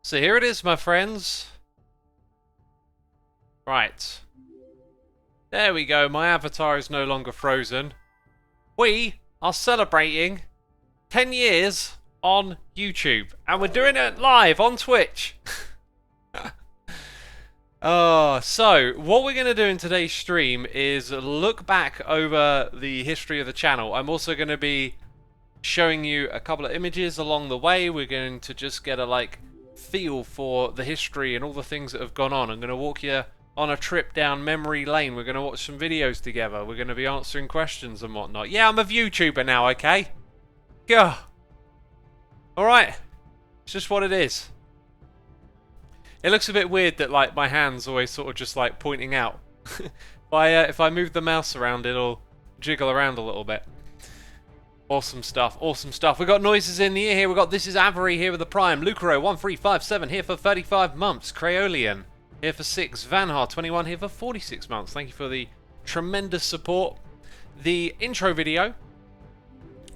So here it is, my friends. Right. There we go. My avatar is no longer frozen. We are celebrating 10 years on YouTube. And we're doing it live on Twitch. So what we're going to do in today's stream is look back over the history of the channel. I'm also going to be showing you a couple of images along the way. We're going to just get a feel for the history and all the things that have gone on. I'm going to walk you on a trip down memory lane. We're going to watch some videos together. We're going to be answering questions and whatnot. Yeah, I'm a YouTuber now, okay? Yeah. Alright. It's just what it is. It looks a bit weird that my hands always sort of just pointing out. If I move the mouse around, it'll jiggle around a little bit. Awesome stuff, awesome stuff. We've got noises in the ear here. We've got This Is Avery here with the Prime. Lucaro1357 here for 35 months. Craolian here for 6. Vanhar21 here for 46 months. Thank you for the tremendous support. The intro video,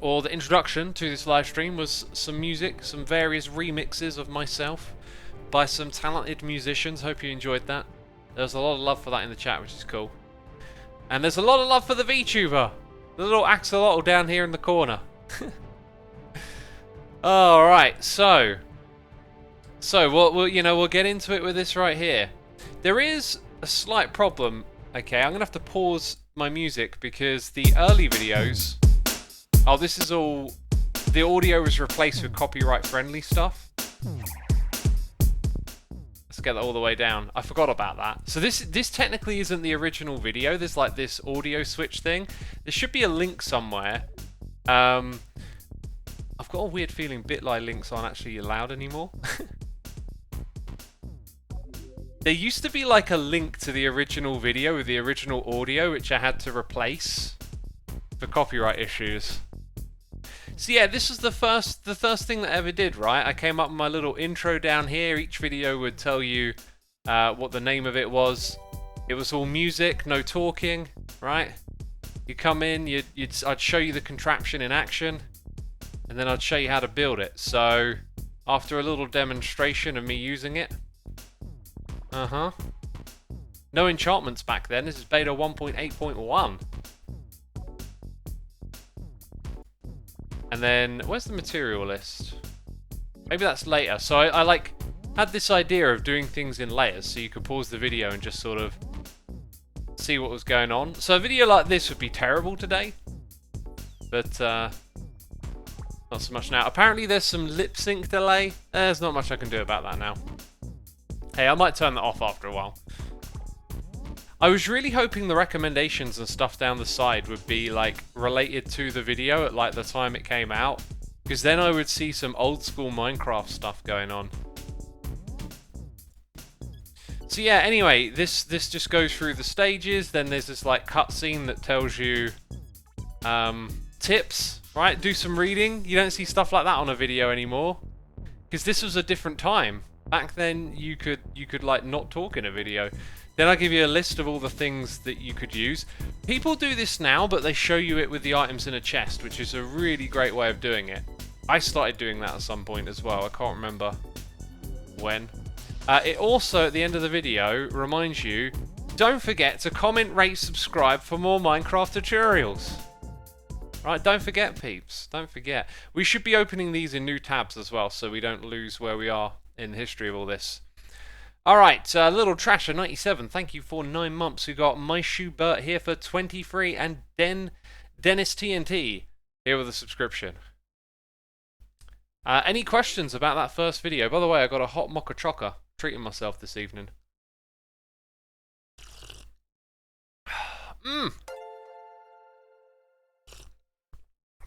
or the introduction to this live stream, was some music, some various remixes of myself by some talented musicians. Hope you enjoyed that. There's a lot of love for that in the chat, which is cool. And there's a lot of love for the VTuber. The little axolotl down here in the corner. Alright, so we'll get into it with this right here. There is a slight problem. Okay, I'm gonna have to pause my music because the early videos, this is all, the audio was replaced with copyright friendly stuff. Let's get that all the way down. I forgot about that. So this technically isn't the original video. There's this audio switch thing. There should be a link somewhere. I've got a weird feeling Bitly links aren't actually allowed anymore. There used to be a link to the original video with the original audio, which I had to replace for copyright issues. So yeah, this was the first thing that I ever did, right? I came up with my little intro down here. Each video would tell you what the name of it was. It was all music, no talking, right? You come in, I'd show you the contraption in action, and then I'd show you how to build it. So after a little demonstration of me using it, no enchantments back then. This is beta 1.8.1. And then, where's the material list? Maybe that's later. So I had this idea of doing things in layers so you could pause the video and just sort of see what was going on. So a video like this would be terrible today. But, not so much now. Apparently there's some lip sync delay. There's not much I can do about that now. Hey, I might turn that off after a while. I was really hoping the recommendations and stuff down the side would be related to the video at the time it came out, because then I would see some old school Minecraft stuff going on. So yeah, anyway, this just goes through the stages. Then there's this cutscene that tells you tips, right? Do some reading. You don't see stuff like that on a video anymore, because this was a different time. Back then you could not talk in a video. Then I give you a list of all the things that you could use. People do this now, but they show you it with the items in a chest, which is a really great way of doing it. I started doing that at some point as well. I can't remember when. It also, at the end of the video, reminds you, don't forget to comment, rate, subscribe for more Minecraft tutorials. Right, don't forget, peeps. Don't forget. We should be opening these in new tabs as well, so we don't lose where we are in the history of all this. Alright, Little Trasher 97, thank you for 9 months. We got My Shoe Bert here for 23, and Dennis TNT here with a subscription. Any questions about that first video? By the way, I got a hot mocha choca. Treating myself this evening.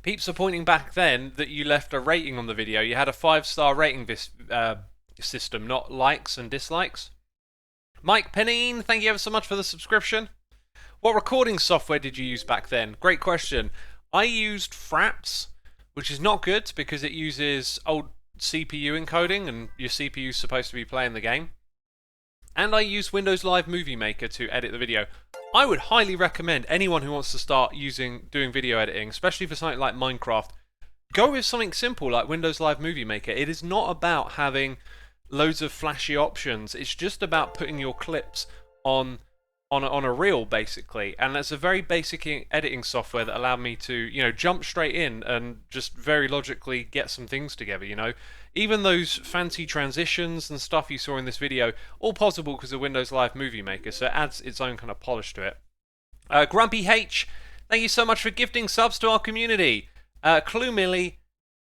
Peeps are pointing back then that you left a rating on the video. You had a 5-star rating system, not likes and dislikes. Mike Pennine, thank you ever so much for the subscription. What recording software did you use back then? Great question. I used Fraps, which is not good because it uses old CPU encoding and your CPU is supposed to be playing the game. And I used Windows Live Movie Maker to edit the video. I would highly recommend anyone who wants to start doing video editing, especially for something like Minecraft, go with something simple like Windows Live Movie Maker. It is not about having loads of flashy options. It's just about putting your clips on a reel, basically, and that's a very basic editing software that allowed me to, you know, jump straight in and just very logically get some things together, you know. Even those fancy transitions and stuff you saw in this video, all possible because of Windows Live Movie Maker, so it adds its own kind of polish to it. Grumpy H, thank you so much for gifting subs to our community. Clue Millie,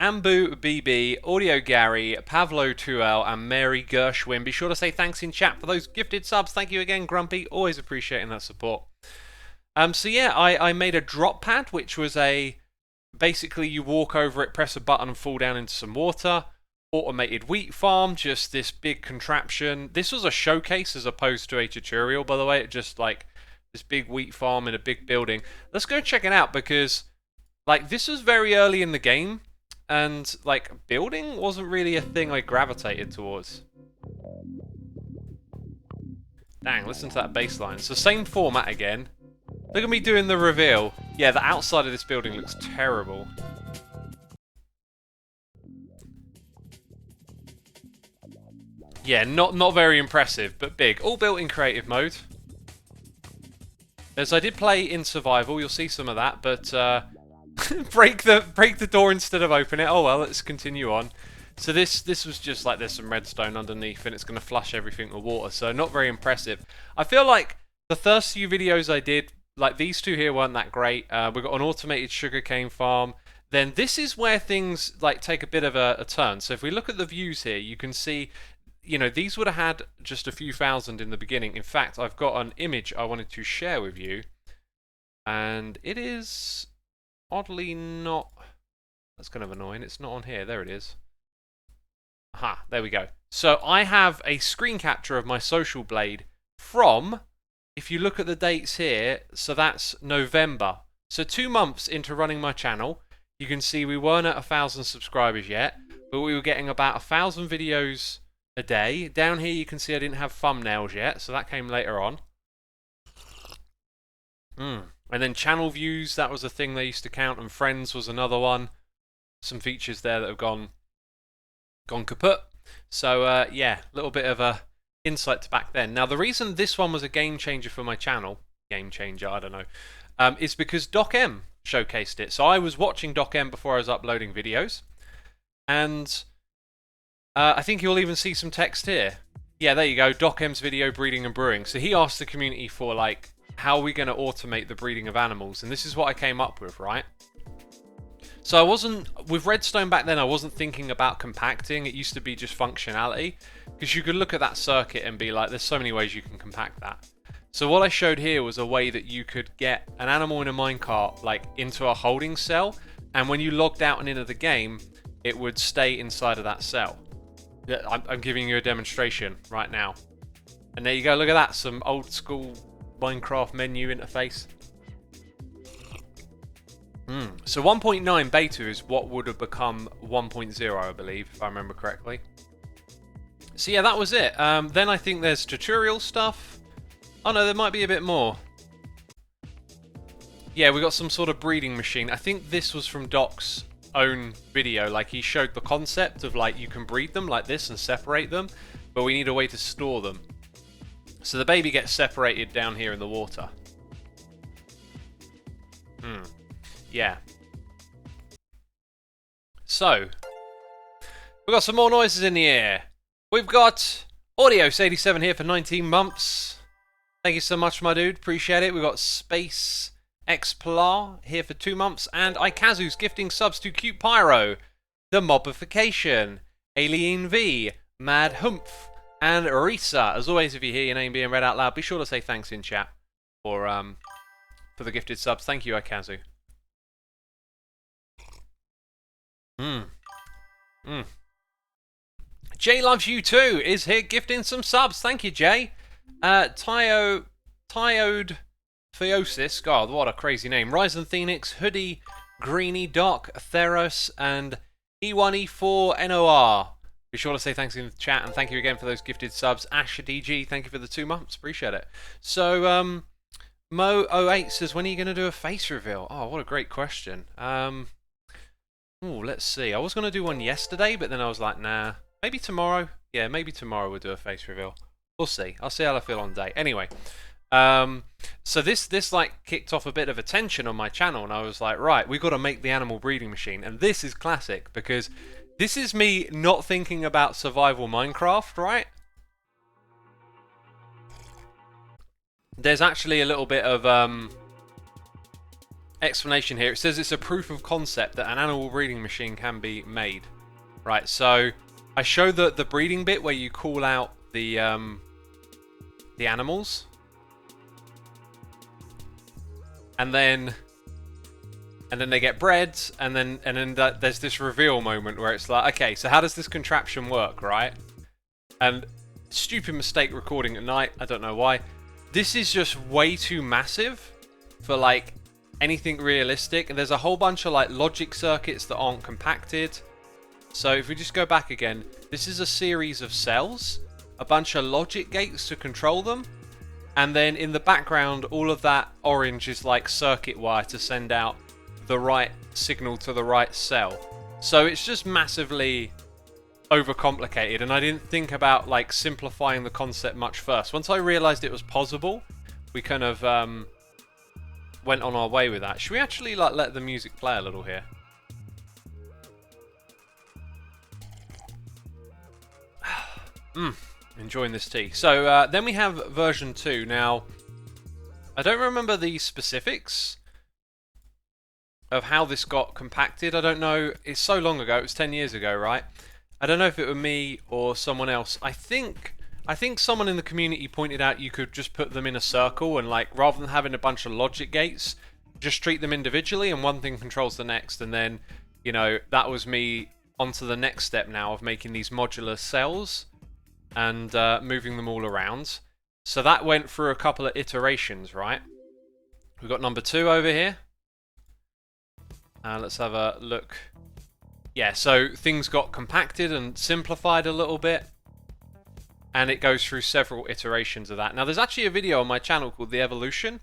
Ambu BB, Audio Gary, Pavlo 2L, and Mary Gershwin. Be sure to say thanks in chat for those gifted subs. Thank you again, Grumpy. Always appreciating that support. So yeah, I made a drop pad, which was basically you walk over it, press a button, and fall down into some water. Automated wheat farm, just this big contraption. This was a showcase as opposed to a tutorial, by the way. It just like this big wheat farm in a big building. Let's go check it out because like this was very early in the game. And, like, building wasn't really a thing I gravitated towards. Dang, listen to that bass line. It's the same format again. Look at me doing the reveal. Yeah, the outside of this building looks terrible. Yeah, not very impressive, but big. All built in creative mode. As I did play in survival, you'll see some of that, but... break the door instead of open it. Oh well, let's continue on. So this was just like there's some redstone underneath and it's going to flush everything with water, so not very impressive. I feel like the first few videos I did, like these two here weren't that great. We've got an automated sugarcane farm. Then this is where things like take a bit of a turn. So if we look at the views here, you can see, you know, these would have had just a few thousand in the beginning. In fact, I've got an image I wanted to share with you, and it is... oddly not... That's kind of annoying. It's not on here. There it is. Aha, there we go. So I have a screen capture of my social blade from, if you look at the dates here, so that's November. So 2 months into running my channel, you can see we weren't at 1,000 subscribers yet, but we were getting about 1,000 videos a day. Down here you can see I didn't have thumbnails yet, so that came later on. And then channel views, that was a thing they used to count, and friends was another one. Some features there that have gone kaput. So yeah, a little bit of a insight to back then. Now the reason this one was a game changer for my channel, game changer, I don't know, is because Docm showcased it. So I was watching Docm before I was uploading videos, and I think you'll even see some text here. Yeah, there you go, Docm's video breeding and brewing. So he asked the community for like, how are we going to automate the breeding of animals? And this is what I came up with, right? So I wasn't, with redstone back then, I wasn't thinking about compacting. It used to be just functionality. Because you could look at that circuit and be like, there's so many ways you can compact that. So what I showed here was a way that you could get an animal in a minecart, like, into a holding cell. And when you logged out and into the game, it would stay inside of that cell. I'm giving you a demonstration right now. And there you go, look at that, some old school Minecraft menu interface. So 1.9 beta is what would have become 1.0, I believe, if I remember correctly. So yeah, that was it. Then I think there's tutorial stuff. Oh no, there might be a bit more. Yeah, we got some sort of breeding machine. I think this was from Doc's own video. Like, he showed the concept of, like, you can breed them like this and separate them, but we need a way to store them. So the baby gets separated down here in the water. Yeah. So, we've got some more noises in the air. We've got Audios87 here for 19 months. Thank you so much, my dude. Appreciate it. We've got Space Explar here for 2 months. And Ikazu's gifting subs to Cute Pyro, The Mobification, Alien V, Mad Humph, and Risa. As always, if you hear your name being read out loud, be sure to say thanks in chat for the gifted subs. Thank you, Ikazu. Jay Loves You Too is here gifting some subs. Thank you, Jay. Tyode Theosis, God, what a crazy name. Ryzen Phoenix, Hoodie, Greeny, Doc, Theros, and E1E4NOR. Be sure to say thanks in the chat, and thank you again for those gifted subs. Asher DG, thank you for the 2 months. Appreciate it. So, Mo08 says, when are you going to do a face reveal? Oh, what a great question. Let's see. I was going to do one yesterday, but then I was like, nah, maybe tomorrow. Yeah, maybe tomorrow we'll do a face reveal. We'll see. I'll see how I feel on the day. Anyway, so this like kicked off a bit of attention on my channel, and I was like, right, we've got to make the animal breeding machine. And this is classic because this is me not thinking about survival Minecraft, right? There's actually a little bit of explanation here. It says it's a proof of concept that an animal breeding machine can be made. Right, so I show the breeding bit where you call out the animals, and then they get bred, and then there's this reveal moment where it's like, okay, so how does this contraption work, right? And stupid mistake recording at night. I don't know why. This is just way too massive for like anything realistic, and there's a whole bunch of like logic circuits that aren't compacted. So if we just go back again, this is a series of cells, a bunch of logic gates to control them, and then in the background all of that orange is like circuit wire to send out the right signal to the right cell. So it's just massively overcomplicated, and I didn't think about like simplifying the concept much first. Once I realized it was possible, we kind of went on our way with that. Should we actually like let the music play a little here? Enjoying this tea. So then we have version 2. Now, I don't remember the specifics of how this got compacted. I don't know. It's so long ago. It was 10 years ago, right? I don't know if it were me or someone else. I think someone in the community pointed out you could just put them in a circle, and like rather than having a bunch of logic gates, just treat them individually, and one thing controls the next. And then, you know, that was me onto the next step now of making these modular cells and moving them all around. So that went through a couple of iterations, right? We've got number 2 over here. Let's have a look. Yeah, so things got compacted and simplified a little bit, and it goes through several iterations of that. Now, there's actually a video on my channel called The Evolution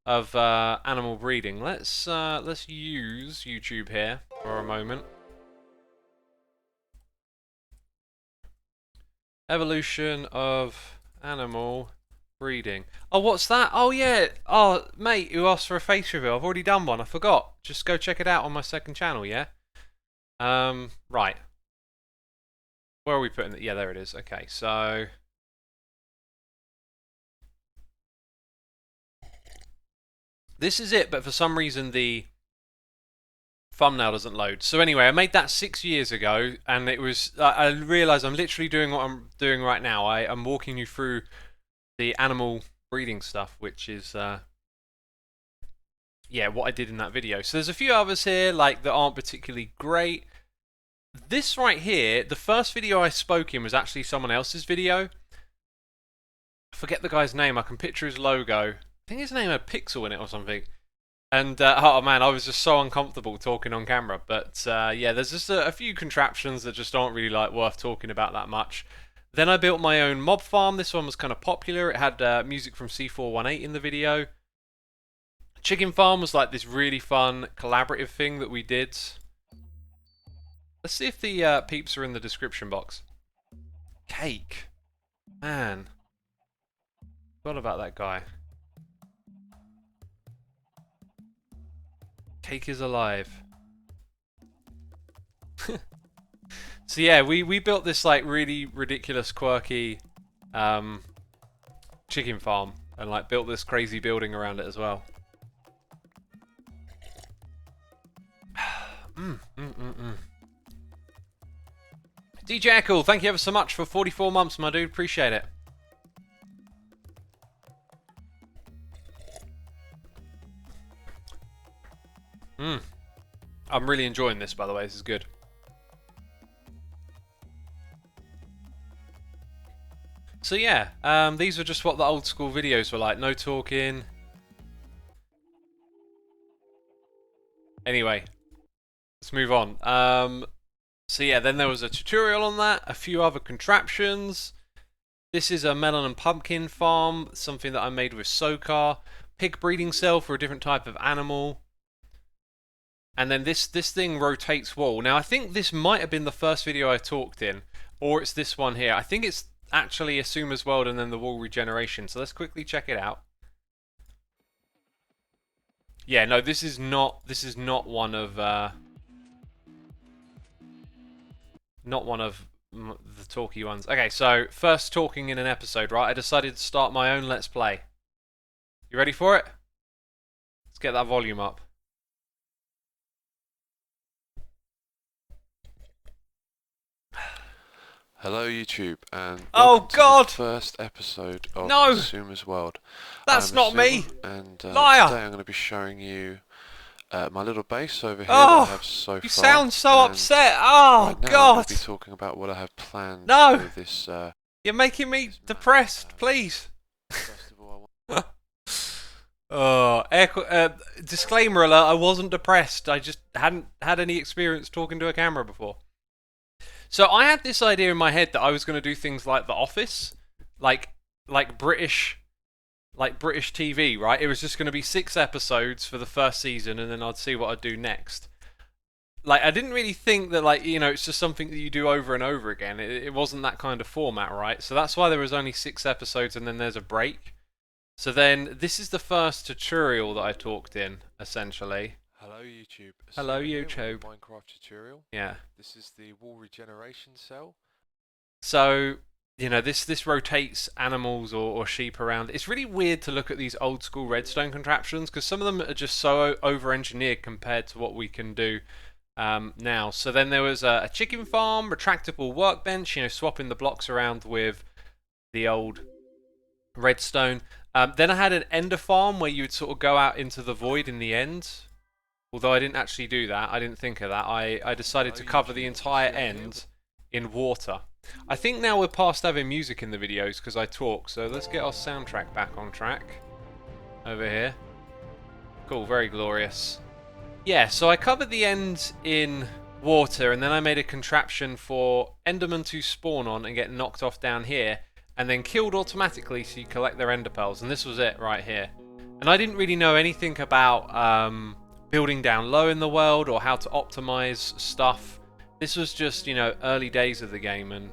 of Animal Breeding. Let's use YouTube here for a moment. Evolution of animal breeding. Oh, what's that? Oh, yeah. Oh, mate, who asked for a face reveal? I've already done one. I forgot. Just go check it out on my second channel, yeah? Right. Where are we putting it? Yeah, there it is. Okay, so... this is it, but for some reason the thumbnail doesn't load. So anyway, I made that 6 years ago, and it was... I realised I'm literally doing what I'm doing right now. I'm walking you through the animal breeding stuff, which is... yeah, what I did in that video. So there's a few others here, like, that aren't particularly great. This right here, the first video I spoke in was actually someone else's video. I forget the guy's name. I can picture his logo. I think his name had Pixel in it or something. And, oh man, I was just so uncomfortable talking on camera. But, yeah, there's just a few contraptions that just aren't really, like, worth talking about that much. Then I built my own mob farm. This one was kind of popular. It had music from C418 in the video. Chicken farm was, like, this really fun collaborative thing that we did. Let's see if the peeps are in the description box. Cake. Man. Forgot about that guy. Cake is alive. So yeah, we built this like really ridiculous, quirky chicken farm, and like built this crazy building around it as well. DJ Echo, thank you ever so much for 44 months, my dude. Appreciate it. I'm really enjoying this, by the way. This is good. So yeah, these are just what the old school videos were like. No talking. Anyway, let's move on. So yeah, then there was a tutorial on that, a few other contraptions. This is a melon and pumpkin farm, something that I made with Sokar. Pig breeding cell for a different type of animal. And then this thing rotates wall. Now I think this might have been the first video I talked in or it's this one here. I think it's actually Xisumas World and then the wall regeneration. So let's quickly check it out. Yeah, no, this is not one of not one of the talky ones. Okay, so first talking in an episode, right? I decided to start my own Let's Play. You ready for it? Let's get that volume up. Hello YouTube, and oh God! To the first episode of no! Xisumas World. That's not me! And Liar! Today I'm going to be showing you my little base over here oh, that I have so far. You sound so upset! Oh right now God! I'm going to be talking about what I have planned no! for this. You're making me depressed, please. First of all, I want disclaimer alert, I wasn't depressed. I just hadn't had any experience talking to a camera before. So I had this idea in my head that I was going to do things like The Office, like British TV, right? It was just going to be 6 episodes for the first season, and then I'd see what I'd do next. Like, I didn't really think that, like, you know, it's just something that you do over and over again. It wasn't that kind of format, right? So that's why there was only 6 episodes, and then there's a break. So then this is the first tutorial that I talked in, essentially. Hello YouTube. Hello YouTube. Minecraft tutorial. Yeah. This is the wall regeneration cell. So, you know, this rotates animals or sheep around. It's really weird to look at these old school redstone contraptions because some of them are just so over-engineered compared to what we can do now. So then there was a chicken farm, retractable workbench, you know, swapping the blocks around with the old redstone. Then I had an ender farm where you would sort of go out into the void in the end. Although I didn't actually do that, I didn't think of that. I decided to cover the entire end in water. I think now we're past having music in the videos because I talk, so let's get our soundtrack back on track. Over here. Cool, very glorious. Yeah, so I covered the end in water, and then I made a contraption for Endermen to spawn on and get knocked off down here, and then killed automatically so you collect their ender pearls, and this was it right here. And I didn't really know anything about building down low in the world or how to optimize stuff. This was just, you know, early days of the game, and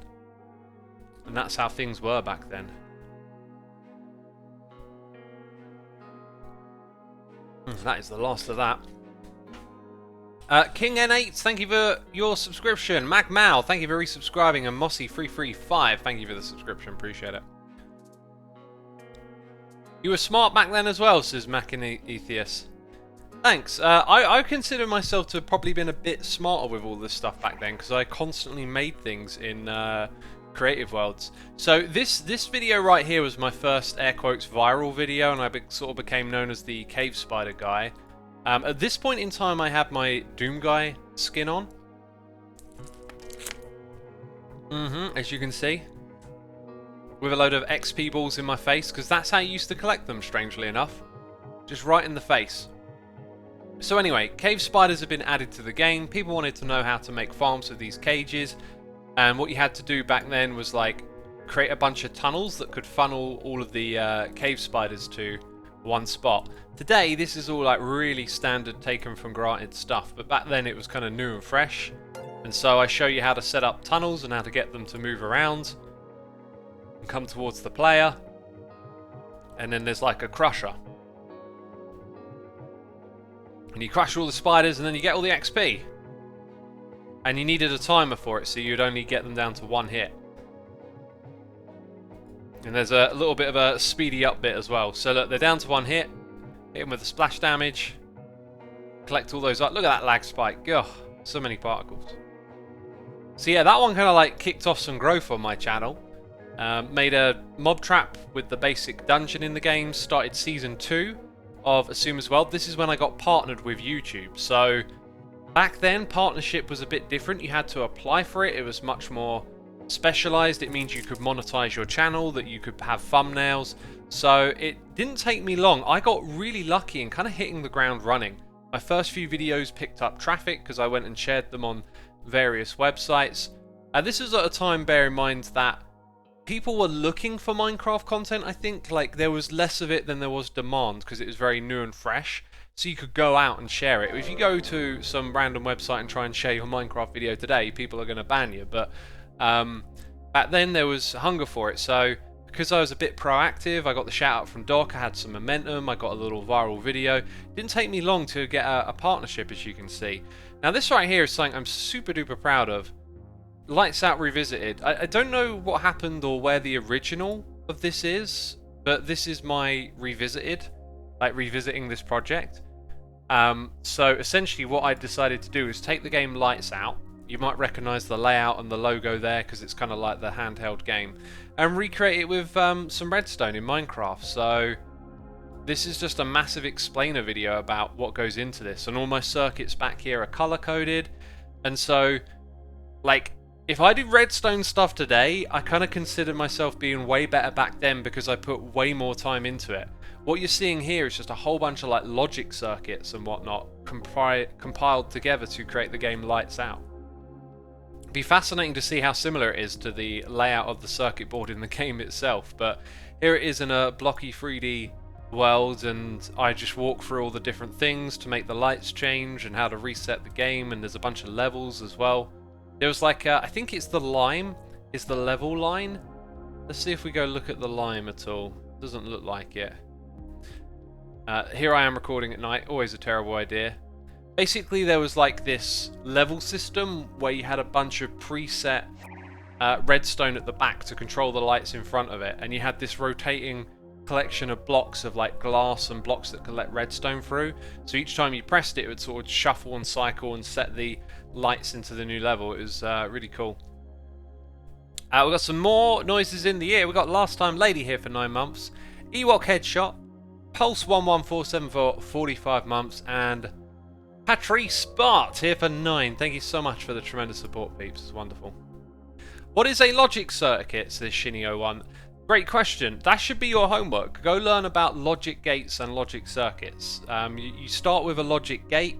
that's how things were back then. That is the last of that. King N8, thank you for your subscription. Mac Mal, thank you for resubscribing, and Mossy335, thank you for the subscription, appreciate it. You were smart back then as well, says Mac and Etheus. Thanks. I consider myself to have probably been a bit smarter with all this stuff back then because I constantly made things in creative worlds. So this video right here was my first air quotes viral video, and I sort of became known as the cave spider guy. At this point in time I had my Doom guy skin on. As you can see. With a load of XP balls in my face, because that's how you used to collect them, strangely enough. Just right in the face. So anyway, cave spiders have been added to the game. People wanted to know how to make farms with these cages, and what you had to do back then was like create a bunch of tunnels that could funnel all of the cave spiders to one spot. Today this is all like really standard taken from granted stuff, but back then it was kind of new and fresh, and so I show you how to set up tunnels and how to get them to move around and come towards the player, and then there's like a crusher. And you crush all the spiders and then you get all the XP. And you needed a timer for it, so you'd only get them down to 1 hit. And there's a little bit of a speedy up bit as well. So look, they're down to 1 hit. Hit them with the splash damage. Collect all those up. Look at that lag spike. Ugh, so many particles. So yeah, that one kind of like kicked off some growth on my channel. Made a mob trap with the basic dungeon in the game. Started season 2. Of Xisumas World. This is when I got partnered with YouTube. So back then partnership was a bit different. You had to apply for it. It was much more specialized. It means you could monetize your channel, that you could have thumbnails. So it didn't take me long. I got really lucky and kind of hitting the ground running. My first few videos picked up traffic because I went and shared them on various websites. This was at a time, bear in mind, that people were looking for Minecraft content. I think like there was less of it than there was demand because it was very new and fresh, so you could go out and share it. If you go to some random website and try and share your Minecraft video today, people are going to ban you, but Back then there was hunger for it, so because I was a bit proactive, I got the shout out from Doc, I had some momentum, I got a little viral video. It didn't take me long to get a partnership, as you can see. Now this right here is something I'm super duper proud of. Lights Out Revisited. I don't know what happened or where the original of this is, but this is my revisited, like revisiting this project. So essentially what I decided to do is take the game Lights Out. You might recognise the layout and the logo there because it's kind of like the handheld game, and recreate it with some redstone in Minecraft. So this is just a massive explainer video about what goes into this, and all my circuits back here are color coded. And so, like, if I do redstone stuff today, I kind of consider myself being way better back then because I put way more time into it. What you're seeing here is just a whole bunch of like logic circuits and whatnot compiled together to create the game Lights Out. It'd be fascinating to see how similar it is to the layout of the circuit board in the game itself, but here it is in a blocky 3D world, and I just walk through all the different things to make the lights change and how to reset the game, and there's a bunch of levels as well. There was like, I think it's the lime, is the level line. Let's see if we go look at the lime at all. Doesn't look like it. Here I am recording at night, always a terrible idea. Basically there was like this level system where you had a bunch of preset redstone at the back to control the lights in front of it, and you had this rotating collection of blocks of like glass and blocks that could let redstone through. So each time you pressed it, it would sort of shuffle and cycle and set the lights into the new level. It was really cool. We've got some more noises in the ear. We've got Last Time Lady here for 9 months, Ewok Headshot, Pulse11474 for 45 months, and Patrice Bart here for 9. Thank you so much for the tremendous support, peeps. It's wonderful. What is a logic circuit, says Shinio1. Great question. That should be your homework. Go learn about logic gates and logic circuits. You start with a logic gate.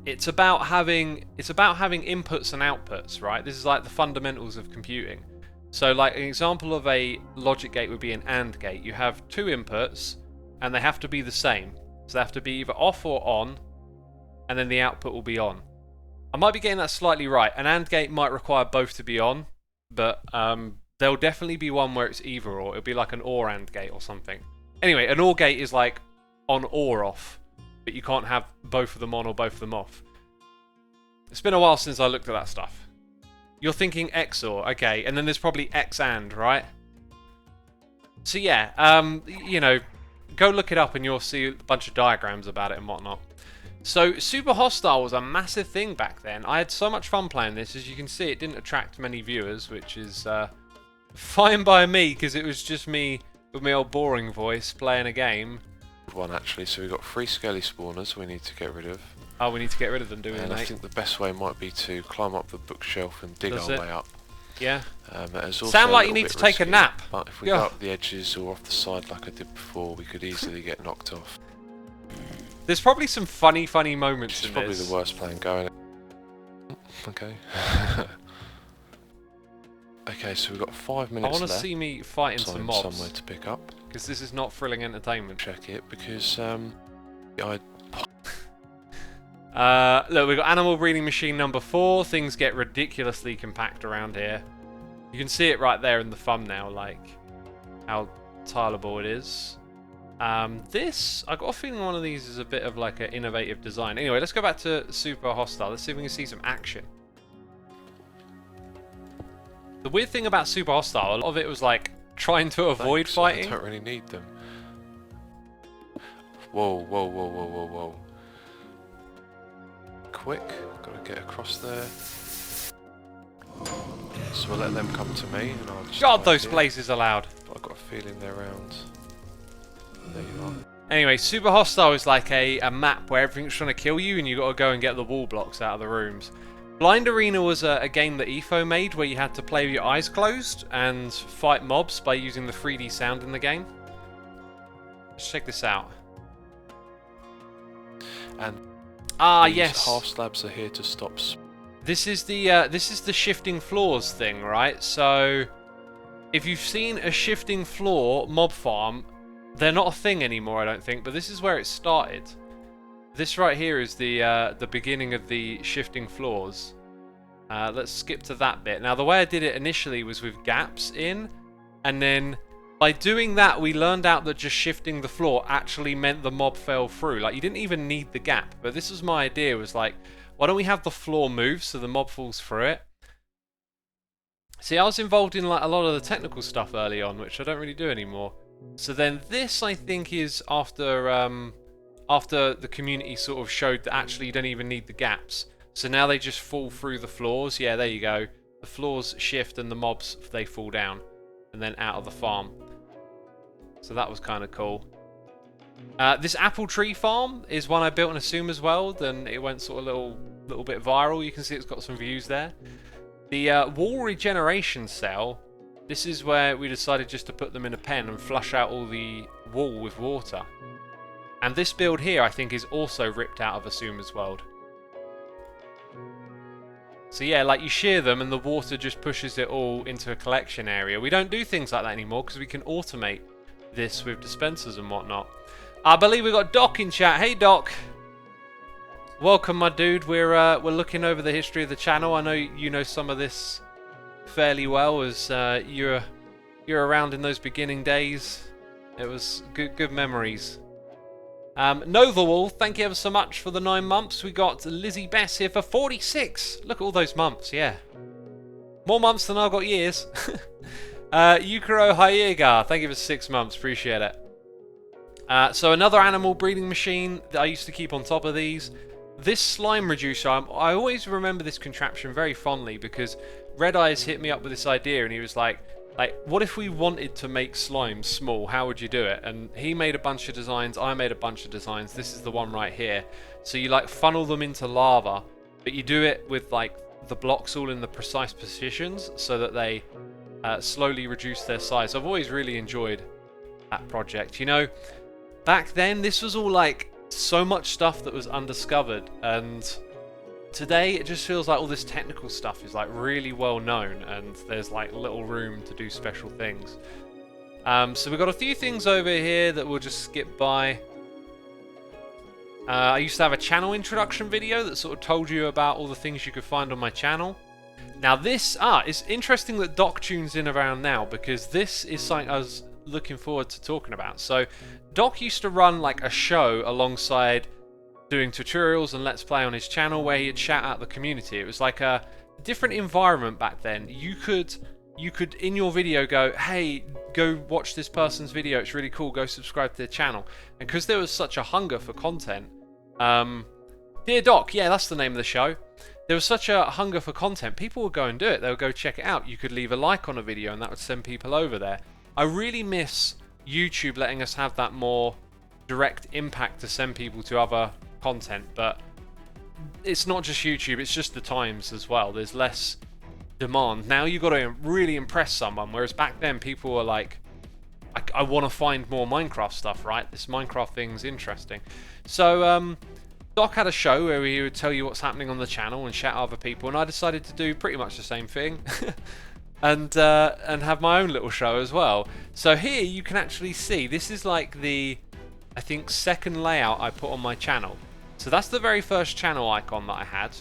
It's about having inputs and outputs, right? This is like the fundamentals of computing. So like an example of a logic gate would be an AND gate. You have 2 inputs and they have to be the same. So they have to be either off or on, and then the output will be on. I might be getting that slightly right. An AND gate might require both to be on, but there'll definitely be one where it's either or. It'll be like an OR AND gate or something. Anyway, an OR gate is like on or off, but you can't have both of them on or both of them off. It's been a while since I looked at that stuff. You're thinking XOR, okay, and then there's probably X AND, right? So yeah, you know, go look it up and you'll see a bunch of diagrams about it and whatnot. So Super Hostile was a massive thing back then. I had so much fun playing this. As you can see, it didn't attract many viewers, which is fine by me, because it was just me with my old boring voice playing a game. One actually, so we've got 3 scaly spawners we need to get rid of. Oh, we need to get rid of them, do we, And mate? I think the best way might be to climb up the bookshelf and dig our way up. Yeah. Sound like you need to take a nap. But if we go up the edges or off the side like I did before, we could easily get knocked off. There's probably some funny moments in this. It's probably the worst plan going. Okay. Okay, so we've got 5 minutes left. I want to see me fighting some mobs. Somewhere to pick up. Because this is not thrilling entertainment. Check it, because look, we've got animal breeding machine number 4. Things get ridiculously compact around here. You can see it right there in the thumbnail, like how tileable it is. This, I got a feeling one of these is a bit of like an innovative design. Anyway, let's go back to Super Hostile. Let's see if we can see some action. The weird thing about Super Hostile, a lot of it was like trying to avoid fighting. I don't really need them. Whoa, whoa, whoa, whoa, whoa, whoa. Quick, gotta get across there. So we'll let them come to me, and I'll just... God, those blazes are loud. But I've got a feeling they're around. There you are. Anyway, Super Hostile is like a map where everything's trying to kill you, and you got to go and get the wall blocks out of the rooms. Blind Arena was a game that Etho made where you had to play with your eyes closed and fight mobs by using the 3D sound in the game. Let's check this out. And yes, half slabs are here to stop. This is the shifting floors thing, right? So if you've seen a shifting floor mob farm, they're not a thing anymore, I don't think. But this is where it started. This right here is the beginning of the shifting floors. Let's skip to that bit. Now, the way I did it initially was with gaps in, and then by doing that, we learned out that just shifting the floor actually meant the mob fell through. Like, you didn't even need the gap. But this was my idea, was like, why don't we have the floor move so the mob falls through it? See, I was involved in like a lot of the technical stuff early on, which I don't really do anymore. So then this, I think, is after the community sort of showed that actually you don't even need the gaps. So now they just fall through the floors. Yeah, there you go. The floors shift and the mobs, they fall down and then out of the farm. So that was kind of cool. This apple tree farm is one I built in Xisumas World, and it went sort of little bit viral. You can see it's got some views there. The wall regeneration cell, this is where we decided just to put them in a pen and flush out all the wall with water. And this build here, I think, is also ripped out of Xisumas World. So yeah, like you shear them and the water just pushes it all into a collection area. We don't do things like that anymore because we can automate this with dispensers and whatnot. I believe we got Doc in chat. Hey Doc. Welcome, my dude. We're looking over the history of the channel. I know you know some of this fairly well, as you're around in those beginning days. It was good memories. Novawall, thank you ever so much for the 9 months. We got Lizzie Bess here for 46. Look at all those months, yeah. More months than I've got years. Yukiro Hyega, thank you for 6 months. Appreciate it. So another animal breeding machine that I used to keep on top of these. This slime reducer, I always remember this contraption very fondly because Red Eyes hit me up with this idea and he was like, what if we wanted to make slime small? How would you do it? And he made a bunch of designs, I made a bunch of designs. This is the one right here. So you like funnel them into lava, but you do it with like the blocks all in the precise positions so that they slowly reduce their size. I've always really enjoyed that project. You know, back then this was all like so much stuff that was undiscovered, and today it just feels like all this technical stuff is like really well known and there's like little room to do special things. So we've got a few things over here that we'll just skip by. I used to have a channel introduction video that sort of told you about all the things you could find on my channel. Now this, it's interesting that Doc tunes in around now because this is something I was looking forward to talking about. So Doc used to run like a show alongside doing tutorials and Let's Play on his channel where he'd shout out the community. It was like a different environment back then. You could in your video go, hey, go watch this person's video, it's really cool, go subscribe to their channel. And because there was such a hunger for content, Dear Doc, yeah, that's the name of the show. There was such a hunger for content, people would go and do it. They would go check it out. You could leave a like on a video and that would send people over there. I really miss YouTube letting us have that more direct impact to send people to other content, but it's not just YouTube, it's just the times as well. There's less demand. Now you've got to really impress someone, whereas back then people were like, I want to find more Minecraft stuff, right? This Minecraft thing's interesting. So Doc had a show where he would tell you what's happening on the channel and shout out other people, and I decided to do pretty much the same thing. and have my own little show as well. So here you can actually see, this is like the, I think, second layout I put on my channel. So that's the very first channel icon that I had.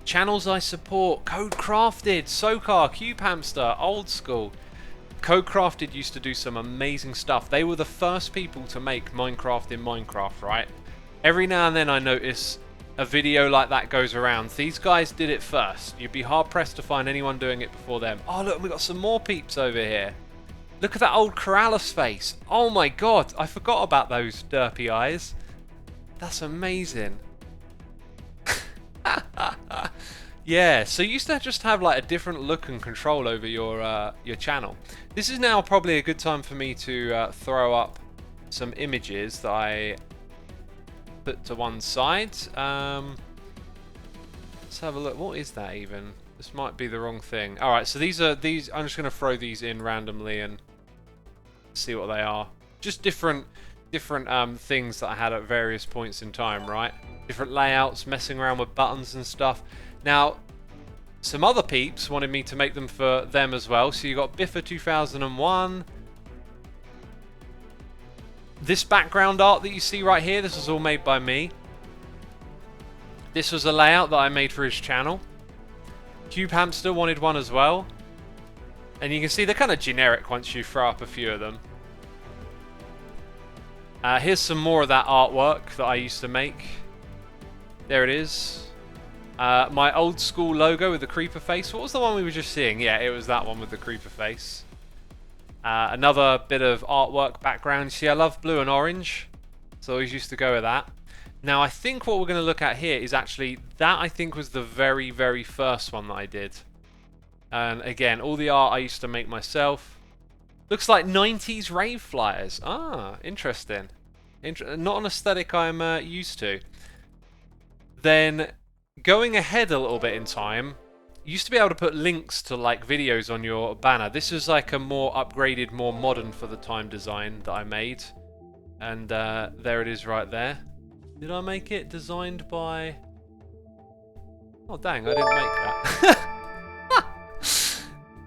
Channels I support: Code Crafted, Sokar, Cube Hamster, Old School. Code Crafted used to do some amazing stuff. They were the first people to make Minecraft in Minecraft, right? Every now and then I notice a video like that goes around. These guys did it first. You'd be hard pressed to find anyone doing it before them. Oh look, we got some more peeps over here. Look at that old Corrales face. Oh my god, I forgot about those derpy eyes. That's amazing. Yeah, so you used to just have like a different look and control over your channel. This is now probably a good time for me to throw up some images that I put to one side. Let's have a look. What is that even? This might be the wrong thing. Alright, so these. I'm just going to throw these in randomly and see what they are. Just different things that I had at various points in time, right? Different layouts, messing around with buttons and stuff. Now, some other peeps wanted me to make them for them as well. So you got Biffa 2001. This background art that you see right here, this was all made by me. This was a layout that I made for his channel. Cube Hamster wanted one as well. And you can see they're kind of generic once you throw up a few of them. Here's some more of that artwork that I used to make. There it is. My old school logo with the creeper face. What was the one we were just seeing? Yeah, it was that one with the creeper face. Another bit of artwork background. You see, I love blue and orange, so I always used to go with that. Now, I think what we're going to look at here is actually that I think was the very, very first one that I did. And again, all the art I used to make myself. Looks like 90s rave flyers. Ah, interesting. Not an aesthetic I'm used to. Then, going ahead a little bit in time, you used to be able to put links to like videos on your banner. This is like a more upgraded, more modern for the time design that I made. And there it is right there. Did I make it? Designed by... Oh dang, I didn't make that.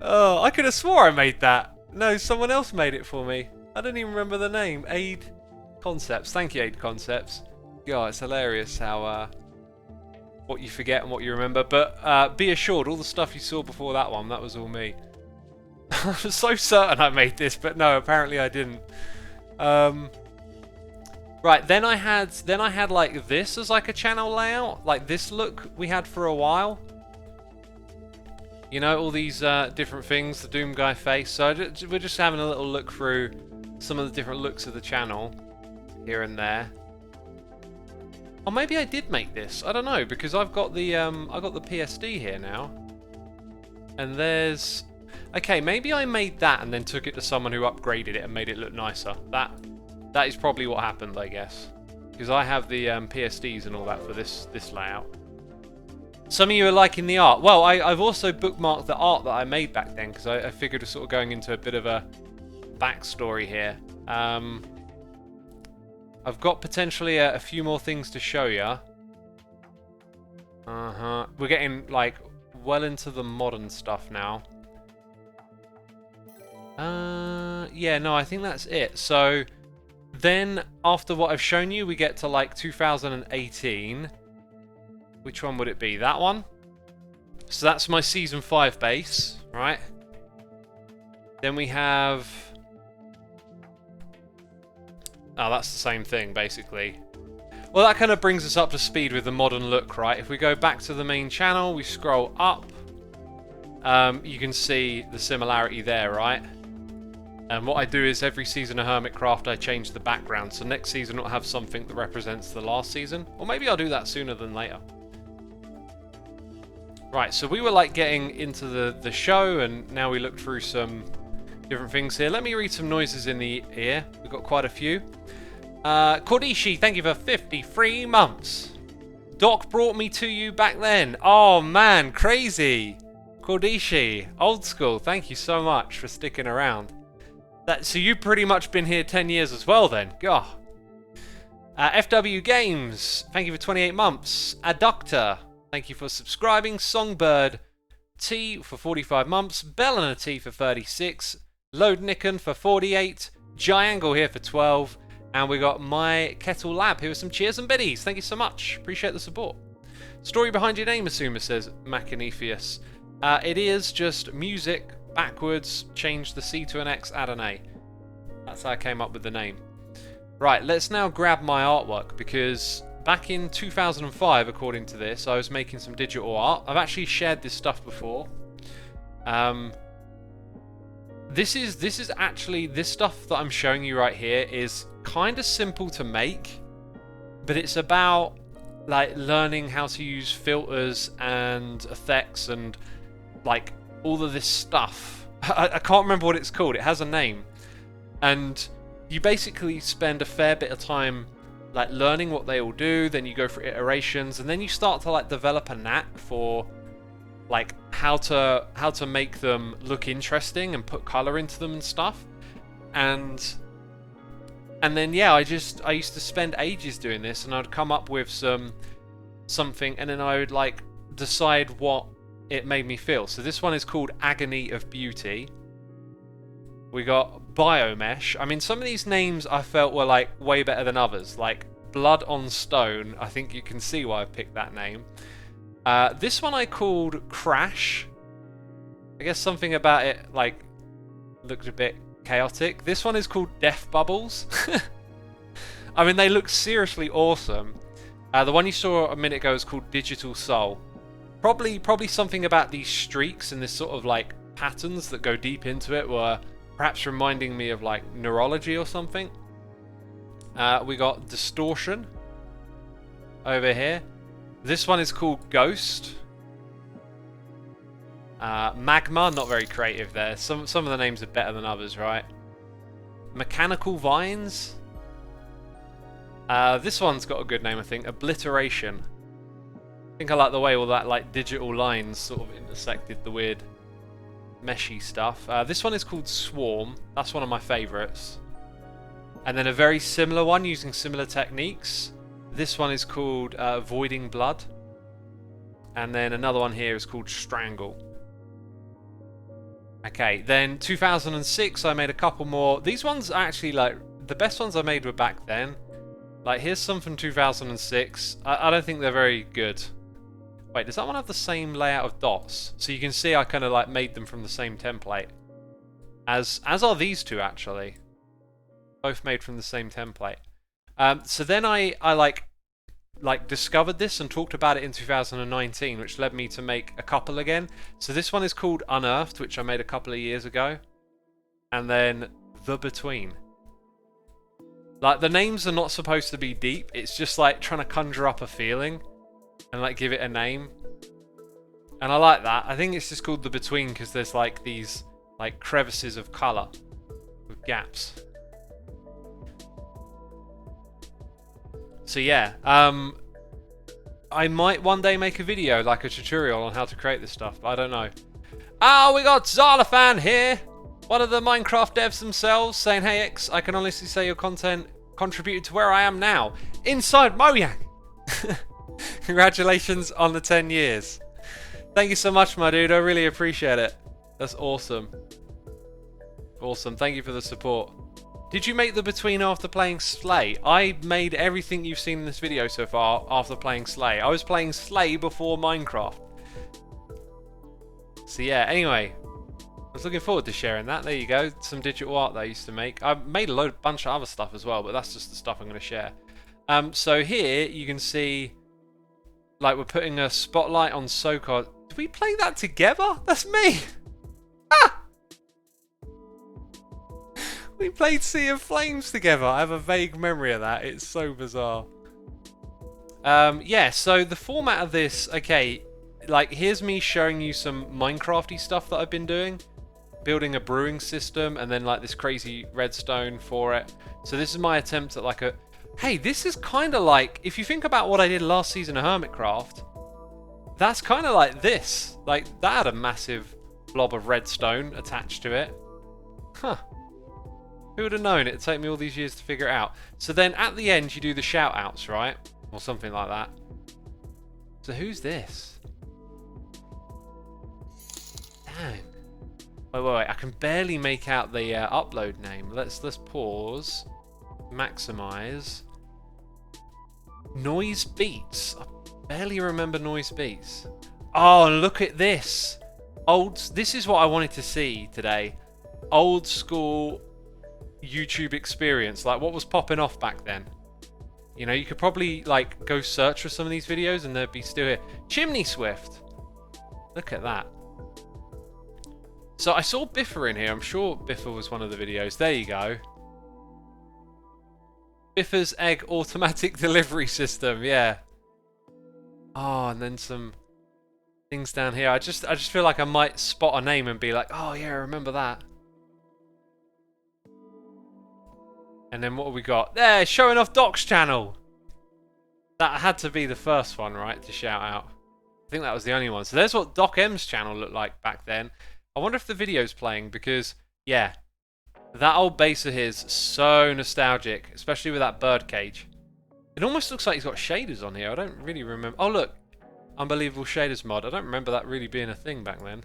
Oh, I could have swore I made that. No, someone else made it for me. I don't even remember the name. Aid Concepts. Thank you, Aid Concepts. God, it's hilarious how... what you forget and what you remember, but be assured, all the stuff you saw before that one, that was all me. I was so certain I made this, but no, apparently I didn't. Right, then I had like this as like a channel layout, like this look we had for a while. You know, all these different things, the Doom Guy face. So we're just having a little look through some of the different looks of the channel here and there. Or maybe I did make this. I don't know, because I've got the PSD here now. And there's... Okay, maybe I made that and then took it to someone who upgraded it and made it look nicer. That is probably what happened, I guess. Because I have the PSDs and all that for this layout. Some of you are liking the art. Well, I've also bookmarked the art that I made back then, because I figured we're sort of going into a bit of a backstory here. I've got potentially a few more things to show you. We're getting, like, well into the modern stuff now. Yeah, no, I think that's it. So, then, after what I've shown you, we get to, like, 2018. Which one would it be? That one? So that's my Season 5 base, right? Then we have... Oh, that's the same thing, basically. Well, that kind of brings us up to speed with the modern look, right? If we go back to the main channel, we scroll up, you can see the similarity there, right? And what I do is every season of Hermitcraft, I change the background. So next season it'll have something that represents the last season. Or maybe I'll do that sooner than later. Right, so we were like getting into the show, and now we look through some different things here. Let me read some noises in the ear. We've got quite a few. Kordishi, thank you for 53 months. Doc brought me to you back then. Oh man, crazy. Kordishi, old school, thank you so much for sticking around. So you've pretty much been here 10 years as well then. Gah. FW Games, thank you for 28 months. Adductor, thank you for subscribing. Songbird T for 45 months. Bellina T for 36. Load Nikon for 48. Giangle here for 12. And we got My Kettle Lab here with some cheers and biddies. Thank you so much. Appreciate the support. Story behind your name, Xisuma, says Machinephius. It is just music backwards, change the C to an X, add an A. That's how I came up with the name. Right, let's now grab my artwork, because back in 2005, according to this, I was making some digital art. I've actually shared this stuff before. This is actually, this stuff that I'm showing you right here is kind of simple to make, but it's about like learning how to use filters and effects and like all of this stuff. I can't remember what it's called. It has a name. And you basically spend a fair bit of time like learning what they all do, then you go through iterations, and then you start to like develop a knack for like how to make them look interesting and put color into them and stuff. And then yeah, I used to spend ages doing this, and I'd come up with something, and then I would like decide what it made me feel. So this one is called Agony of Beauty. We got Biomesh. I mean, some of these names I felt were like way better than others. Like Blood on Stone, I think you can see why I picked that name. This one I called Crash. I guess something about it like looked a bit chaotic. This one is called Death Bubbles. I mean, they look seriously awesome. The one you saw a minute ago is called Digital Soul. Probably something about these streaks and this sort of like patterns that go deep into it were perhaps reminding me of like neurology or something. We got Distortion over here. This one is called Ghost. Magma, not very creative there. Some of the names are better than others, right? Mechanical Vines. This one's got a good name, I think. Obliteration. I think I like the way all that like digital lines sort of intersected the weird meshy stuff. This one is called Swarm. That's one of my favourites. And then a very similar one using similar techniques. This one is called Voiding Blood. And then another one here is called Strangle. Okay, then 2006 I made a couple more. These ones are actually like the best ones I made were back then. Like here's some from 2006. I don't think they're very good. Wait, does that one have the same layout of dots? So you can see I kind of like made them from the same template. As are these two actually. Both made from the same template. So then I like discovered this and talked about it in 2019, which led me to make a couple again. So this one is called Unearthed, which I made a couple of years ago. And then The Between. Like the names are not supposed to be deep. It's just like trying to conjure up a feeling and like give it a name. And I like that. I think it's just called The Between because there's like these like crevices of color with gaps. So yeah, I might one day make a video, like a tutorial on how to create this stuff, but I don't know. Oh, we got Zalafan here, one of the Minecraft devs themselves, saying, hey X, I can honestly say your content contributed to where I am now, inside Mojang. Congratulations on the 10 years. Thank you so much, my dude, I really appreciate it. That's awesome. Awesome, thank you for the support. Did you make The Between after playing Slay? I made everything you've seen in this video so far after playing Slay. I was playing Slay before Minecraft. So yeah, anyway. I was looking forward to sharing that. There you go. Some digital art that I used to make. I made a bunch of other stuff as well, but that's just the stuff I'm going to share. So here you can see, like we're putting a spotlight on SoCod. Did we play that together? That's me! Ah! We played Sea of Flames together. I have a vague memory of that. It's so bizarre. Yeah, so the format of this, okay, like here's me showing you some Minecrafty stuff that I've been doing. Building a brewing system and then like this crazy redstone for it. So this is my attempt at like a... Hey, this is kind of like, if you think about what I did last season of Hermitcraft, that's kind of like this. Like that had a massive blob of redstone attached to it. Huh. Who would have known it'd take me all these years to figure it out? So then at the end you do the shout outs, right? Or something like that. So who's this? Dang. Wait, I can barely make out the upload name. Let's pause. Maximize. Noise Beats. I barely remember Noise Beats. Oh, look at this. This is what I wanted to see today. Old school YouTube experience, like what was popping off back then. You know, you could probably like go search for some of these videos and they'd be still here. Chimney Swift. Look at that. So I saw Biffa in here. I'm sure Biffa was one of the videos. There you go. Biffa's egg automatic delivery system. Yeah. Oh, and then some things down here. I just feel like I might spot a name and be like, oh yeah, I remember that. And then what have we got? There, showing off Doc's channel. That had to be the first one, right, to shout out. I think that was the only one. So there's what Docm's channel looked like back then. I wonder if the video's playing because, yeah, that old base of his, so nostalgic, especially with that bird cage. It almost looks like he's got shaders on here. I don't really remember. Oh, look. Unbelievable shaders mod. I don't remember that really being a thing back then.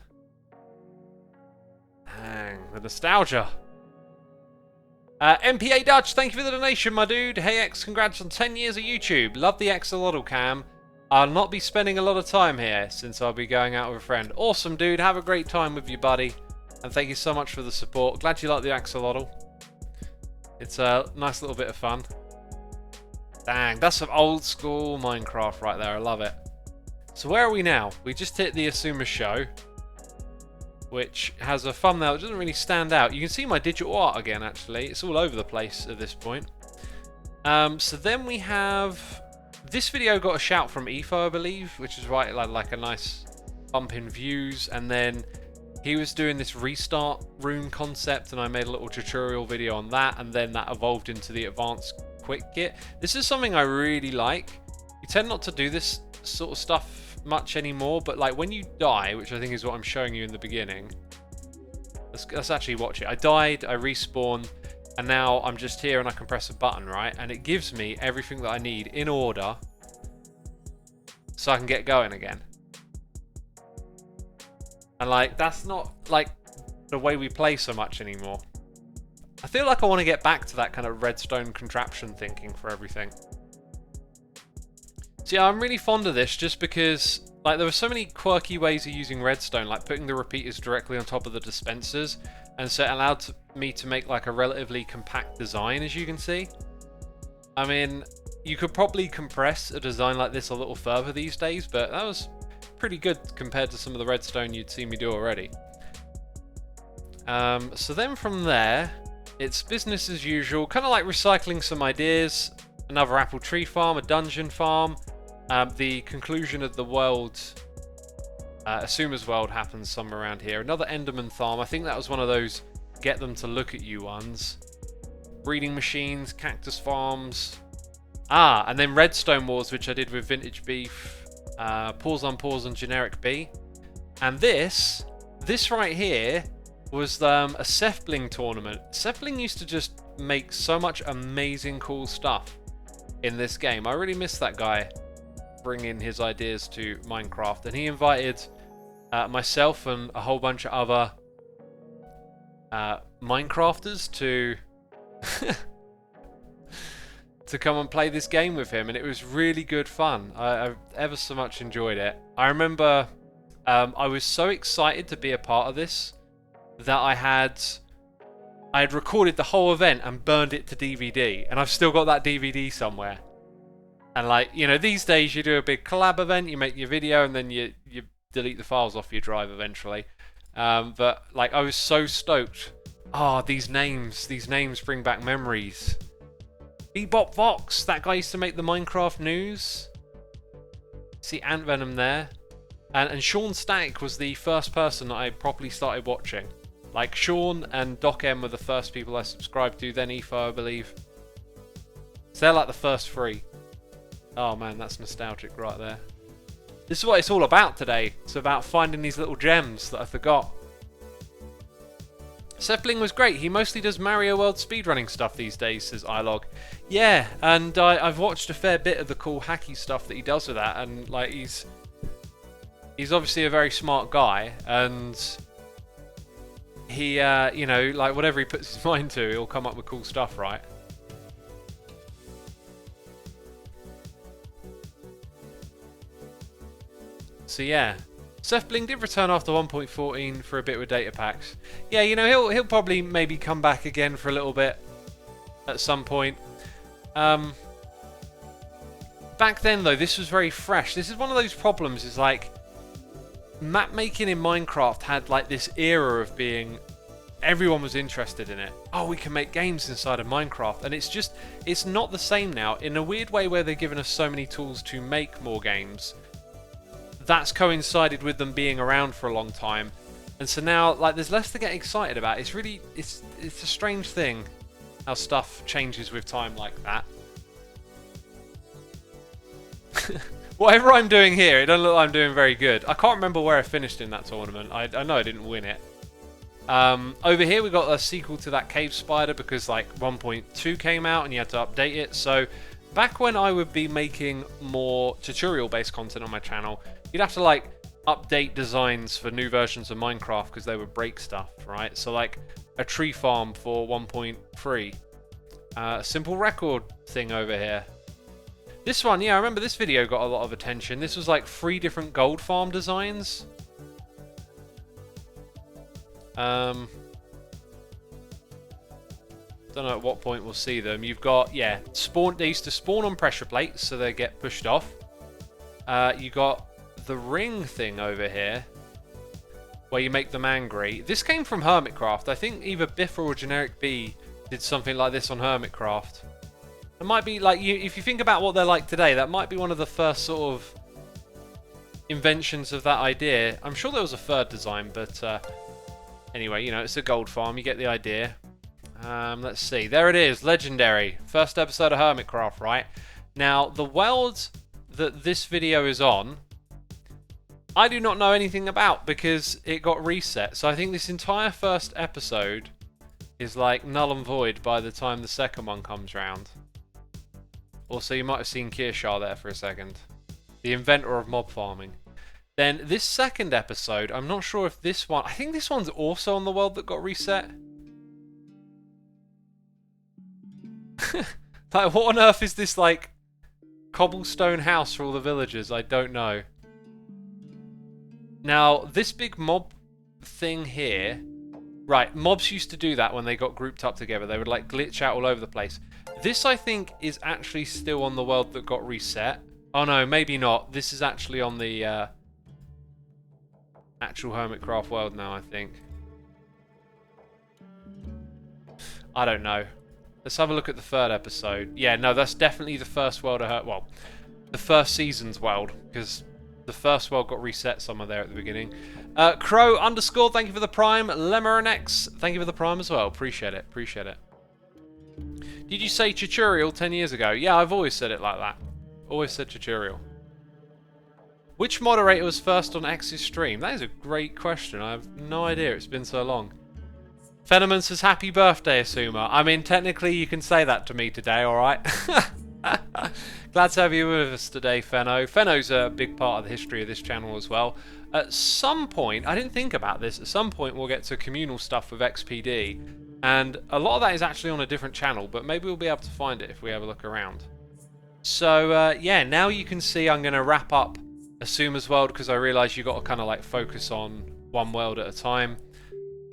Dang, the nostalgia. MPA Dutch, thank you for the donation, my dude. Hey X, congrats on 10 years of YouTube. Love the axolotl cam. I'll not be spending a lot of time here since I'll be going out with a friend. Awesome, dude. Have a great time with you, buddy. And thank you so much for the support. Glad you like the axolotl. It's a nice little bit of fun. Dang, that's some old school Minecraft right there. I love it. So where are we now? We just hit the Xisumas Show, which has a thumbnail that doesn't really stand out. You can see my digital art again, actually. It's all over the place at this point. So then we have... This video got a shout from Etho, I believe, which is right, like a nice bump in views. And then he was doing this restart room concept, and I made a little tutorial video on that, and then that evolved into the advanced quick kit. This is something I really like. You tend not to do this sort of stuff much anymore, but like when you die, which I think is what I'm showing you in the beginning. Let's actually watch it. I died, I respawned, and now I'm just here and I can press a button, right? And it gives me everything that I need in order so I can get going again. And like, that's not like the way we play so much anymore. I feel like I want to get back to that kind of redstone contraption thinking for everything. So yeah, I'm really fond of this just because like there were so many quirky ways of using redstone, like putting the repeaters directly on top of the dispensers, and so it allowed me to make like a relatively compact design, as you can see. I mean, you could probably compress a design like this a little further these days, but that was pretty good compared to some of the redstone you'd seen me do already. So then from there, it's business as usual, kind of like recycling some ideas. Another apple tree farm, a dungeon farm. The conclusion of the world, Xisumas World, happens somewhere around here. Another Enderman farm. I think that was one of those get them to look at you ones. Breeding machines, cactus farms. And then Redstone Wars, which I did with Vintage Beef, Pause on Pause and Generic B. And this right here was a Sefbling tournament. Sefbling used to just make so much amazing cool stuff in this game. I really miss that guy bringing his ideas to Minecraft, and he invited myself and a whole bunch of other Minecrafters to to come and play this game with him, and it was really good fun. I ever so much enjoyed it. I remember I was so excited to be a part of this that I had recorded the whole event and burned it to DVD, and I've still got that DVD somewhere. And like, you know, these days you do a big collab event, you make your video, and then you delete the files off your drive eventually. But like, I was so stoked. These names bring back memories. Bebop Vox, that guy used to make the Minecraft news. See Ant Venom there. And Sean Static was the first person that I properly started watching. Like, Sean and Docm were the first people I subscribed to, then Etho, I believe. So they're like the first three. Oh man, that's nostalgic right there. This is what it's all about today. It's about finding these little gems that I forgot. Sefbling was great. He mostly does Mario World speedrunning stuff these days, says iLog. Yeah, and I've watched a fair bit of the cool hacky stuff that he does with that, and like he's obviously a very smart guy, and he you know, like whatever he puts his mind to, he'll come up with cool stuff, right? So yeah, Sefbling did return after 1.14 for a bit with data packs. Yeah, you know, he'll probably maybe come back again for a little bit at some point. Back then though, this was very fresh. This is one of those problems, is like map making in Minecraft had like this era of being, everyone was interested in it. Oh, we can make games inside of Minecraft, and it's not the same now. In a weird way, where they've given us so many tools to make more games, that's coincided with them being around for a long time, and so now like there's less to get excited about. It's really it's a strange thing how stuff changes with time like that. Whatever I'm doing here, it doesn't look like I'm doing very good. I can't remember where I finished in that tournament. I know I didn't win it. Over here we got a sequel to that Cave Spider, because like 1.2 came out and you had to update it. So back when I would be making more tutorial based content on my channel, you'd have to like update designs for new versions of Minecraft because they would break stuff, right? So like a tree farm for 1.3, a simple record thing over here. This one, yeah, I remember this video got a lot of attention. This was like 3 different gold farm designs. Don't know at what point we'll see them. You've got, yeah, they used to spawn on pressure plates, so they get pushed off. You got the ring thing over here, where you make them angry. This came from Hermitcraft. I think either Biff or Generic B did something like this on Hermitcraft. It might be like, if you think about what they're like today, that might be one of the first sort of inventions of that idea. I'm sure there was a third design, but anyway, you know, it's a gold farm. You get the idea. Let's see. There it is. Legendary. First episode of Hermitcraft, right? Now, the world that this video is on, I do not know anything about because it got reset. So I think this entire first episode is like null and void by the time the second one comes round. Also, you might have seen Kirshar there for a second. The inventor of mob farming. Then this second episode, I'm not sure if this one... I think this one's also on the world that got reset. Like, what on earth is this, like, cobblestone house for all the villagers? I don't know. Now, this big mob thing here... Right, mobs used to do that when they got grouped up together. They would, like, glitch out all over the place. This, I think, is actually still on the world that got reset. Oh, no, maybe not. This is actually on the actual Hermitcraft world now, I think. I don't know. Let's have a look at the third episode. Yeah, no, that's definitely the first world of well, the first season's world, because the first world got reset somewhere there at the beginning. Crow _ thank you for the prime. Lemmernex, thank you for the prime as well. Appreciate it, appreciate it. Did you say tutorial 10 years ago? Yeah, I've always said it like that. Always said tutorial. Which moderator was first on X's stream? That is a great question. I have no idea. It's been so long. Fenneman says, happy birthday, Xisuma. I mean, technically, you can say that to me today, alright? Glad to have you with us today, Fenno. Fenno's a big part of the history of this channel as well. At some point, I didn't think about this, at some point we'll get to communal stuff with XPD, and a lot of that is actually on a different channel, but maybe we'll be able to find it if we have a look around. So, yeah, now you can see I'm going to wrap up Xisumas World, because I realise you've got to kind of like focus on one world at a time.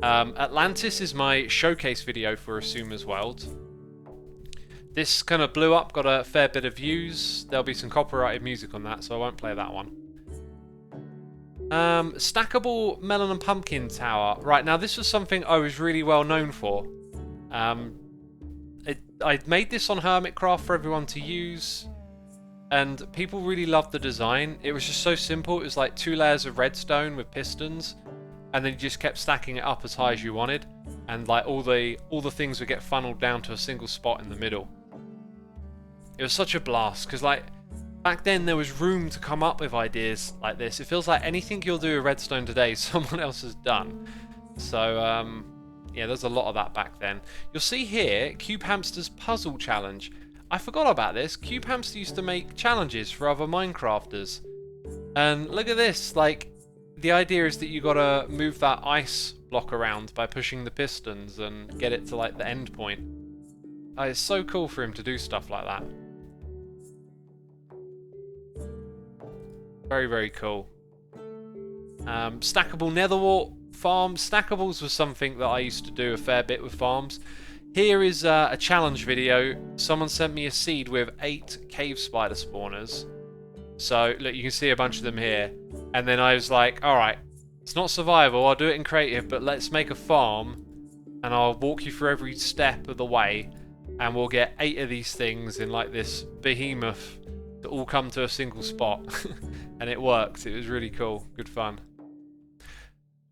Atlantis is my showcase video for Xisumas World. This kind of blew up, got a fair bit of views. There'll be some copyrighted music on that, so I won't play that one. Stackable Melon and Pumpkin Tower. Right, now this was something I was really well known for. I made this on Hermitcraft for everyone to use, and people really loved the design. It was just so simple. It was like 2 layers of redstone with pistons, and then you just kept stacking it up as high as you wanted, and like all the things would get funneled down to a single spot in the middle. It was such a blast, because like back then there was room to come up with ideas like this. It feels like anything you'll do with redstone today, someone else has done. So yeah, there's a lot of that back then. You'll see here, Cube Hamster's Puzzle Challenge. I forgot about this. Cube Hamster used to make challenges for other Minecrafters. And look at this, like, the idea is that you gotta move that ice block around by pushing the pistons and get it to like the end point. It's so cool for him to do stuff like that. Very, very cool. Stackable Netherwart farm. Stackables was something that I used to do a fair bit with farms. Here is a challenge video. Someone sent me a seed with 8 cave spider spawners. So, look, you can see a bunch of them here. And then I was like, alright, it's not survival, I'll do it in creative, but let's make a farm, and I'll walk you through every step of the way, and we'll get 8 of these things in like this behemoth that all come to a single spot. And it worked. It was really cool. Good fun.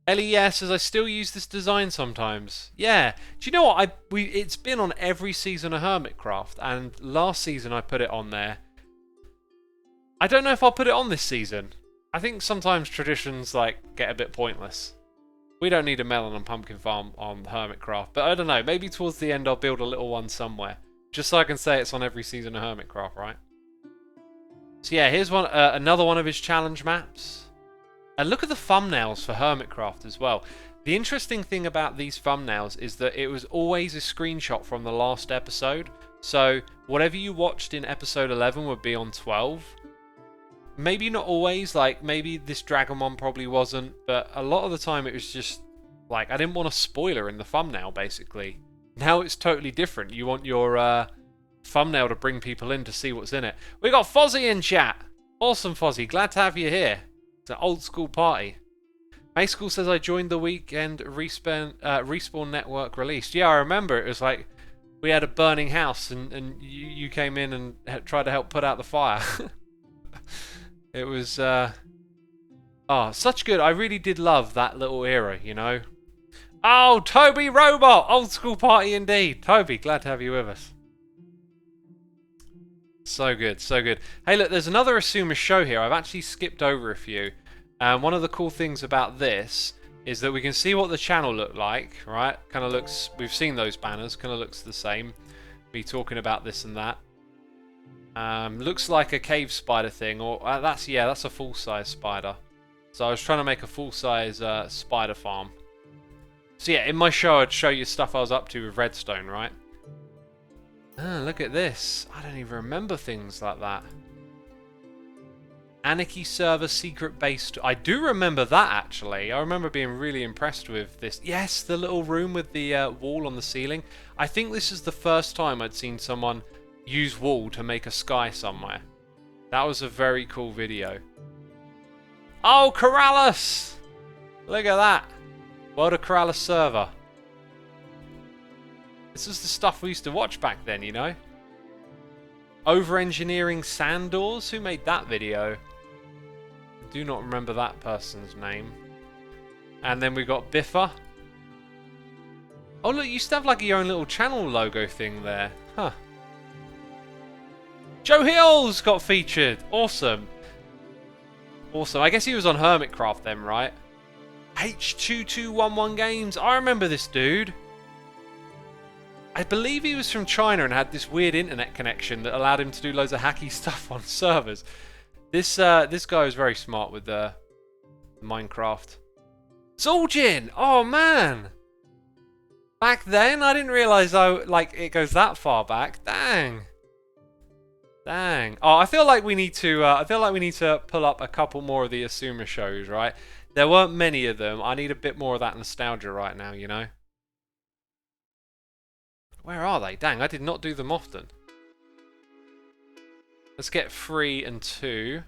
LES says, I still use this design sometimes. Yeah. Do you know what? It's been on every season of Hermitcraft, and last season I put it on there. I don't know if I'll put it on this season. I think sometimes traditions like get a bit pointless. We don't need a melon and pumpkin farm on Hermitcraft, but I don't know, maybe towards the end I'll build a little one somewhere. Just so I can say it's on every season of Hermitcraft, right? So yeah, here's one, another one of his challenge maps. And look at the thumbnails for Hermitcraft as well. The interesting thing about these thumbnails is that it was always a screenshot from the last episode. So whatever you watched in episode 11 would be on 12. Maybe not always, like maybe this dragon one probably wasn't, but a lot of the time it was just like I didn't want a spoiler in the thumbnail basically. Now it's totally different. You want your thumbnail to bring people in to see what's in it. We got Fozzie in chat. Awesome, Fozzie. Glad to have you here. It's an old school party. May School says I joined the weekend Respawn Network released. Yeah, I remember. It was like we had a burning house and you came in and tried to help put out the fire. It was such good. I really did love that little era, you know. Oh, Toby Robot! Old school party indeed. Toby, glad to have you with us. So good, so good. Hey, look, there's another Xisumas show here. I've actually skipped over a few. One of the cool things about this is that we can see what the channel looked like, right? Kind of looks, we've seen those banners, kind of looks the same. Me talking about this and that. Looks like a cave spider thing, or that's a full-size spider. So I was trying to make a full-size spider farm. So yeah, in my show I'd show you stuff I was up to with redstone, right? Look at this. I don't even remember things like that. Anarchy server secret base. I do remember that actually. I remember being really impressed with this. Yes, the little room with the wall on the ceiling. I think this is the first time I'd seen someone use wool to make a sky somewhere. That was a very cool video. Oh, Corrales! Look at that. World of Corrales server. This was the stuff we used to watch back then, you know? Over-engineering sand doors? Who made that video? I do not remember that person's name. And then we got Biffa. Oh look, you used to have like your own little channel logo thing there. Huh. Joe Hills got featured. Awesome. Awesome. I guess he was on Hermitcraft then, right? H2211 Games. I remember this dude. I believe he was from China and had this weird internet connection that allowed him to do loads of hacky stuff on servers. This guy was very smart with Minecraft. Zuljin! Oh man! Back then, I didn't realise it goes that far back. Dang. Dang. Oh, I feel like we need to pull up a couple more of the Xisumas shows, right? There weren't many of them. I need a bit more of that nostalgia right now, you know? Where are they? Dang, I did not do them often. Let's get 3 and 2.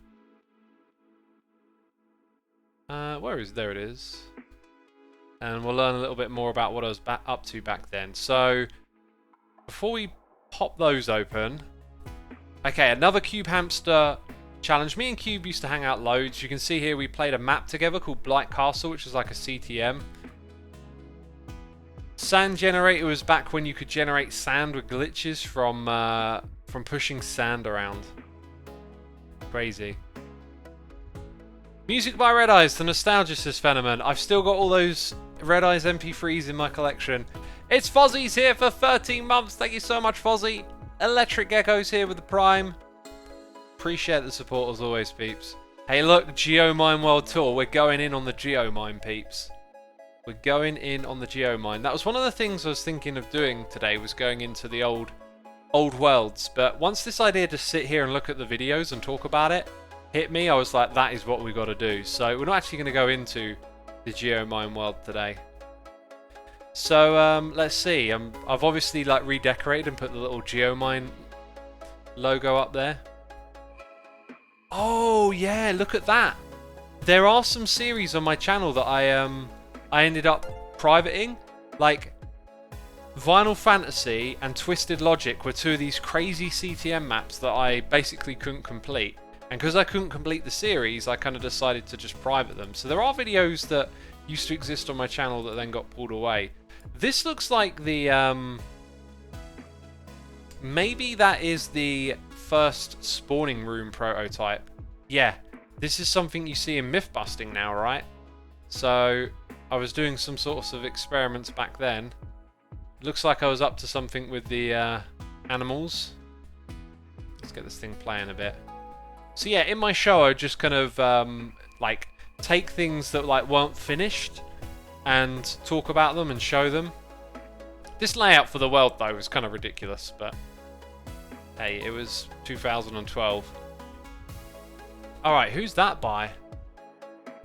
Where is... There it is. And we'll learn a little bit more about what I was up to back then. So, before we pop those open... Okay, another Cube Hamster challenge. Me and Cube used to hang out loads. You can see here we played a map together called Blight Castle, which is like a CTM. Sand generator was back when you could generate sand with glitches from pushing sand around. Crazy. Music by Red Eyes, the Nostalgicist Phenomenon. I've still got all those Red Eyes MP3s in my collection. It's Fozzie's here for 13 months. Thank you so much, Fozzie. Electric Gecko's here with the Prime. Appreciate the support as always, peeps. Hey look, Geomine World Tour. We're going in on the Geomine, peeps. We're going in on the Geomine. That was one of the things I was thinking of doing today, was going into the old worlds. But once this idea to sit here and look at the videos and talk about it hit me, I was like, that is what we got to do. So we're not actually going to go into the Geomine world today. So let's see. I've obviously like redecorated and put the little Geomine logo up there. Oh yeah, look at that. There are some series on my channel that I ended up privating. Like Vinyl Fantasy and Twisted Logic were two of these crazy CTM maps that I basically couldn't complete. And because I couldn't complete the series, I kind of decided to just private them. So there are videos that used to exist on my channel that then got pulled away. This looks like the, maybe that is the first spawning room prototype. Yeah, this is something you see in Mythbusting now, right? So, I was doing some sorts of experiments back then. Looks like I was up to something with the animals. Let's get this thing playing a bit. So yeah, in my show I just kind of, like, take things that like weren't finished and talk about them and show them. This layout for the world though was kind of ridiculous, but hey, it was 2012. Alright, who's that by?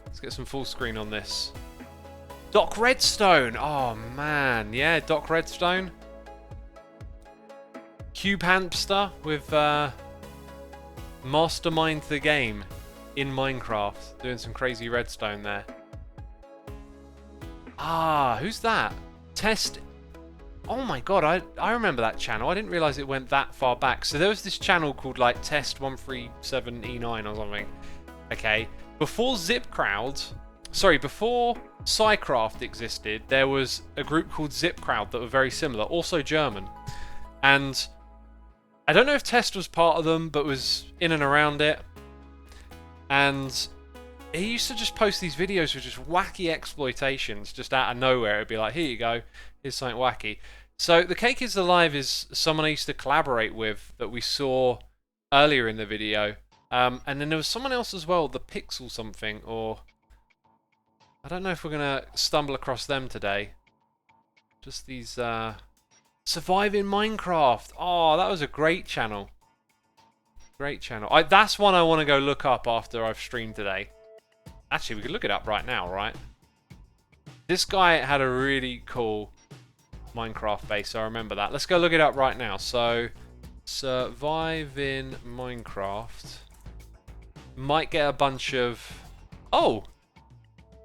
Let's get some full screen on this. Doc Redstone! Oh man, yeah, Doc Redstone. Cube Hamster with Mastermind the Game in Minecraft. Doing some crazy redstone there. Ah, who's that? Test. Oh my god, I remember that channel. I didn't realise it went that far back. So there was this channel called like Test137E9 or something. Okay. Before Zipkrowd, sorry, before Psycraft existed, there was a group called Zipkrowd that were very similar, also German. And I don't know if Test was part of them, but was in and around it. And he used to just post these videos with just wacky exploitations, just out of nowhere. It'd be like, here you go, here's something wacky. So The Cake is Alive is someone I used to collaborate with that we saw earlier in the video. And then there was someone else as well, the Pixel something, or I don't know if we're going to stumble across them today. Just these Surviving Minecraft. Oh, that was a great channel. Great channel. That's one I want to go look up after I've streamed today. Actually, we could look it up right now, right? This guy had a really cool Minecraft base, so I remember that. Let's go look it up right now. So, Surviving Minecraft. Might get a bunch of... Oh!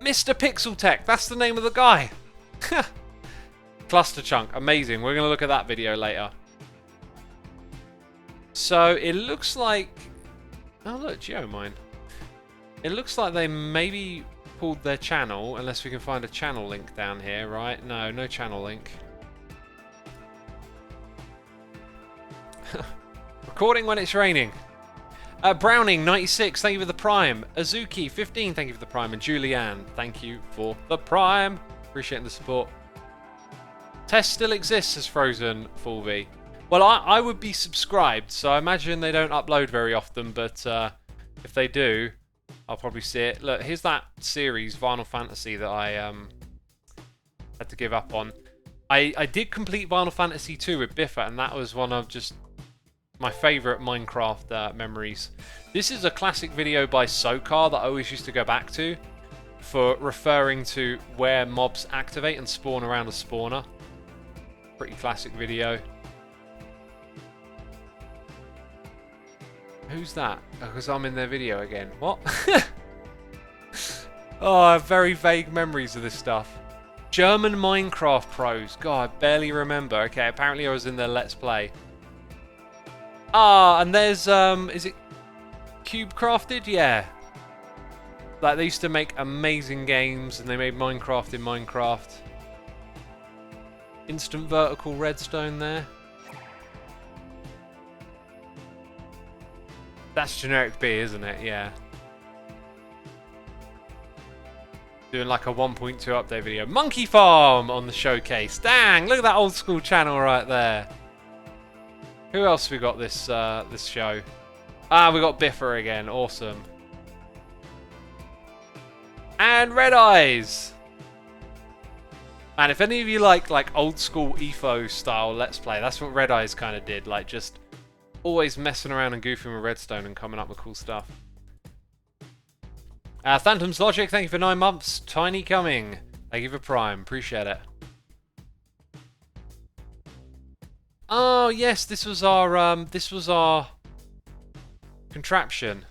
Mr. Pixel Tech! That's the name of the guy! Cluster Chunk. Amazing. We're going to look at that video later. So, it looks like... Oh, look, Geomine. It looks like they maybe pulled their channel, unless we can find a channel link down here, right? No, no channel link. Recording when it's raining. Browning, 96, thank you for the Prime. Azuki, 15, thank you for the Prime. And Julianne, thank you for the Prime. Appreciating the support. Test still exists as Frozen Full V. Well, I would be subscribed, so I imagine they don't upload very often, but if they do, I'll probably see it. Look, here's that series, Final Fantasy, that I had to give up on. I did complete Final Fantasy 2 with Biffa, and that was one of just my favourite Minecraft memories. This is a classic video by Sokar that I always used to go back to for referring to where mobs activate and spawn around a spawner. Pretty classic video. Who's that? Because I'm in their video again. What? Oh, I have very vague memories of this stuff. German Minecraft pros. God, I barely remember. Okay, apparently I was in their Let's Play. Ah, and there's, is it Cube Crafted? Yeah. Like, they used to make amazing games, and they made Minecraft in Minecraft. Instant vertical redstone there. That's generic B, isn't it? Yeah. Doing like a 1.2 update video. Monkey Farm on the showcase. Dang, look at that old school channel right there. Who else we got this this show? Ah, we got Biffa again. Awesome. And Red Eyes. Man, if any of you like old school Etho style Let's Play, that's what Red Eyes kind of did. Like, just always messing around and goofing with redstone and coming up with cool stuff. Phantom's Logic, thank you for 9 months. Tiny Coming, thank you for Prime. Appreciate it. Oh yes, this was our contraption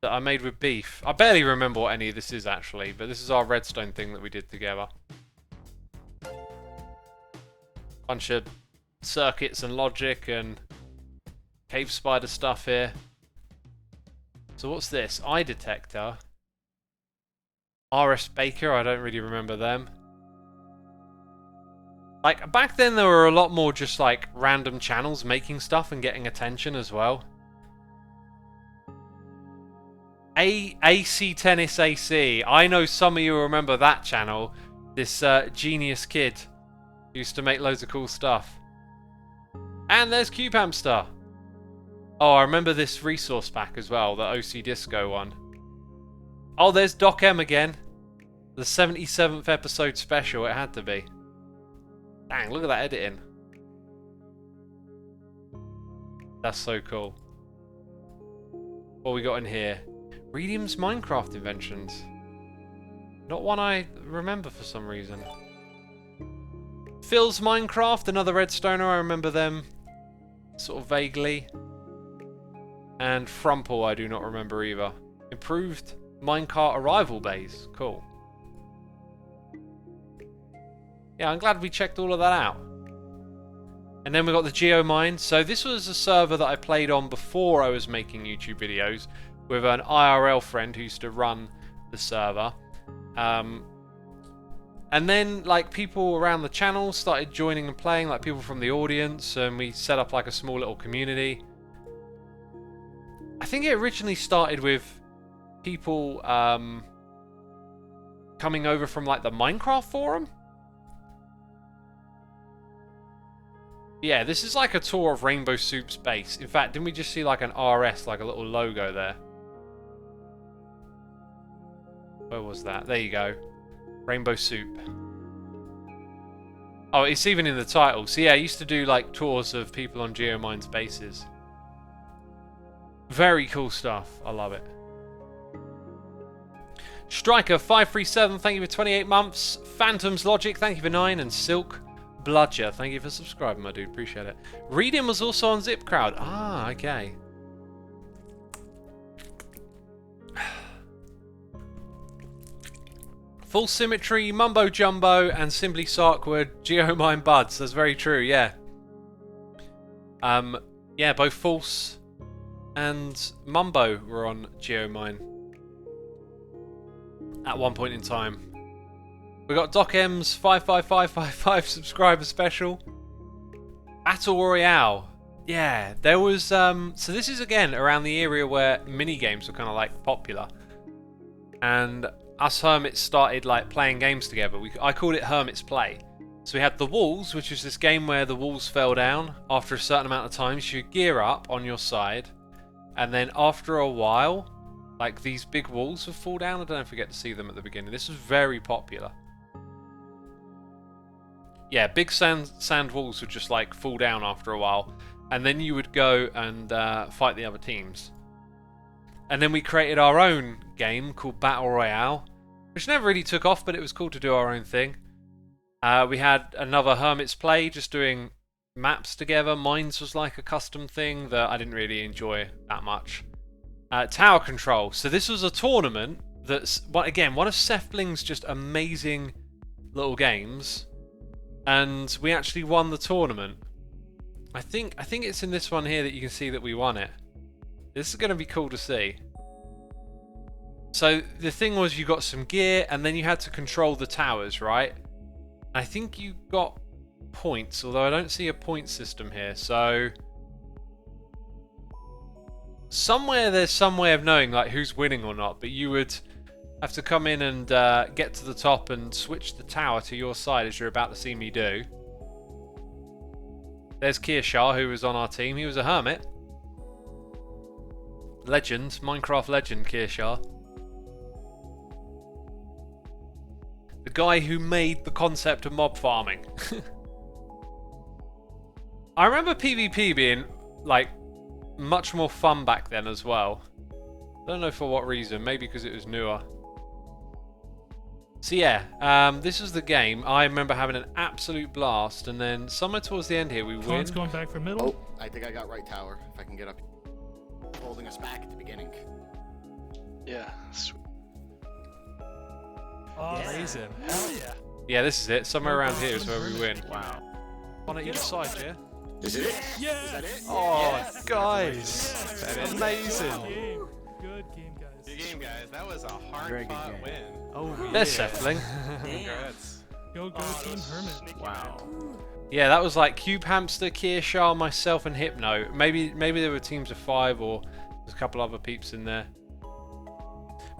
that I made with Beef. I barely remember what any of this is actually, but this is our redstone thing that we did together. Bunch of circuits and logic and cave spider stuff here. So what's this? Eye detector. RS Baker, I don't really remember them. Like, back then there were a lot more just like random channels making stuff and getting attention as well. AC Tennis AC. I know some of you remember that channel. This genius kid who used to make loads of cool stuff. And there's Cube Hamster. Oh, I remember this resource pack as well, the OC Disco one. Oh, there's Docm again. The 77th episode special, it had to be. Dang, look at that editing. That's so cool. What we got in here? Redium's Minecraft inventions. Not one I remember for some reason. Phil's Minecraft, another Redstoner, I remember them sort of vaguely. And Frumple, I do not remember either. Improved minecart arrival bays, cool. Yeah, I'm glad we checked all of that out. And then we got the Geomine. So this was a server that I played on before I was making YouTube videos with an IRL friend who used to run the server. And then like people around the channel started joining and playing, like people from the audience, and we set up like a small little community. I think it originally started with people coming over from like the Minecraft forum. Yeah, this is like a tour of Rainbow Soup's base. In fact, didn't we just see like an RS, like a little logo there? Where was that? There you go. Rainbow Soup. Oh, it's even in the title. So yeah, I used to do like tours of people on Geomine's bases. Very cool stuff. I love it. Striker537, thank you for 28 months. Phantom's Logic, thank you for 9. And Silk Bludger, thank you for subscribing, my dude. Appreciate it. Reading was also on Zipkrowd. Ah, okay. Full Symmetry, Mumbo Jumbo, and Simply Sark were Geomine buds. That's very true, yeah. Yeah, both False and Mumbo were on Geomine at one point in time. We got Docm's 55555 subscriber special. Battle Royale. Yeah, there was so this is again around the area where mini games were kind of like popular. And us Hermits started like playing games together. I called it Hermits Play. So we had the walls, which was this game where the walls fell down after a certain amount of times. You gear up on your side, and then after a while, like these big walls would fall down. I don't know if we get to see them at the beginning. This was very popular. Yeah, big sand walls would just like fall down after a while, and then you would go and fight the other teams. And then we created our own game called Battle Royale, which never really took off, but it was cool to do our own thing. We had another Hermits Play, just doing maps together. Mines was like a custom thing that I didn't really enjoy that much. Tower Control. So this was a tournament that's, again, one of Sefling's just amazing little games. And we actually won the tournament. I think it's in this one here that you can see that we won it. This is going to be cool to see. So the thing was, you got some gear and then you had to control the towers, right? I think you got points, although I don't see a point system here. So somewhere there's some way of knowing like who's winning or not, but you would have to come in and get to the top and switch the tower to your side, as you're about to see me do. There's Kearshar, who was on our team. He was a hermit. Legend, Minecraft legend, Kearshar. The guy who made the concept of mob farming. I remember PvP being like much more fun back then as well. I don't know for what reason, maybe because it was newer. So yeah, this was the game. I remember having an absolute blast, and then somewhere towards the end here we win. Quartz going back for middle. Oh, I think I got right tower. If I can get up, holding us back at the beginning. Yeah, sweet. Oh, amazing. Hell yeah. Yeah, this is it. Somewhere around here is where we win. Wow. On either side, yeah? Is it? Yeah. Is that it? Oh, Yes. guys. Amazing. Good game, guys. Good game, guys. That was a Very good hard-fought game. win. Oh, there's Sefling. Congrats. Go Team Hermit. Wow. Yeah, that was like Cube Hamster, Kearshar, myself, and Hypno. Maybe there were teams of 5, or there's a couple other peeps in there.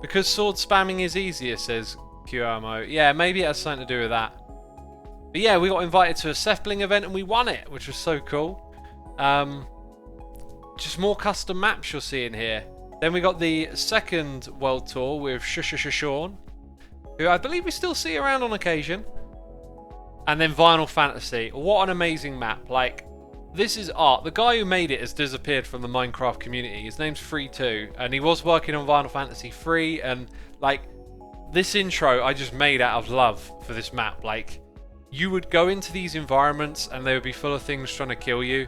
Because sword spamming is easier, says QRMO. Yeah, maybe it has something to do with that. But yeah, we got invited to a Sefling event and we won it, which was so cool. Just more custom maps you'll see in here. Then we got the second world tour with Sean, who I believe we still see around on occasion. And then Vinyl Fantasy. What an amazing map. Like, this is art. The guy who made it has disappeared from the Minecraft community. His name's Free2, and he was working on Final Fantasy 3, and like this intro I just made out of love for this map. Like, you would go into these environments and they would be full of things trying to kill you,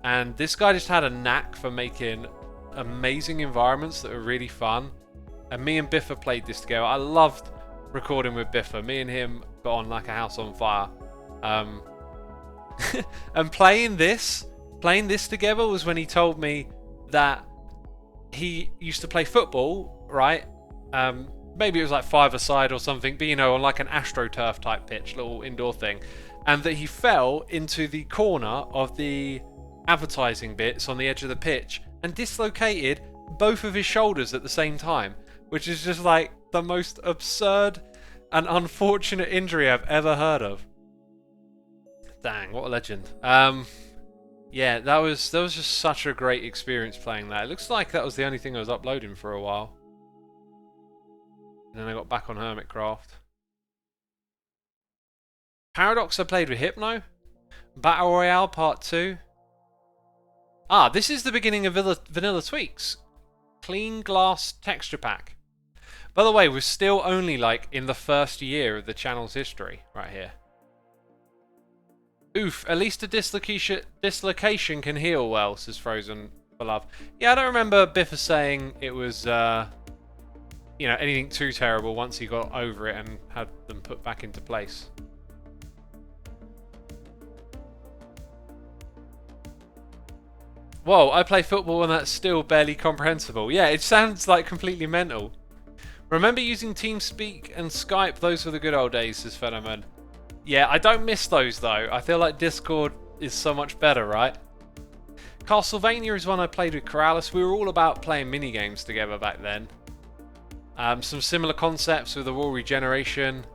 and this guy just had a knack for making amazing environments that were really fun. And me and Biffa played this together. I loved recording with Biffa. Me and him got on like a house on fire. And playing this together was when he told me that he used to play football, right? Maybe it was like 5-a-side or something, but you know, on like an AstroTurf type pitch, little indoor thing, and that he fell into the corner of the advertising bits on the edge of the pitch and dislocated both of his shoulders at the same time, which is just like the most absurd and unfortunate injury I've ever heard of. Dang, what a legend. Yeah, that was just such a great experience playing that. It looks like that was the only thing I was uploading for a while. And then I got back on Hermitcraft. Paradox I played with Hypno. Battle Royale Part 2. Ah, this is the beginning of Vanilla Tweaks. Clean Glass Texture Pack. By the way, we're still only like in the first year of the channel's history right here. Oof, at least a dislocation can heal well, says Frozen for Love. Yeah, I don't remember Biffa saying it was, you know, anything too terrible once he got over it and had them put back into place. Whoa, I play football and that's still barely comprehensible. Yeah, it sounds like completely mental. Remember using TeamSpeak and Skype? Those were the good old days, says Phenomen. Yeah, I don't miss those though. I feel like Discord is so much better, right? Castlevania is one I played with Corrales. We were all about playing minigames together back then. Some similar concepts with the Raw Regeneration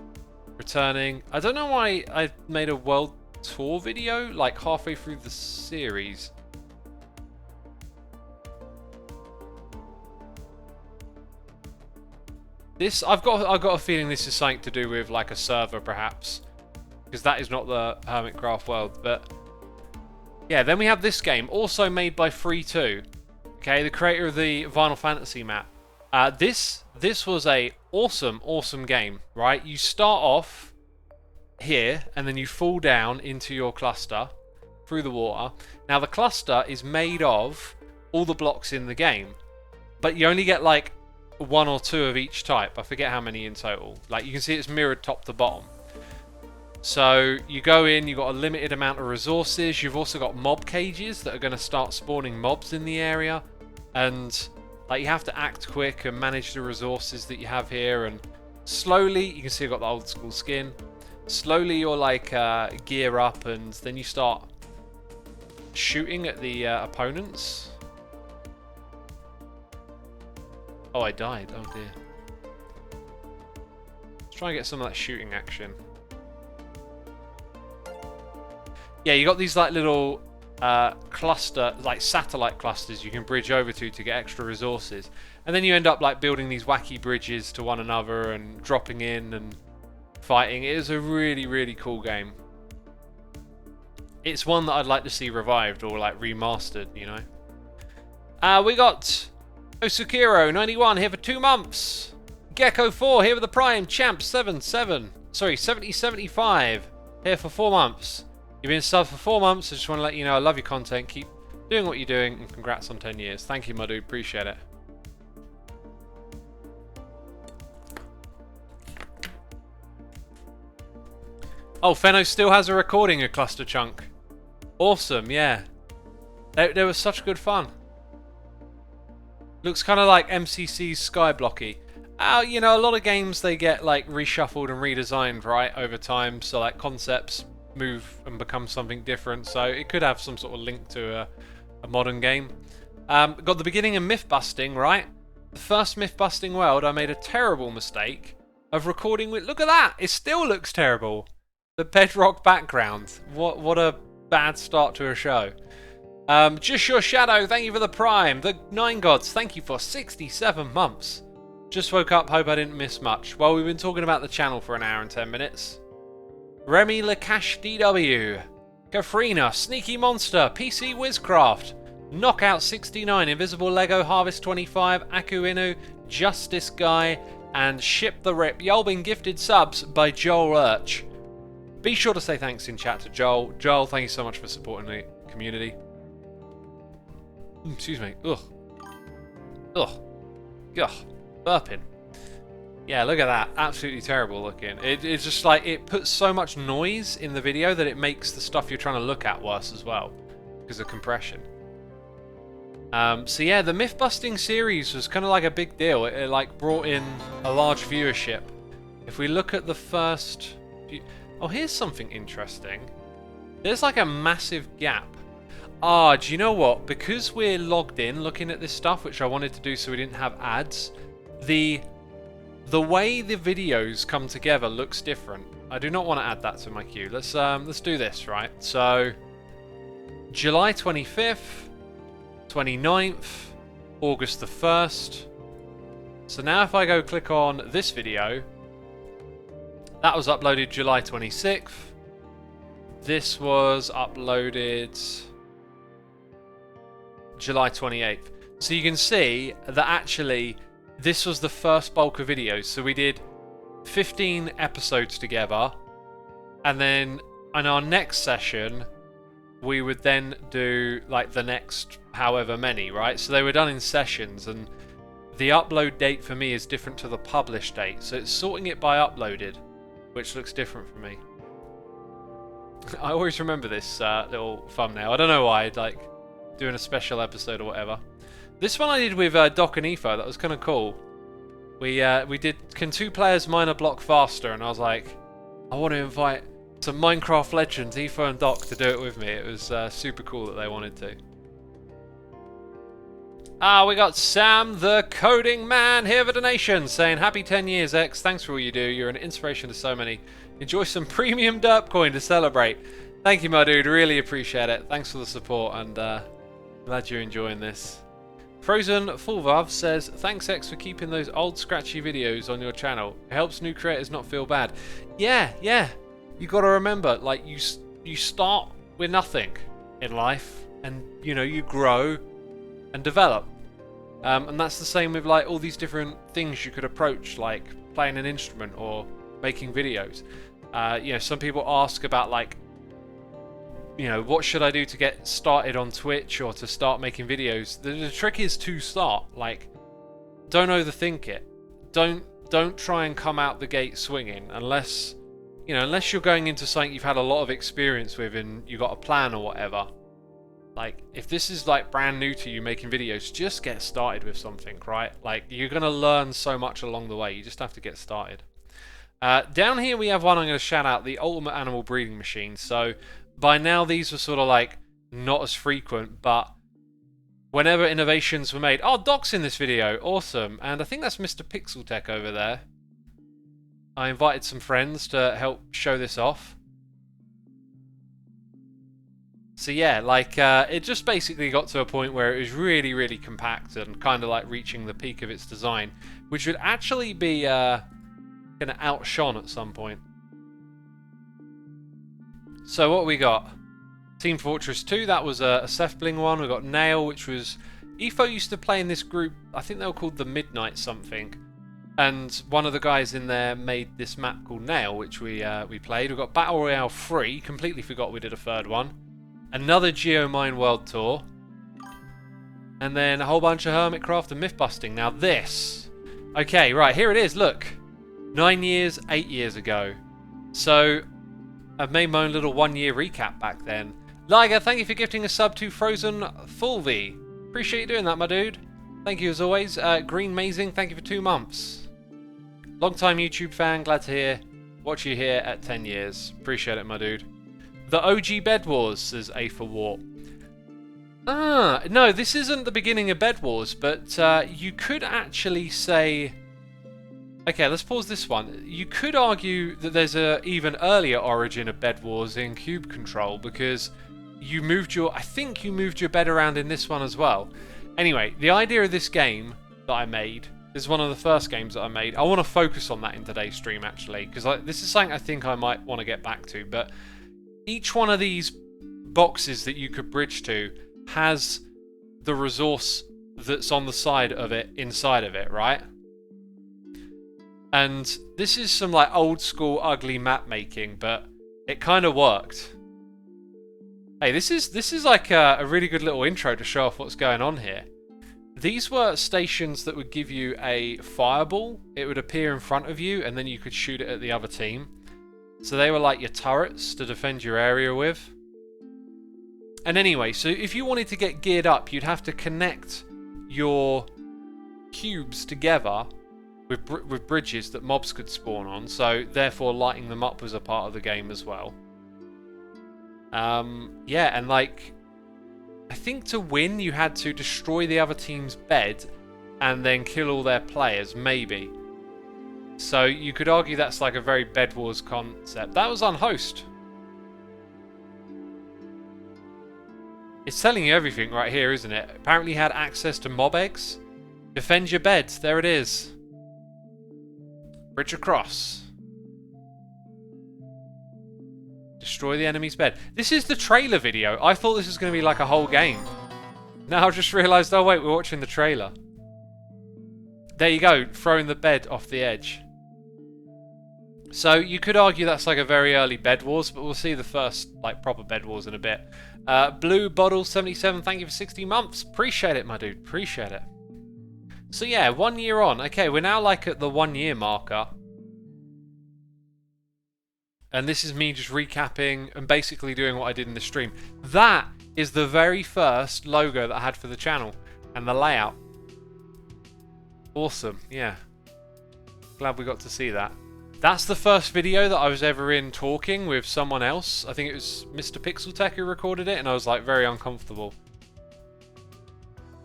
returning. I don't know why I made a world tour video like halfway through the series. This I've got a feeling this is something to do with like a server perhaps, because that is not the Hermitcraft world. But yeah, then we have this game also made by Free2, okay, the creator of the Final Fantasy map. This was a awesome game, right? You start off here and then you fall down into your cluster through the water. Now the cluster is made of all the blocks in the game, but you only get like 1 or 2 of each type. I forget how many in total. Like, you can see it's mirrored top to bottom. So you go in, you've got a limited amount of resources. You've also got mob cages that are going to start spawning mobs in the area, and like you have to act quick and manage the resources that you have here. And slowly, you can see I've got the old school skin. Slowly you're like gear up, and then you start shooting at the opponents. Oh, I died. Oh dear. Let's try and get some of that shooting action. Yeah, you got these like little cluster, like satellite clusters you can bridge over to get extra resources. And then you end up like building these wacky bridges to one another and dropping in and fighting. It is a really cool game. It's one that I'd like to see revived or like remastered, you know. We got Osukiro91 here for 2 months. Gecko4 here with the Prime. Champ 7075 here for 4 months. You've been subbed for 4 months. I just want to let you know I love your content. Keep doing what you're doing, and congrats on 10 years. Thank you, my dude. Appreciate it. Oh, Fenno still has a recording of Cluster Chunk. Awesome, yeah. They were such good fun. Looks kind of like MCC's Skyblocky. You know, a lot of games they get like reshuffled and redesigned, right, over time. So like concepts move and become something different. So it could have some sort of link to a modern game. Got the beginning of myth busting, right? The first myth busting world, I made a terrible mistake of recording with. Look at that! It still looks terrible. The bedrock background. What a bad start to a show. Just Your Shadow, thank you for the Prime. The 9 Gods, thank you for 67 months. Just woke up, hope I didn't miss much. Well, we've been talking about the channel for an hour and 10 minutes. Remy Lakash DW, Kafrina, Sneaky Monster, PC Wizcraft, Knockout 69, Invisible Lego, Harvest 25, Aku Inu, Justice Guy, and Ship the Rip. Y'all been gifted subs by Joel Urch. Be sure to say thanks in chat to Joel. Joel, thank you so much for supporting the community. Excuse me. Ugh. Ugh. Ugh. Burping. Yeah, look at that. Absolutely terrible looking. It's just like, it puts so much noise in the video that it makes the stuff you're trying to look at worse as well, because of compression. So yeah, the myth-busting series was kind of like a big deal. It like brought in a large viewership. If we look at the first few... Oh, here's something interesting. There's like a massive gap. Ah, do you know what? Because we're logged in looking at this stuff, which I wanted to do so we didn't have ads, the way the videos come together looks different. I do not want to add that to my queue. Let's do this, right? So, July 25th, 29th, August the 1st. So now if I go click on this video, that was uploaded July 26th. This was uploaded July 28th. So you can see that actually this was the first bulk of videos. So we did 15 episodes together, and then in our next session we would then do like the next however many, right? So they were done in sessions, and the upload date for me is different to the publish date. So it's sorting it by uploaded, which looks different for me. I always remember this little thumbnail. I don't know why, like doing a special episode or whatever. This one I did with Doc and Etho. That was kind of cool. We did Can Two Players Mine a Block Faster, and I was like, I want to invite some Minecraft legends, Etho and Doc, to do it with me. It was super cool that they wanted to. We got Sam the Coding Man here for donation, saying happy 10 years X, thanks for all you do, you're an inspiration to so many. Enjoy some premium derp coin to celebrate. Thank you my dude, really appreciate it. Thanks for the support, and glad you're enjoying this. Frozen Fulvav says, thanks X for keeping those old scratchy videos on your channel. It helps new creators not feel bad. Yeah, you gotta remember, like you start with nothing in life, and you know, you grow and develop. And that's the same with like all these different things you could approach, like playing an instrument or making videos. You know, some people ask about like, you know, what should I do to get started on Twitch or to start making videos? The trick is to start. Like, don't overthink it. Don't try and come out the gate swinging unless, you know, unless you're going into something you've had a lot of experience with and you got a plan or whatever. Like, if this is like brand new to you making videos, just get started with something, right? Like, you're gonna learn so much along the way. You just have to get started. Down here we have one I'm going to shout out, the Ultimate Animal Breeding Machine. So by now these were sort of like not as frequent, but whenever innovations were made... Oh, Doc's in this video, awesome. And I think that's Mr. Pixel Tech over there. I invited some friends to help show this off. So yeah, like it just basically got to a point where it was really, really compact and kind of like reaching the peak of its design, which would actually be kind of outshone at some point. So what we got? Team Fortress 2, that was a Sethbling one. We got Nail, which was... Etho used to play in this group, I think they were called the Midnight something. And one of the guys in there made this map called Nail, which we played. We got Battle Royale 3, completely forgot we did a third one. Another Geomine World Tour. And then a whole bunch of Hermitcraft and Mythbusting. Now this... Okay, right, here it is, look. 9 years, 8 years ago. So, I've made my own little 1 year recap back then. Liger, thank you for gifting a sub to Frozen Fulvi. Appreciate you doing that, my dude. Thank you as always. Green Mazing, thank you for 2 months. Long time YouTube fan, glad to watch you here at 10 years. Appreciate it, my dude. The OG Bedwars, says A for War. Ah, no, this isn't the beginning of Bedwars, but you could actually say... Okay, let's pause this one. You could argue that there's a even earlier origin of Bedwars in Cube Control, because you moved your... I think you moved your bed around in this one as well. Anyway, the idea of this game that I made is one of the first games that I made. I want to focus on that in today's stream, actually, because this is something I think I might want to get back to, but each one of these boxes that you could bridge to has the resource that's on the side of it inside of it, right? And this is some like old school ugly map making, but it kind of worked. Hey, this is like a really good little intro to show off what's going on here. These were stations that would give you a fireball. It would appear in front of you and then you could shoot it at the other team. So they were like your turrets to defend your area with. And anyway, so if you wanted to get geared up, you'd have to connect your cubes together with bridges that mobs could spawn on, so therefore lighting them up was a part of the game as well. Yeah, and like, I think to win you had to destroy the other team's bed and then kill all their players, maybe. So you could argue that's like a very Bedwars concept. That was on host. It's telling you everything right here, isn't it? Apparently you had access to mob eggs. Defend your bed. There it is. Bridge across. Destroy the enemy's bed. This is the trailer video. I thought this was going to be like a whole game. Now I just realised, oh wait, we're watching the trailer. There you go, throwing the bed off the edge. So you could argue that's like a very early Bedwars, but we'll see the first like proper Bedwars in a bit. Blue Bottle 77, thank you for 60 months. Appreciate it, my dude. Appreciate it. So yeah, 1 year on. Okay, we're now like at the 1 year marker. And this is me just recapping and basically doing what I did in the stream. That is the very first logo that I had for the channel. And the layout. Awesome, yeah. Glad we got to see that. That's the first video that I was ever in talking with someone else. I think it was Mr. Pixeltech who recorded it, and I was like very uncomfortable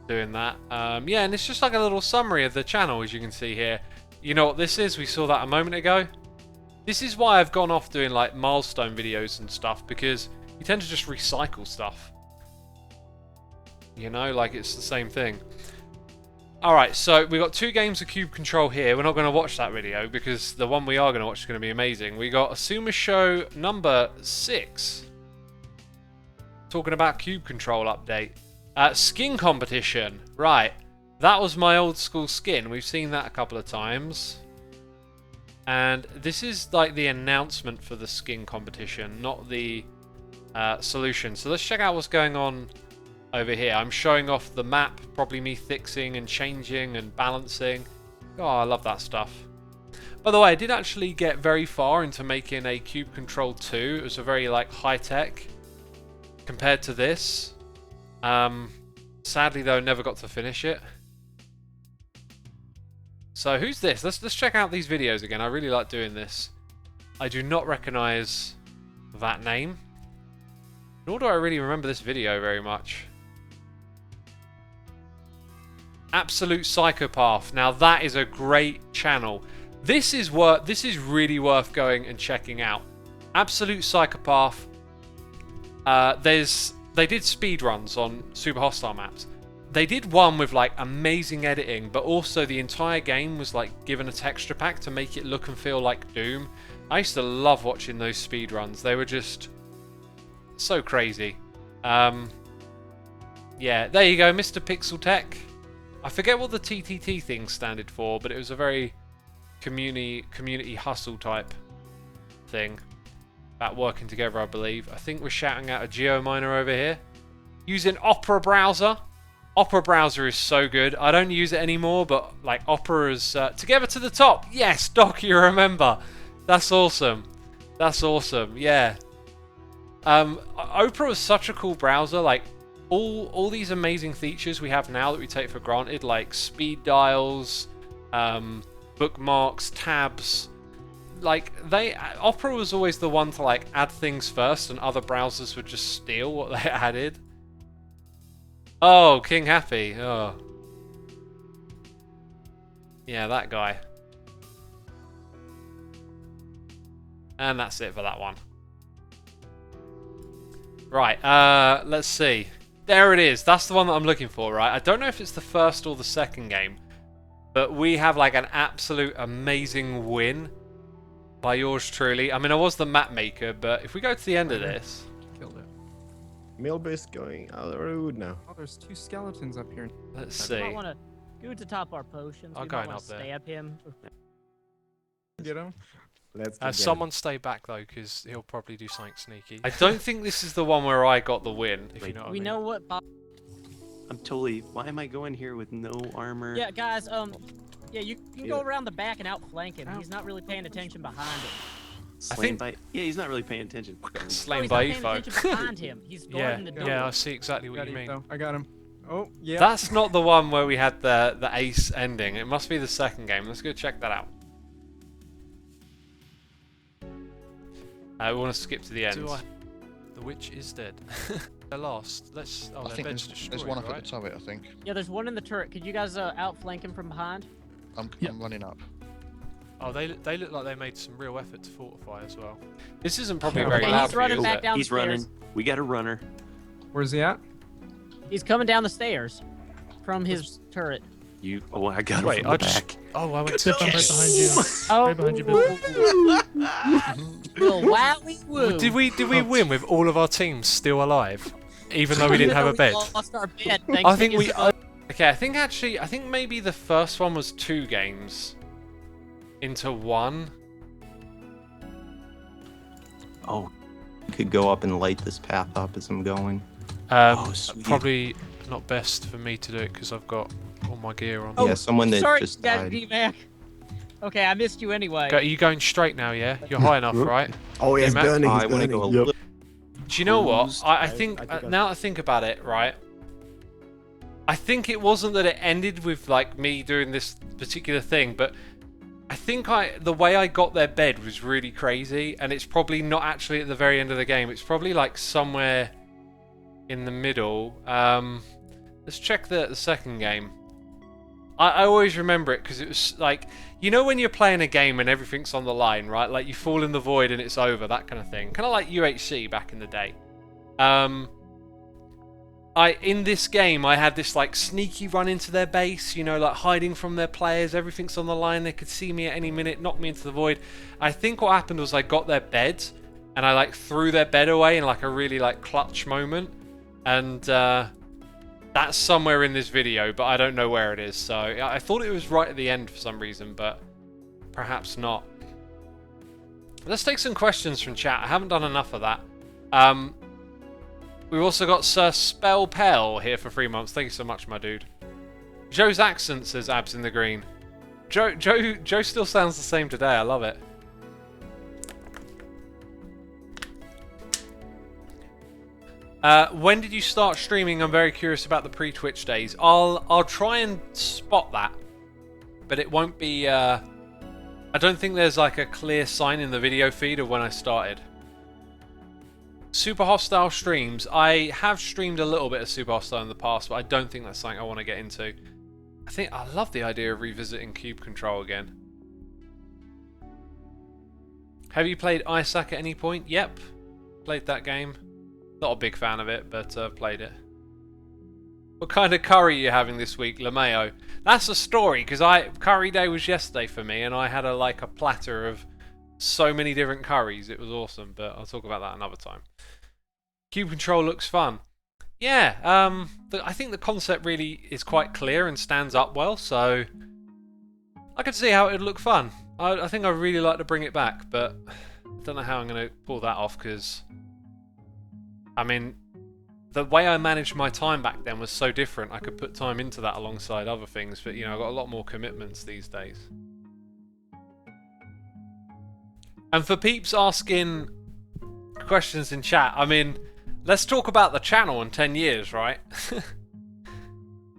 doing that. Yeah, and it's just like a little summary of the channel, as you can see here. You know what this is? We saw that a moment ago. This is why I've gone off doing like milestone videos and stuff, because you tend to just recycle stuff. You know, like it's the same thing. Alright, so we've got 2 games of Cube Control here. We're not going to watch that video because the one we are going to watch is going to be amazing. We got Xisumas Show number 6. Talking about Cube Control update. Skin competition. Right, that was my old school skin. We've seen that a couple of times. And this is like the announcement for the skin competition, not the solution. So let's check out what's going on over here. I'm showing off the map, probably me fixing and changing and balancing. Oh, I love that stuff. By the way, I did actually get very far into making a Cube Control 2. It was a very like high-tech compared to this. Sadly though, never got to finish it. So who's this? Let's check out these videos again. I really like doing this. I do not recognize that name. Nor do I really remember this video very much. Absolute Psychopath. Now that is a great channel. This is really worth going and checking out. Absolute Psychopath. They did speedruns on super hostile maps. They did one with like amazing editing, but also the entire game was like given a texture pack to make it look and feel like Doom. I used to love watching those speedruns. They were just so crazy. Yeah, there you go, Mr. Pixeltech. I forget what the TTT thing standed for, but it was a very community hustle type thing about working together, I believe. I think we're shouting out a Geominer over here using Opera browser. Opera browser is so good. I don't use it anymore, but like Opera is together to the top. Yes, Doc, you remember. That's awesome. That's awesome. Yeah. Opera was such a cool browser. Like all these amazing features we have now that we take for granted, like speed dials, bookmarks, tabs. Like Opera was always the one to like add things first, and other browsers would just steal what they added. Oh, King Happy. Oh. Yeah, that guy. And that's it for that one. Right, let's see. There it is. That's the one that I'm looking for, right? I don't know if it's the first or the second game, but we have like an absolute amazing win by yours truly. I mean, I was the map maker, but if we go to the end of this... Killed it. Milbus going out the road now. Oh, there's 2 skeletons up here. Let's We see. might want to go to top our potions. I'm We going might want up to there. stab him. Get him? Let's go get Someone stay back though, because he'll probably do something sneaky. I don't think this is the one where I got the win. If you know what I We mean. know what. I'm totally. Why am I going here with no armor? Yeah, guys. Yeah, you can go Yeah. around the back and outflank him. He's not really paying attention behind him. Slain by. Yeah, he's not really paying attention. Slain he's by not paying attention Etho. behind him. He's Yeah, guarding the door. yeah, I see exactly what Got you it, mean. though. I got him. Oh, yeah. That's not the one where we had the ace ending. It must be the second game. Let's go check that out. We want to skip to the end. The witch is dead. They're lost. Let's. Oh, I their think bed's there's destroyed, one up right? at the turret, I think. Yeah, there's one in the turret. Could you guys outflank him from behind? I'm running up. Oh, they look like they made some real effort to fortify as well. This isn't probably Okay, very Okay, loud he's for running you, is back it? down He's the stairs. running. We got a runner. Where's he at? He's coming down the stairs from his turret. You. Oh, I got him Wait, from I the just. back. Oh, I went to. Biff, I'm right behind you. Oh, Right behind you, Biff. Well, wowie woo. Did we win with all of our teams still alive, even though we didn't have a bed? We lost our bed. I think we. Okay, I think maybe the first one was 2 games into 1. Oh, you could go up and light this path up as I'm going. Sweet. Probably not best for me to do it because I've got all my gear on. Oh, Yeah, someone that sorry, just Dad died. D-Mac. Okay, I missed you anyway. Are you going straight now? Yeah, you're high enough, right? Oh, yeah, he's Matt? burning. Oh, He's I want to burning. go a Yep. little. Do you know what? Cruised. I think now that I think about it, right? I think it wasn't that it ended with like me doing this particular thing, but I think the way I got their bed was really crazy, and it's probably not actually at the very end of the game. It's probably like somewhere in the middle. Let's check the second game. I always remember it because it was like, you know when you're playing a game and everything's on the line, right? Like you fall in the void and it's over, that kind of thing. Kind of like UHC back in the day. In this game, I had this like sneaky run into their base, you know, like hiding from their players. Everything's on the line. They could see me at any minute, knock me into the void. I think what happened was I got their bed and I like threw their bed away in like a really like clutch moment. And that's somewhere in this video, but I don't know where it is. So I thought it was right at the end for some reason, but perhaps not. Let's take some questions from chat. I haven't done enough of that. We've also got Sir Spellpel here for 3 months. Thank you so much, my dude. Joe's accent says abs in the green. Joe still sounds the same today. I love it. When did you start streaming? I'm very curious about the pre-Twitch days. I'll try and spot that, but it won't be. I don't think there's like a clear sign in the video feed of when I started. Super Hostile streams. I have streamed a little bit of Super Hostile in the past, but I don't think that's something I want to get into. I love the idea of revisiting Cube Control again. Have you played Isaac at any point? Yep. Played that game. Not a big fan of it, but played it. What kind of curry are you having this week, LeMayo? That's a story, because curry day was yesterday for me, and I had a platter of so many different curries. It was awesome, but I'll talk about that another time. Cube Control looks fun. Yeah, I think the concept really is quite clear and stands up well, so I could see how it would look fun. I think I'd really like to bring it back, but I don't know how I'm going to pull that off, because I mean, the way I managed my time back then was so different. I could put time into that alongside other things, but you know, I've got a lot more commitments these days. And for peeps asking questions in chat, I mean, let's talk about the channel in 10 years, right?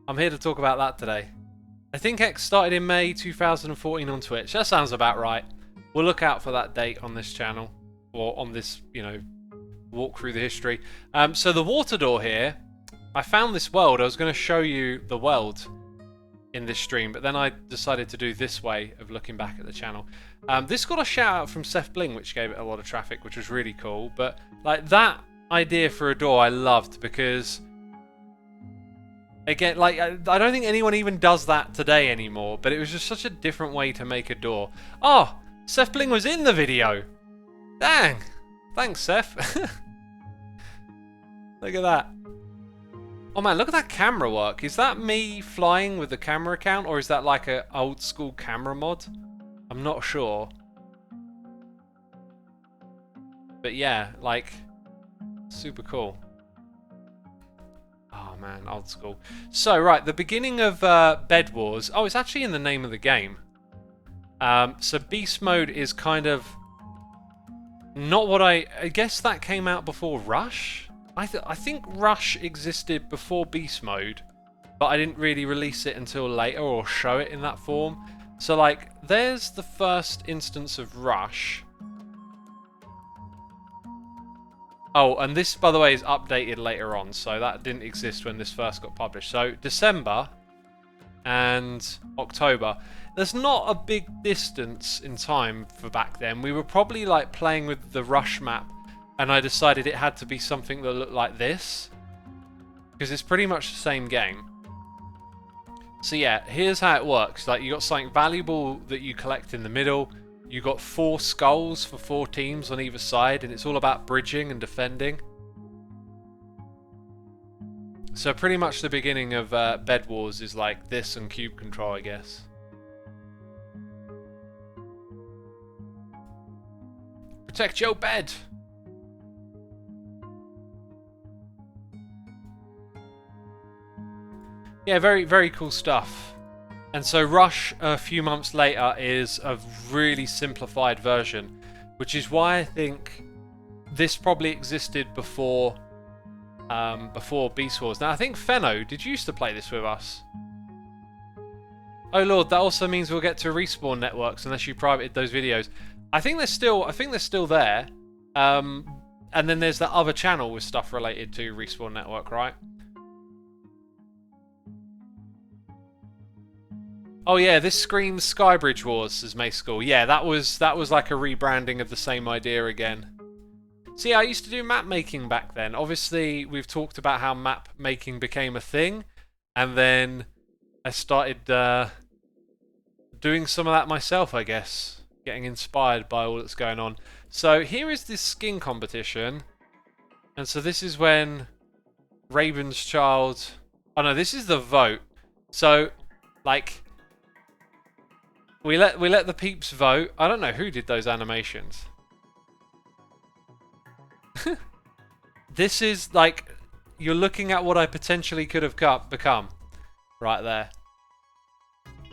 I'm here to talk about that today. I think X started in May 2014 on Twitch. That sounds about right. We'll look out for that date on this channel, or on this, you know, walk through the history. So the water door here, I found this world. I was going to show you the world in this stream, but then I decided to do this way of looking back at the channel. This got a shout out from Seth Bling, which gave it a lot of traffic, which was really cool. But like that idea for a door I loved, because again, like I don't think anyone even does that today anymore, but it was just such a different way to make a door. Oh, Seth Bling was in the video. Dang. Thanks, Seth. Look at that. Oh man, look at that camera work. Is that me flying with the camera account, or is that like a old school camera mod? I'm not sure. But yeah, like, super cool. Oh man, old school. So right, the beginning of Bedwars. Oh, it's actually in the name of the game. So beast mode is kind of not what I guess that came out before Rush. I think Rush existed before beast mode, but I didn't really release it until later or show it in that form. So like, there's the first instance of Rush. Oh, and this, by the way, is updated later on, so that didn't exist when this first got published. So December and October. There's not a big distance in time for back then. We were probably like playing with the Rush map, and I decided it had to be something that looked like this, because it's pretty much the same game. So yeah, here's how it works. Like, you got something valuable that you collect in the middle. You got 4 skulls for 4 teams on either side, and it's all about bridging and defending. So pretty much the beginning of Bedwars is like this and cube control, I guess. Protect your bed! Yeah, very, very cool stuff. And so Rush, a few months later, is a really simplified version, which is why I think this probably existed before Beast Wars. Now, I think Fenno, did you used to play this with us? Oh lord, that also means we'll get to respawn networks unless you privated those videos. I think they're still there. And then there's that other channel with stuff related to respawn network, right? Oh yeah, this screams Skybridge Wars, says Mayschool. Yeah, that was like a rebranding of the same idea again. See, I used to do map making back then. Obviously, we've talked about how map making became a thing, and then I started doing some of that myself, I guess. Getting inspired by all that's going on. So here is this skin competition, and so this is when Raven's Child... Oh no, this is the vote. So, like... We let the peeps vote. I don't know who did those animations. This is like, you're looking at what I potentially could have become right there.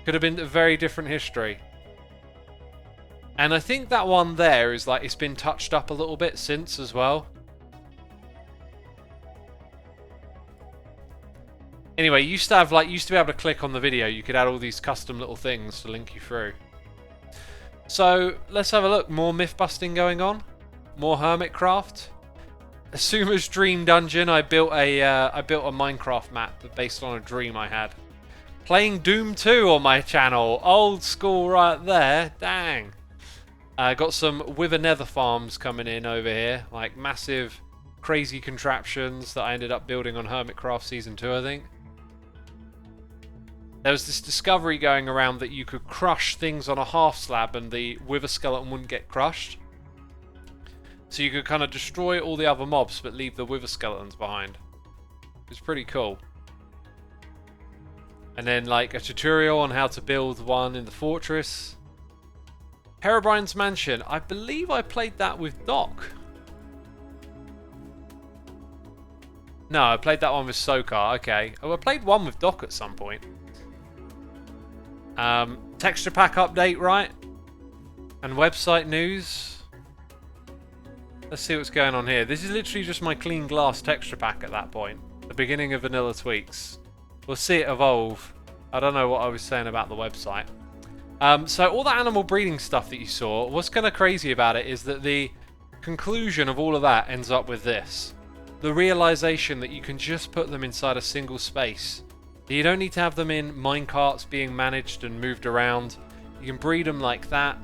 Could have been a very different history. And I think that one there is like, it's been touched up a little bit since as well. Anyway, you used to be able to click on the video. You could add all these custom little things to link you through. So let's have a look. More myth busting going on. More Hermitcraft. Xisuma's Dream Dungeon. I built a Minecraft map based on a dream I had. Playing Doom 2 on my channel. Old school right there. Dang. Got some Wither Nether farms coming in over here. Like massive, crazy contraptions that I ended up building on Hermitcraft Season 2, I think. There was this discovery going around that you could crush things on a half slab and the Wither skeleton wouldn't get crushed. So you could kind of destroy all the other mobs but leave the Wither skeletons behind. It's pretty cool. And then like a tutorial on how to build one in the fortress. Herobrine's Mansion. I believe I played that with Doc. No, I played that one with Sokar. Okay. Oh, I played one with Doc at some point. Texture pack update, right? And website news. Let's see what's going on here. This is literally just my clean glass texture pack at that point. The beginning of vanilla tweaks. We'll see it evolve. I don't know what I was saying about the website. So all that animal breeding stuff that you saw, what's kind of crazy about it is that the conclusion of all of that ends up with this. The realization that you can just put them inside a single space. You don't need to have them in minecarts being managed and moved around. You can breed them like that.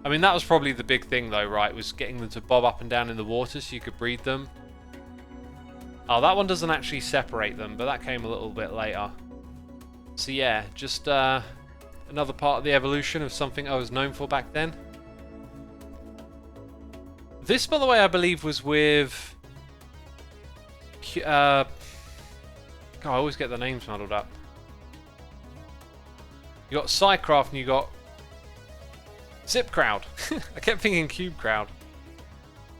I mean, that was probably the big thing though, right? Was getting them to bob up and down in the water so you could breed them. Oh, that one doesn't actually separate them, but that came a little bit later. So yeah, just another part of the evolution of something I was known for back then. This, by the way, I believe was with God, I always get the names muddled up. You got Psycraft and you got Zipkrowd. I kept thinking CubeCrowd.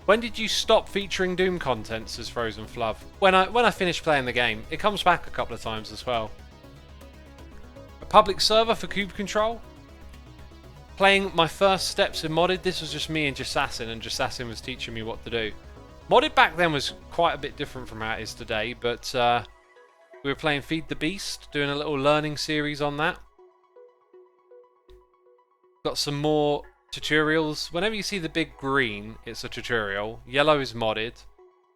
When did you stop featuring Doom content, says Frozen Fluv? When I finished playing the game. It comes back a couple of times as well. A public server for Cube Control. Playing my first steps in modded. This was just me and Jassassin, and Jassassin was teaching me what to do. Modded back then was quite a bit different from how it is today, but we were playing Feed the Beast, doing a little learning series on that. Got some more tutorials. Whenever you see the big green, it's a tutorial. Yellow is modded.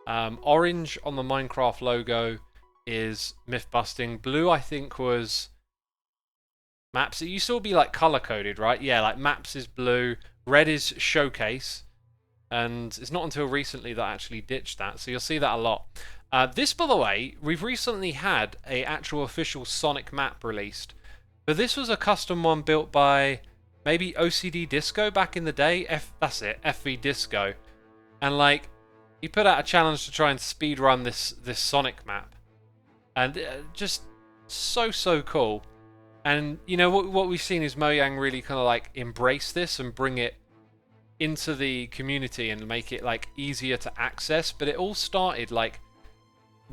Orange on the Minecraft logo is myth busting. Blue, I think, was maps. It used to all be like color coded, right? Yeah, like maps is blue. Red is showcase. And it's not until recently that I actually ditched that, so you'll see that a lot. This, by the way, we've recently had a actual official Sonic map released. But this was a custom one built by maybe OCD Disco back in the day. That's it, FV Disco. And like, he put out a challenge to try and speedrun this Sonic map. And just so cool. And you know what we've seen is Mojang really kind of like embrace this and bring it into the community and make it like easier to access. But it all started like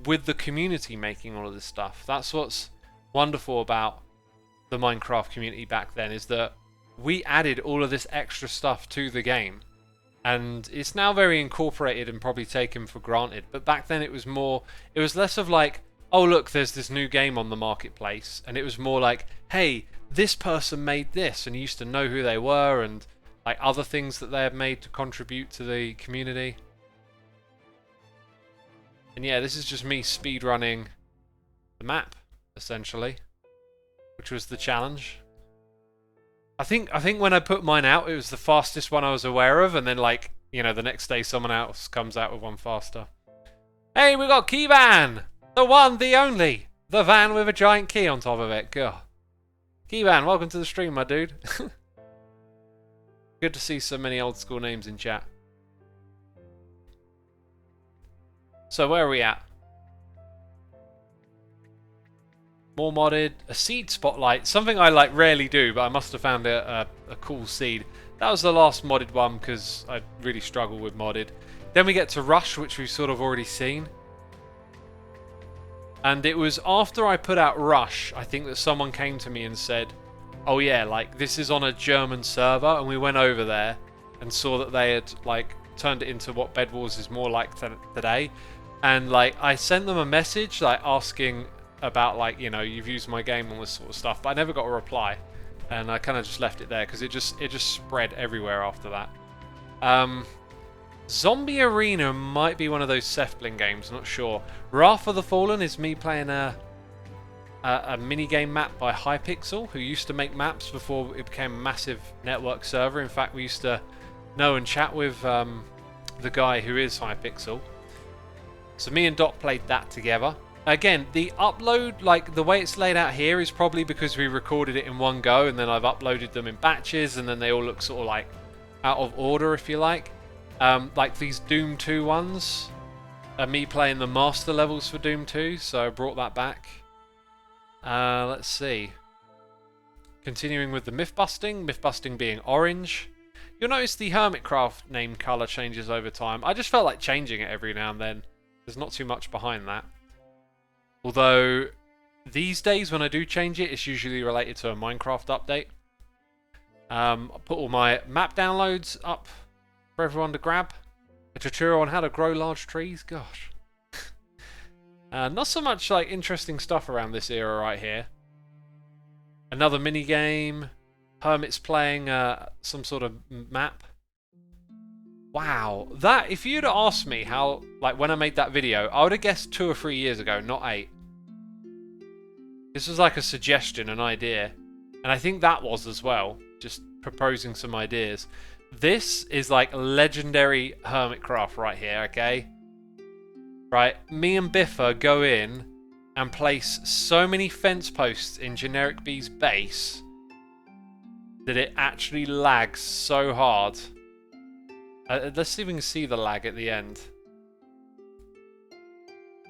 with the community making all of this stuff. That's what's wonderful about the Minecraft community back then, is that we added all of this extra stuff to the game, and it's now very incorporated and probably taken for granted. But back then it was less of like, oh look, there's this new game on the marketplace, and it was more like, hey, this person made this, and you used to know who they were and like other things that they had made to contribute to the community. And yeah, this is just me speedrunning the map, essentially, which was the challenge. I think when I put mine out, it was the fastest one I was aware of, and then like, you know, the next day someone else comes out with one faster. Hey, we got Key Van! The one, the only! The van with a giant key on top of it. God. Key Van, welcome to the stream, my dude. Good to see so many old school names in chat. So where are we at? More modded. A seed spotlight. Something I like rarely do, but I must have found a cool seed. That was the last modded one because I really struggle with modded. Then we get to Rush, which we've sort of already seen. And it was after I put out Rush, I think, that someone came to me and said, oh yeah, like this is on a German server, and we went over there and saw that they had like turned it into what Bedwars is more like today. And like I sent them a message like asking about like, you know, you've used my game, all this sort of stuff, but I never got a reply, and I kind of just left it there because it just spread everywhere after that. Zombie Arena might be one of those Sefbling games, not sure. Wrath of the Fallen is me playing a mini-game map by Hypixel, who used to make maps before it became a massive network server. In fact, we used to know and chat with the guy who is Hypixel. So me and Doc played that together. Again, the upload, like the way it's laid out here, is probably because we recorded it in one go and then I've uploaded them in batches, and then they all look sort of like out of order, if you like. Like these Doom 2 ones are me playing the master levels for Doom 2, so I brought that back. Let's see. Continuing with the myth busting being orange. You'll notice the Hermitcraft name colour changes over time. I just felt like changing it every now and then. There's not too much behind that. Although, these days when I do change it, it's usually related to a Minecraft update. I'll put all my map downloads up for everyone to grab. A tutorial on how to grow large trees. Gosh. Not so much like interesting stuff around this era right here. Another mini game. Hermits playing some sort of map. Wow, that, if you'd have asked me how, like when I made that video, I would have guessed 2 or 3 years ago, not 8. This was like a suggestion, an idea. And I think that was as well, just proposing some ideas. This is like legendary Hermitcraft right here, okay? Right, me and Biffa go in and place so many fence posts in Generic B's base that it actually lags so hard. Let's see if we can see the lag at the end.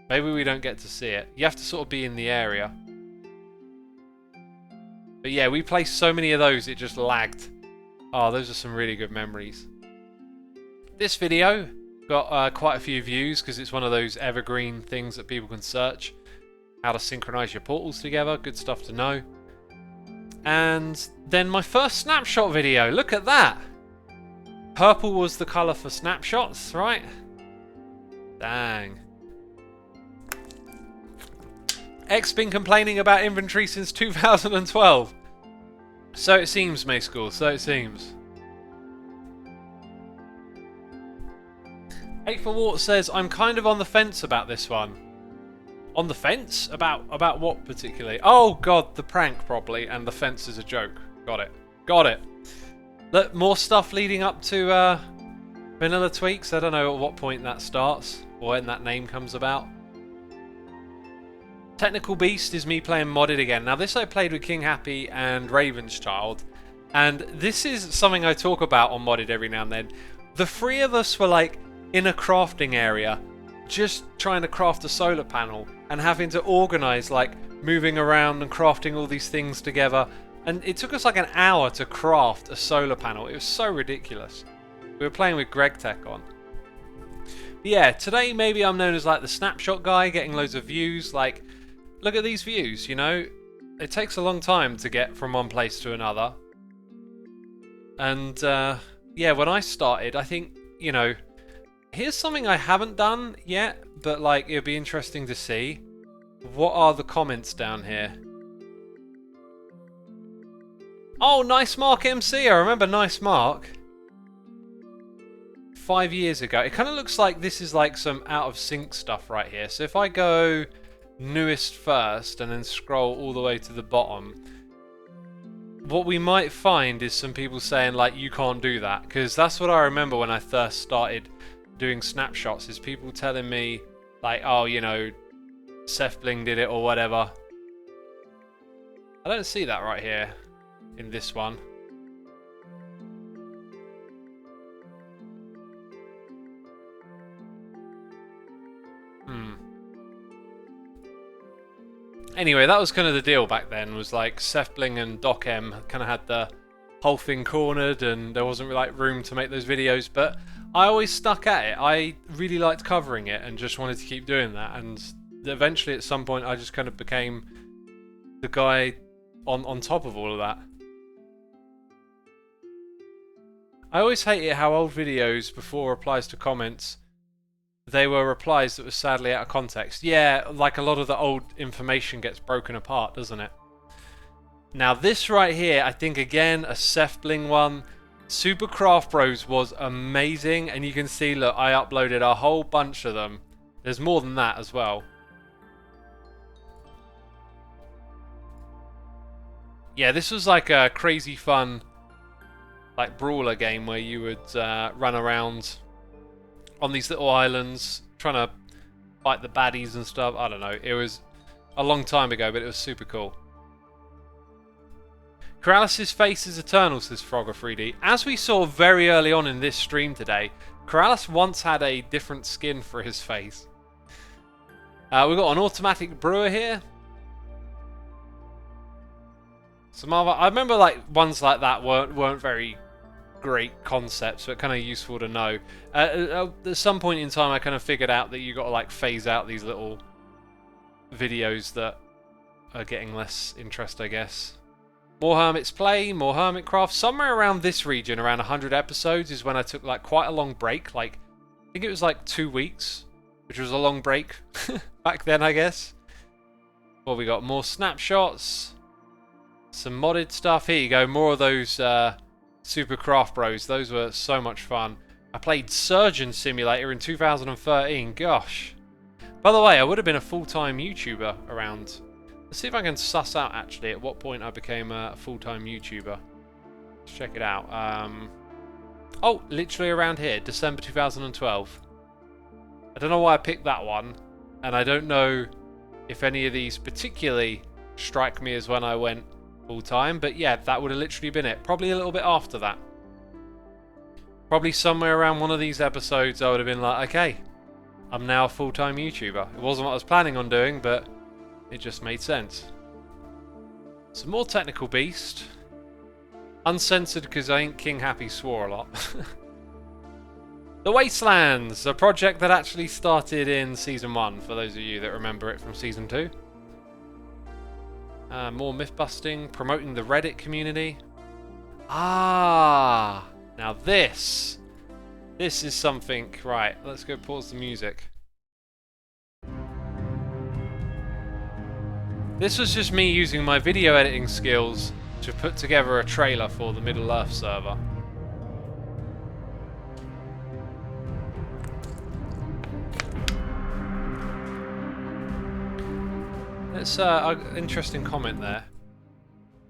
Maybe we don't get to see it. You have to sort of be in the area. But yeah, we placed so many of those, it just lagged. Oh, those are some really good memories. This video got quite a few views because it's one of those evergreen things that people can search. How to synchronize your portals together, good stuff to know. And then my first snapshot video, look at that! Purple was the colour for snapshots, right? Dang. X been complaining about inventory since 2012. So it seems, May School, so it seems. 8 for Wart says, I'm kind of on the fence about this one. On the fence? About what particularly? Oh god, the prank probably, and the fence is a joke. Got it. Got it. Look, more stuff leading up to Vanilla Tweaks. I don't know at what point that starts, or when that name comes about. Technical Beast is me playing modded again. Now this I played with King Happy and Raven's Child, and this is something I talk about on modded every now and then. The three of us were like in a crafting area, just trying to craft a solar panel and having to organize, like moving around and crafting all these things together, and it took us like an hour to craft a solar panel. It was so ridiculous. We were playing with Greg Tech on. But yeah, today maybe I'm known as like the snapshot guy, getting loads of views. Like, look at these views, you know? It takes a long time to get from one place to another. And yeah, when I started, I think, you know, here's something I haven't done yet, but like it'd be interesting to see. What are the comments down here? Oh, Nice Mark MC. I remember Nice Mark. 5 years ago. It kind of looks like this is like some out of sync stuff right here. So if I go newest first and then scroll all the way to the bottom, what we might find is some people saying like you can't do that, because that's what I remember when I first started doing snapshots, is people telling me like, oh, you know, Seth Bling did it or whatever. I don't see that right here in this one. Anyway, that was kind of the deal back then, was like Seth Bling and Docm kind of had the whole thing cornered and there wasn't like room to make those videos, but I always stuck at it. I really liked covering it and just wanted to keep doing that, and eventually at some point I just kind of became the guy on top of all of that. I always hate it how old videos, before replies to comments, they were replies that were sadly out of context. Yeah, like a lot of the old information gets broken apart, doesn't it? Now this right here, I think again, a Seth Bling one. Super Craft Bros was amazing, and you can see, look, I uploaded a whole bunch of them. There's more than that as well. Yeah, this was like a crazy fun, like brawler game where you would run around on these little islands trying to fight the baddies and stuff. I don't know. It was a long time ago, but it was super cool. Corrales' face is eternal, says Frogger3D. As we saw very early on in this stream today, Corrales once had a different skin for his face. We've got an automatic brewer here. Some other, I remember like ones like that weren't very great concepts, but kind of useful to know. At some point in time I kind of figured out that you got to like phase out these little videos that are getting less interest, I guess. More Hermits play, more Hermitcraft. Somewhere around this region, around 100 episodes, is when I took like quite a long break. Like, I think it was like 2 weeks, which was a long break back then, I guess. Well, we got more snapshots, some modded stuff. Here you go, more of those Super Craft Bros. Those were so much fun. I played Surgeon Simulator in 2013. Gosh. By the way, I would have been a full-time YouTuber around. Let's see if I can suss out actually at what point I became a full-time YouTuber. Let's check it out. Oh, literally around here, December 2012. I don't know why I picked that one, and I don't know if any of these particularly strike me as when I went full-time, but yeah, that would have literally been it. Probably a little bit after that. Probably somewhere around one of these episodes I would have been like, okay, I'm now a full-time YouTuber. It wasn't what I was planning on doing, but it just made sense. Some more technical beast. Uncensored because I think King Happy swore a lot. The Wastelands, a project that actually started in Season 1, for those of you that remember it from Season 2. More myth-busting, promoting the Reddit community. Ah, now this is something. Right, let's go pause the music. This was just me using my video editing skills to put together a trailer for the Middle-earth server. It's an interesting comment there.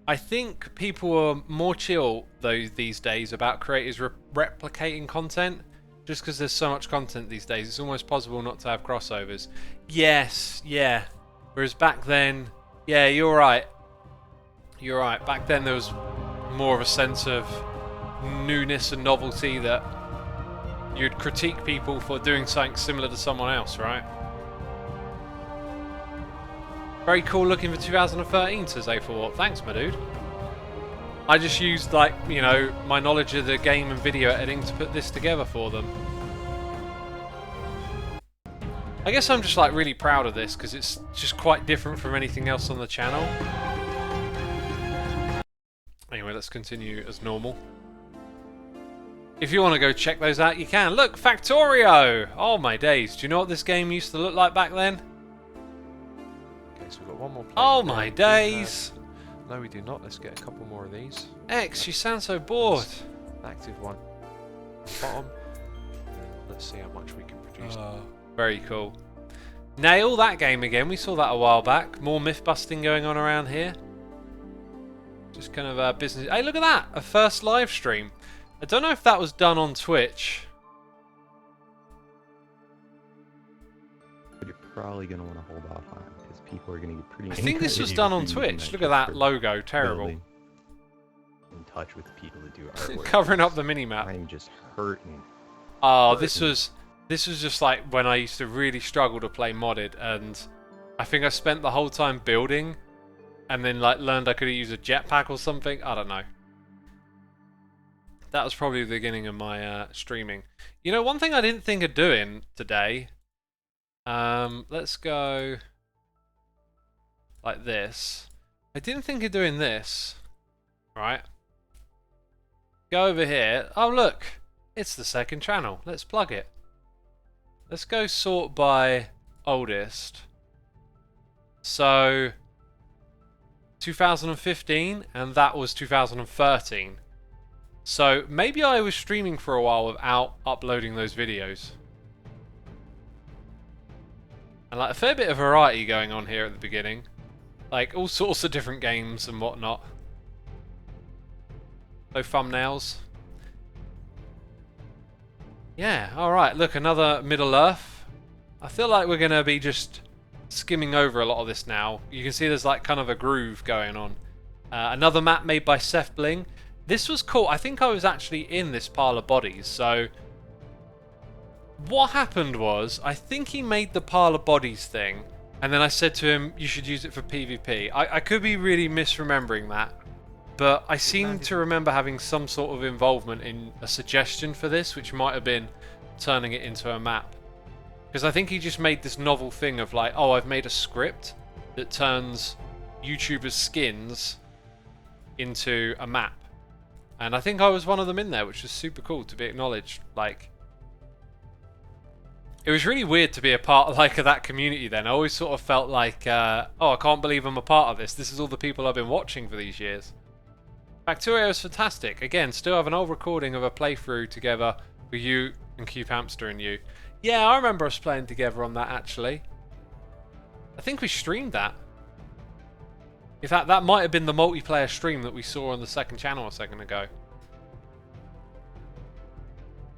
I think people are more chill though these days about creators replicating content, just because there's so much content these days. It's almost possible not to have crossovers. Yes, yeah. Whereas back then, yeah, you're right. You're right. Back then there was more of a sense of newness and novelty that you'd critique people for doing something similar to someone else, right? Very cool looking for 2013, says A4. Thanks, my dude. I just used, like, you know, my knowledge of the game and video editing to put this together for them. I guess I'm just, like, really proud of this because it's just quite different from anything else on the channel. Anyway, let's continue as normal. If you want to go check those out, you can. Look, Factorio! Oh, my days. Do you know what this game used to look like back then? So we've got one more plate. Oh my days! No, we do not. Let's get a couple more of these. X, you sound so bored. Active one. Bottom. Let's see how much we can produce. Very cool. Nail that game again. We saw that a while back. More myth busting going on around here. Just kind of business. Hey, look at that! A first live stream. I don't know if that was done on Twitch. But you're probably going to want to hold off on it because people are going to get pretty. I think this was done on Twitch. Look at that logo. Terrible. In touch with people that do artwork. Covering up the minimap. I'm just hurting. Oh, this was just like when I used to really struggle to play modded, and I think I spent the whole time building, and then like learned I could use a jetpack or something. I don't know. That was probably the beginning of my streaming. You know, one thing I didn't think of doing today. Let's go like this. I didn't think of doing this. Right. Go over here. Oh, look. It's the second channel. Let's plug it. Let's go sort by oldest. So 2015 and that was 2013. So maybe I was streaming for a while without uploading those videos. And like a fair bit of variety going on here at the beginning. Like all sorts of different games and whatnot. No thumbnails. Yeah, alright, look, another Middle-earth. I feel like we're going to be just skimming over a lot of this now. You can see there's like kind of a groove going on. Another map made by Seth Bling. This was cool. I think I was actually in this pile of bodies, so what happened was, I think he made the pile of bodies thing, and then I said to him, you should use it for PvP. I could be really misremembering that, but I seem to remember having some sort of involvement in a suggestion for this, which might have been turning it into a map. Because I think he just made this novel thing of like, oh, I've made a script that turns YouTubers' skins into a map. And I think I was one of them in there, which was super cool to be acknowledged. Like, it was really weird to be a part of, like, of that community then. I always sort of felt like, oh, I can't believe I'm a part of this. This is all the people I've been watching for these years. Factorio is fantastic. Again, still have an old recording of a playthrough together with you and Cube Hamster and you. Yeah, I remember us playing together on that, actually. I think we streamed that. In fact, that might have been the multiplayer stream that we saw on the second channel a second ago.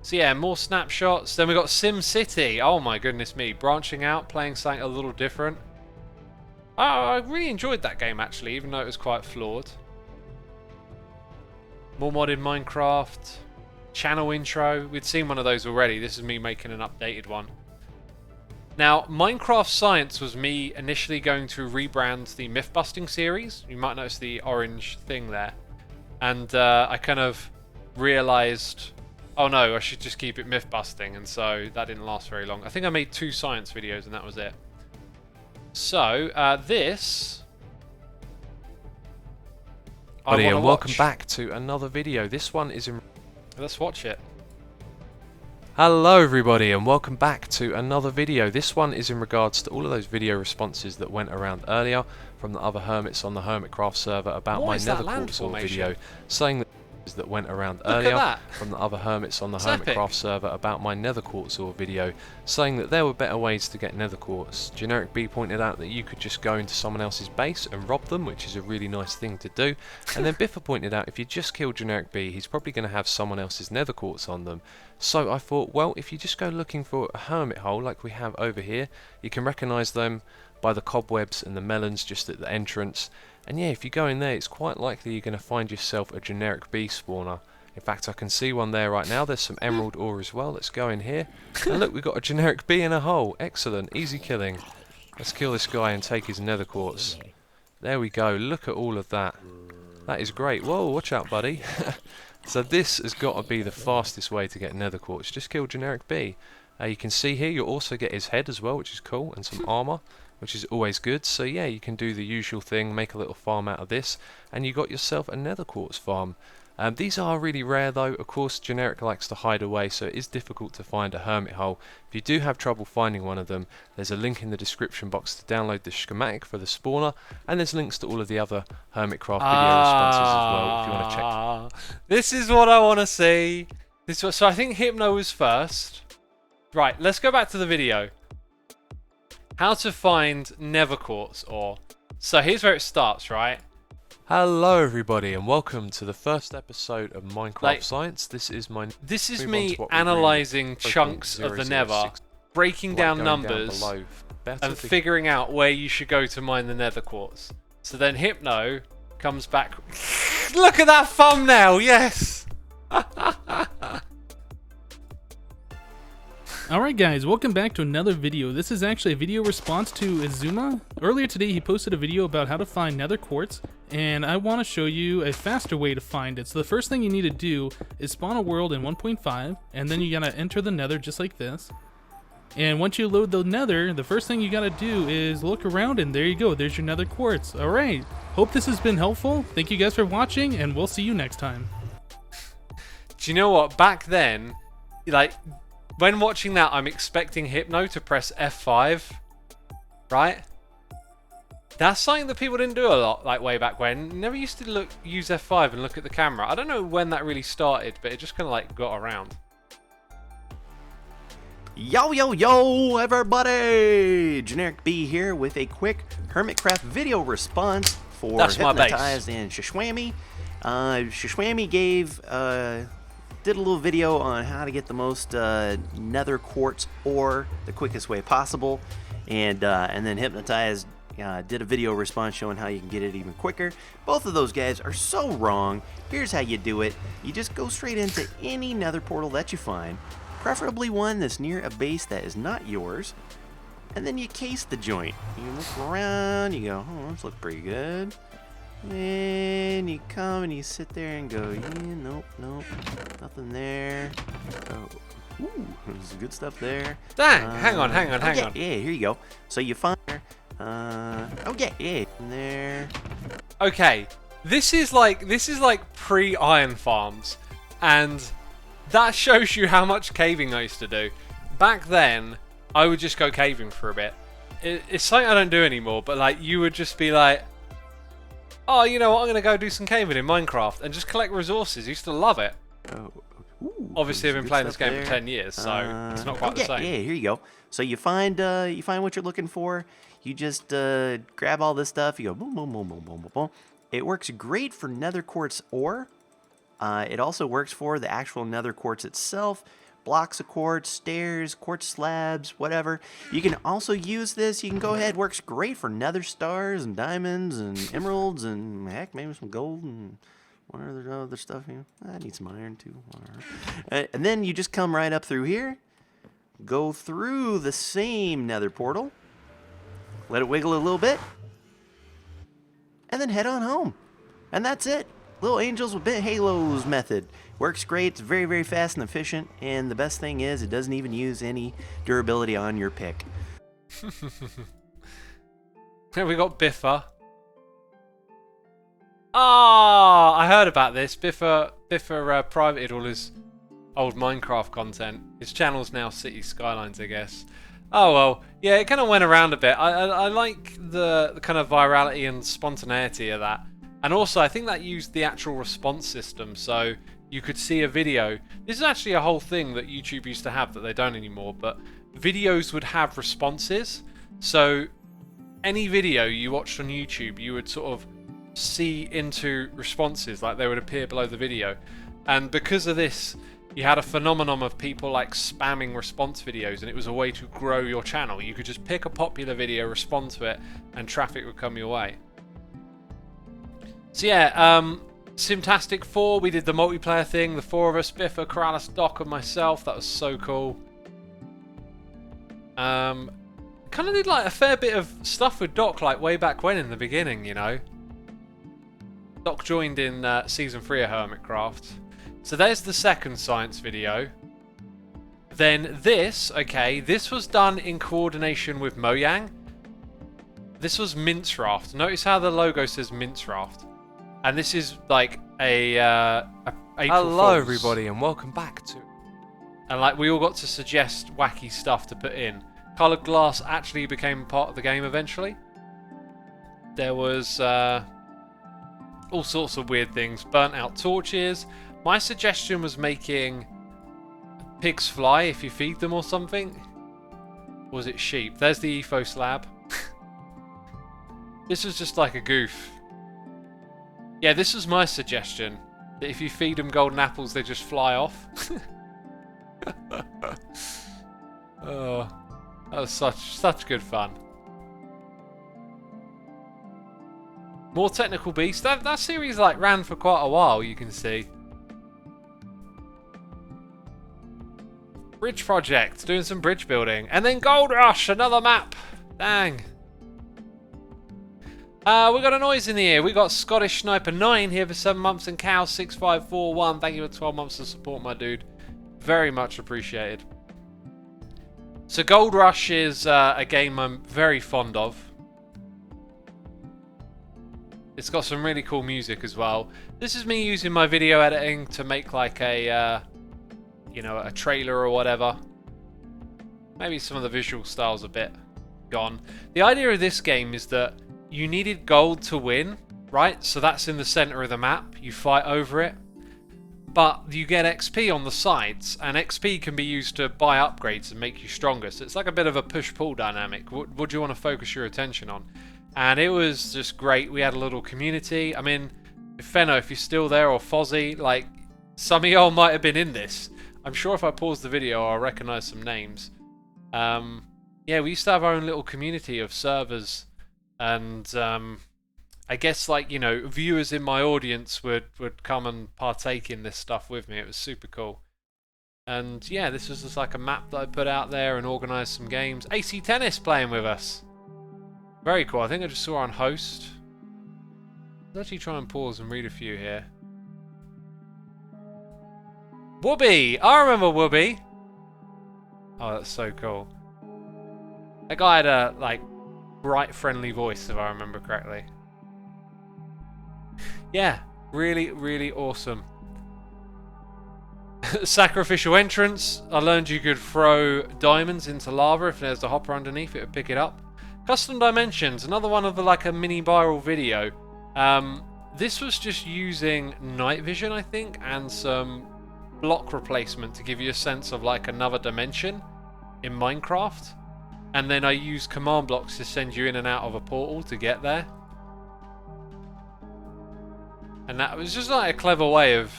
So yeah, more snapshots. Then we got Sim City. Oh my goodness me. Branching out, playing something a little different. Oh, I really enjoyed that game actually, even though it was quite flawed. More modded Minecraft. Channel intro. We'd seen one of those already. This is me making an updated one. Now, Minecraft Science was me initially going to rebrand the Myth-busting series. You might notice the orange thing there. And I kind of realized, oh no, I should just keep it myth-busting, and so that didn't last very long. I think I made 2 science videos and that was it. So, this... Buddy, and welcome back to another video. This one is in... Let's watch it. Hello everybody, and welcome back to another video. This one is in regards to all of those video responses that went around earlier from the other hermits on the Hermitcraft server about my nether quartz ore video, saying that went around earlier from the other hermits on the Hermitcraft server about my nether quartz ore video, saying that there were better ways to get nether quartz. Generic B pointed out that you could just go into someone else's base and rob them, which is a really nice thing to do, and then Biffa pointed out if you just kill Generic B, he's probably going to have someone else's nether quartz on them. So I thought, well, if you just go looking for a hermit hole like we have over here, you can recognise them by the cobwebs and the melons just at the entrance. And yeah, if you go in there, it's quite likely you're going to find yourself a generic bee spawner. In fact, I can see one there right now. There's some emerald ore as well. Let's go in here. And look, we've got a generic bee in a hole. Excellent. Easy killing. Let's kill this guy and take his nether quartz. There we go. Look at all of that. That is great. Whoa, watch out, buddy. So this has got to be the fastest way to get nether quartz. Just kill generic bee. You can see here you'll also get his head as well, which is cool, and some armor, which is always good. So yeah, you can do the usual thing, make a little farm out of this, and you got yourself a nether quartz farm. These are really rare though. Of course, generic likes to hide away, so it is difficult to find a hermit hole. If you do have trouble finding one of them, there's a link in the description box to download the schematic for the spawner, and there's links to all of the other Hermitcraft video responses as well if you want to check. This is what I want to see. So I think Hypno was first. Right, let's go back to the video. How to find nether quartz ore. So here's where it starts, right? Hello everybody, and welcome to the first episode of Minecraft Science. This is me analysing chunks of the nether, breaking down numbers, and figuring out where you should go to mine the nether quartz. So then Hypno comes back. Look at that thumbnail, yes! Alright guys, welcome back to another video. This is actually a video response to Xisuma. Earlier today he posted a video about how to find nether quartz, and I want to show you a faster way to find it. So the first thing you need to do is spawn a world in 1.5, and then you gotta enter the nether just like this. And once you load the nether, the first thing you gotta do is look around, and there you go, there's your nether quartz. Alright, hope this has been helpful. Thank you guys for watching, and we'll see you next time. Do you know what? Back then, like, when watching that, I'm expecting Hypno to press F5, right? That's something that people didn't do a lot, like way back when. Never used to use F5 and look at the camera. I don't know when that really started, but it just kind of like got around. Yo, yo, yo, everybody! Generic B here with a quick Hermitcraft video response for Hypnotized and Xisumami. Xisumami did a little video on how to get the most nether quartz ore the quickest way possible, and then Hypnotized did a video response showing how you can get it even quicker. Both of those guys are so wrong. Here's how you do it. You just go straight into any nether portal that you find, preferably one that's near a base that is not yours, and then you case the joint. You look around, you go, oh, this looks pretty good. And you come and you sit there and go, yeah, nope, nothing there. Oh, ooh, there's good stuff there. Dang, hang on. Yeah, here you go. So you find, yeah, there. Okay, this is like pre-iron farms, and that shows you how much caving I used to do. Back then, I would just go caving for a bit. It's something I don't do anymore, but like you would just be like, oh, you know what, I'm going to go do some caving in Minecraft and just collect resources. I used to love it. Oh, ooh, obviously, I've been playing this game for 10 years, so it's not quite the same. Yeah, here you go. So you find what you're looking for. You just grab all this stuff. You go boom, boom, boom, boom, boom, boom, boom. It works great for nether quartz ore. It also works for the actual nether quartz itself. Blocks of quartz, stairs, quartz slabs, whatever. You can also use this. You can go ahead. Works great for nether stars and diamonds and emeralds and heck, maybe some gold and one other stuff. You know, I need some iron too. And then you just come right up through here, go through the same nether portal, let it wiggle a little bit, and then head on home. And that's it. Little Angels with Bit Halos method. Works great, it's very, very fast and efficient, and the best thing is it doesn't even use any durability on your pick. We got Biffa. Ah, I heard about this. Biffa privated all his old Minecraft content. His channel's now City Skylines, I guess. Oh well, yeah, it kind of went around a bit. I like the kind of virality and spontaneity of that. And also, I think that used the actual response system, so you could see a video. This is actually a whole thing that YouTube used to have that they don't anymore, but videos would have responses. So any video you watched on YouTube, you would sort of see into responses, like they would appear below the video. And because of this, you had a phenomenon of people like spamming response videos, and it was a way to grow your channel. You could just pick a popular video, respond to it, and traffic would come your way. So yeah, Simtastic 4, we did the multiplayer thing, the four of us, Biffa, Corrales, Doc, and myself. That was so cool. Kind of did like a fair bit of stuff with Doc, like way back when in the beginning, you know. Doc joined in Season 3 of Hermitcraft. So there's the second science video. Then this, okay, this was done in coordination with Mojang. This was Minecraft. Notice how the logo says Minecraft. And this is like a April Hello Fool's. everybody and welcome back to... And like we all got to suggest wacky stuff to put in. Coloured glass actually became part of the game eventually. There was all sorts of weird things. Burnt out torches. My suggestion was making pigs fly if you feed them or something. Or was it sheep? There's the Etho slab. This was just like a goof. Yeah, this was my suggestion. That if you feed them golden apples, they just fly off. Oh, that was such good fun. More technical beasts. That series like ran for quite a while, you can see. Bridge project, doing some bridge building. And then Gold Rush, another map. Dang. We got a noise in the ear. We got Scottish Sniper 9 here for 7 months and Cow 6541. Thank you for 12 months of support, my dude. Very much appreciated. So Gold Rush is a game I'm very fond of. It's got some really cool music as well. This is me using my video editing to make like a, you know, a trailer or whatever. Maybe some of the visual style's a bit gone. The idea of this game is that you needed gold to win, right? So that's in the center of the map. You fight over it. But you get XP on the sides, and XP can be used to buy upgrades and make you stronger. So it's like a bit of a push-pull dynamic. What do you want to focus your attention on? And it was just great. We had a little community. I mean, Fenno, if you're still there, or Fozzie, like, some of y'all might have been in this. I'm sure if I pause the video, I'll recognize some names. Yeah, we used to have our own little community of servers. And I guess, like, you know, viewers in my audience would come and partake in this stuff with me. It was super cool. And yeah, this was just like a map that I put out there and organised some games. AC Tennis playing with us. Very cool. I think I just saw on host. Let's actually try and pause and read a few here. Whoopi! I remember Whoopi! Oh, that's so cool. That guy had a, like, bright, friendly voice, if I remember correctly. Yeah, really, really awesome. Sacrificial entrance. I learned you could throw diamonds into lava. If there's a hopper underneath, it would pick it up. Custom dimensions. Another one of the, like, a mini viral video. This was just using night vision, I think, and some block replacement to give you a sense of, like, another dimension in Minecraft. And then I use command blocks to send you in and out of a portal to get there. And that was just like a clever way of,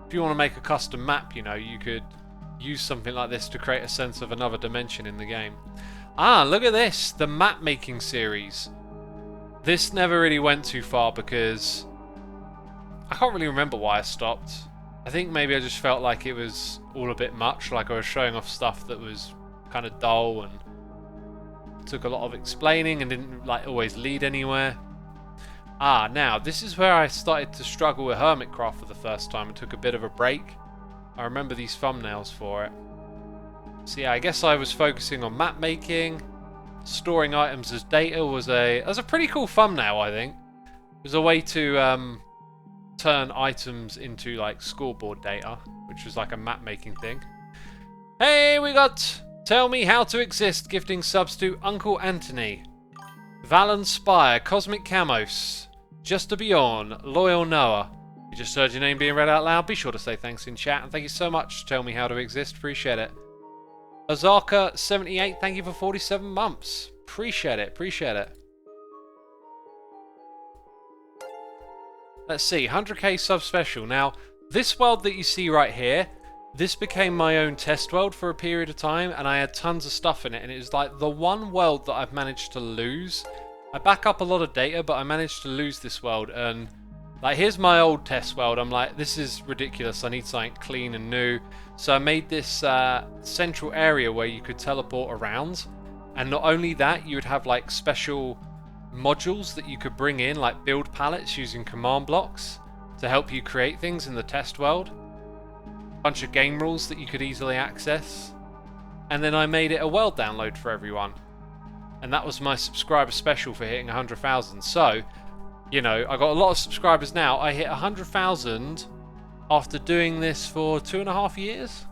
if you want to make a custom map, you know, you could use something like this to create a sense of another dimension in the game. Ah, look at this, the map making series. This never really went too far because I can't really remember why I stopped. I think maybe I just felt like it was all a bit much, like I was showing off stuff that was kind of dull and took a lot of explaining and didn't like always lead anywhere. Now this is where I started to struggle with Hermitcraft for the first time and took a bit of a break. I remember these thumbnails for it. So yeah, I guess I was focusing on map making. Storing items as data was a pretty cool thumbnail, I think. It was a way to turn items into like scoreboard data, which was like a map making thing. Hey, we got Tell Me How to Exist gifting subs to Uncle Anthony, Valen Spire, Cosmic Camos, Just to Be On, Loyal Noah. You just heard your name being read out loud. Be sure to say thanks in chat, and thank you so much. Tell Me How to Exist. Appreciate it. Azarka78, thank you for 47 months. Appreciate it. Appreciate it. Let's see. 100k sub special. Now, this world that you see right here, this became my own test world for a period of time, and I had tons of stuff in it, and it was like the one world that I've managed to lose. I back up a lot of data, but I managed to lose this world, and like, here's my old test world. I'm like, this is ridiculous. I need something clean and new. So I made this central area where you could teleport around. And not only that, you would have like special modules that you could bring in, like build palettes using command blocks to help you create things in the test world. A bunch of game rules that you could easily access. And then I made it a world download for everyone. And that was my subscriber special for hitting 100,000. So, you know, I got a lot of subscribers now. I hit 100,000 after doing this for 2.5 years.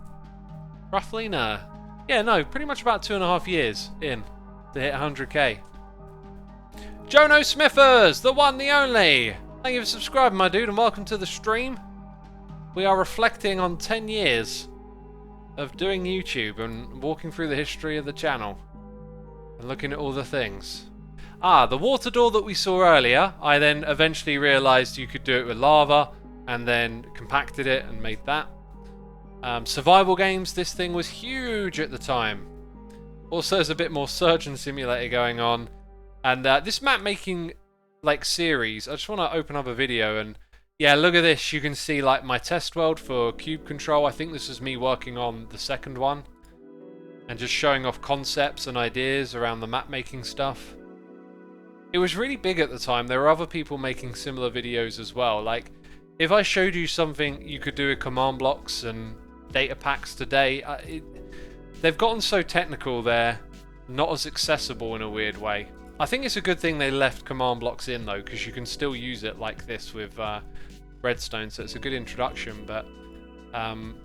Roughly, no. Yeah, no, pretty much about 2.5 years in to hit 100k. Jono Smithers, the one, the only. Thank you for subscribing, my dude, and welcome to the stream. We are reflecting on 10 years of doing YouTube and walking through the history of the channel and looking at all the things. The water door that we saw earlier, I then eventually realized you could do it with lava and then compacted it and made that. Survival games, this thing was huge at the time. Also, there's a bit more Surgeon Simulator going on. And this map making like series, I just want to open up a video and yeah, look at this. You can see like my test world for Cube Control. I think this is me working on the second one and just showing off concepts and ideas around the map making stuff. It was really big at the time. There were other people making similar videos as well. Like, if I showed you something you could do with command blocks and data packs today, they've gotten so technical, they're not as accessible in a weird way. I think it's a good thing they left command blocks in though, because you can still use it like this with Redstone, so it's a good introduction. But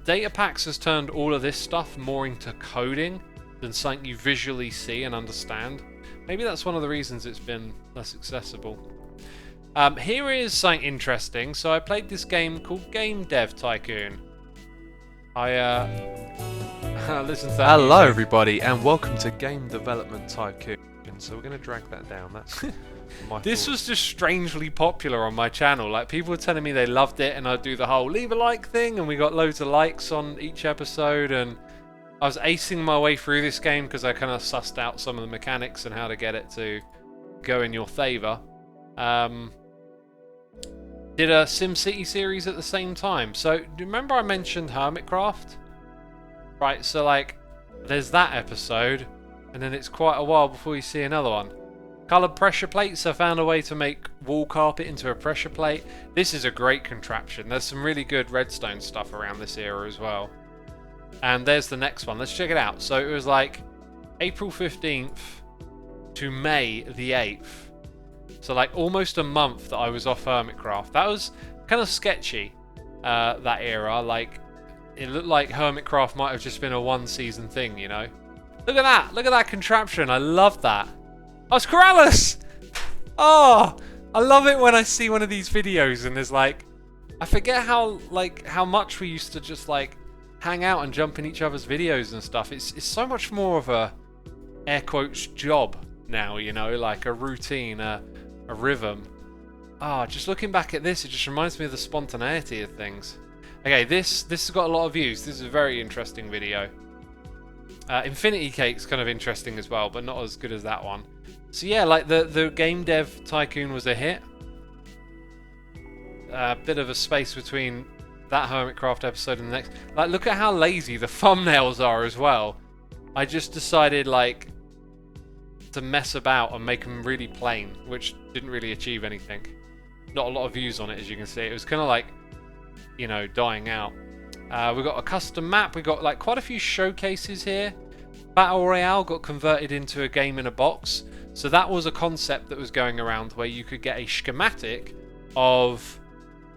data packs has turned all of this stuff more into coding than something you visually see and understand. Maybe that's one of the reasons it's been less accessible. Here is something interesting. So I played this game called Game Dev Tycoon. I listen to that. Hello music. everybody, and welcome to Game Development Tycoon. So we're going to drag that down. That's my This thoughts. was just strangely popular on my channel. Like, people were telling me they loved it, and I'd do the whole leave a like thing, and we got loads of likes on each episode. And I was acing my way through this game because I kind of sussed out some of the mechanics and how to get it to go in your favor. Did a SimCity series at the same time. So, do you remember I mentioned Hermitcraft? Right, so like, there's that episode, and then it's quite a while before you see another one. Coloured pressure plates. I found a way to make wall carpet into a pressure plate. This is a great contraption. There's some really good redstone stuff around this era as well. And there's the next one. Let's check it out. So it was like April 15th to May the 8th. So like almost a month that I was off Hermitcraft. That was kind of sketchy, that era. Like, it looked like Hermitcraft might have just been a one-season thing, you know? Look at that! Look at that contraption! I love that! Oh, it's Corrales! Oh! I love it when I see one of these videos and there's like... I forget how much we used to just like hang out and jump in each other's videos and stuff. It's so much more of a, air quotes, job now, you know? Like a routine, a rhythm. Just looking back at this, it just reminds me of the spontaneity of things. Okay, this has got a lot of views. This is a very interesting video. Infinity Cake's kind of interesting as well, but not as good as that one. So yeah, like the Game Dev Tycoon was a hit. A bit of a space between that Hermitcraft episode and the next. Like, look at how lazy the thumbnails are as well. I just decided like to mess about and make them really plain, which didn't really achieve anything. Not a lot of views on it, as you can see. It was kind of like, you know, dying out. We got a custom map. We got like quite a few showcases here. Battle Royale got converted into a game in a box. So that was a concept that was going around where you could get a schematic of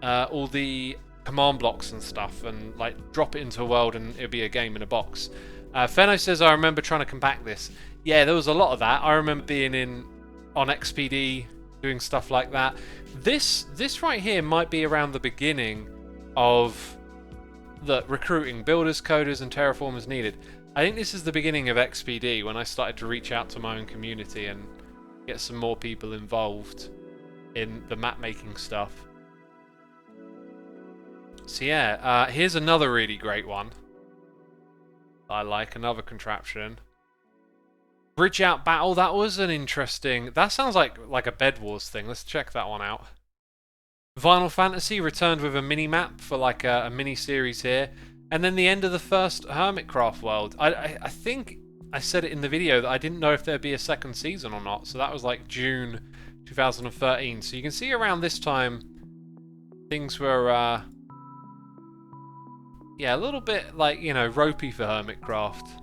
all the command blocks and stuff and like drop it into a world and it'll be a game in a box. Fenno says, I remember trying to compact this. Yeah, there was a lot of that. I remember being on XPD doing stuff like that. This right here might be around the beginning of the recruiting builders, coders and terraformers needed. I think this is the beginning of XPD when I started to reach out to my own community and get some more people involved in the map making stuff. So yeah, here's another really great one. I like another contraption. Bridge Out Battle, that was an interesting... That sounds like a Bedwars thing. Let's check that one out. Vinyl Fantasy returned with a mini-map for like a mini-series here. And then the end of the first Hermitcraft world. I think I said it in the video that I didn't know if there'd be a second season or not. So that was like June 2013. So you can see around this time, things were... yeah, a little bit like, you know, ropey for Hermitcraft.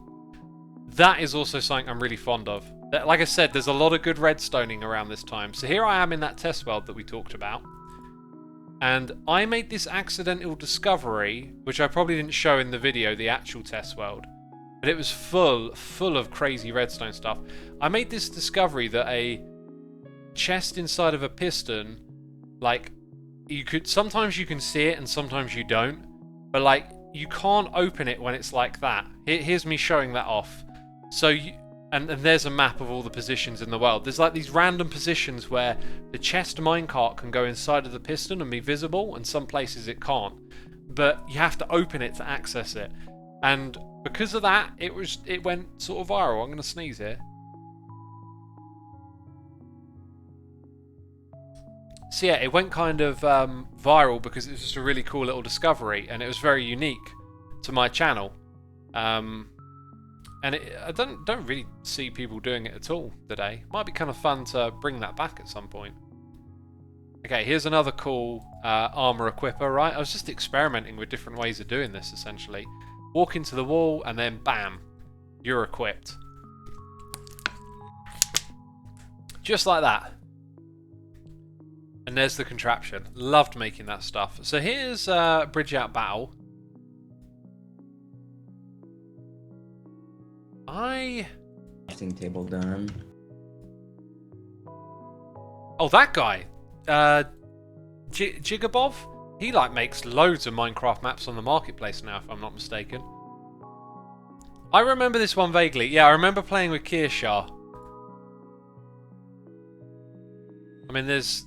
That is also something I'm really fond of. Like I said, there's a lot of good redstoning around this time. So here I am in that test world that we talked about. And I made this accidental discovery, which I probably didn't show in the video, the actual test world. But it was full of crazy redstone stuff. I made this discovery that a chest inside of a piston, like, sometimes you can see it and sometimes you don't. But like, you can't open it when it's like that. Here's me showing that off. So, and there's a map of all the positions in the world. There's like these random positions where the chest minecart can go inside of the piston and be visible, and some places it can't. But you have to open it to access it. And because of that, it went sort of viral. I'm going to sneeze here. So yeah, it went kind of viral because it was just a really cool little discovery, and it was very unique to my channel. And I don't really see people doing it at all today. Might be kind of fun to bring that back at some point. Okay, here's another cool armor equipper, right? I was just experimenting with different ways of doing this, essentially. Walk into the wall, and then bam, you're equipped. Just like that. And there's the contraption. Loved making that stuff. So here's Bridge Out Battle. Crafting table done. Oh, that guy. Jigabov? He like makes loads of Minecraft maps on the marketplace now, if I'm not mistaken. I remember this one vaguely. Yeah, I remember playing with Kearshar. I mean, there's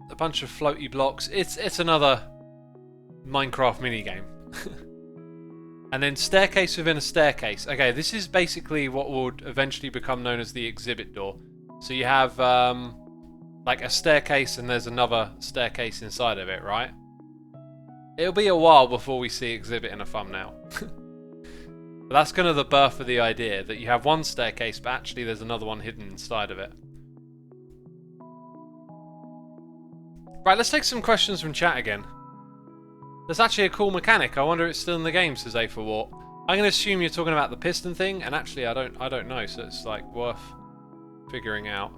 a bunch of floaty blocks. It's another Minecraft minigame. And then staircase within a staircase. Okay, this is basically what would eventually become known as the exhibit door. So you have like a staircase and there's another staircase inside of it, right? It'll be a while before we see exhibit in a thumbnail. But that's kind of the birth of the idea, that you have one staircase but actually there's another one hidden inside of it. Right, let's take some questions from chat again. There's actually a cool mechanic. I wonder if it's still in the game, says A for War. I'm going to assume you're talking about the piston thing, and actually I don't know, so it's like worth figuring out.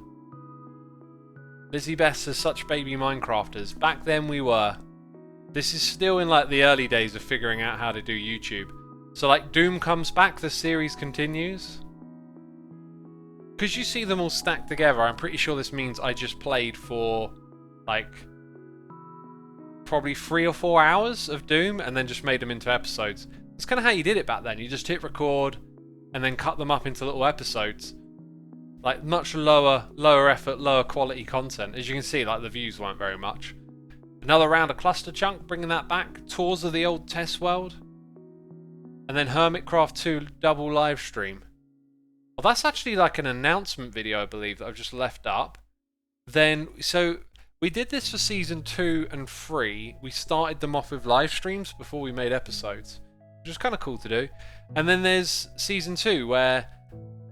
Lizzie Beth says, such baby Minecrafters. Back then we were. This is still in like the early days of figuring out how to do YouTube. So like Doom comes back, the series continues. Because you see them all stacked together, I'm pretty sure this means I just played for like probably 3 or 4 hours of Doom and then just made them into episodes. That's kind of how you did it back then. You just hit record and then cut them up into little episodes. Like much lower effort, lower quality content. As you can see, like the views weren't very much. Another round of Cluster Chunk, bringing that back. Tours of the old test world. And then Hermitcraft 2 double live stream. Well, that's actually like an announcement video, I believe, that I've just left up. Then, so we did this for season 2 and 3. We started them off with live streams before we made episodes, which is kind of cool to do. And then there's season 2 where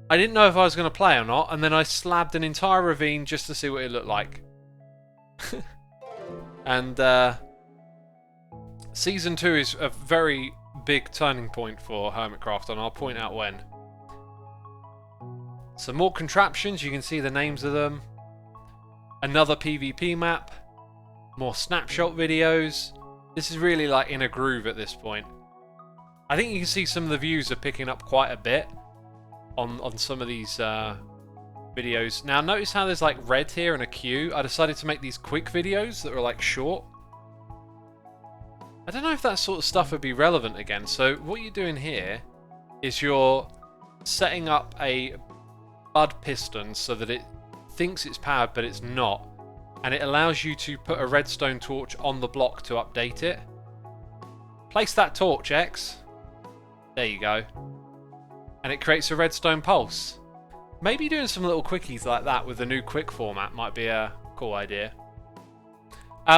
I didn't know if I was going to play or not, and then I slabbed an entire ravine just to see what it looked like. And Season 2 is a very big turning point for Hermitcraft, and I'll point out when. Some more contraptions, you can see the names of them. Another PvP map. More snapshot videos. This is really like in a groove at this point. I think you can see some of the views are picking up quite a bit on some of these videos. Now notice how there's like red here and a Q. I decided to make these quick videos that were like short. I don't know if that sort of stuff would be relevant again. So what you're doing here is you're setting up a bud piston so that it thinks it's powered but it's not, and it allows you to put a redstone torch on the block to update it. Place that torch, X. There you go. And it creates a redstone pulse. Maybe doing some little quickies like that with the new quick format might be a cool idea.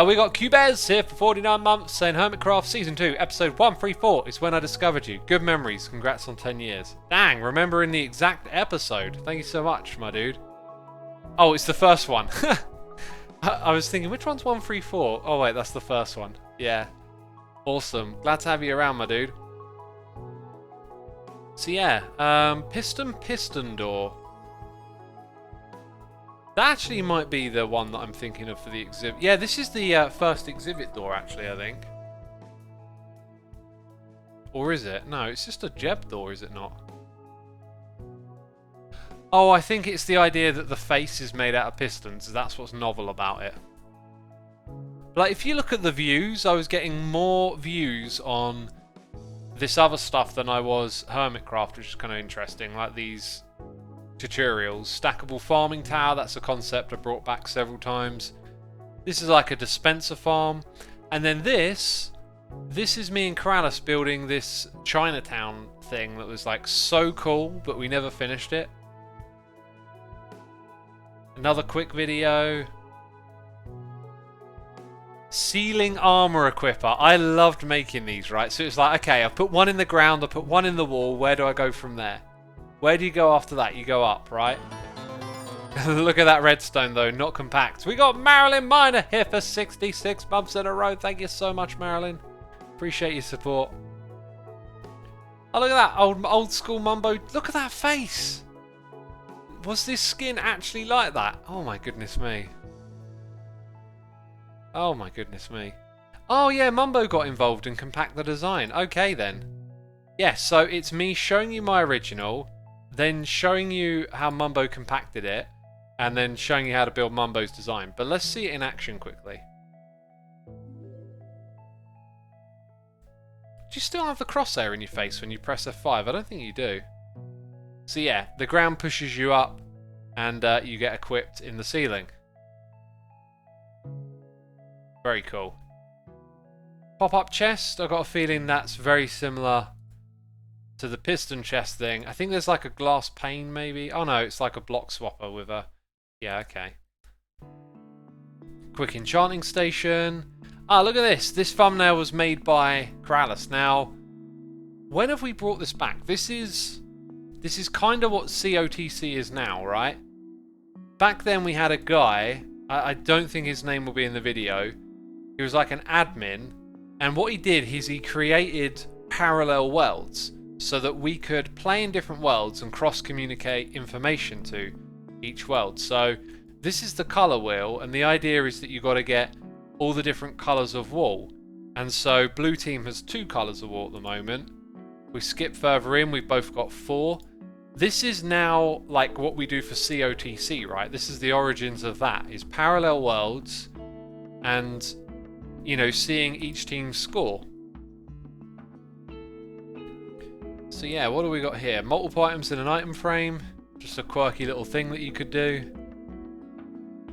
We got Cubez here for 49 months saying Hermitcraft Season 2, Episode 134 is when I discovered you. Good memories. Congrats on 10 years. Dang, remembering the exact episode. Thank you so much, my dude. Oh, it's the first one. I was thinking, which one's 134? Oh, wait, that's the first one. Yeah. Awesome. Glad to have you around, my dude. So, yeah. Piston door. That actually might be the one that I'm thinking of for the exhibit. Yeah, this is the first exhibit door, actually, I think. Or is it? No, it's just a Jeb door, is it not? Oh, I think it's the idea that the face is made out of pistons. That's what's novel about it. Like, if you look at the views, I was getting more views on this other stuff than I was Hermitcraft, which is kind of interesting. Like these tutorials. Stackable farming tower, that's a concept I brought back several times. This is like a dispenser farm. And then this is me and Kralis building this Chinatown thing that was like so cool, but we never finished it. Another quick video. Ceiling armor equipper. I loved making these, right? So it's like, okay, I put one in the ground, I put one in the wall. Where do I go from there? Where do you go after that? You go up, right? Look at that redstone, though. Not compact. We got Marilyn Miner here for 66 months in a row. Thank you so much, Marilyn. Appreciate your support. Oh, look at that. Old school Mumbo. Look at that face. Was this skin actually like that? Oh, my goodness me. Oh, my goodness me. Oh, yeah. Mumbo got involved in compact the design. Okay, then. Yes, so it's me showing you my original, then showing you how Mumbo compacted it, and then showing you how to build Mumbo's design. But let's see it in action quickly. Do you still have the crosshair in your face when you press F5? I don't think you do. So yeah, the ground pushes you up, and you get equipped in the ceiling. Very cool. Pop-up chest, I've got a feeling that's very similar to the piston chest thing. I think there's like a glass pane maybe. Oh no, it's like a block swapper with a... Yeah, okay. Quick enchanting station. Ah, look at this. This thumbnail was made by Kralis. Now, when have we brought this back? This is kind of what COTC is now, right? Back then we had a guy, I don't think his name will be in the video. He was like an admin, and what he did is he created parallel worlds so that we could play in different worlds and cross-communicate information to each world. So this is the color wheel, and the idea is that you've got to get all the different colors of wall. And so blue team has 2 colors of wall at the moment. We skip further in, we've both got 4. This is now like what we do for COTC, right? This is the origins of that, is parallel worlds and, you know, seeing each team's score. So yeah, what do we got here? Multiple items in an item frame. Just a quirky little thing that you could do.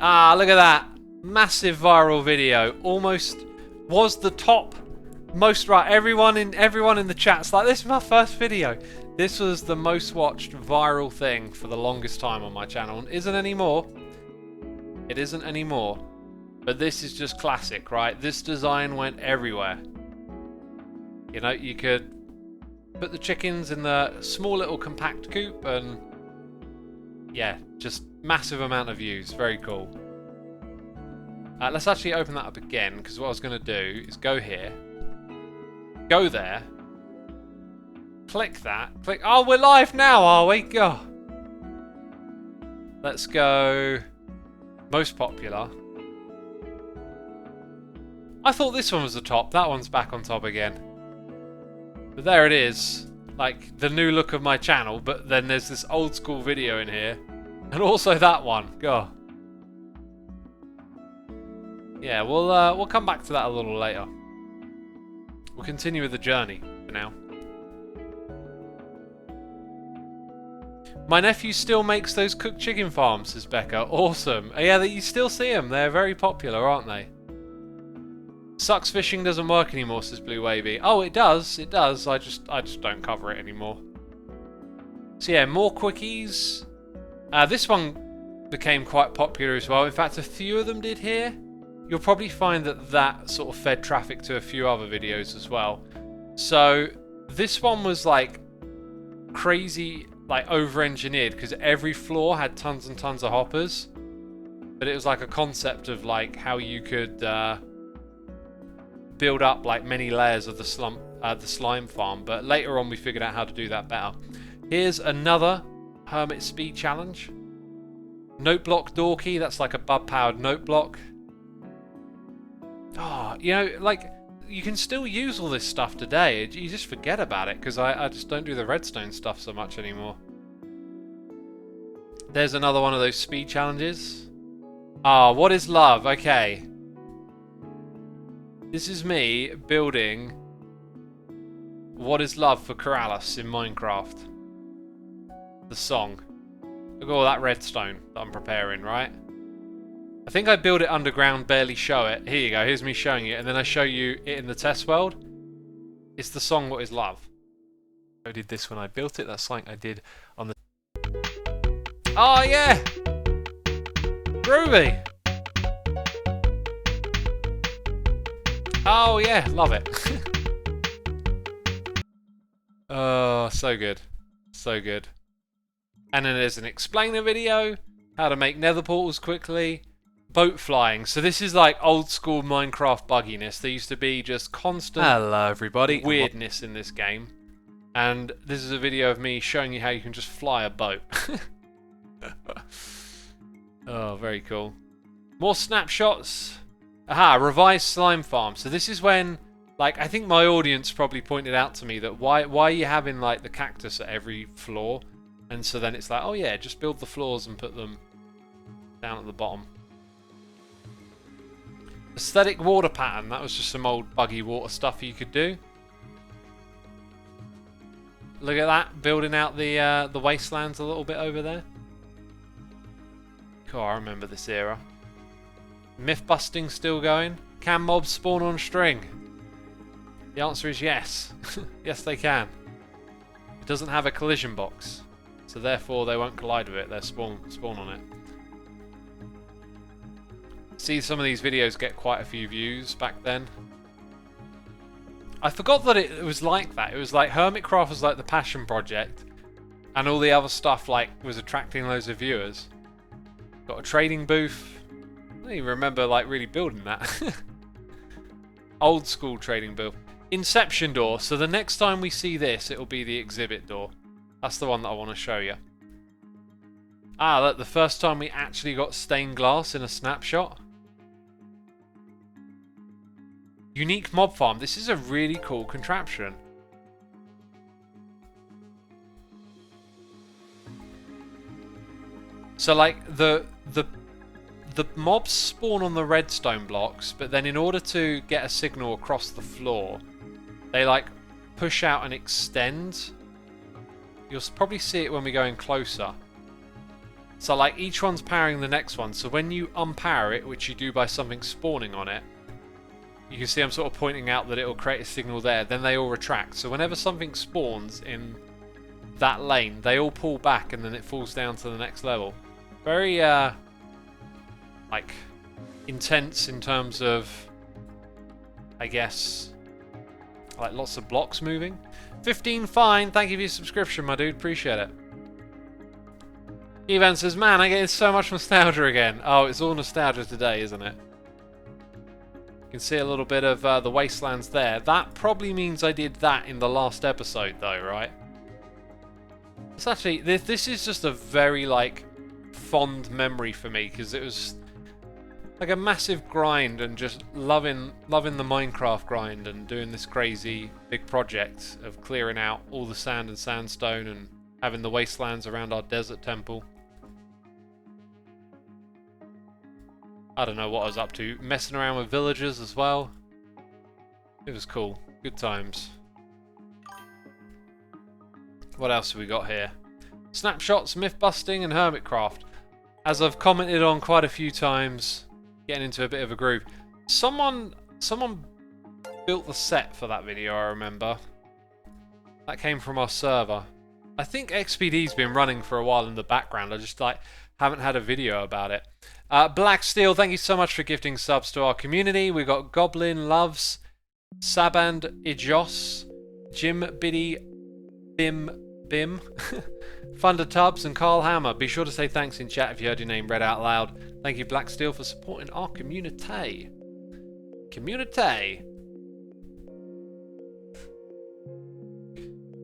Ah, look at that. Massive viral video. Almost was the top most, right, everyone in the chat's like, this is my first video. This was the most watched viral thing for the longest time on my channel, and isn't anymore. It isn't anymore. But this is just classic, right? This design went everywhere. You know, you could put the chickens in the small little compact coop and yeah, just massive amount of views. Very cool. Let's actually open that up again, because what I was going to do is go here, go there, click that, click. Oh, we're live now, are we? Go. Let's go. Most popular. I thought this one was the top. That one's back on top again. But there it is. Like the new look of my channel, but then there's this old school video in here. And also that one. Go. Yeah, we'll come back to that a little later. We'll continue with the journey for now. My nephew still makes those cooked chicken farms, says Becca. Awesome. Yeah, you still see them. They're very popular, aren't they? Sucks fishing doesn't work anymore, says Blue Wavy. Oh, it does. It does. I just don't cover it anymore. So yeah, more quickies. This one became quite popular as well. In fact, a few of them did here. You'll probably find that sort of fed traffic to a few other videos as well. So this one was like crazy, like over-engineered, because every floor had tons and tons of hoppers. But it was like a concept of like how you could build up like many layers of the slime farm. But later on we figured out how to do that better. Here's another Hermit speed challenge. Note block door key, that's like a bug-powered note block. Oh, you know, like, you can still use all this stuff today. You just forget about it, because I just don't do the redstone stuff so much anymore. There's another one of those speed challenges. Ah, what is love? Okay. This is me building What is Love for Corrales in Minecraft. The song. Look at all that redstone that I'm preparing, right? I think I build it underground, barely show it. Here you go, here's me showing it, and then I show you it in the test world. It's the song What is Love. I did this when I built it, that's something I did on the... Oh yeah! Groovy! Oh yeah, love it. Oh, so good. So good. And then there's an explainer video, how to make nether portals quickly. Boat flying. So this is like old school Minecraft bugginess. There used to be just constant Hello everybody. weirdness in this game. And this is a video of me showing you how you can just fly a boat. Oh, very cool. More snapshots. Aha, revised slime farm. So this is when, like, I think my audience probably pointed out to me that why are you having like the cactus at every floor? And so then it's like, oh yeah, just build the floors and put them down at the bottom. Aesthetic water pattern, that was just some old buggy water stuff you could do. Look at that, building out the wastelands a little bit over there. Cool, I remember this era. Myth busting still going. Can mobs spawn on string? The answer is yes. Yes they can. It doesn't have a collision box, so therefore they won't collide with it, they'll spawn on it. See, some of these videos get quite a few views back then. I forgot that it was like that. It was like Hermitcraft was like the passion project, and all the other stuff like was attracting loads of viewers. Got a trading booth. I don't even remember like really building that. Old school trading booth. Inception door. So the next time we see this, it'll be the exhibit door. That's the one that I want to show you. Ah, look, the first time we actually got stained glass in a snapshot. Unique mob farm. This is a really cool contraption. So like the mobs spawn on the redstone blocks, but then in order to get a signal across the floor, they like push out and extend. You'll probably see it when we go in closer. So like each one's powering the next one, so when you unpower it, which you do by something spawning on it, you can see I'm sort of pointing out that it will create a signal there, then they all retract. So whenever something spawns in that lane, they all pull back and then it falls down to the next level. Very like intense in terms of, I guess, like lots of blocks moving. 15 fine, thank you for your subscription, my dude, appreciate it. Evan says, man, I get so much nostalgia again. Oh, it's all nostalgia today, isn't it? You can see a little bit of the wastelands there. That probably means I did that in the last episode, though, right? It's actually, this is just a very, like, fond memory for me, because it was like a massive grind and just loving the Minecraft grind and doing this crazy big project of clearing out all the sand and sandstone and having the wastelands around our desert temple. I don't know what I was up to. Messing around with villagers as well. It was cool. Good times. What else have we got here? Snapshots, myth busting, and Hermitcraft. As I've commented on quite a few times, getting into a bit of a groove. Someone built the set for that video, I remember. That came from our server. I think XPD's been running for a while in the background. I just haven't had a video about it. Black Steel, thank you so much for gifting subs to our community. We got Goblin Loves, Saband Ijos, Jim Biddy, Bim, Thunder Tubbs, and Carl Hammer. Be sure to say thanks in chat if you heard your name read out loud. Thank you, Black Steel, for supporting our community.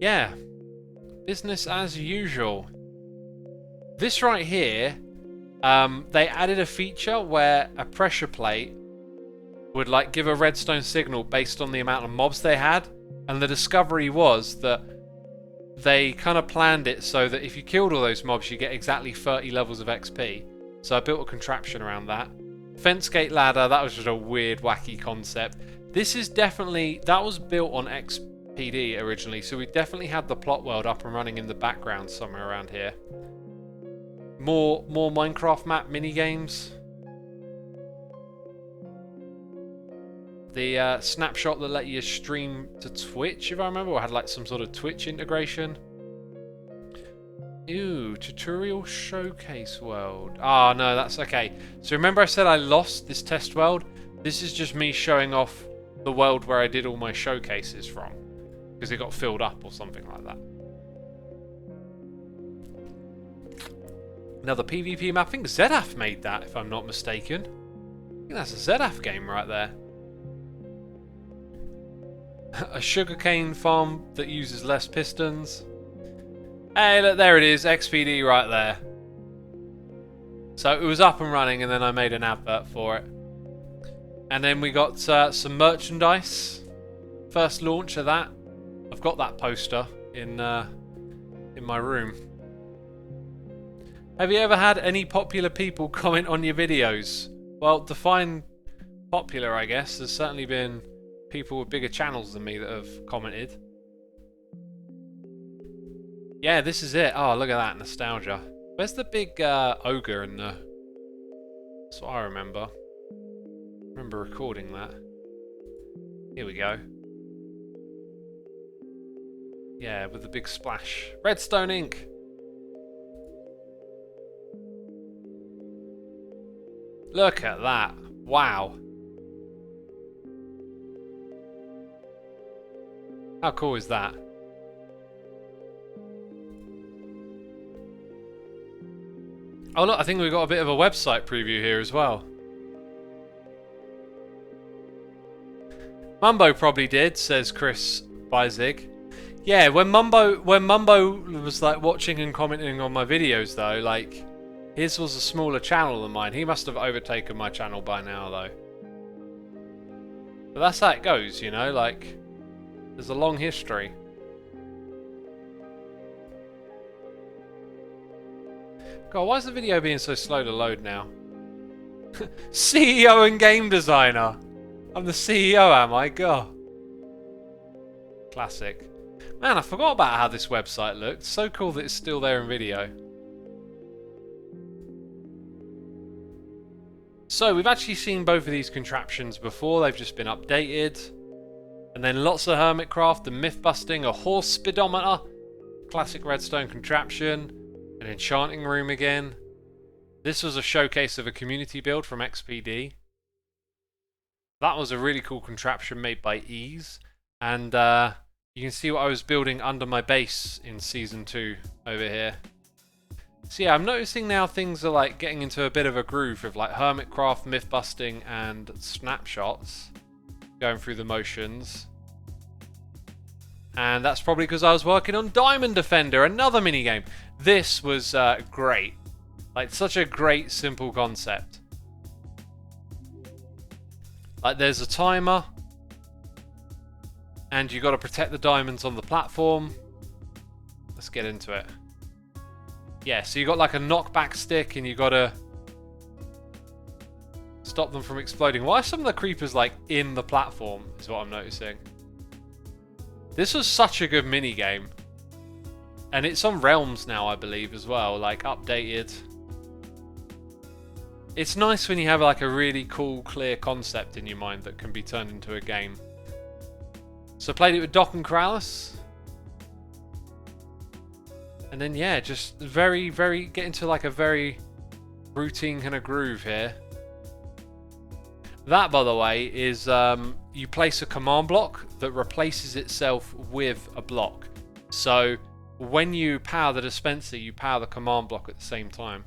Yeah. Business as usual. This right here, they added a feature where a pressure plate would like give a redstone signal based on the amount of mobs they had, and the discovery was that they kind of planned it so that if you killed all those mobs you get exactly 30 levels of XP. So I built a contraption around that. Fence gate ladder, that was just a weird wacky concept. This is definitely, that was built on XPD originally, so we definitely had the plot world up and running in the background somewhere around here. More Minecraft map mini games. The snapshot that let you stream to Twitch, if I remember, or had like some sort of Twitch integration. Ooh, tutorial showcase world. Ah, no, that's okay. So remember I said I lost this test world? This is just me showing off the world where I did all my showcases from, because it got filled up or something like that. Another PvP map. I think Zedaf made that, if I'm not mistaken. I think that's a Zedaf game right there. A sugarcane farm that uses less pistons. Hey, look, there it is. XPD right there. So it was up and running, and then I made an advert for it. And then we got some merchandise. First launch of that. I've got that poster in my room. Have you ever had any popular people comment on your videos? Well, define popular, I guess. There's certainly been people with bigger channels than me that have commented. Yeah, this is it. Oh, look at that nostalgia. Where's the big ogre in the... That's what I remember. I remember recording that. Here we go. Yeah, with the big splash. Redstone ink. Look at that. Wow. How cool is that? Oh look, I think we've got a bit of a website preview here as well. Mumbo probably did, says Chris Bizig. Yeah, when Mumbo was like watching and commenting on my videos though, like his was a smaller channel than mine. He must have overtaken my channel by now though. But that's how it goes, you know, like there's a long history. God, why is the video being so slow to load now? CEO and game designer. I'm the CEO, am I? God. Classic. Man, I forgot about how this website looked. So cool that it's still there in video. So, we've actually seen both of these contraptions before. They've just been updated. And then lots of Hermitcraft, the myth busting, a horse speedometer, classic redstone contraption, an enchanting room again. This was a showcase of a community build from XPD. That was a really cool contraption made by Ease. And you can see what I was building under my base in Season 2 over here. So yeah, I'm noticing now things are like getting into a bit of a groove with like Hermitcraft, myth busting, and snapshots, going through the motions. And that's probably because I was working on Diamond Defender, another minigame. This was great. Like, such a great, simple concept. Like, there's a timer. And you got to protect the diamonds on the platform. Let's get into it. Yeah, so you got like a knockback stick and you got to stop them from exploding. Why are some of the creepers like in the platform is what I'm noticing. This was such a good mini game. And it's on Realms now, I believe, as well, like updated. It's nice when you have like a really cool, clear concept in your mind that can be turned into a game. So I played it with Docm Kralis. And then yeah, just very, get into like a very routine kind of groove here. That, by the way, is you place a command block that replaces itself with a block. So when you power the dispenser, you power the command block at the same time.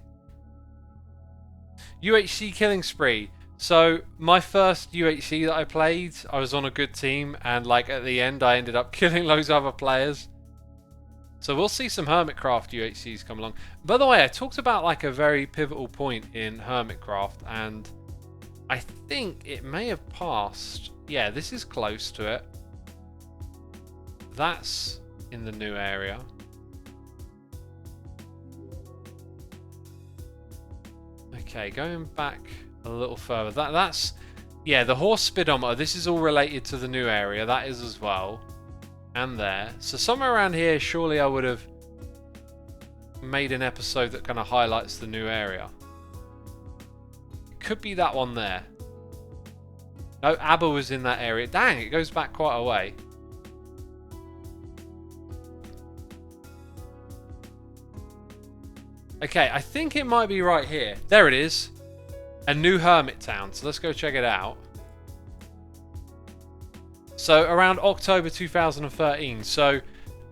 UHC killing spree. So my first UHC that I played, I was on a good team, and like at the end I ended up killing loads of other players. So we'll see some Hermitcraft UHCs come along. By the way, I talked about like a very pivotal point in Hermitcraft, and I think it may have passed. Yeah, this is close to it. That's in the new area. Okay, going back a little further. That's yeah, the horse speedometer. This is all related to the new area. That is as well. And there. So somewhere around here, surely I would have made an episode that kind of highlights the new area. It could be that one there. No, ABBA was in that area. Dang, it goes back quite a way. Okay, I think it might be right here. There it is. A new hermit town. So let's go check it out. So around October 2013. So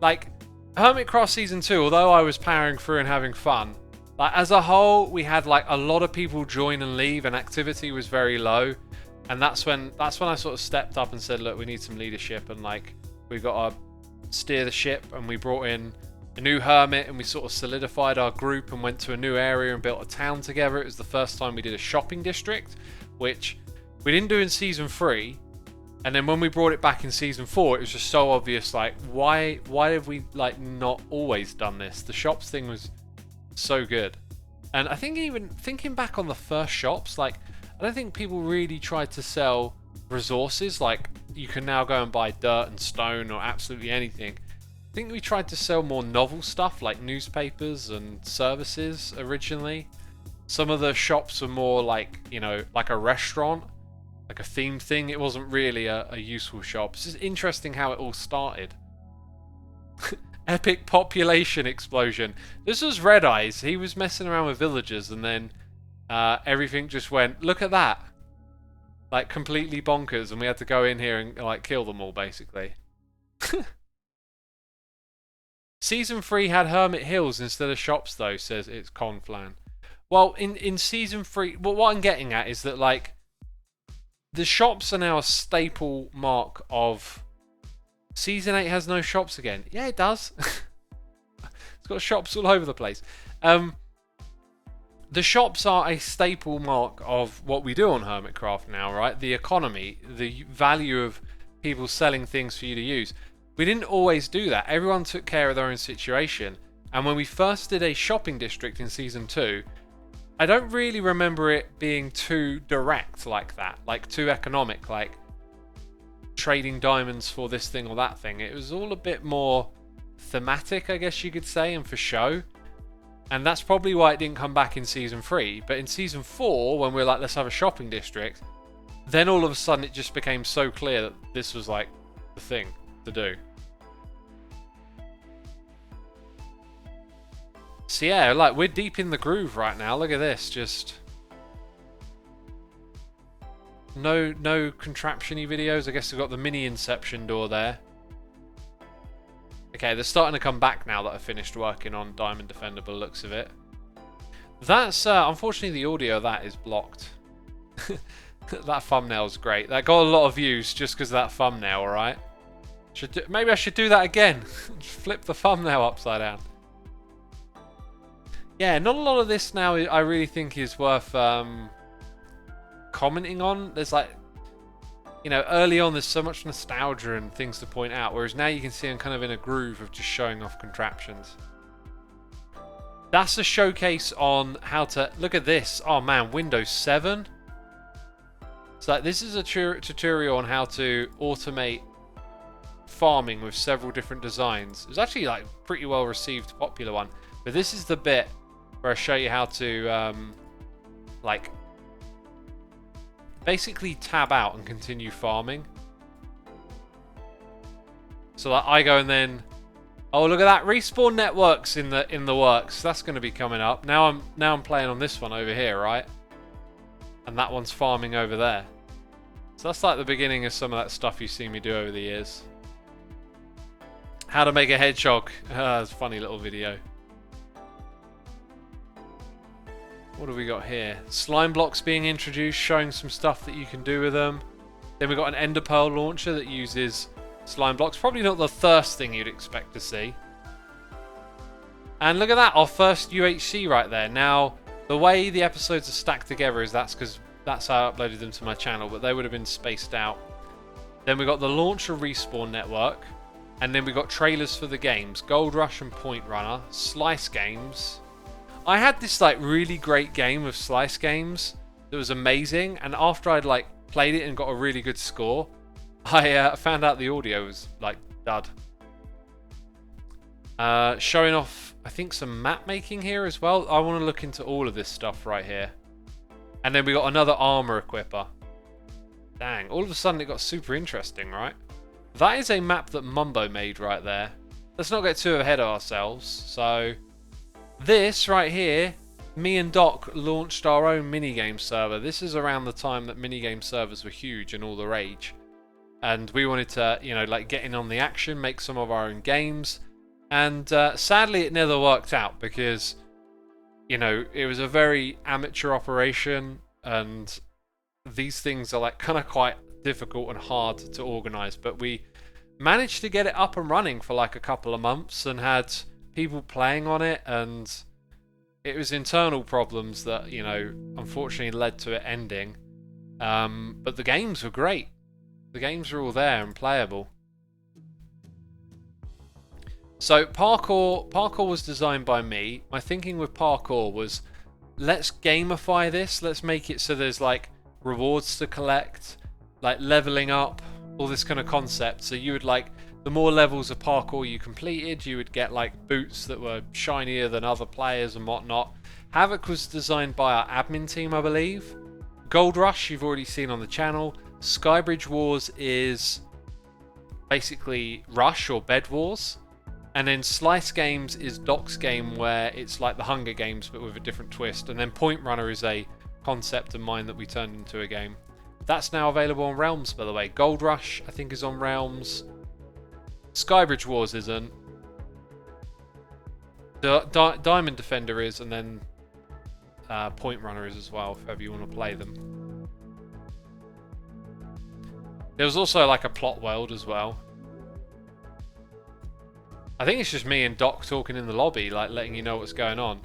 like Hermitcraft Season 2, although I was powering through and having fun, like as a whole, we had like a lot of people join and leave and activity was very low. And that's when I sort of stepped up and said, look, we need some leadership, and like we got to steer the ship, and we brought in a new hermit, and we sort of solidified our group and went to a new area and built a town together. It was the first time we did a shopping district, which we didn't do in Season 3. And then when we brought it back in Season 4, it was just so obvious, like, why have we like not always done this? The shops thing was so good. And I think even thinking back on the first shops, like, I don't think people really tried to sell resources, like you can now go and buy dirt and stone or absolutely anything. I think we tried to sell more novel stuff like newspapers and services originally. Some of the shops were more like, you know, like a restaurant, like a themed thing. It wasn't really a useful shop. It's just interesting how it all started. Epic population explosion. This was Red Eyes. He was messing around with villagers, and then everything just went, look at that. Like completely bonkers, and we had to go in here and like kill them all basically. Season 3 had Hermit Hills instead of shops though, says it's Conflan. Well, in Season 3, well, what I'm getting at is that like the shops are now a staple mark of... Season 8 has no shops again. Yeah, it does. It's got shops all over the place. The shops are a staple mark of what we do on Hermitcraft now, right? The economy, the value of people selling things for you to use. We didn't always do that. Everyone took care of their own situation. And when we first did a shopping district in Season 2, I don't really remember it being too direct like that. Like too economic, like trading diamonds for this thing or that thing. It was all a bit more thematic, I guess you could say, and for show. And that's probably why it didn't come back in Season 3. But in Season 4, when we were like, let's have a shopping district, then all of a sudden it just became so clear that this was like the thing to do. So yeah, like we're deep in the groove right now. Look at this, just no contraption-y videos. I guess we've got the mini Inception door there. Okay, they're starting to come back now that I've finished working on Diamond Defender by the looks of it. That's unfortunately the audio of that is blocked. That thumbnail's great. That got a lot of views just because of that thumbnail, alright? Maybe I should do that again. Flip the thumbnail upside down. Yeah, not a lot of this now I really think is worth commenting on. There's like, you know, early on there's so much nostalgia and things to point out, whereas now you can see I'm kind of in a groove of just showing off contraptions. That's a showcase on how to... Look at this. Oh man, Windows 7. So this is a tutorial on how to automate farming with several different designs. It was actually like pretty well received, popular one. But this is the bit where I show you how to like basically tab out and continue farming. So like I go and then, oh look at that, respawn networks in the works. That's going to be coming up. Now I'm playing on this one over here, right? And that one's farming over there. So that's like the beginning of some of that stuff you've seen me do over the years. How to make a hedgehog. It's a funny little video. What have we got here? Slime blocks being introduced, showing some stuff that you can do with them. Then we've got an ender pearl launcher that uses slime blocks. Probably not the first thing you'd expect to see. And look at that, our first UHC right there. Now, the way the episodes are stacked together is that's because that's how I uploaded them to my channel, but they would have been spaced out. Then we got the launcher respawn network, and then we got trailers for the games, Gold Rush and Point Runner, Slice Games. I had this like really great game of Slice Games that was amazing, and after I'd like played it and got a really good score, I found out the audio was like dud. Showing off, I think, some map making here as well. I want to look into all of this stuff right here. And then we got another armor equipper. Dang, all of a sudden it got super interesting, right? That is a map that Mumbo made right there. Let's not get too ahead of ourselves. So, this right here, me and Doc launched our own minigame server. This is around the time that minigame servers were huge and all the rage. And we wanted to, you know, like get in on the action, make some of our own games. And sadly it never worked out because, you know, it was a very amateur operation, and these things are like kind of quite difficult and hard to organize. But we managed to get it up and running for like a couple of months and had people playing on it, and it was internal problems that, you know, unfortunately led to it ending. But the games were great. The games were all there and playable. So parkour was designed by me. My thinking with parkour was, let's gamify this. Let's make it so there's like rewards to collect, like leveling up, all this kind of concept. So you would like, the more levels of parkour you completed, you would get like boots that were shinier than other players and whatnot. Havoc was designed by our admin team, I believe. Gold Rush you've already seen on the channel. Skybridge Wars is basically Rush or Bedwars. And then Slice Games is Doc's game, where it's like the Hunger Games but with a different twist. And then Point Runner is a concept of mine that we turned into a game. That's now available on Realms, by the way. Gold Rush, I think, is on Realms. Skybridge Wars isn't. Diamond Defender is, and then Point Runner is as well, if ever you want to play them. There was also like a plot world as well. I think it's just me and Doc talking in the lobby, like letting you know what's going on.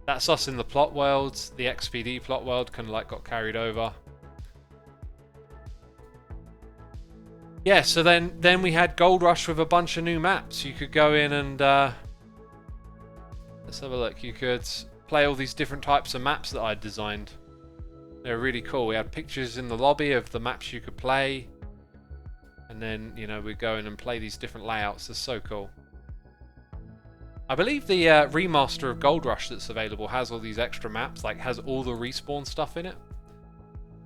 That's us in the plot worlds. The XPD plot world kind of like got carried over. Yeah, so then we had Gold Rush with a bunch of new maps. You could go in and let's have a look. You could play all these different types of maps that I'd designed. They're really cool. We had pictures in the lobby of the maps you could play. And then, you know, we go in and play these different layouts. They're so cool. I believe the remaster of Gold Rush that's available has all these extra maps, like has all the respawn stuff in it.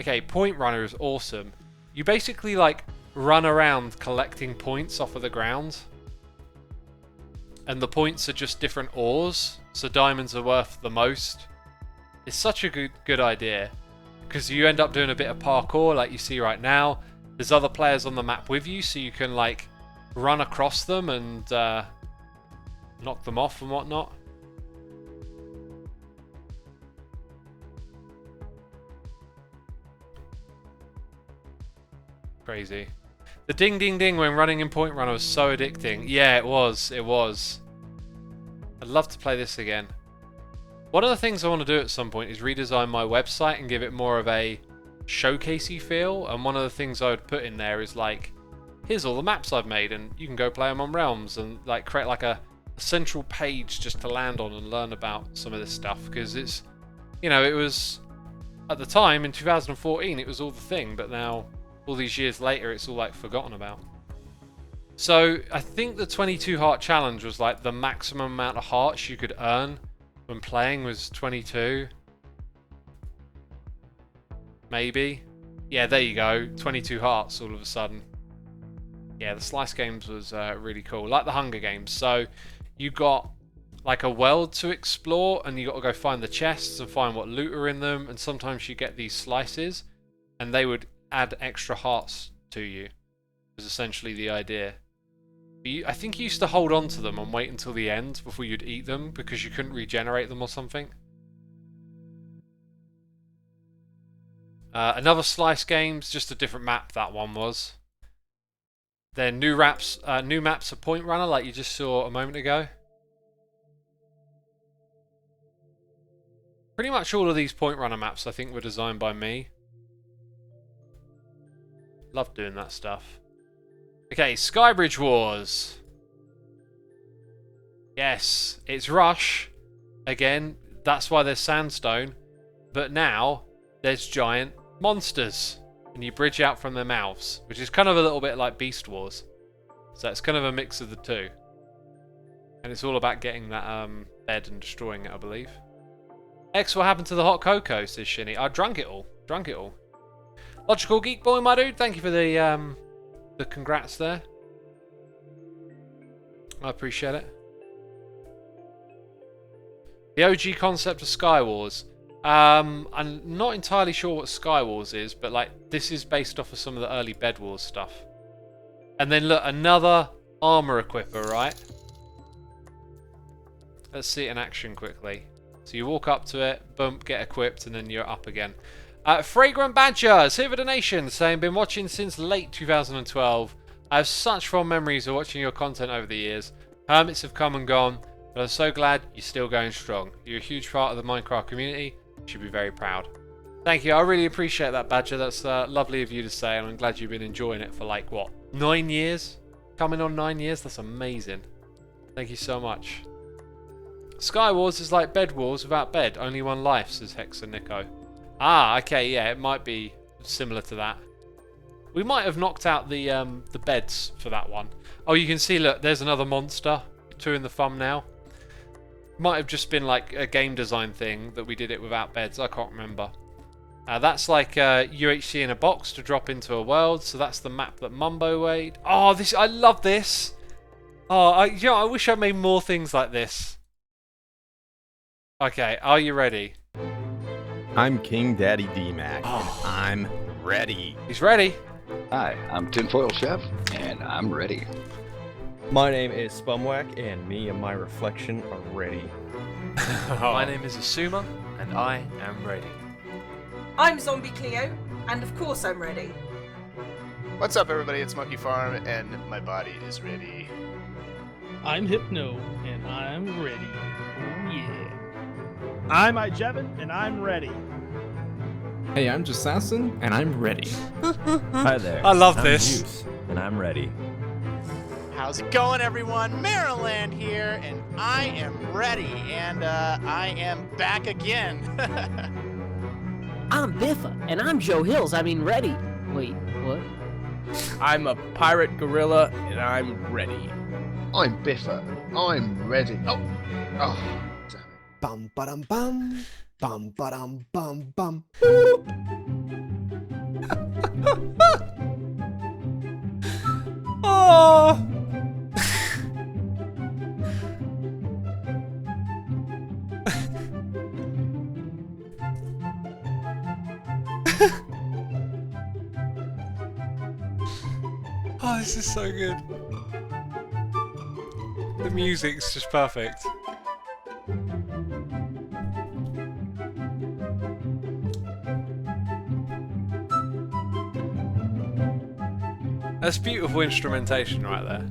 Okay, Point Runner is awesome. You basically like run around collecting points off of the ground. And the points are just different ores, so diamonds are worth the most. It's such a good idea, because you end up doing a bit of parkour like you see right now. There's other players on the map with you, so you can like run across them and knock them off and whatnot. Crazy. The ding ding ding when running in Point Runner was so addicting. Yeah, it was. It was. I'd love to play this again. One of the things I want to do at some point is redesign my website and give it more of a showcasey feel. And one of the things I would put in there is like, here's all the maps I've made, and you can go play them on Realms, and like create like a central page just to land on and learn about some of this stuff, because it's, you know, it was at the time in 2014 it was all the thing, but now all these years later it's all like forgotten about. So I think the 22 heart challenge was like the maximum amount of hearts you could earn when playing was 22, maybe. Yeah, there you go, 22 hearts all of a sudden. Yeah, the Slice games was really cool, like the Hunger Games. So you got like a world to explore, and you got to go find the chests and find what loot are in them, and sometimes you get these slices and they would add extra hearts to you, was essentially the idea. But I think you used to hold on to them and wait until the end before you'd eat them because you couldn't regenerate them or something. Another Slice games, just a different map that one was. Then new maps of Point Runner, like you just saw a moment ago. Pretty much all of these Point Runner maps I think were designed by me. Love doing that stuff. Okay, Skybridge Wars. Yes, it's Rush. Again, that's why there's sandstone. But now, there's giant monsters. And you bridge out from their mouths, which is kind of a little bit like Beast Wars. So it's kind of a mix of the two. And it's all about getting that bed and destroying it, I believe. X, what happened to the hot cocoa, says Shinny. I drank it all. Drank it all. Logical Geek Boy, my dude. Thank you for the congrats there. I appreciate it. The OG concept of Sky Wars. I'm not entirely sure what Sky Wars is, but like this is based off of some of the early Bedwars stuff. And then look, another armor equipper, right? Let's see it in action quickly. So you walk up to it, bump, get equipped, and then you're up again. Fragrant Badger is here for donation, saying, been watching since late 2012. I have such fond memories of watching your content over the years. Hermits have come and gone, but I'm so glad you're still going strong. You're a huge part of the Minecraft community. You should be very proud. Thank you, I really appreciate that, Badger. That's lovely of you to say, and I'm glad you've been enjoying it for like, what, 9 years? Coming on 9 years? That's amazing. Thank you so much. Sky Wars is like Bed Wars without bed. Only one life, says Hex and Nico. Ah, okay, yeah, it might be similar to that. We might have knocked out the beds for that one. Oh, you can see, look, there's another monster. 2 in the thumbnail. Might have just been like a game design thing that we did it without beds. I can't remember. That's like UHC in a box to drop into a world. So that's the map that Mumbo made. Oh, this, I love this. Oh, you know, I wish I made more things like this. Okay, are you ready? I'm King Daddy D-Mac, and I'm ready. He's ready. Hi, I'm Tinfoil Chef, and I'm ready. My name is Spumwack, and me and my reflection are ready. My name is Xisuma, and I am ready. I'm Zombie Cleo, and of course I'm ready. What's up, everybody? It's Monkey Farm, and my body is ready. I'm Hypno, and I'm ready. Oh yeah. I'm iJevin, and I'm ready. Hey, I'm Jasassin, and I'm ready. Hi there. I love I'm this. Juice, and I'm ready. How's it going, everyone? Maryland here, and I am ready, and I am back again. I'm Biffa, and I'm Joe Hills. I mean, ready. Wait, what? I'm a pirate gorilla, and I'm ready. I'm Biffa. I'm ready. Oh, damn it. Bum ba-dum bum. Bum ba-dum bum bum. Oh. Oh, this is so good. The music's just perfect. That's beautiful instrumentation right there.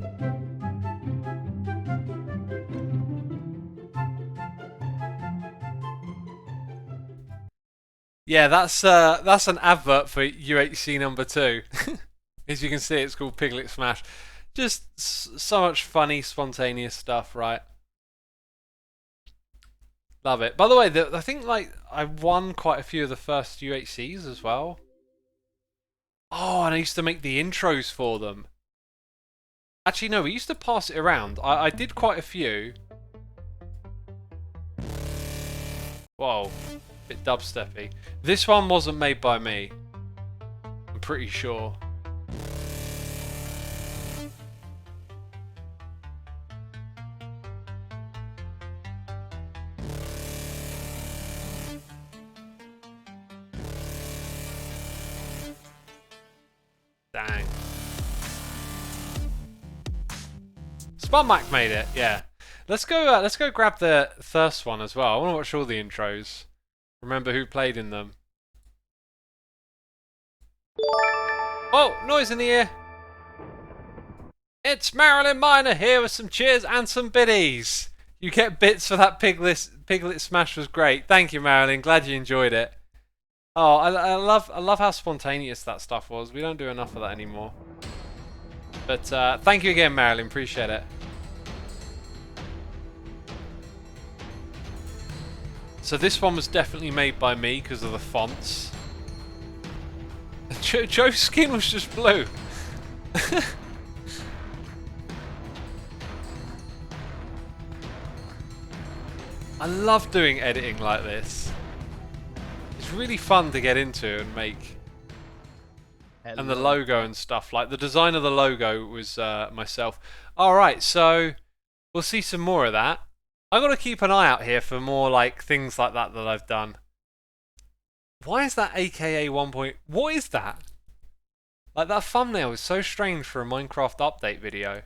Yeah, that's an advert for UHC number 2. As you can see, it's called Piglet Smash. Just so much funny, spontaneous stuff, right? Love it. By the way, I think like I won quite a few of the first UHCs as well. Oh, and I used to make the intros for them. Actually, no, we used to pass it around. I did quite a few. Whoa, bit dubsteppy. This one wasn't made by me. I'm pretty sure. Dang. Spunmac made it, yeah. Let's go grab the first one as well. I want to watch all the intros. Remember who played in them. Oh, noise in the ear. It's Marilyn Miner here with some cheers and some biddies. You get bits for that Piglet Smash was great. Thank you, Marilyn. Glad you enjoyed it. Oh, I love how spontaneous that stuff was. We don't do enough of that anymore. But thank you again, Marilyn. Appreciate it. So this one was definitely made by me because of the fonts. Joe's skin was just blue. I love doing editing like this. It's really fun to get into and make. Hello. And the logo and stuff. Like the design of the logo was myself. Alright, so we'll see some more of that. I've got to keep an eye out here for more like things like that that I've done. Why is that AKA 1. What is that? Like that thumbnail is so strange for a Minecraft update video.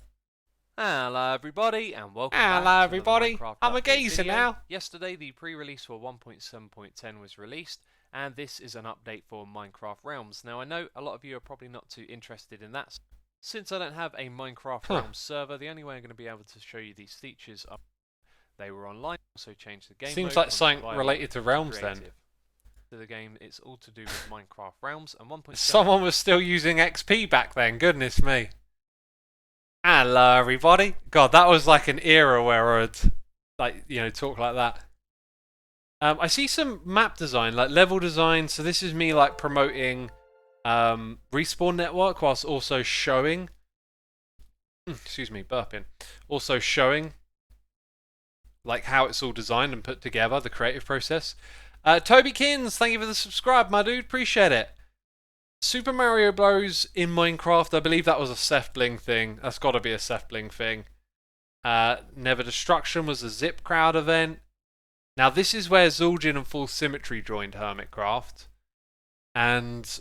Hello everybody and welcome Hello back everybody. to the Minecraft I'm a update geezer video. now. Yesterday the pre-release for 1.7.10 was released and this is an update for Minecraft Realms. Now I know a lot of you are probably not too interested in that. Since I don't have a Minecraft Realms server, the only way I'm going to be able to show you these features are they were online, also changed the game Seems mode like something related to Realms then. To the game, it's all to do with Minecraft Realms and 1.7. Someone was still using XP back then, goodness me. Hello everybody. God, that was like an era where I'd like, you know, talk like that. I see some map design, like level design, so this is me like promoting Respawn Network whilst also showing excuse me, burping. Also showing like how it's all designed and put together, the creative process. Toby Kins, thank you for the subscribe, my dude, appreciate it. Super Mario Bros. In Minecraft, I believe that was a Seth Bling thing. That's got to be a Seth Bling thing. Never Destruction was a Zipkrowd event. Now this is where Zul'jin and Full Symmetry joined Hermitcraft. And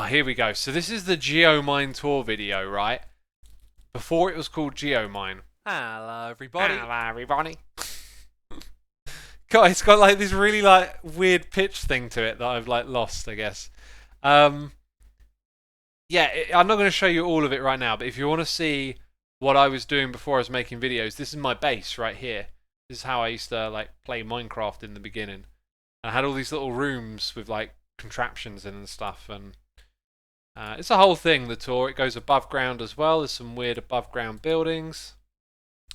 here we go. So this is the Geomine tour video, right? Before it was called Geomine. Hello everybody. Hello everybody. God, it's got like this really like weird pitch thing to it that I've like lost, I guess. Yeah, I'm not going to show you all of it right now, but if you want to see what I was doing before I was making videos, this is my base right here. This is how I used to like play Minecraft in the beginning. I had all these little rooms with like contraptions in and stuff, and it's a whole thing, the tour. It goes above ground as well. There's some weird above ground buildings.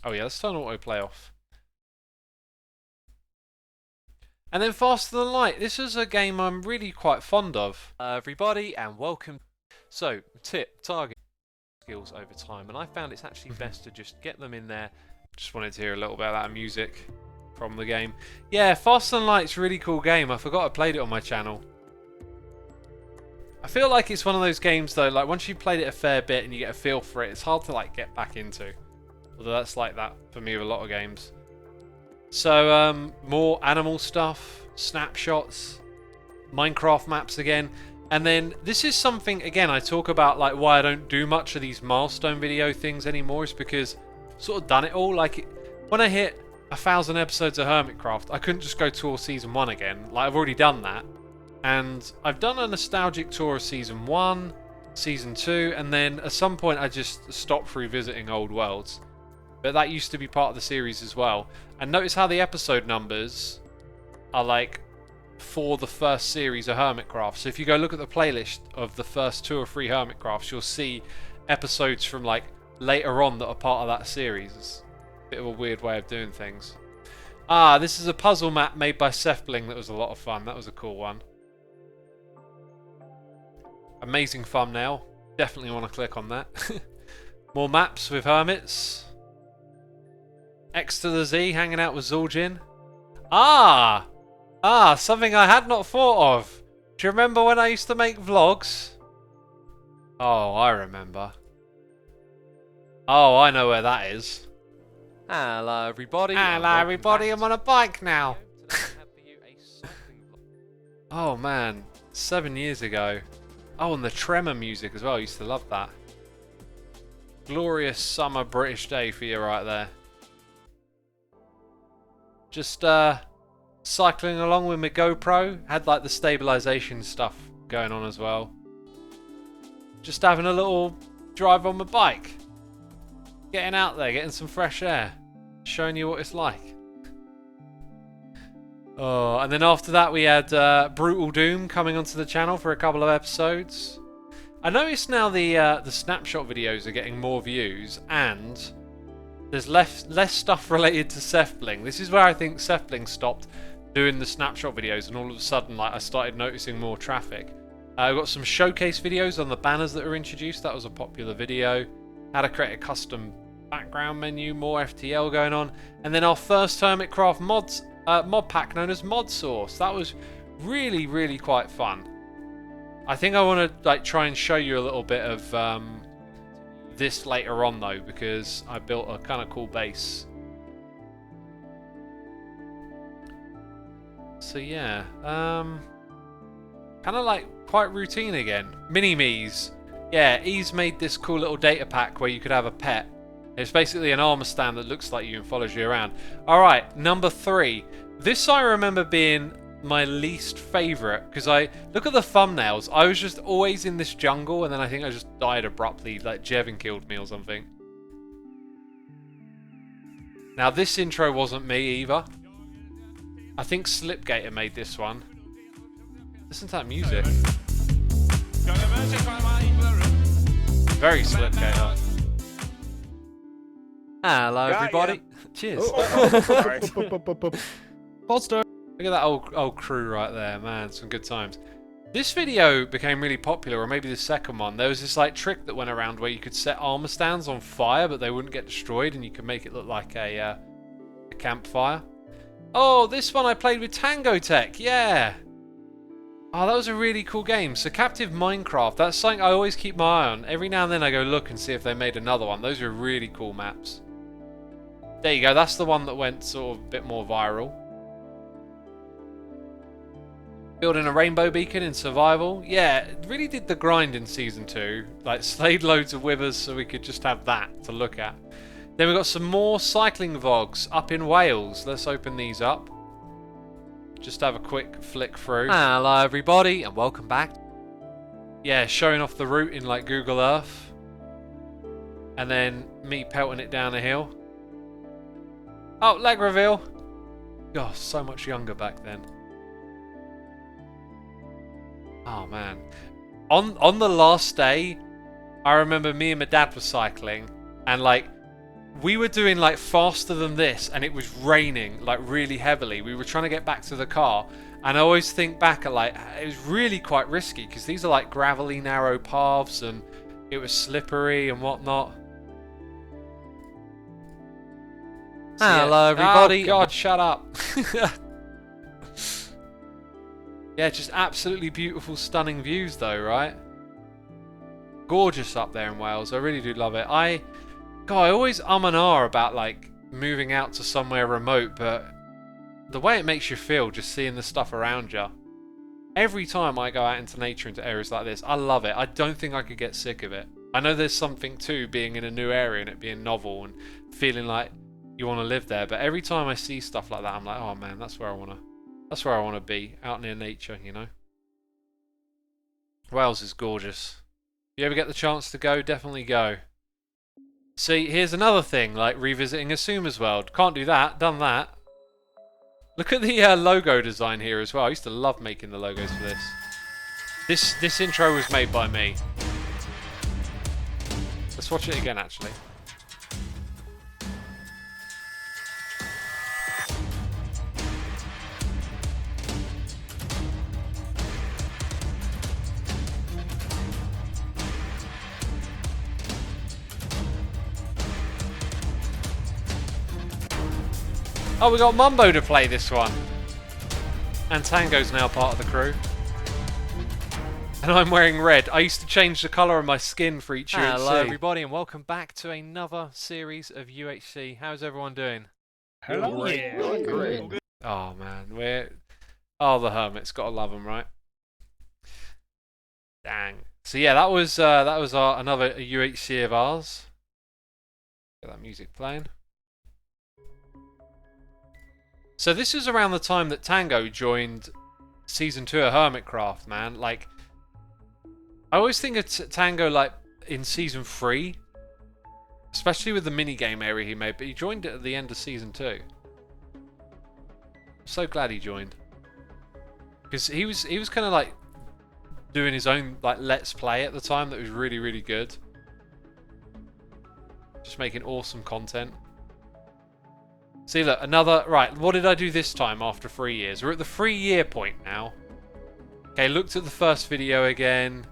Oh yeah, let's turn autoplay off. And then Faster Than Light. This is a game I'm really quite fond of. Everybody and welcome. So, tip, target skills over time, and I found it's actually best to just get them in there. Just wanted to hear a little bit of that music from the game. Yeah, Faster Than Light's a really cool game. I forgot I played it on my channel. I feel like it's one of those games though, like once you've played it a fair bit and you get a feel for it, it's hard to like get back into. Although that's like that for me with a lot of games. So, more animal stuff, snapshots, Minecraft maps again. And then this is something, again, I talk about like why I don't do much of these milestone video things anymore is because I've sort of done it all. Like when I hit 1,000 episodes of Hermitcraft, I couldn't just go tour season 1 again. Like I've already done that. And I've done a nostalgic tour of season 1. Season 2, and then at some point I just stopped revisiting old worlds. But that used to be part of the series as well. And notice how the episode numbers are like for the first series of Hermitcraft. So if you go look at the playlist of the first 2 or 3 Hermitcrafts, you'll see episodes from like later on that are part of that series. It's a bit of a weird way of doing things. Ah, this is a puzzle map made by Sefbling that was a lot of fun. That was a cool one. Amazing thumbnail. Definitely want to click on that. More maps with Hermits. X to the Z hanging out with Zul'jin. Ah! Ah, something I had not thought of. Do you remember when I used to make vlogs? Oh, I remember. Oh, I know where that is. Hello everybody. Hello everybody, I'm on a bike now. Oh man, 7 years ago. Oh, and the Tremor music as well, I used to love that. Glorious summer British day for you right there. Just cycling along with my GoPro. Had like the stabilization stuff going on as well. Just having a little drive on my bike. Getting out there, getting some fresh air. Showing you what it's like. Oh, and then after that we had Brutal Doom coming onto the channel for a couple of episodes. I noticed now the Snapshot videos are getting more views, and there's less stuff related to Sefbling. This is where I think Sefbling stopped doing the Snapshot videos, and all of a sudden like I started noticing more traffic. I've got some showcase videos on the banners that are introduced. That was a popular video. How to create a custom background menu, more FTL going on, and then our first Hermitcraft mod pack known as Mod Source. That was really quite fun. I think I want to like try and show you a little bit of this later on though, because I built a kind of cool base. So yeah, kind of like quite routine again. Mini-me's. Yeah, E's made this cool little data pack where you could have a pet. It's basically an armor stand that looks like you and follows you around. Alright, number 3. This I remember being my least favourite, because I look at the thumbnails. I was just always in this jungle, and then I think I just died abruptly, like Jevin killed me or something. Now this intro wasn't me either. I think Slipgator made this one. Listen to that music. Very Slipgator. Hello everybody. Cheers. False start. Look at that old crew right there, man. Some good times. This video became really popular, or maybe the second one. There was this like trick that went around where you could set armor stands on fire, but they wouldn't get destroyed, and you could make it look like a campfire. Oh, this one I played with Tango Tech. Yeah. Oh, that was a really cool game. So Captive Minecraft, that's something I always keep my eye on. Every now and then I go look and see if they made another one. Those are really cool maps. There you go, that's the one that went sort of a bit more viral. Building a rainbow beacon in survival. Yeah, it really did the grind in Season 2. Like, slayed loads of withers so we could just have that to look at. Then we've got some more cycling vlogs up in Wales. Let's open these up. Just have a quick flick through. Hello everybody, and welcome back. Yeah, showing off the route in like Google Earth. And then me pelting it down a hill. Oh, leg reveal. Gosh, so much younger back then. Oh man. On the last day, I remember me and my dad were cycling, and like we were doing like faster than this, and it was raining like really heavily. We were trying to get back to the car, and I always think back at like it was really quite risky because these are like gravelly narrow paths, and it was slippery and whatnot. So, hello everybody. Oh God, shut up. Yeah, just absolutely beautiful, stunning views though, right? Gorgeous up there in Wales. I really do love it. I always and ah about like moving out to somewhere remote, but the way it makes you feel just seeing the stuff around you. Every time I go out into nature, into areas like this, I love it. I don't think I could get sick of it. I know there's something to being in a new area and it being novel and feeling like you want to live there, but every time I see stuff like that, I'm like, oh man, that's where I want to be, out near nature, you know. Wales is gorgeous. you ever get the chance to go, definitely go. See, here's another thing, like revisiting Xisumas World. Can't do that, done that. Look at the logo design here as well. I used to love making the logos for this. This intro was made by me. Let's watch it again, actually. Oh, we got Mumbo to play this one. And Tango's now part of the crew. And I'm wearing red. I used to change the colour of my skin for each UHC. Hello everybody and welcome back to another series of UHC. How's everyone doing? Hello. Great. Oh man, the Hermits, gotta love them, right? Dang. So yeah, that was another UHC of ours. Get that music playing. So this is around the time that Tango joined Season 2 of Hermitcraft, man. Like, I always think of Tango, like, in Season 3. Especially with the minigame area he made, but he joined it at the end of Season 2. I'm so glad he joined. Because he was kind of, like, doing his own, like, Let's Play at the time that was really, really good. Just making awesome content. See, look, another... Right, what did I do this time after 3 years? We're at the 3-year point now. Okay, looked at the first video again.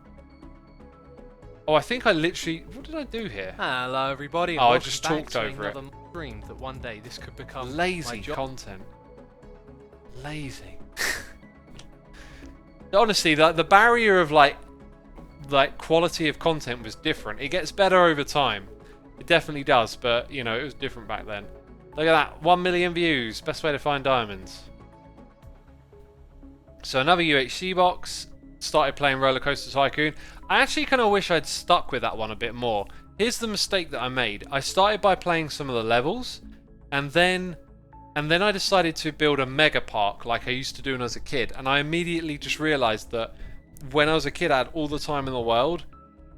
Oh, I think I literally... What did I do here? Hello everybody. Oh, I just talked over it. Dream that one day this could become lazy content. Lazy. Honestly, the barrier of like quality of content was different. It gets better over time. It definitely does, but you know, it was different back then. Look at that, 1 million views. Best way to find diamonds. So another UHC box. Started playing Roller Coaster Tycoon. I actually kind of wish I'd stuck with that one a bit more. Here's the mistake that I made. I started by playing some of the levels, and then I decided to build a mega park like I used to do when I was a kid. And I immediately just realized that when I was a kid, I had all the time in the world,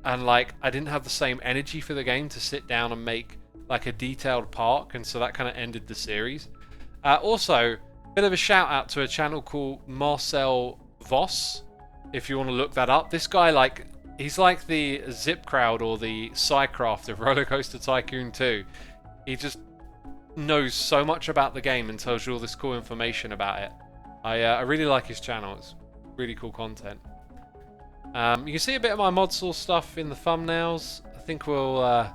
and like I didn't have the same energy for the game to sit down and make like a detailed park, and so that kind of ended the series. Also, bit of a shout out to a channel called Marcel Voss, if you want to look that up. This guy, like, he's like the Zipkrowd or the Psycraft of Roller Coaster Tycoon 2. He just knows so much about the game and tells you all this cool information about it. I really like his channel. It's really cool content. You can see a bit of my mod source stuff in the thumbnails. I think we'll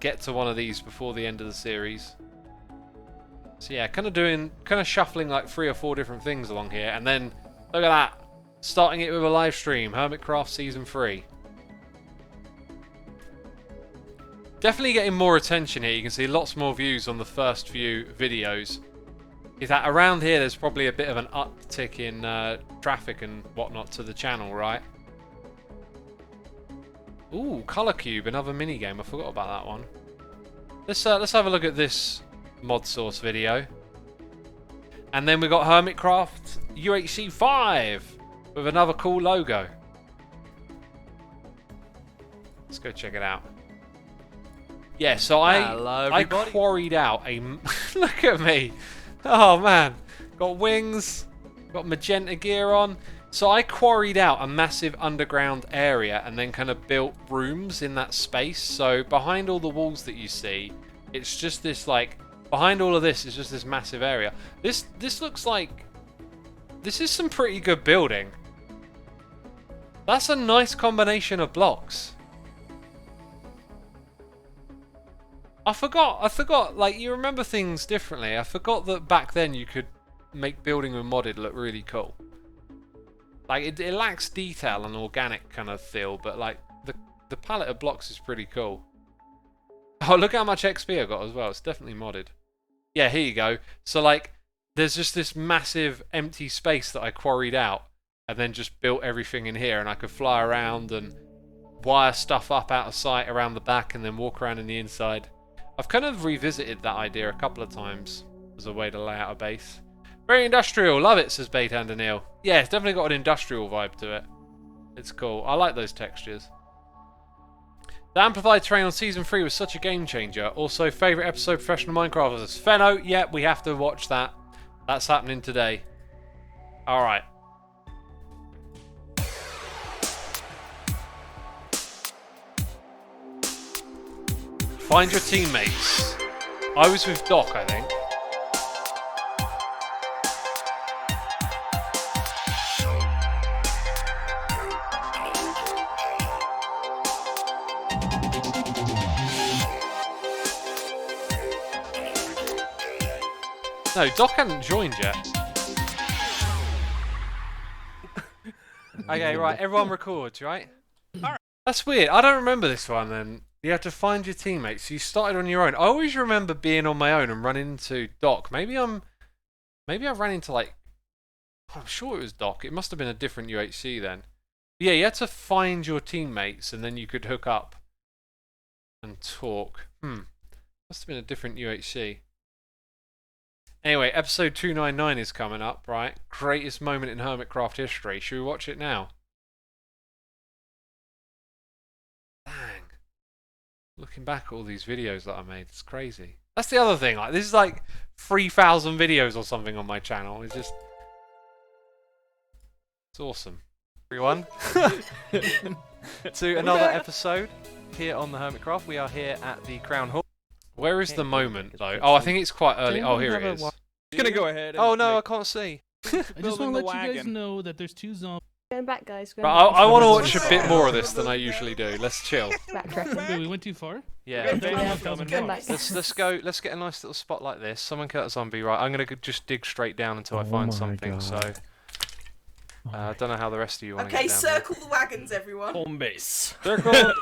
get to one of these before the end of the series. So yeah, kind of shuffling like 3 or 4 different things along here, and then look at that, starting it with a live stream, Hermitcraft Season 3. Definitely getting more attention here. You can see lots more views on the first few videos. Is that around here there's probably a bit of an uptick in traffic and whatnot to the channel, right? Ooh, Color Cube, another minigame. I forgot about that one. Let's have a look at this mod source video. And then we got Hermitcraft UHC 5 with another cool logo. Let's go check it out. Yeah, so I quarried out a... Look at me. Oh man, got wings, got magenta gear on. So I quarried out a massive underground area and then kind of built rooms in that space. So behind all the walls that you see, it's just this like, behind all of this is just this massive area. This looks like, this is some pretty good building. That's a nice combination of blocks. I forgot, like, you remember things differently. I forgot that back then you could make building with modded look really cool. Like, it lacks detail and organic kind of feel, but, like, the palette of blocks is pretty cool. Oh, look how much XP I got as well. It's definitely modded. Yeah, here you go. So, like, there's just this massive empty space that I quarried out and then just built everything in here, and I could fly around and wire stuff up out of sight around the back and then walk around in the inside. I've kind of revisited that idea a couple of times as a way to lay out a base. Very industrial, love it, says Bait and Neil. Yeah, it's definitely got an industrial vibe to it. It's cool. I like those textures. The Amplified Terrain on Season 3 was such a game changer. Also, favourite episode, Professional Minecrafters. Fenno, yep, we have to watch that. That's happening today. Alright. Find your teammates. I was with Doc, I think. No, Doc hadn't joined yet. Okay, right, everyone records, right? Alright. That's weird. I don't remember this one then. You have to find your teammates. You started on your own. I always remember being on my own and running into Doc. Maybe I ran into like, I'm sure it was Doc. It must have been a different UHC then. Yeah, you had to find your teammates and then you could hook up and talk. Must have been a different UHC. Anyway, episode 299 is coming up, right? Greatest moment in Hermitcraft history. Should we watch it now? Dang. Looking back at all these videos that I made, it's crazy. That's the other thing. Like, this is like 3,000 videos or something on my channel. It's just... It's awesome. Everyone. To another episode here on the Hermitcraft. We are here at the Crown Hall. Where is the moment, though? Oh, I think it's quite early. Oh, here it is. Just gonna go ahead. Oh, no, I can't see. I just want to let you guys know that there's 2 zombies. Going back, guys. Right, I want to watch a bit more of this than I usually do. Let's chill. Wait, we went too far? Yeah. Nice. Let's go. Let's get a nice little spot like this. Someone kill that zombie. Right, I'm gonna just dig straight down until I find something. God. So I don't know how the rest of you want to Okay, get down. circle the wagons, everyone. Home base. I Circle. just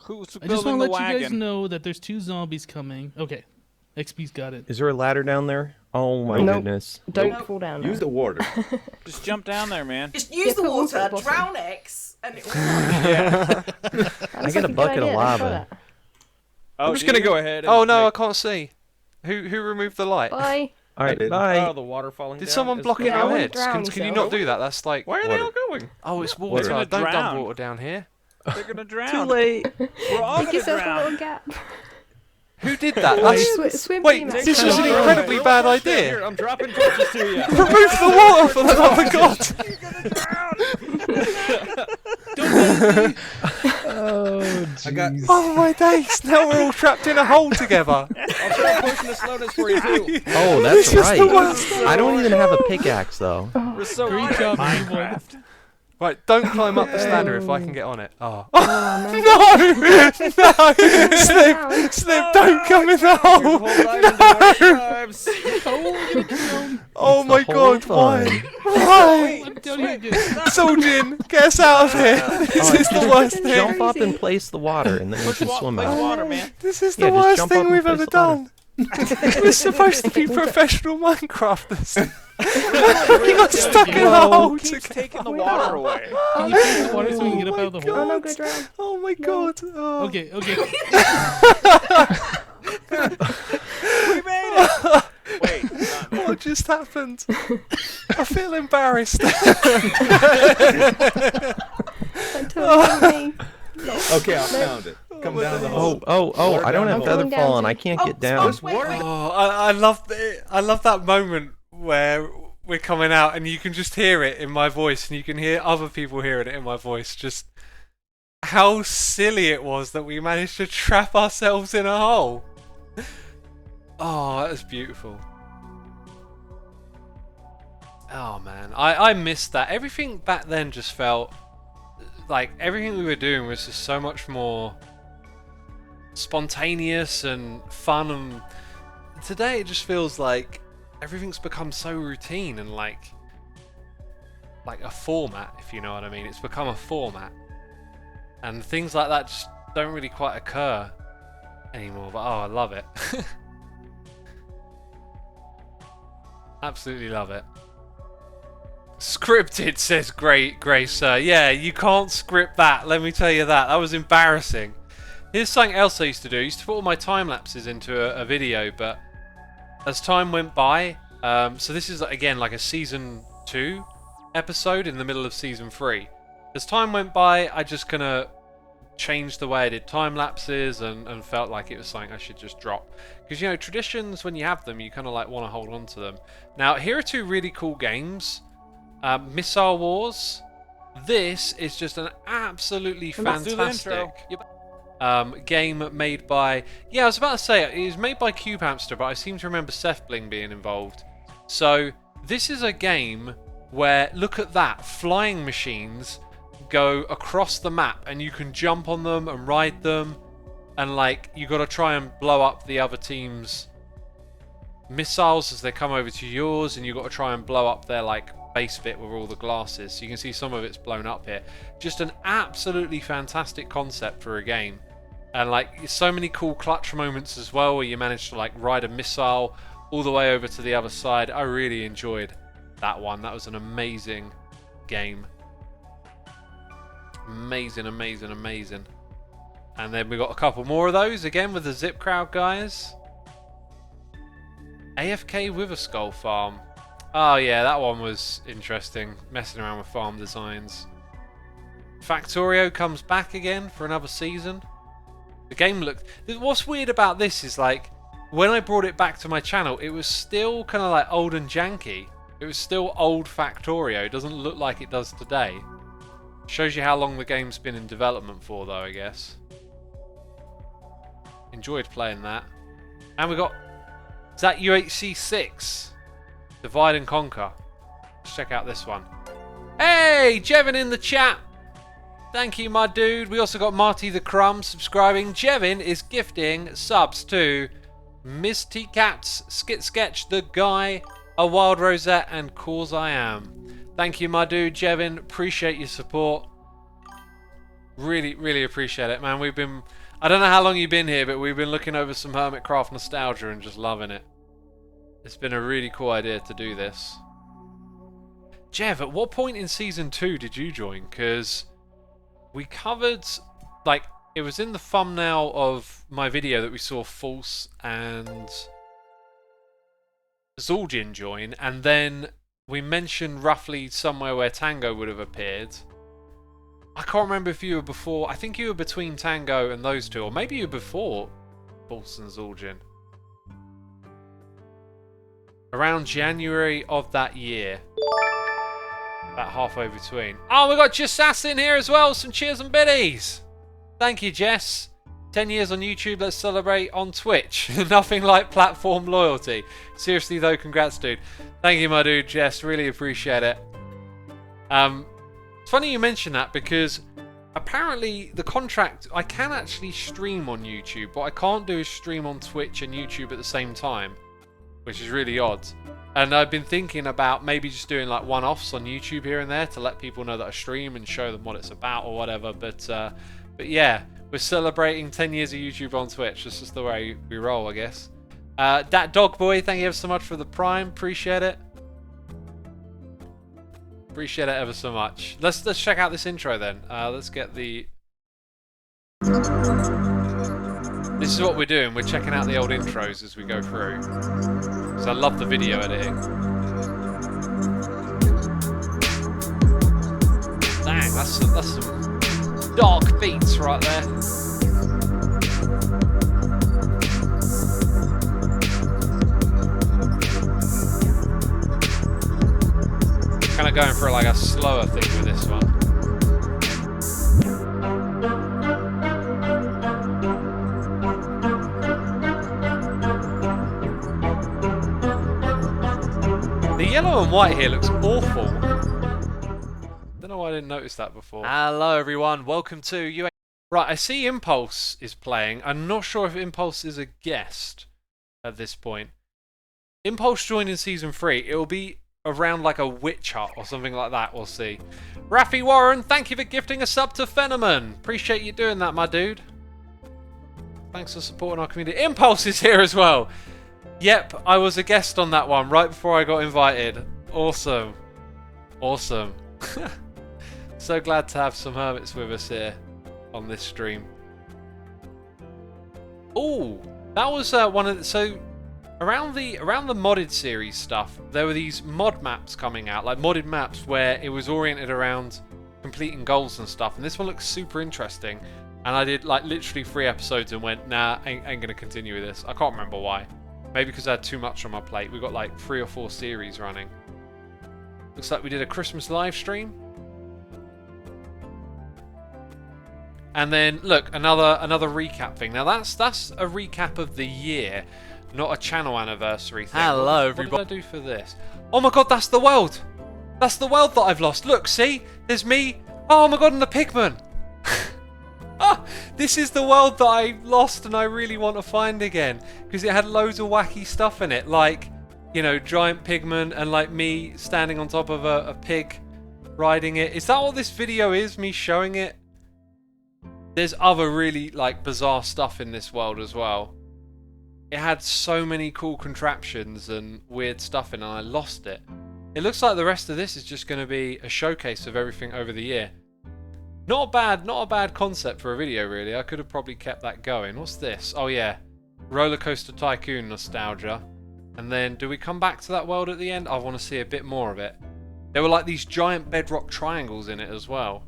want to building the let you guys wagon? know that there's 2 zombies coming. Okay. XP's got it. Is there a ladder down there? Oh my Nope. goodness. Don't fall down. Use the water. Just jump down there, man. Just use the put water water, at the bottom. drown X, and it will. I got a bucket of lava. I'm just gonna go ahead. And Oh no, I can't see. Who removed the light? Bye. Alright, bye. Oh, the water falling Did down. someone block it in Yeah, I your wouldn't head? drown Can you myself. not do that? That's like. Why are they all going? Oh, it's water. They're gonna Don't dump drown. water down here. They're gonna drown. Too late. We're all Make gonna yourself a drown. little gap. Who did that? That's... Swim Wait, team this action. was an incredibly bad idea. Here, I'm dropping torches to you. Remove the water for the love of God! Oh, jeez. Oh my days! Now we're all trapped in a hole together. I'll start pushing the slowness for you too. Oh, that's This is the right. worst. I don't even have a pickaxe though. We're so Great good job, at everyone. Minecraft. Right, don't climb up the ladder if I can get on it. Oh. no. No! No! Snip, don't come in the hole! No! Oh my God, why? Why? I'm down here again. Soljin, get us out of here! This is the worst thing! Jump up and place the water and then you can swim Place out. water, man. This is Yeah, the just worst jump thing up and we've place ever the water. done! We're supposed to be professional Minecrafters! We got stuck in a hole Keeps taking the water away. Can you take the water so we can get up out of the hole? Oh no, go drown. Oh my God! Oh. Okay. We made it. Wait. What just happened? I feel embarrassed. Okay, I found it. Come down the hole. Oh, I don't have I'm going featherfall down and I too. can't get Oh, down. wait. Oh, I love that moment where we're coming out and you can just hear it in my voice and you can hear other people hearing it in my voice. Just how silly it was that we managed to trap ourselves in a hole. Oh, that was beautiful. Oh man, I missed that. Everything back then just felt like everything we were doing was just so much more spontaneous and fun, and today it just feels like everything's become so routine and like a format, if you know what I mean. It's become a format and things like that just don't really quite occur anymore, but oh, I love it. Absolutely love it. Scripted, says Grey Sir. Yeah, you can't script that, let me tell you that. That was embarrassing. Here's something else I used to do. I used to put all my time lapses into a video, but as time went by, so this is again like a season 2 episode in the middle of season 3. As time went by, I just kind of changed the way I did time lapses and felt like it was something I should just drop. Because, you know, traditions, when you have them, you kind of like want to hold on to them. Now, here are two really cool games. Missile Wars. This is just an absolutely fantastic game made by... Yeah, I was about to say, it was made by Cube Hamster, but I seem to remember Seth Bling being involved. So, this is a game where, look at that, flying machines go across the map and you can jump on them and ride them, and like you got to try and blow up the other team's missiles as they come over to yours, and you got to try and blow up their like base bit with all the glasses. So you can see some of it's blown up here. Just an absolutely fantastic concept for a game, and like so many cool clutch moments as well, where you manage to like ride a missile all the way over to the other side. I really enjoyed that one. That was an amazing game. Amazing, amazing, amazing. And then we got a couple more of those again with the Zipkrowd guys. AFK with a skull farm. Oh yeah, that one was interesting. Messing around with farm designs. Factorio comes back again for another season. The game looked... What's weird about this is like, when I brought it back to my channel, it was still kind of like old and janky. It was still old Factorio. It doesn't look like it does today. Shows you how long the game's been in development for, though, I guess. Enjoyed playing that. And we got... Is that UHC 6? Divide and Conquer. Let's check out this one. Hey! Jevin in the chat! Thank you, my dude. We also got Marty the Crumb subscribing. Jevin is gifting subs to Misty Cats, Skit Sketch, The Guy, A Wild Rosette, and Cause I Am. Thank you, my dude, Jevin. Appreciate your support. Really, really appreciate it, man. We've been... I don't know how long you've been here, but we've been looking over some Hermitcraft nostalgia and just loving it. It's been a really cool idea to do this. Jev, at what point in Season 2 did you join? Because we covered... Like, it was in the thumbnail of my video that we saw False and Zul'jin join, and then... we mentioned roughly somewhere where Tango would have appeared. I can't remember if you were before. I think you were between Tango and those two, or maybe you were before False and Zul'jin. Around January of that year. About halfway between. Oh, we got Jess in here as well. Some cheers and biddies. Thank you, Jess. 10 years on YouTube, let's celebrate on Twitch. Nothing like platform loyalty. Seriously though, congrats, dude. Thank you, my dude, Jess. Really appreciate it. It's funny you mention that, because apparently the contract, I can actually stream on YouTube. What I can't do is stream on Twitch and YouTube at the same time, which is really odd. And I've been thinking about maybe just doing like one-offs on YouTube here and there to let people know that I stream and show them what it's about or whatever. But yeah. We're celebrating 10 years of YouTube on Twitch. This is the way we roll, I guess. That Dog Boy, thank you ever so much for the Prime. Appreciate it. Appreciate it ever so much. Let's check out this intro then. Let's get the... This is what we're doing. We're checking out the old intros as we go through. Because I love the video editing. Dang, that's some dark beats right there. Kind of going for like a slower thing with this one. The yellow and white here looks awful. Don't know why I didn't notice that before. Hello everyone, welcome to UA. Right, I see Impulse is playing. I'm not sure if Impulse is a guest at this point. Impulse joined in Season 3. It will be around like a witch hut or something like that, we'll see. Raffy Warren, thank you for gifting a sub to Fenneman. Appreciate you doing that, my dude. Thanks for supporting our community. Impulse is here as well. Yep, I was a guest on that one right before I got invited. Awesome. Awesome. So glad to have some Hermits with us here on this stream. Oh, that was one of the, so around the modded series stuff, there were these mod maps coming out, like modded maps where it was oriented around completing goals and stuff, and this one looks super interesting. And I did like literally 3 episodes and went, nah, ain't gonna continue with this. I can't remember why. Maybe because I had too much on my plate. We got like 3 or 4 series running. Looks like we did a Christmas live stream. And then look, another recap thing. Now that's a recap of the year, not a channel anniversary thing. Hello, everybody. What did I do for this? Oh my god, that's the world. That's the world that I've lost. Look, see? There's me. Oh my god, and the pigman. Ah, this is the world that I lost and I really want to find again, because it had loads of wacky stuff in it, like, you know, giant pigman and like me standing on top of a pig riding it. Is that what this video is, me showing it? There's other really like bizarre stuff in this world as well. It had so many cool contraptions and weird stuff in it, and I lost it. It looks like the rest of this is just going to be a showcase of everything over the year. Not a bad concept for a video, really. I could have probably kept that going. What's this? Oh yeah, Roller Coaster Tycoon nostalgia. And then, do we come back to that world at the end? I want to see a bit more of it. There were like these giant bedrock triangles in it as well.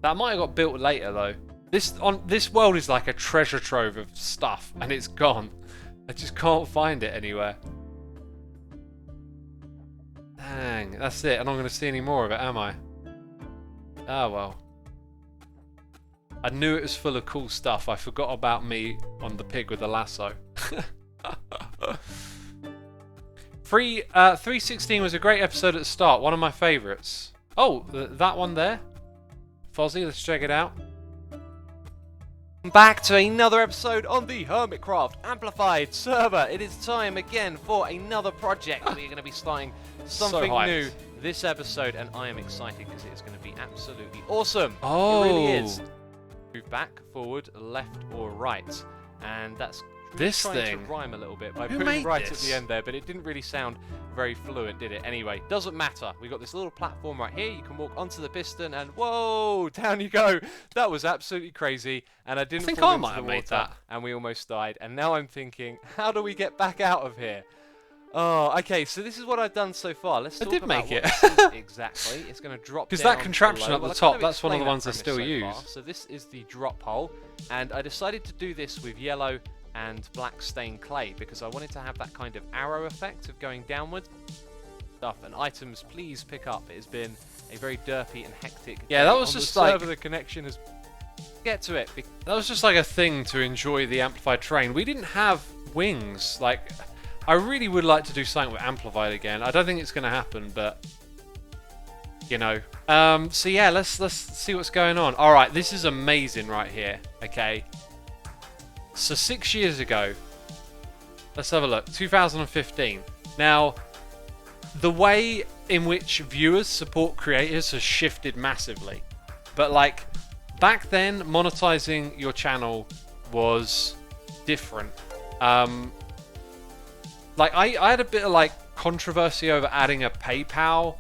That might have got built later though. This world is like a treasure trove of stuff, and it's gone. I just can't find it anywhere. Dang, that's it. I'm not going to see any more of it, am I? Ah, well. I knew it was full of cool stuff. I forgot about me on the pig with the lasso. 316 was a great episode at the start. One of my favourites. Oh, that one there. Fozzie, let's check it out. Back to another episode on the Hermitcraft Amplified server. It is time again for another project. We're going to be starting something new this episode, and I am excited because it is going to be absolutely awesome. Oh, it really is. Move back, forward, left, or right, and that's this trying thing to rhyme a little bit by Who putting made right this? at the end there, but it didn't really sound very fluent, did it? Anyway, doesn't matter. We got this little platform right here. You can walk onto the piston, and whoa, down you go. That was absolutely crazy, and I didn't think fall I into might the have made water, that. and we almost died. And now I'm thinking, how do we get back out of here? Oh, okay, so this is what I've done so far. Let's talk about make it. what this is exactly. It's going to drop Because down that contraption below. at the Well, I top, kind of that's one of the explained ones I that still premise so use. far. So this is the drop hole, and I decided to do this with yellow and black stained clay because I wanted to have that kind of arrow effect of going downward. Stuff and items, please pick up. It has been a very derpy and hectic. Yeah, that day was on just the like server. The connection has. Get to it. That was just like a thing to enjoy the amplified terrain. We didn't have wings. Like, I really would like to do something with amplified again. I don't think it's going to happen, but you know. So yeah, let's see what's going on. All right, this is amazing right here. Okay. So 6 years ago, let's have a look. 2015. Now, the way in which viewers support creators has shifted massively. But like back then, monetizing your channel was different. Like I had a bit of like controversy over adding a PayPal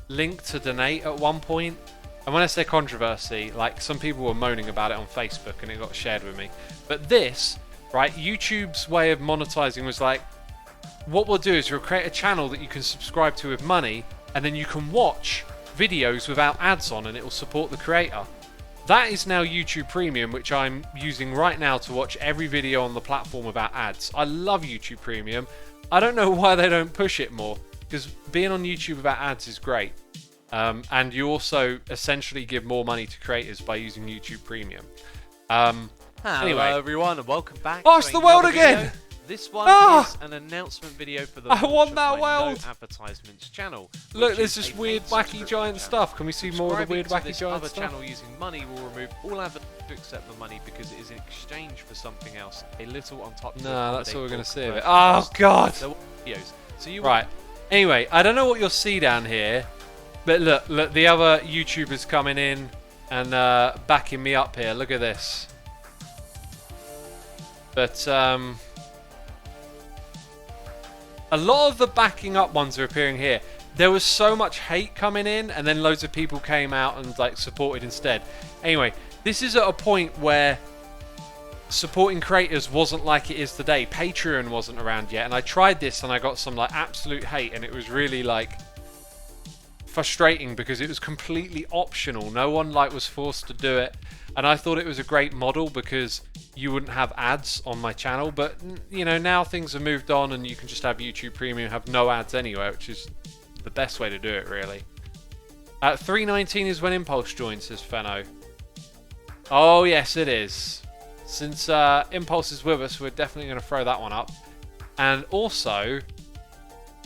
link to donate at one point. And when I say controversy, like some people were moaning about it on Facebook and it got shared with me. But this, right, YouTube's way of monetizing was like, what we'll do is we'll create a channel that you can subscribe to with money, and then you can watch videos without ads on and it will support the creator. That is now YouTube Premium, which I'm using right now to watch every video on the platform without ads. I love YouTube Premium. I don't know why they don't push it more, because being on YouTube without ads is great. And you also essentially give more money to creators by using YouTube Premium. Hello Anyway. everyone, and welcome back. Oh, to it's the world another video. again! This one Ah! is an announcement video for the I launch want of that my world! No advertisements channel. Look, which there's is just a weird, paid wacky, subscription giant channel. stuff. Can we see more of the Subscribing weird, to wacky, this giant other stuff? channel using money will remove all adverts to accept the money because it is in exchange for something else. A little on top. Nah, that's all we're gonna see of it. Oh God! Videos. So you Right. Anyway, I don't know what you'll see down here, but look, the other YouTubers coming in and backing me up here. Look at this. But a lot of the backing up ones are appearing here. There was so much hate coming in, and then loads of people came out and like supported instead. Anyway, this is at a point where supporting creators wasn't like it is today. Patreon wasn't around yet, and I tried this and I got some like absolute hate, and it was really like frustrating because it was completely optional. No one like was forced to do it, and I thought it was a great model because you wouldn't have ads on my channel. But you know, now things have moved on, and you can just have YouTube Premium, have no ads anywhere, which is the best way to do it, really. 3:19 is when Impulse joins, says Fenno. Oh yes, it is. Since Impulse is with us, we're definitely going to throw that one up. And also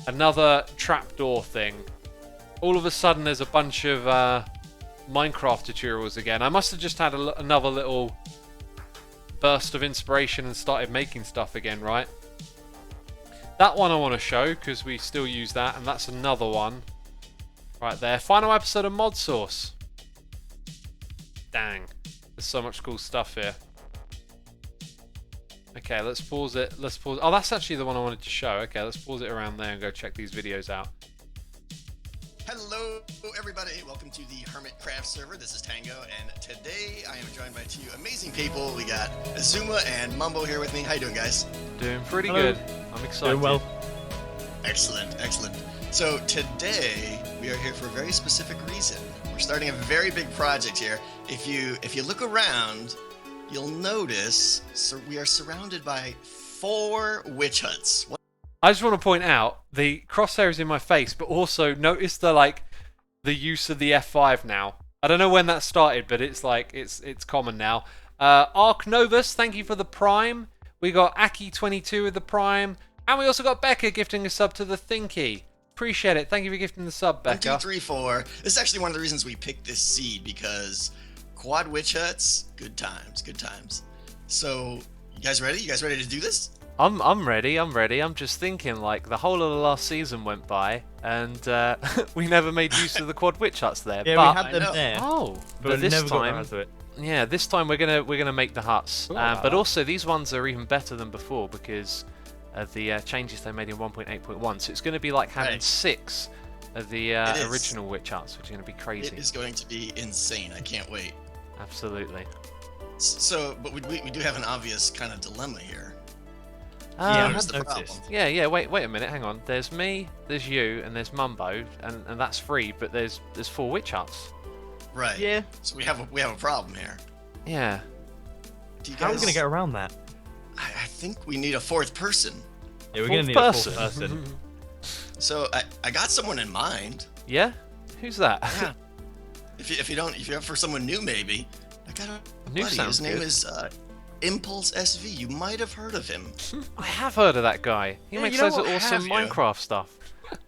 another trapdoor thing. All of a sudden there's a bunch of Minecraft tutorials again. I must have just had another little burst of inspiration and started making stuff again, right? That one I want to show because we still use that, and that's another one right there. Final episode of Mod Source. Dang, there's so much cool stuff here. Okay, let's pause it. Let's pause. Oh, that's actually the one I wanted to show. Okay, let's pause it around there and go check these videos out. Hello, everybody. Welcome to the Hermitcraft server. This is Tango, and today I am joined by two amazing people. We got Xisuma and Mumbo here with me. How you doing, guys? Doing pretty Hello. good. I'm excited. Doing well. Excellent, excellent. So today we are here for a very specific reason. We're starting a very big project here. If you look around, you'll notice we are surrounded by 4 witch huts. I just want to point out the crosshairs in my face, but also notice the use of the F5 now. I don't know when that started, but it's like it's common now. Ark Novus, thank you for the Prime. We got Aki22 with the Prime, and we also got Becca gifting a sub to the Thinky. Appreciate it. Thank you for gifting the sub, Becca. 1, 2, 3, 4. This is actually one of the reasons we picked this seed, because quad witch huts, good times, good times. So, you guys ready? You guys ready to do this? I'm ready. I'm just thinking, like, the whole of the last season went by, and we never made use of the quad witch huts there. Yeah, but, we had them there. Oh, but this never got time, around to it. yeah, this time we're gonna make the huts. Ooh, But also these ones are even better than before because of the changes they made in 1.8.1. So it's going to be like having 6 of the original witch huts, which is going to be crazy. It is going to be insane. I can't wait. Absolutely. So, but we do have an obvious kind of dilemma here. Yeah, Here's the problem. Yeah. Wait a minute. Hang on. There's me, there's you, and there's Mumbo, and that's 3. But there's 4 witch huts. Right. Yeah. So we have a problem here. Yeah. How are we gonna get around that? I think we need a 4th person. Yeah, we're gonna need a 4th person. So I got someone in mind. Yeah. Who's that? Yeah. If you're up for someone new, maybe. I got a New buddy. sounds His name good. is Impulse SV. You might have heard of him. I have heard of that guy. He Yeah, makes you know loads of what? awesome Have you? Minecraft stuff.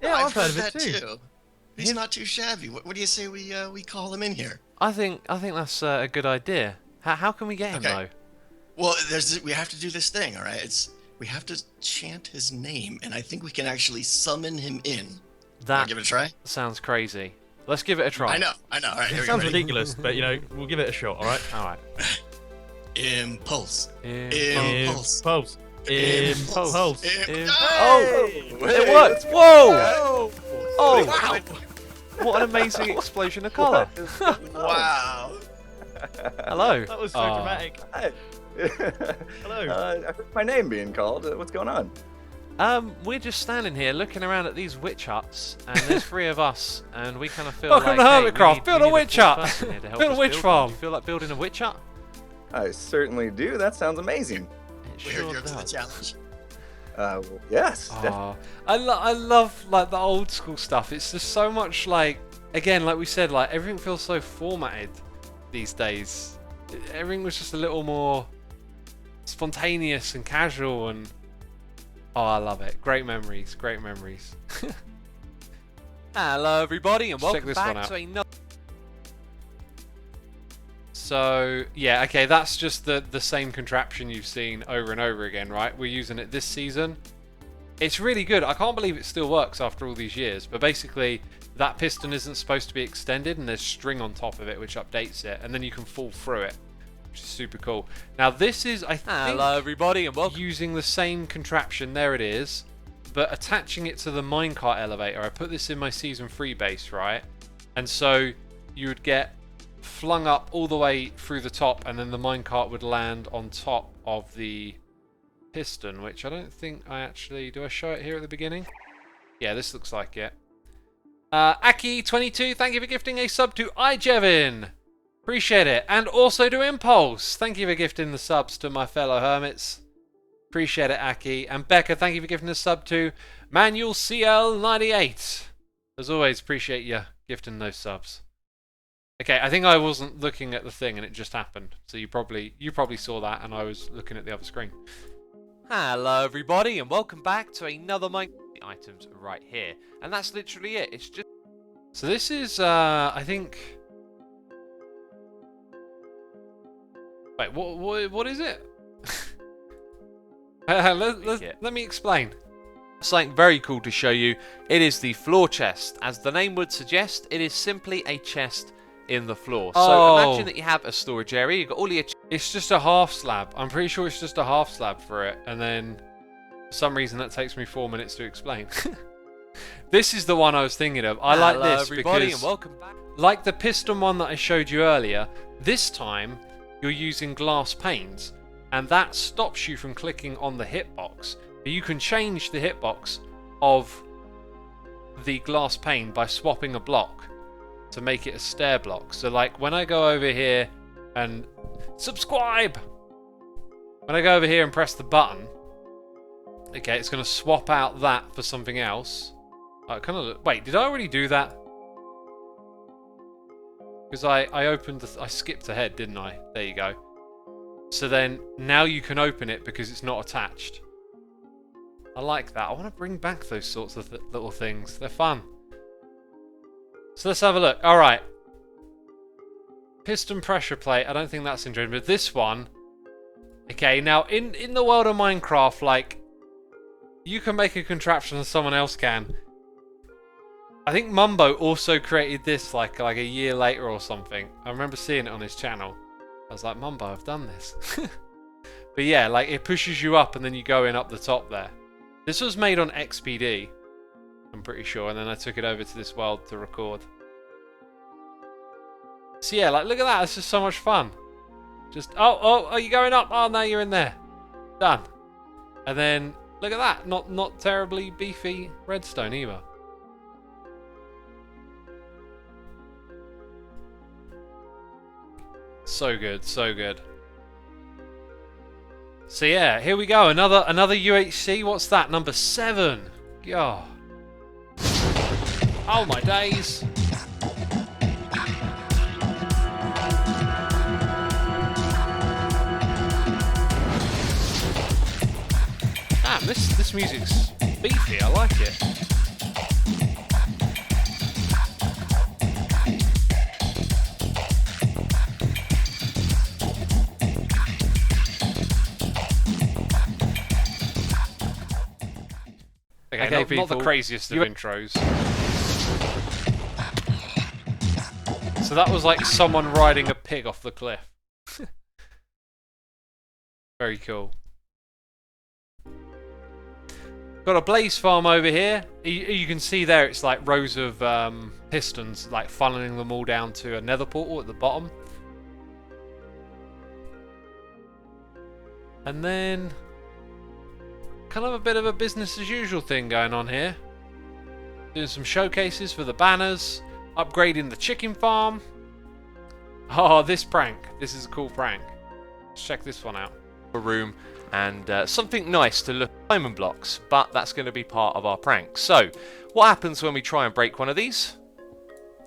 Yeah, I've I've heard of that it too. He's not too shabby. What do you say we call him in here? I think that's a good idea. How can we get him though? Well, we have to do this thing, all right? We have to chant his name, and I think we can actually summon him in. That give it a try. Sounds crazy. Let's give it a try. I know. All right, here It we sounds go. Ready? ridiculous, but you know, we'll give it a shot. All right. All right. Impulse. Impulse. Impulse. Impulse. Oh! It worked! Whoa! Oh! Wow! What an amazing explosion of colour! Wow! Hello. That was so dramatic. Hi. Hello. I heard my name being called. What's going on? We're just standing here looking around at these witch huts, and there's 3 of us, and we kind of feel Welcome like, to Hermitcraft. Build a witch hut. Build a witch Do farm. you feel like building a witch hut? I certainly do. That sounds amazing. You're up to the challenge. Well, yes. Oh, I love like the old school stuff. It's just so much like, again, like we said, like everything feels so formatted these days. Everything was just a little more spontaneous and casual, and oh, I love it. Great memories, great memories. Hello everybody and Check welcome this one back out. to another... So yeah, okay, that's just the same contraption you've seen over and over again, right? We're using it this season. It's really good. I can't believe it still works after all these years. But basically, that piston isn't supposed to be extended, and there's string on top of it which updates it, and then you can fall through it, which is super cool. Now this is, I think, Hello everybody and welcome. using the same contraption. There it is, but attaching it to the minecart elevator. I put this in my season 3 base, right? And so you would get flung up all the way through the top, and then the minecart would land on top of the piston, which I don't think I actually... Do I show it here at the beginning? Yeah, this looks like it. Aki22, thank you for gifting a sub to iJevin. Appreciate it. And also to Impulse. Thank you for gifting the subs to my fellow hermits. Appreciate it, Aki. And Becca, thank you for gifting a sub to Manuel CL98. As always, appreciate you gifting those subs. Okay, I think I wasn't looking at the thing and it just happened. So you probably saw that and I was looking at the other screen. Hello everybody and welcome back to another Minecraft items right here. And that's literally it. It's just... So this is, I think... Wait, what is it? Let me explain. Something very cool to show you. It is the floor chest. As the name would suggest, it is simply a chest in the floor. So imagine that you have a storage area. You've got all your... It's just a half slab. I'm pretty sure it's just a half slab for it. And then, for some reason, that takes me 4 minutes to explain. This is the one I was thinking of. I like this everybody, because, and welcome back. Like the piston one that I showed you earlier, this time you're using glass panes. And that stops you from clicking on the hitbox. But you can change the hitbox of the glass pane by swapping a block to make it a stair block. So like when I go over here and subscribe, when I go over here and press the button, okay, it's going to swap out that for something else. Wait, did I already do that? Because I skipped ahead, didn't I? There you go. So then now you can open it because it's not attached. I like that. I want to bring back those sorts of little things. They're fun. So let's have a look. Alright. Piston pressure plate. I don't think that's interesting. But this one... Okay, now in the world of Minecraft, like... You can make a contraption and someone else can. I think Mumbo also created this like a year later or something. I remember seeing it on his channel. I was like, Mumbo, I've done this. But yeah, like it pushes you up and then you go in up the top there. This was made on XPD, I'm pretty sure, and then I took it over to this world to record. So yeah, like look at that, it's just so much fun. Just, oh, are you going up? Oh, no, you're in there. Done. And then, look at that, not terribly beefy redstone either. So good, so good. So yeah, here we go. Another UHC. What's that? Number 7. Yeah. Oh my days. Damn, this music's beefy. I like it. Okay, not the craziest of intros. So that was like someone riding a pig off the cliff. Very cool. Got a blaze farm over here. You can see there it's like rows of pistons, like funneling them all down to a nether portal at the bottom. And then... kind of a bit of a business as usual thing going on here. Doing some showcases for the banners, upgrading the chicken farm. Oh, this prank. This is a cool prank. Let's check this one out. A room and something nice to look at diamond blocks, but that's going to be part of our prank. So, what happens when we try and break one of these?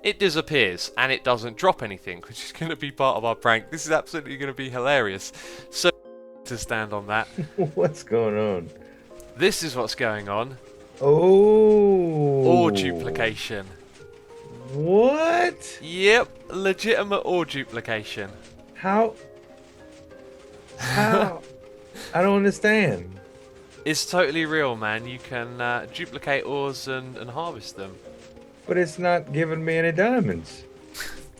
It disappears and it doesn't drop anything, which is going to be part of our prank. This is absolutely going to be hilarious. So, to stand on that. What's going on? This is what's going on. Oh. Ore duplication. What? Yep, legitimate ore duplication. How? I don't understand. It's totally real, man. You can duplicate ores and harvest them. But it's not giving me any diamonds.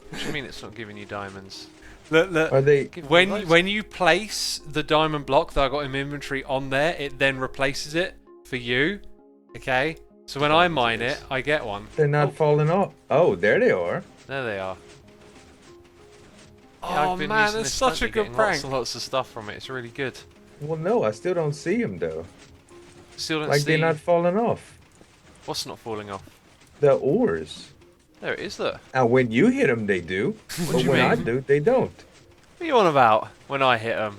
What do you mean it's not giving you diamonds? Look, Are they... when you place the diamond block that I got in my inventory on there, it then replaces it for you. Okay? So when I mine it, I get one. They're not falling off. Oh, there they are. There they are. Oh man, it's such a good prank. Lots and lots of stuff from it. It's really good. Well, no, I still don't see them though. Still don't like see... they're not falling off. What's not falling off? The ores. There it is, look. Now, when you hit them, they do. What But do you when I mean? do, they don't. What are you on about when I hit them?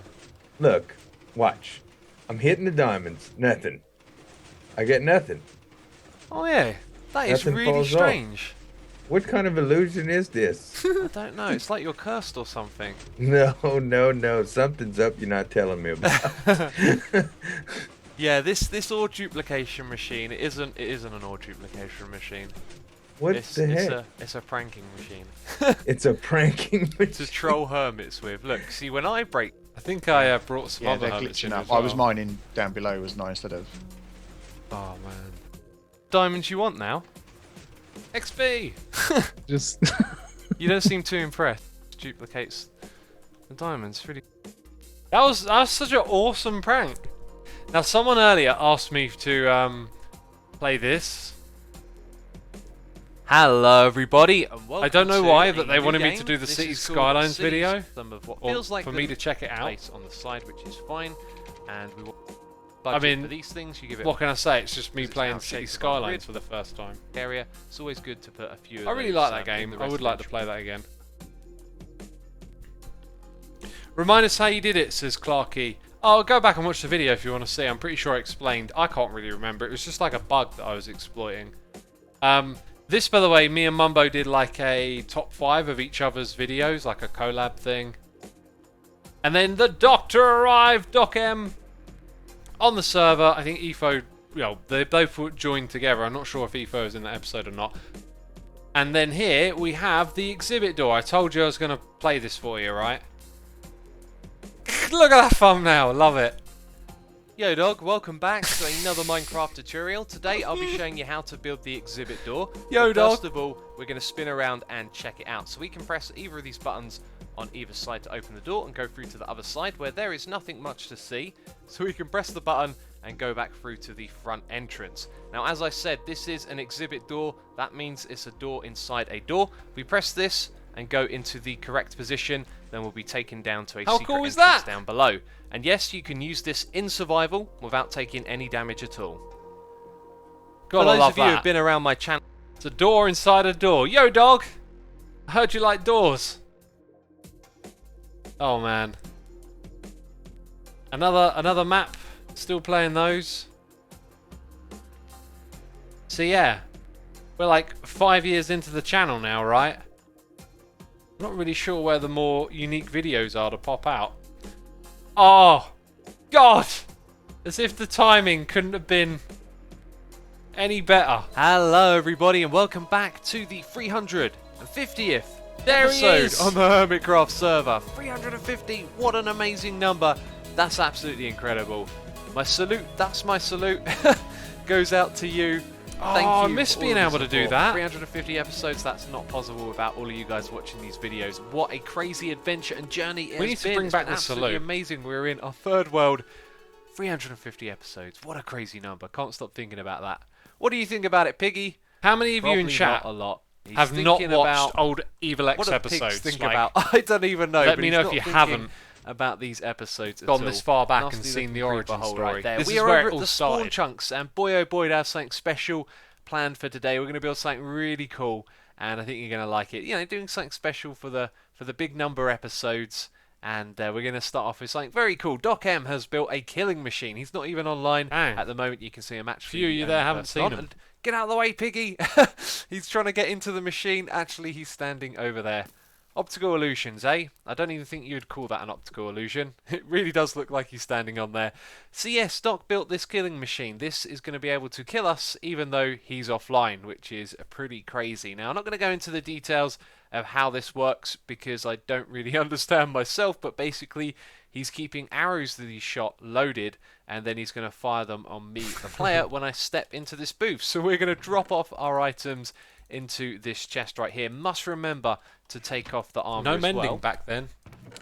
Look, watch. I'm hitting the diamonds. Nothing. I get nothing. Oh yeah, that is Nothing really falls off. strange. What kind of illusion is this? I don't know. It's like you're cursed or something. No, no, no. Something's up you're not telling me about. Yeah, this ore duplication machine isn't an ore duplication machine. What It's the heck? It's a pranking machine. It's a pranking machine. To troll hermits with. Look, see when I break. I think I brought some Yeah, other they're hermits in glitching as up. I was well. mining down below, wasn't I, instead of... Oh man. Diamonds you want now? XP. Just. You don't seem too impressed. Duplicates the diamonds. Really. That was such an awesome prank. Now someone earlier asked me to play this. Hello everybody, and welcome I don't know to why, a but they new wanted me game. to do the This City is called Skylines Cities, video, some of what or feels like for the me to check it out. place on the side, which is fine. And we want I budget mean, for these things. You give it. what can I say? It's just me It's playing now City shaped above Skylines grid. for the first time. area. It's always good to put a few. Of I really those, like that in game. the I would like to residential. play that again. Remind us how you did it, says Clarky. Oh, go back and watch the video if you want to see. I'm pretty sure I explained. I can't really remember. It was just like a bug that I was exploiting. This, by the way, me and Mumbo did like a top 5 of each other's videos, like a collab thing. And then the Doctor arrived, Docm, on the server. I think Etho, they both joined together. I'm not sure if Etho is in that episode or not. And then here we have the exhibit door. I told you I was going to play this for you, right? Look at that thumbnail, love it. Yo dog, welcome back to another Minecraft tutorial. Today I'll be showing you how to build the exhibit door. Yo But dog. First of all, we're going to spin around and check it out. So we can press either of these buttons on either side to open the door and go through to the other side where there is nothing much to see. So we can press the button and go back through to the front entrance. Now as I said, this is an exhibit door. That means it's a door inside a door. We press this and go into the correct position, then we'll be taken down to a How secret cool is entrance that? down below. And yes, you can use this in survival without taking any damage at all. God, For I those love of you who that. have been around my channel, It's a door inside a door. Yo, dog! I heard you like doors. Oh, man. Another map. Still playing those. So, yeah. We're like 5 years into the channel now, right? I'm not really sure where the more unique videos are to pop out. Oh, God! As if the timing couldn't have been any better. hello everybody and welcome back to the 350th There he episode is. on the Hermitcraft server. 350, what an amazing number. That's absolutely incredible. My salute, that's my salute, goes out to you. Thank Oh, I you miss for being all of able the to do support. that. 350 episodes, that's not possible without all of you guys watching these videos. What a crazy adventure and journey it We has need to been. bring It's back been the absolutely salute. amazing. We're in our third world. 350 episodes. What a crazy number. Can't stop thinking about that. What do you think about it, Piggy? How many of you in Probably chat not a lot. He's have not thinking watched about old Evil X what do pigs episodes? think Like, about? I don't even know. Let but me he's know if not you thinking haven't about these episodes at gone all. this far back and Nasty seen looking the origin creeper hole story. Right there. This We is are where over it at all the spawn started. chunks, and boy oh boy, there's something special planned for today. We're going to build something really cool, and I think you're going to like it. You know, doing something special for the big number episodes. And we're going to start off with something very cool. Docm has built a killing machine. He's not even online at the moment. You can see a match. Few of you there haven't seen him. And get out of the way, Piggy! He's trying to get into the machine. Actually, he's standing over there. Optical illusions, eh? I don't even think you'd call that an optical illusion. It really does look like he's standing on there. So yes, Doc built this killing machine. This is going to be able to kill us even though he's offline, which is pretty crazy. Now, I'm not going to go into the details of how this works because I don't really understand myself, but basically he's keeping arrows that he's shot loaded and then he's going to fire them on me, the player, when I step into this booth. So we're going to drop off our items into this chest right here. Must remember to take off the armor No as mending well. back then.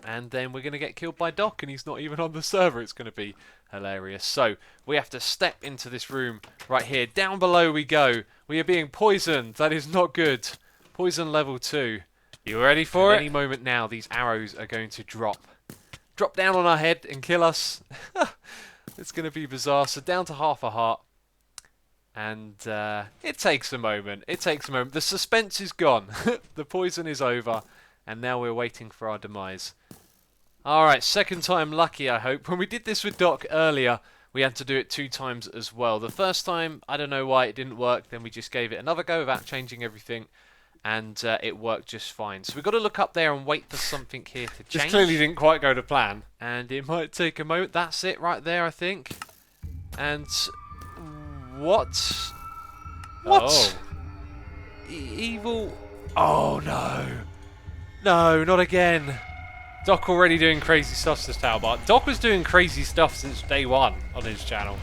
And then we're going to get killed by Doc and he's not even on the server. It's going to be hilarious. So we have to step into this room right here. Down below we go. We are being poisoned. That is not good. Poison level 2. You ready for At it? any moment now these arrows are going to drop down on our head and kill us. It's going to be bizarre. So down to half a heart. And it takes a moment. It takes a moment. The suspense is gone. The poison is over. And now we're waiting for our demise. Alright, second time lucky, I hope. When we did this with Doc earlier, we had to do it 2 times as well. The first time, I don't know why it didn't work. Then we just gave it another go without changing everything. And it worked just fine. So we've got to look up there and wait for something here to change. This clearly didn't quite go to plan. And it might take a moment. That's it right there, I think. And... What? Oh. Evil. Oh no. No, not again. Doc already doing crazy stuff this tower bar. Doc was doing crazy stuff since day 1 on his channel.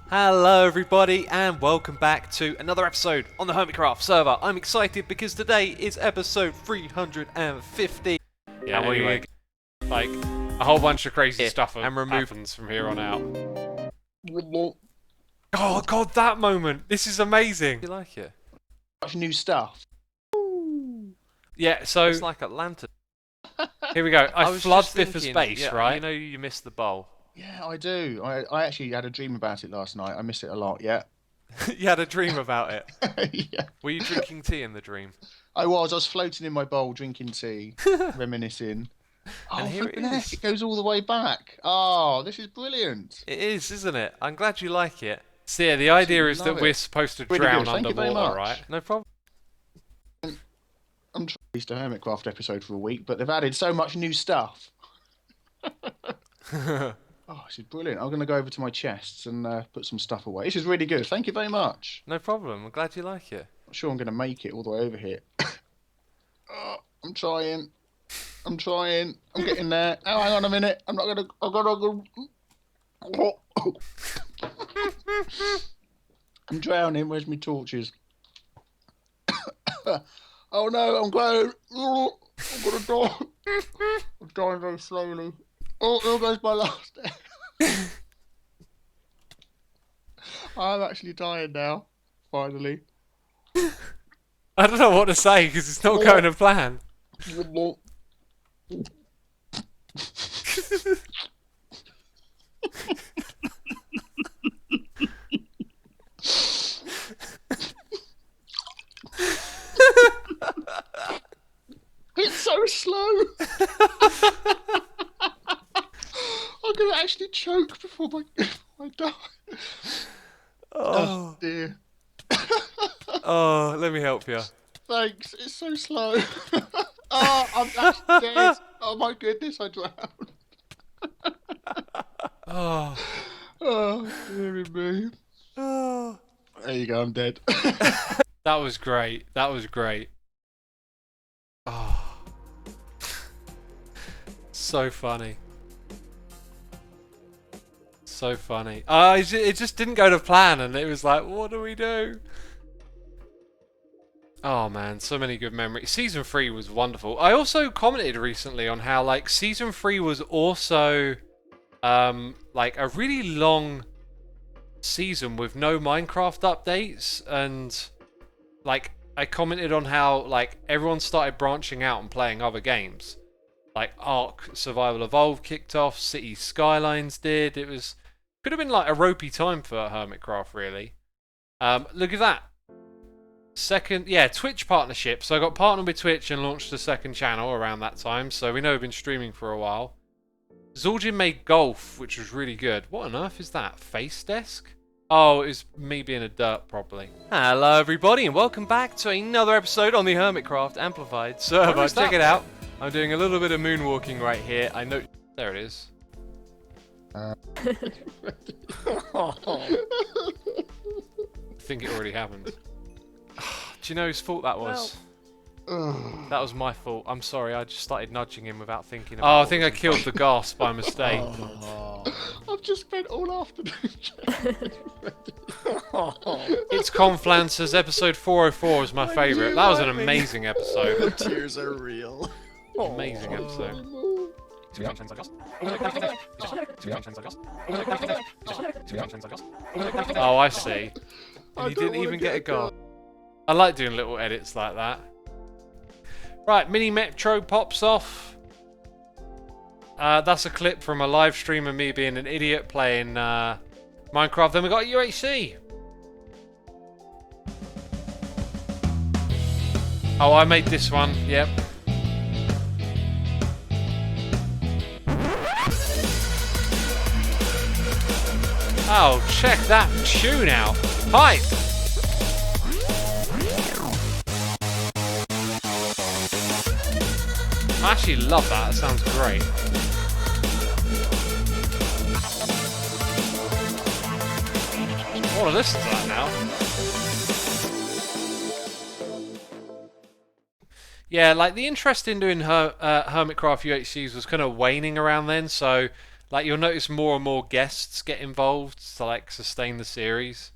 Hello everybody and welcome back to another episode on the Hermitcraft server. I'm excited because today is episode 350. Yeah, anyway, like a whole bunch of crazy stuff and happens from here on out. Oh god, that moment! This is amazing. You like it? Much new stuff. Yeah, so it's like Atlanta. Here we go. I flood Biffa's thinking, base, yeah, right? You know you missed the bowl. Yeah, I do. I actually had a dream about it last night. I miss it a lot. Yeah. You had a dream about it. Yeah. Were you drinking tea in the dream? I was floating in my bowl drinking tea, reminiscing. And here it is. It goes all the way back. Oh, this is brilliant. It is, isn't it? I'm glad you like it. So yeah, the idea is that we're supposed to drown underwater, right? No problem. I'm trying to a Hermitcraft episode for a week, but they've added so much new stuff. Oh, this is brilliant. I'm going to go over to my chests and put some stuff away. This is really good. Thank you very much. No problem. I'm glad you like it. I'm sure I'm going to make it all the way over here. Oh, I'm trying. I'm getting there. Oh, hang on a minute. I'm not going to... I've got to go... I'm drowning. Where's my torches? Oh no, I'm going. I'm going to die. I'm dying very slowly. Oh, there goes my last day. I'm actually dying now. Finally. I don't know what to say because it's not going to plan. It's so slow. I'm going to actually choke before I die. Oh dear. Oh, let me help you. Thanks. It's so slow. Oh, I'm actually dead. Oh my goodness, I drowned. Oh. Oh, dearie me. Oh. There you go, I'm dead. That was great. That was great. Oh. So funny. So funny. It just didn't go to plan and it was like, what do we do? Oh man, so many good memories. Season 3 was wonderful. I also commented recently on how like Season 3 was also like a really long season with no Minecraft updates, and like I commented on how like everyone started branching out and playing other games. Like Ark Survival Evolved kicked off, City Skylines did. Could have been like a ropey time for Hermitcraft, really. Look at that. Twitch partnership. So I got partnered with Twitch and launched a second channel around that time. So we know we've been streaming for a while. Zul'jin made golf, which was really good. What on earth is that? Face desk? Oh, it was me being a derp, probably. Hello, everybody, and welcome back to another episode on the Hermitcraft Amplified server. Check it out. I'm doing a little bit of moonwalking right here. I know. There it is. I think it already happened. Do you know whose fault that was? That was my fault. I'm sorry, I just started nudging him without thinking about it. Oh, I think I killed the gas by mistake. I've just spent all afternoon. It's Conflances, episode 404 is my favourite. That was an amazing episode. The tears are real. Amazing episode. Oh, I see. And you didn't even get a goal. I like doing little edits like that. Right, Mini Metro pops off. That's a clip from a live stream of me being an idiot playing Minecraft, then we got UHC. Oh, I made this one, yep. Oh, check that tune out. Hype! I actually love that, that sounds great. I want to listen to that now. Yeah, like the interest in doing Hermitcraft UHCs was kind of waning around then, so like you'll notice more and more guests get involved to like sustain the series.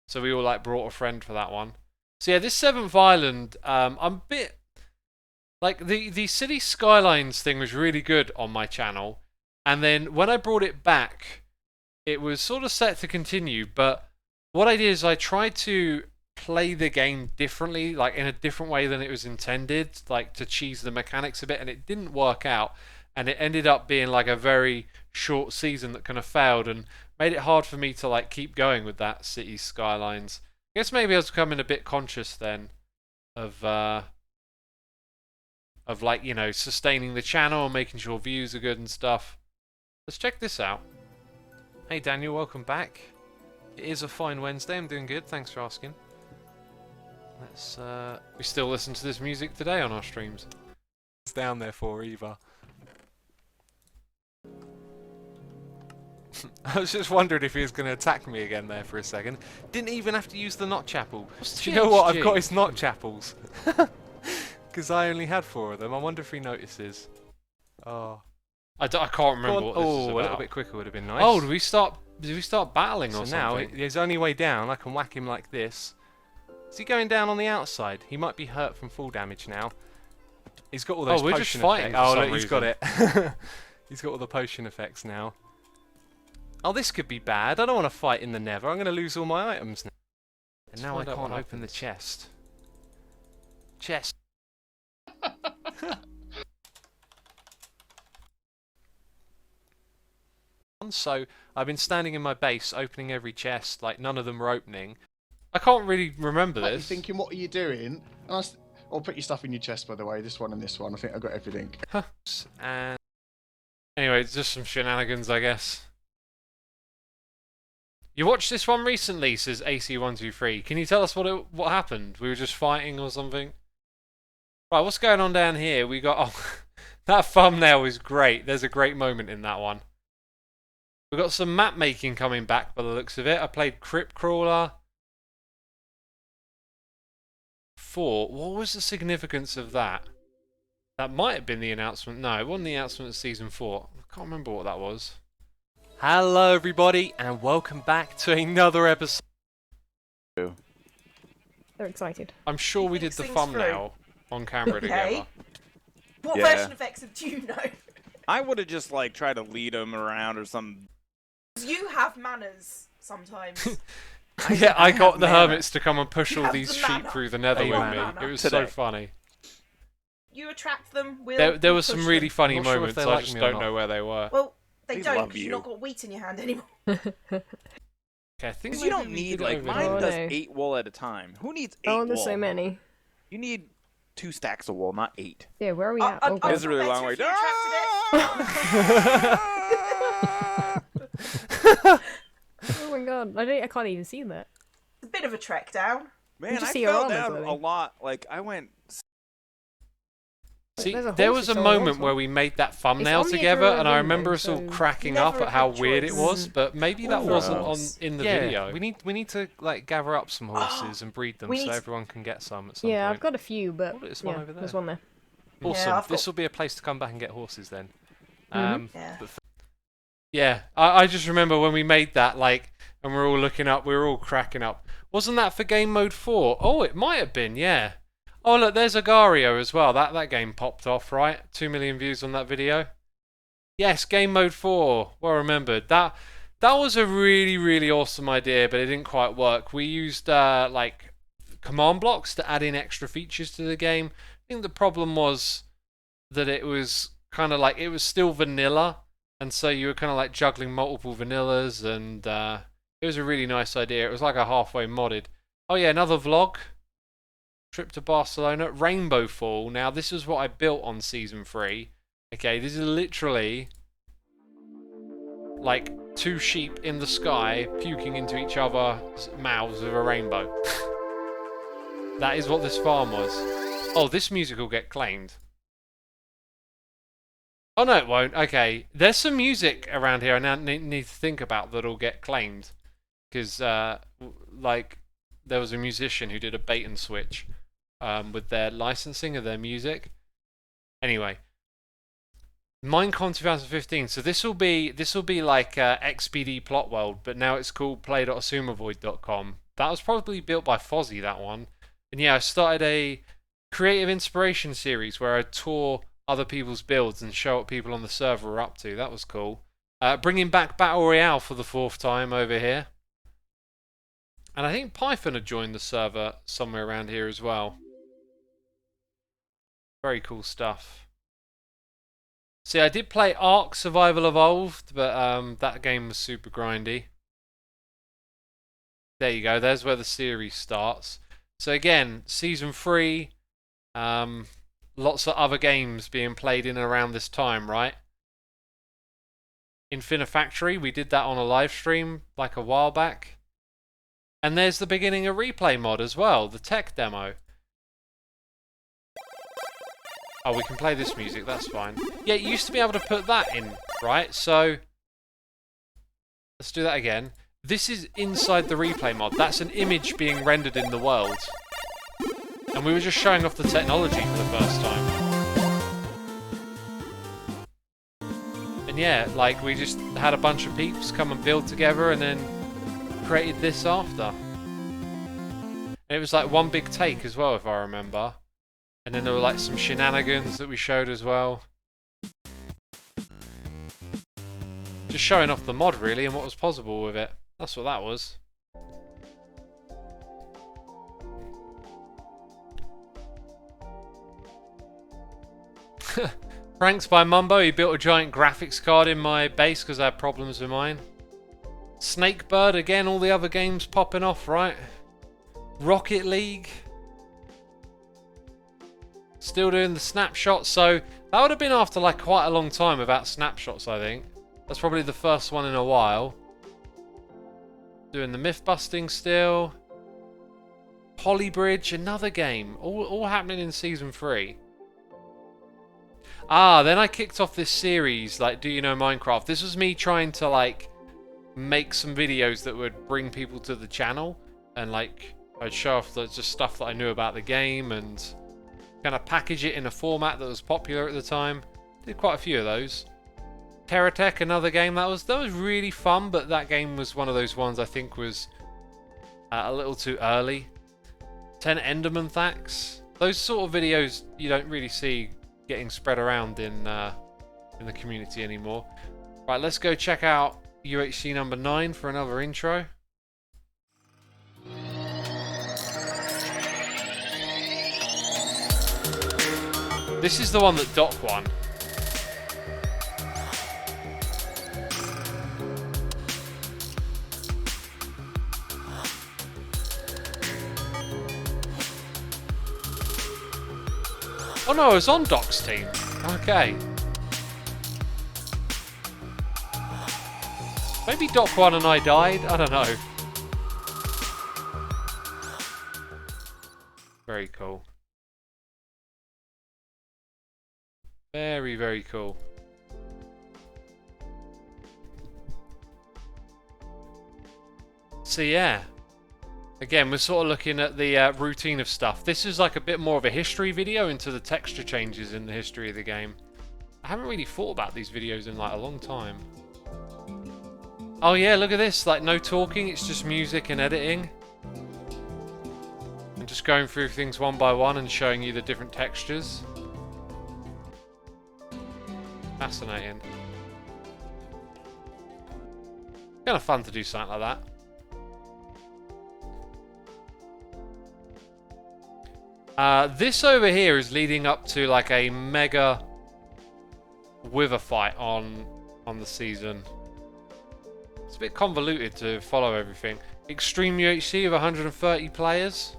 So we all like brought a friend for that one. So yeah, this 7th island, I'm a bit like the city skylines thing was really good on my channel, and then when I brought it back, it was sort of set to continue, but what I did is I tried to play the game differently, like in a different way than it was intended, like to cheese the mechanics a bit, and it didn't work out, and it ended up being like a very short season that kind of failed and made it hard for me to like keep going with that city skylines. I guess maybe I was becoming a bit conscious then of like, you know, sustaining the channel and making sure views are good and stuff. Let's check this out. Hey Daniel, welcome back. It is a fine Wednesday, I'm doing good, thanks for asking. Let's we still listen to this music today on our streams. It's down there for Eva. I was just wondering if he was going to attack me again there for a second. Didn't even have to use the notch apple. Do you know what? I've got his notch apples. Because I only had 4 of them. I wonder if he notices. Oh. I can't remember what this is about. A little bit quicker would have been nice. Oh, did we start battling or something? So now, his only way down, I can whack him like this. Is he going down on the outside? He might be hurt from full damage now. He's got all those potion effects. Just fighting for some look, he's got reason. it. He's got all the potion effects now. Oh, this could be bad. I don't want to fight in the Nether. I'm going to lose all my items now. And now I can't open the chest. Chest. So, I've been standing in my base, opening every chest, like none of them were opening. I can't really remember Like, this. you're thinking, what are you doing? I'll put your stuff in your chest, by the way. This one and this one. I think I got everything. And anyway, it's just some shenanigans, I guess. You watched this one recently, says AC123. Can you tell us what happened? We were just fighting or something? Right, what's going on down here? We got... Oh, that thumbnail is great. There's a great moment in that one. We've got some map making coming back by the looks of it. I played Crypt Crawler 4. What was the significance of that? That might have been the announcement. No, it wasn't the announcement of Season 4. I can't remember what that was. Hello everybody, and welcome back to another episode. They're excited. I'm sure we did the thumbnail on camera together. What version of X do you know? I would have just like tried to lead them around or something. You have manners sometimes. Yeah, I got the hermits to come and push all these sheep through the Nether with me. It was so funny. You attract them. We'll there were some really funny Not sure if moments. they I like just me or don't not. know where they were. Well, they They don't love because you've you. not got wheat in your hand anymore. Okay, I think Because you don't maybe we need did like over mine there. does no. 8 wool at a time. Who needs 8 Oh, wool? there's so many. You need 2 stacks of wool, not 8. Yeah, where are we at? I- Oh, I- It's a really long way. Better if you oh my god, I can't even see that. It's a bit of a trek down. Man, just I see your fell armor down glowing. a lot. Like I went. See, There's a there horse was a that's on moment also. where we made that thumbnail on the edge together, of a and I window, remember us all so cracking you up never at how had weird it choice. was, but maybe that Ooh. wasn't on in the yeah, video. we need to like gather up some horses and breed them We so need to- everyone can get some at some Yeah, point. I've got a few, but Oh, there's one yeah, over there. there's one there. Awesome. I've This got- will be a place to come back and get horses then. Yeah. But Yeah, I just remember when we made that, like, and we're all looking up, we were all cracking up. Wasn't that for game mode 4? Oh, it might have been, yeah. Oh, look, there's Agario as well. That game popped off, right? 2 million views on that video. Yes, game mode 4. Well remembered. That was a really, really awesome idea, but it didn't quite work. We used, like, command blocks to add in extra features to the game. I think the problem was that it was kind of like, it was still vanilla. And so you were kind of like juggling multiple vanillas, and it was a really nice idea. It was like a halfway modded. Oh yeah, another vlog. Trip to Barcelona. Rainbow Fall. Now this is what I built on Season 3. Okay, this is literally like 2 sheep in the sky puking into each other's mouths with a rainbow. That is what this farm was. Oh, this music will get claimed. Oh no, it won't. Okay, there's some music around here I now need to think about that'll get claimed, because like there was a musician who did a bait and switch with their licensing of their music. Anyway, Minecon 2015. So this will be like XBD Plot World, but now it's called play.xisumavoid.com. That was probably built by Fozzie, that one. And yeah, I started a creative inspiration series where I tour other people's builds and show what people on the server are up to. That was cool. Bringing back Battle Royale for the 4th time over here. And I think Python had joined the server somewhere around here as well. Very cool stuff. See, I did play Ark Survival Evolved, but that game was super grindy. There you go, there's where the series starts. So again, Season 3, lots of other games being played in and around this time, right? Infinifactory, we did that on a live stream like a while back. And there's the beginning of Replay mod as well, the tech demo. Oh, we can play this music, that's fine. Yeah, you used to be able to put that in, right? So, let's do that again. This is inside the Replay mod. That's an image being rendered in the world. And we were just showing off the technology for the first time. And yeah, like we just had a bunch of peeps come and build together and then created this after. And it was like one big take as well, if I remember. And then there were like some shenanigans that we showed as well. Just showing off the mod really and what was possible with it. That's what that was. Pranks by Mumbo, he built a giant graphics card in my base because I had problems with mine. Snakebird, again, all the other games popping off, right? Rocket League. Still doing the snapshots, so that would have been after like quite a long time without snapshots, I think. That's probably the first one in a while. Doing the myth busting still. Polybridge, another game. All happening in Season 3. Ah, then I kicked off this series, like, Do You Know Minecraft? This was me trying to, like, make some videos that would bring people to the channel. And, like, I'd show off just stuff that I knew about the game and kind of package it in a format that was popular at the time. Did quite a few of those. Terratech, another game that was really fun, but that game was one of those ones I think was a little too early. 10 Enderman Thacks. Those sort of videos you don't really see getting spread around in the community anymore. Right, let's go check out UHC number 9 for another intro. This is the one that Doc won. Oh no, I was on Doc's team. Okay. Maybe Doc won and I died? I don't know. Very cool. Very, very cool. So yeah. Again, we're sort of looking at the routine of stuff. This is like a bit more of a history video into the texture changes in the history of the game. I haven't really thought about these videos in like a long time. Oh yeah, look at this. Like no talking, it's just music and editing. And just going through things one by one and showing you the different textures. Fascinating. Kind of fun to do something like that. This over here is leading up to like a mega wither fight on on the season. It's a bit convoluted to follow everything. Extreme UHC of 130 players.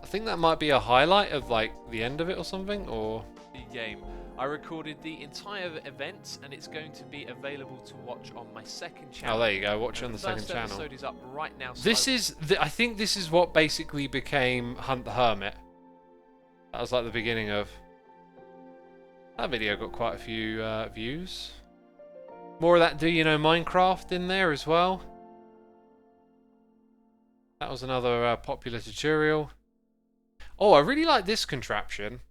I think that might be a highlight of like the end of it or something, or The game. I recorded the entire event, and it's going to be available to watch on my second channel. oh, there you go. Watch it on the second First channel. episode is up right now. So This is, I think this is what basically became Hunt the Hermit. That was like the beginning of. That video got quite a few views. More of that Do You Know Minecraft in there as well. That was another popular tutorial. Oh, I really like this contraption.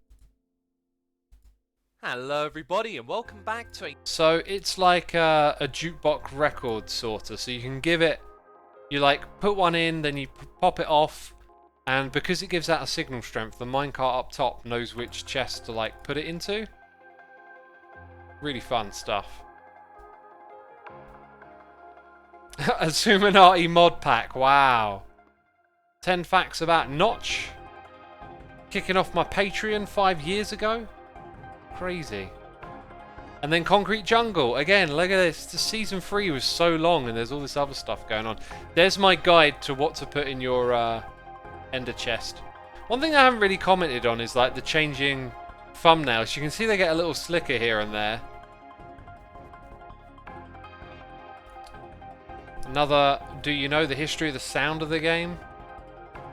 Hello everybody and welcome back to a... So it's like a jukebox record sorta. So you can give it, you like put one in, then you pop it off, and because it gives out a signal strength, the minecart up top knows which chest to like put it into. Really fun stuff. A Xisuminati mod pack, wow. 10 facts about Notch. Kicking off my Patreon 5 years ago. Crazy. And then Concrete Jungle. Again, look at this. The season 3 was so long and there's all this other stuff going on. There's my guide to what to put in your ender chest. One thing I haven't really commented on is like the changing thumbnails. You can see they get a little slicker here and there. Another, do you know the history of the sound of the game?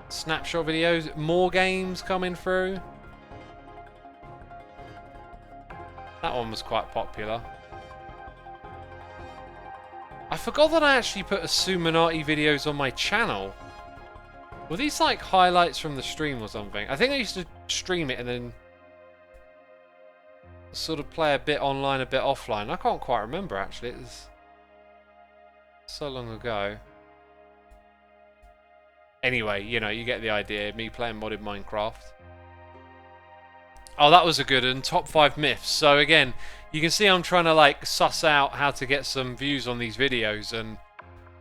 Snapshot videos. More games coming through. That one was quite popular. I forgot that I actually put Xisuminati videos on my channel. Were these like highlights from the stream or something? I think I used to stream it and then sort of play a bit online, a bit offline. I can't quite remember actually. It was so long ago. Anyway, you know, you get the idea. Me playing modded Minecraft. Oh, that was a good one. Top 5 myths. So again, you can see I'm trying to like suss out how to get some views on these videos, and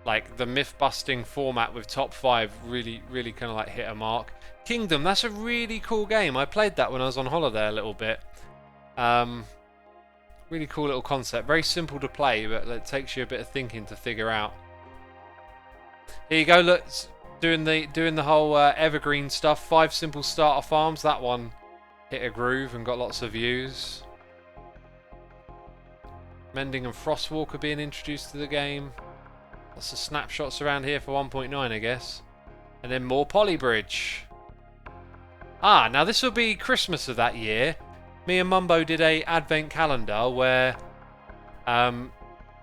like the myth busting format with top 5 really kind of like hit a mark. Kingdom, that's a really cool game. I played that when I was on holiday a little bit. Really cool little concept. Very simple to play, but it takes you a bit of thinking to figure out. Here you go. Look, doing the whole evergreen stuff. 5 simple starter farms. That one hit a groove and got lots of views. Mending and Frostwalker being introduced to the game. Lots of snapshots around here for 1.9, I guess. And then more Polybridge. Ah, now this will be Christmas of that year. Me and Mumbo did a advent calendar where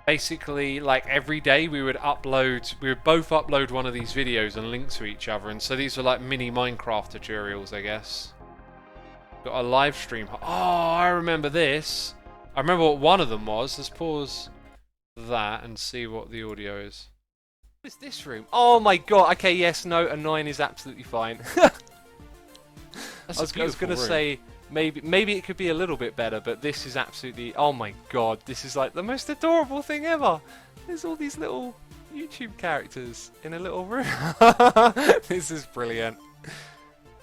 basically like every day we would both upload one of these videos and link to each other, and so these were like mini Minecraft tutorials, I guess. Got a live stream. Oh, I remember this. I remember what one of them was. Let's pause that and see what the audio is. What is this room? Oh my god. Okay, yes, no, a 9 is absolutely fine. I was going to say maybe it could be a little bit better, but this is absolutely, oh my god, this is like the most adorable thing ever. There's all these little YouTube characters in a little room. This is brilliant.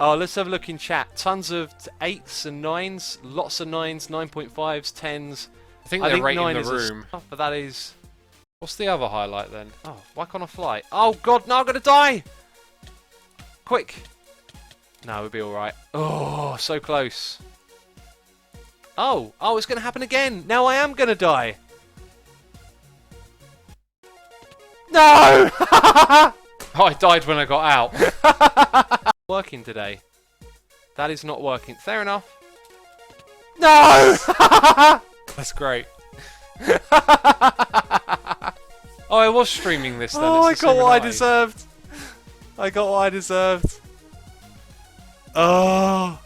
Oh, let's have a look in chat. Tons of 8s and 9s, lots of 9s, 9.5s, 10s. I think they're rating the room. But that is... What's the other highlight then? Oh, why can't I fly? Oh god, no, I'm gonna die! Quick! No, we'll be alright. Oh, so close. Oh, it's gonna happen again! Now I am gonna die! No! Oh, I died when I got out. Working today. That is not working. Fair enough. No! That's great. Oh, I was streaming this then. Oh, I got what I deserved. I got what I deserved. Oh.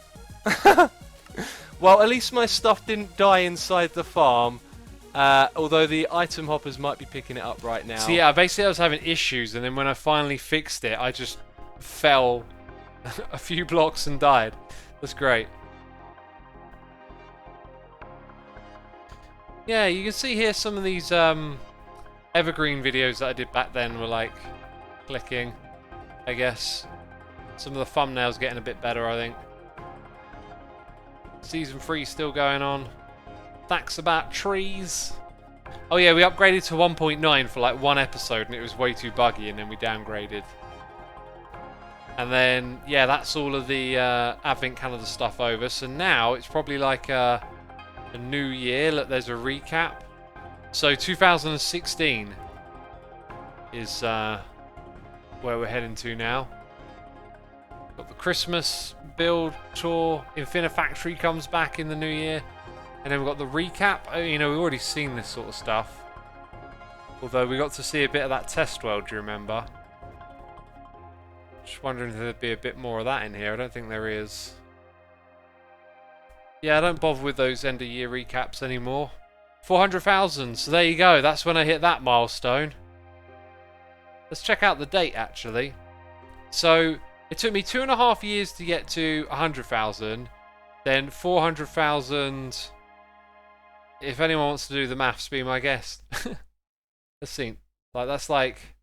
Well, at least my stuff didn't die inside the farm. Although the item hoppers might be picking it up right now. So yeah, basically I was having issues, and then when I finally fixed it, I just fell a few blocks and died. That's great. Yeah, you can see here some of these evergreen videos that I did back then were like clicking, I guess. Some of the thumbnails getting a bit better, I think. Season 3 still going on. Facts about trees. Oh yeah, we upgraded to 1.9 for like one episode and it was way too buggy and then we downgraded. And then, yeah, that's all of the Advent calendar stuff over. So now it's probably like a new year. Look, there's a recap. So 2016 is where we're heading to now. Got the Christmas build tour. Infinifactory comes back in the new year. And then we've got the recap. Oh, you know, we've already seen this sort of stuff. Although we got to see a bit of that test world, do you remember? Just wondering if there'd be a bit more of that in here. I don't think there is. Yeah, I don't bother with those end of year recaps anymore. 400,000, so there you go. That's when I hit that milestone. Let's check out the date, actually. So, it took me 2.5 years to get to 100,000. Then 400,000... If anyone wants to do the maths, be my guest. Let's see. Like, that's like...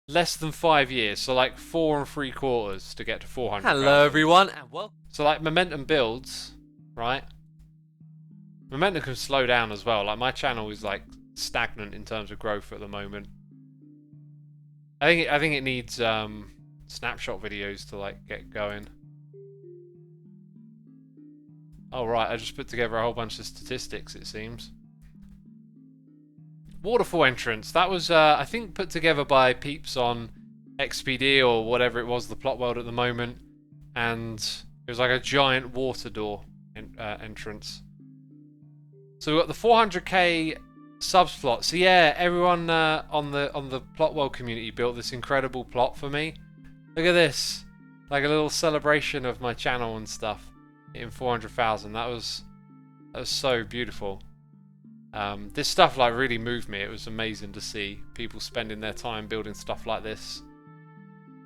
less than 5 years. So, like, 4 3/4 to get to 400,000. Hello, everyone, and welcome. So, like, momentum builds, right? Momentum can slow down as well. Like, my channel is, like, stagnant in terms of growth at the moment. I think it needs snapshot videos to, like, get going. Oh, right, I just put together a whole bunch of statistics, it seems. Waterfall entrance. That was, I think, put together by peeps on XPD or whatever it was, the plot world at the moment. And it was like a giant water door entrance. So we've got the 400k subs plot. So yeah, everyone on the plot world community built this incredible plot for me. Look at this. Like a little celebration of my channel and stuff. In 400,000, that was so beautiful. This stuff like really moved me. It was amazing to see people spending their time building stuff like this.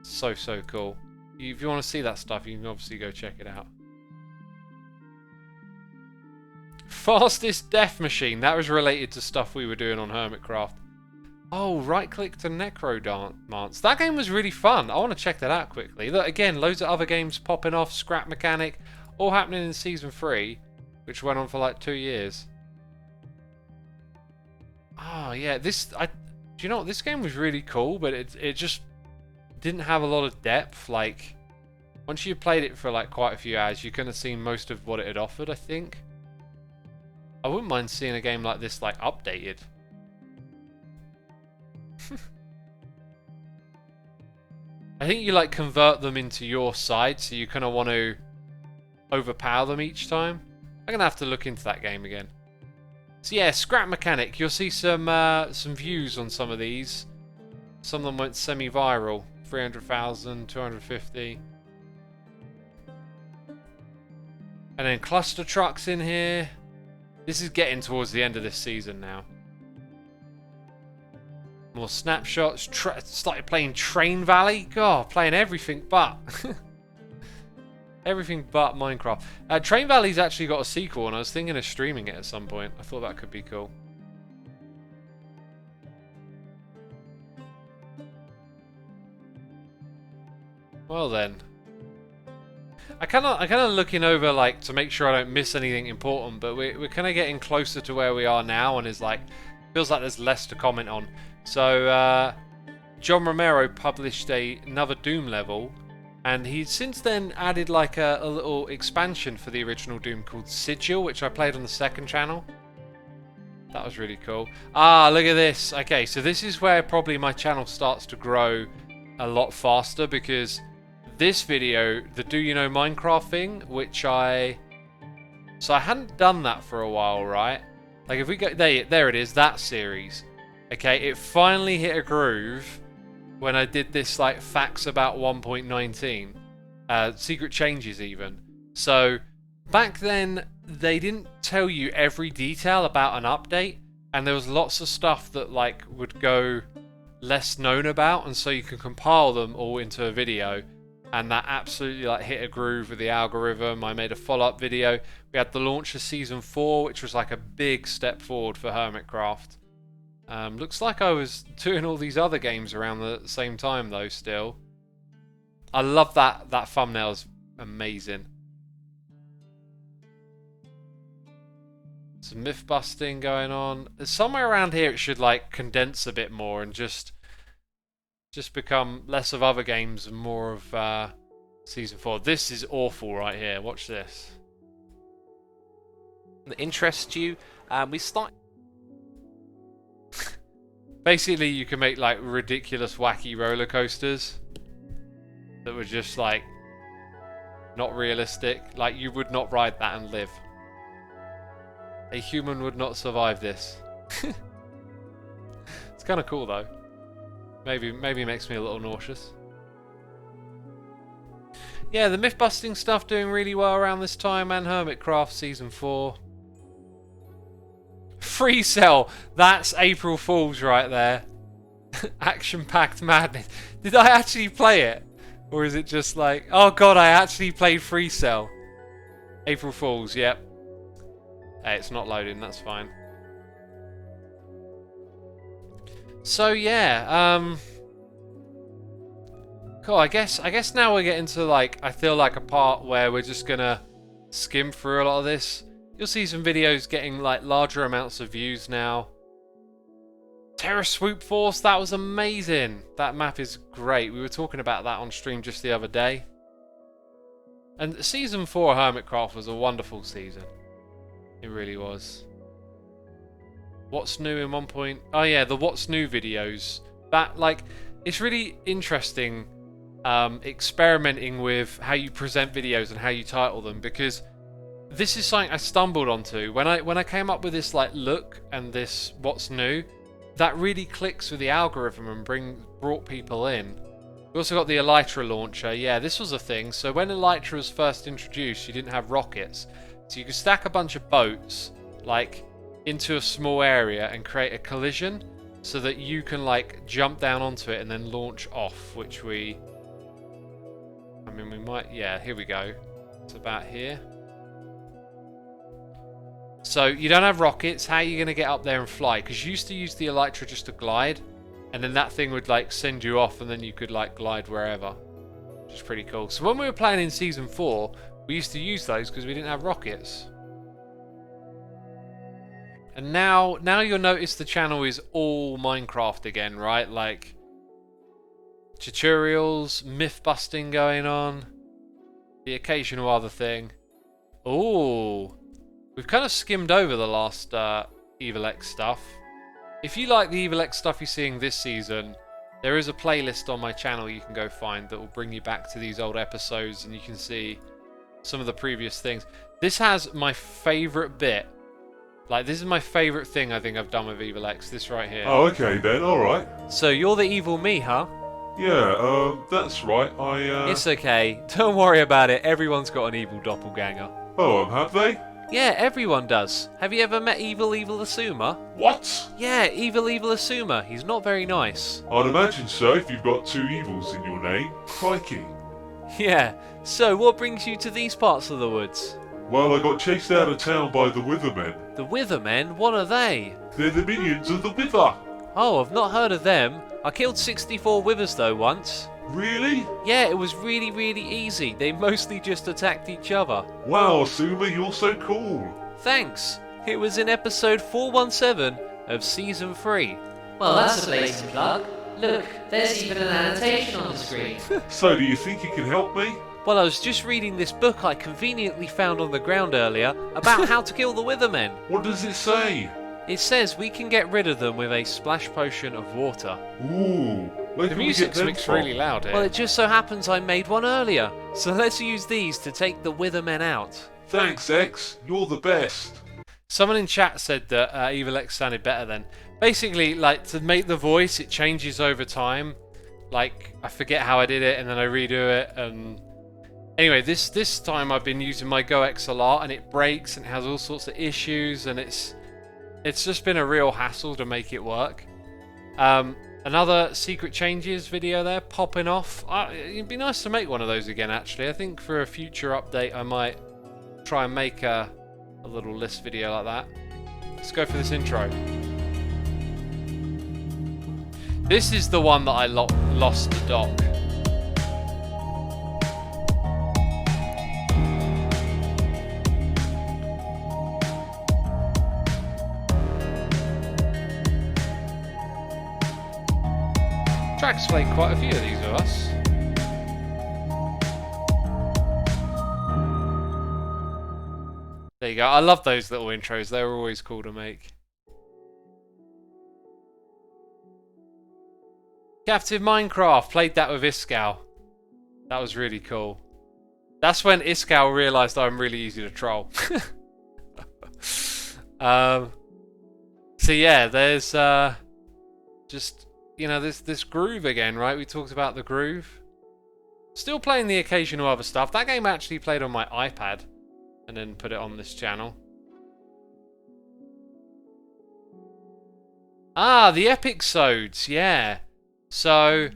So cool. If you want to see that stuff, you can obviously go check it out. Fastest death machine. That was related to stuff we were doing on Hermitcraft. Oh, right click to Necrodance. That game was really fun. I want to check that out quickly. Look, again, loads of other games popping off. Scrap Mechanic. All happening in Season 3, which went on for like 2 years. Oh, yeah. Do you know what? This game was really cool, but it just didn't have a lot of depth. Like, once you played it for like quite a few hours, you could have seen most of what it had offered, I think. I wouldn't mind seeing a game like this, like, updated. I think you, like, convert them into your side, so you kind of want to overpower them each time. I'm gonna have to look into that game again. So yeah, Scrap Mechanic. You'll see some views on some of these. Some of them went semi-viral. 300,000, 250. And then Cluster Trucks in here. This is getting towards the end of this season now. More snapshots. Started playing Train Valley. God, playing everything but. Everything but Minecraft. Train Valley's actually got a sequel, and I was thinking of streaming it at some point. I thought that could be cool. Well then. I kind of looking over, like, to make sure I don't miss anything important, but we're kind of getting closer to where we are now, and is like, feels like there's less to comment on. So, John Romero published another Doom level. And he's since then added like a little expansion for the original Doom called Sigil, which I played on the second channel. That was really cool. Ah, look at this. Okay, so this is where probably my channel starts to grow a lot faster, because this video, the Do You Know Minecraft thing, which So I hadn't done that for a while, right? Like if we go, there it is, that series. Okay, it finally hit a groove when I did this, like, facts about 1.19, secret changes even. So back then they didn't tell you every detail about an update, and there was lots of stuff that, like, would go less known about, and so you can compile them all into a video, and that absolutely, like, hit a groove with the algorithm. I made a follow-up video. We had the launch of Season 4, which was like a big step forward for Hermitcraft. Looks like I was doing all these other games around the same time, though, still. I love that. That thumbnail's amazing. Some myth busting going on. Somewhere around here it should like condense a bit more and just become less of other games and more of Season 4. This is awful right here. Watch this. That interests you? We start. Basically, you can make like ridiculous, wacky roller coasters that were just like not realistic. Like you would not ride that and live. A human would not survive this. It's kind of cool though. Maybe makes me a little nauseous. Yeah, the myth busting stuff doing really well around this time, and Hermitcraft Season 4. Free Cell! That's April Fool's right there. Action-packed madness. Did I actually play it? Or is it just like, oh god, I actually played Free Cell. April Fool's, yep. Hey, it's not loading, that's fine. So yeah, cool. I guess now we're getting to like, I feel like a part where we're just gonna skim through a lot of this. You'll see some videos getting like larger amounts of views now. Terra Swoop Force, that was amazing. That map is great. We were talking about that on stream just the other day. And Season 4 Hermitcraft was a wonderful season. It really was. What's new in 1. Oh yeah, the What's New videos. That like, it's really interesting experimenting with how you present videos and how you title them, because this is something I stumbled onto when I came up with this like look and this What's New. That really clicks with the algorithm and brought people in. We also got the Elytra launcher. Yeah, this was a thing. So when Elytra was first introduced, you didn't have rockets. So you could stack a bunch of boats like into a small area and create a collision so that you can like jump down onto it and then launch off, which we might, yeah, here we go. It's about here. So you don't have rockets. How are you going to get up there and fly? Because you used to use the Elytra just to glide, and then that thing would like send you off, and then you could like glide wherever, which is pretty cool. So when we were playing in Season 4, we used to use those because we didn't have rockets. And now you'll notice the channel is all Minecraft again, right? Like tutorials, myth busting going on, the occasional other thing. Ooh. We've kind of skimmed over the last Evil X stuff. If you like the Evil X stuff you're seeing this season, there is a playlist on my channel you can go find that will bring you back to these old episodes, and you can see some of the previous things. This has my favourite bit. Like, this is my favourite thing I think I've done with Evil X, this right here. Oh, okay then, alright. So, you're the evil me, huh? Yeah, that's right, It's okay, don't worry about it, everyone's got an evil doppelganger. Oh, have they? Yeah, everyone does. Have you ever met Evil Xisuma? What? Yeah, Evil Xisuma. He's not very nice. I'd imagine so if you've got two evils in your name. Crikey. Yeah, so what brings you to these parts of the woods? Well, I got chased out of town by the Withermen. The Withermen? What are they? They're the minions of the Wither. Oh, I've not heard of them. I killed 64 Withers though once. Really? Yeah, it was really, really easy. They mostly just attacked each other. Wow, Xisuma, you're so cool. Thanks. It was in episode 417 of Season 3. Well, that's a blatant plug. Look, there's even an annotation on the screen. So, do you think you can help me? Well, I was just reading this book I conveniently found on the ground earlier about how to kill the Withermen. What does it say? It says we can get rid of them with a splash potion of water. Ooh. The music's mixed really loud here. Well, it just so happens I made one earlier. So let's use these to take the Withermen out. Thanks, X. You're the best. Someone in chat said that Evil X sounded better then. Basically, like, to make the voice, it changes over time. Like, I forget how I did it, and then I redo it, and... Anyway, this time I've been using my Go XLR, and it breaks, and it has all sorts of issues, and it's just been a real hassle to make it work. Another secret changes video there, popping off. It'd be nice to make one of those again, actually. I think for a future update I might try and make a little list video like that. Let's go for this intro. This is the one that I lost the dock. Track's played quite a few of these of us. There you go. I love those little intros. They were always cool to make. Captive Minecraft. Played that with Iskal. That was really cool. That's when Iskal realised I'm really easy to troll. So yeah, there's just, you know, this groove again, right? We talked about the groove. Still playing the occasional other stuff. That game actually played on my iPad and then put it on this channel. Ah, the Epicsodes, yeah. So,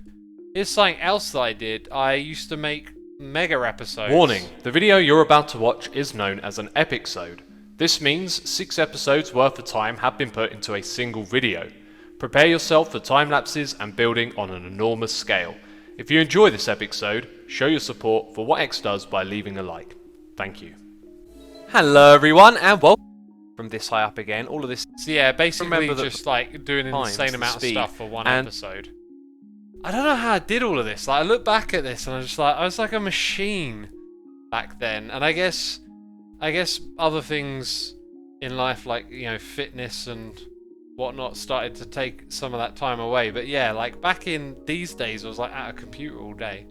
here's something else that I did. I used to make mega episodes. Warning, the video you're about to watch is known as an Epicode. This means 6 episodes worth of time have been put into a single video. Prepare yourself for time lapses and building on an enormous scale. If you enjoy this Epicode, show your support for what X does by leaving a like. Thank you. Hello everyone and welcome from this high up again. All of this. So yeah, basically just like doing an insane amount of stuff for one episode. I don't know how I did all of this. Like I look back at this and I was like a machine back then. And I guess other things in life, like, you know, fitness and whatnot, started to take some of that time away. But yeah, like back in these days, I was like at a computer all day,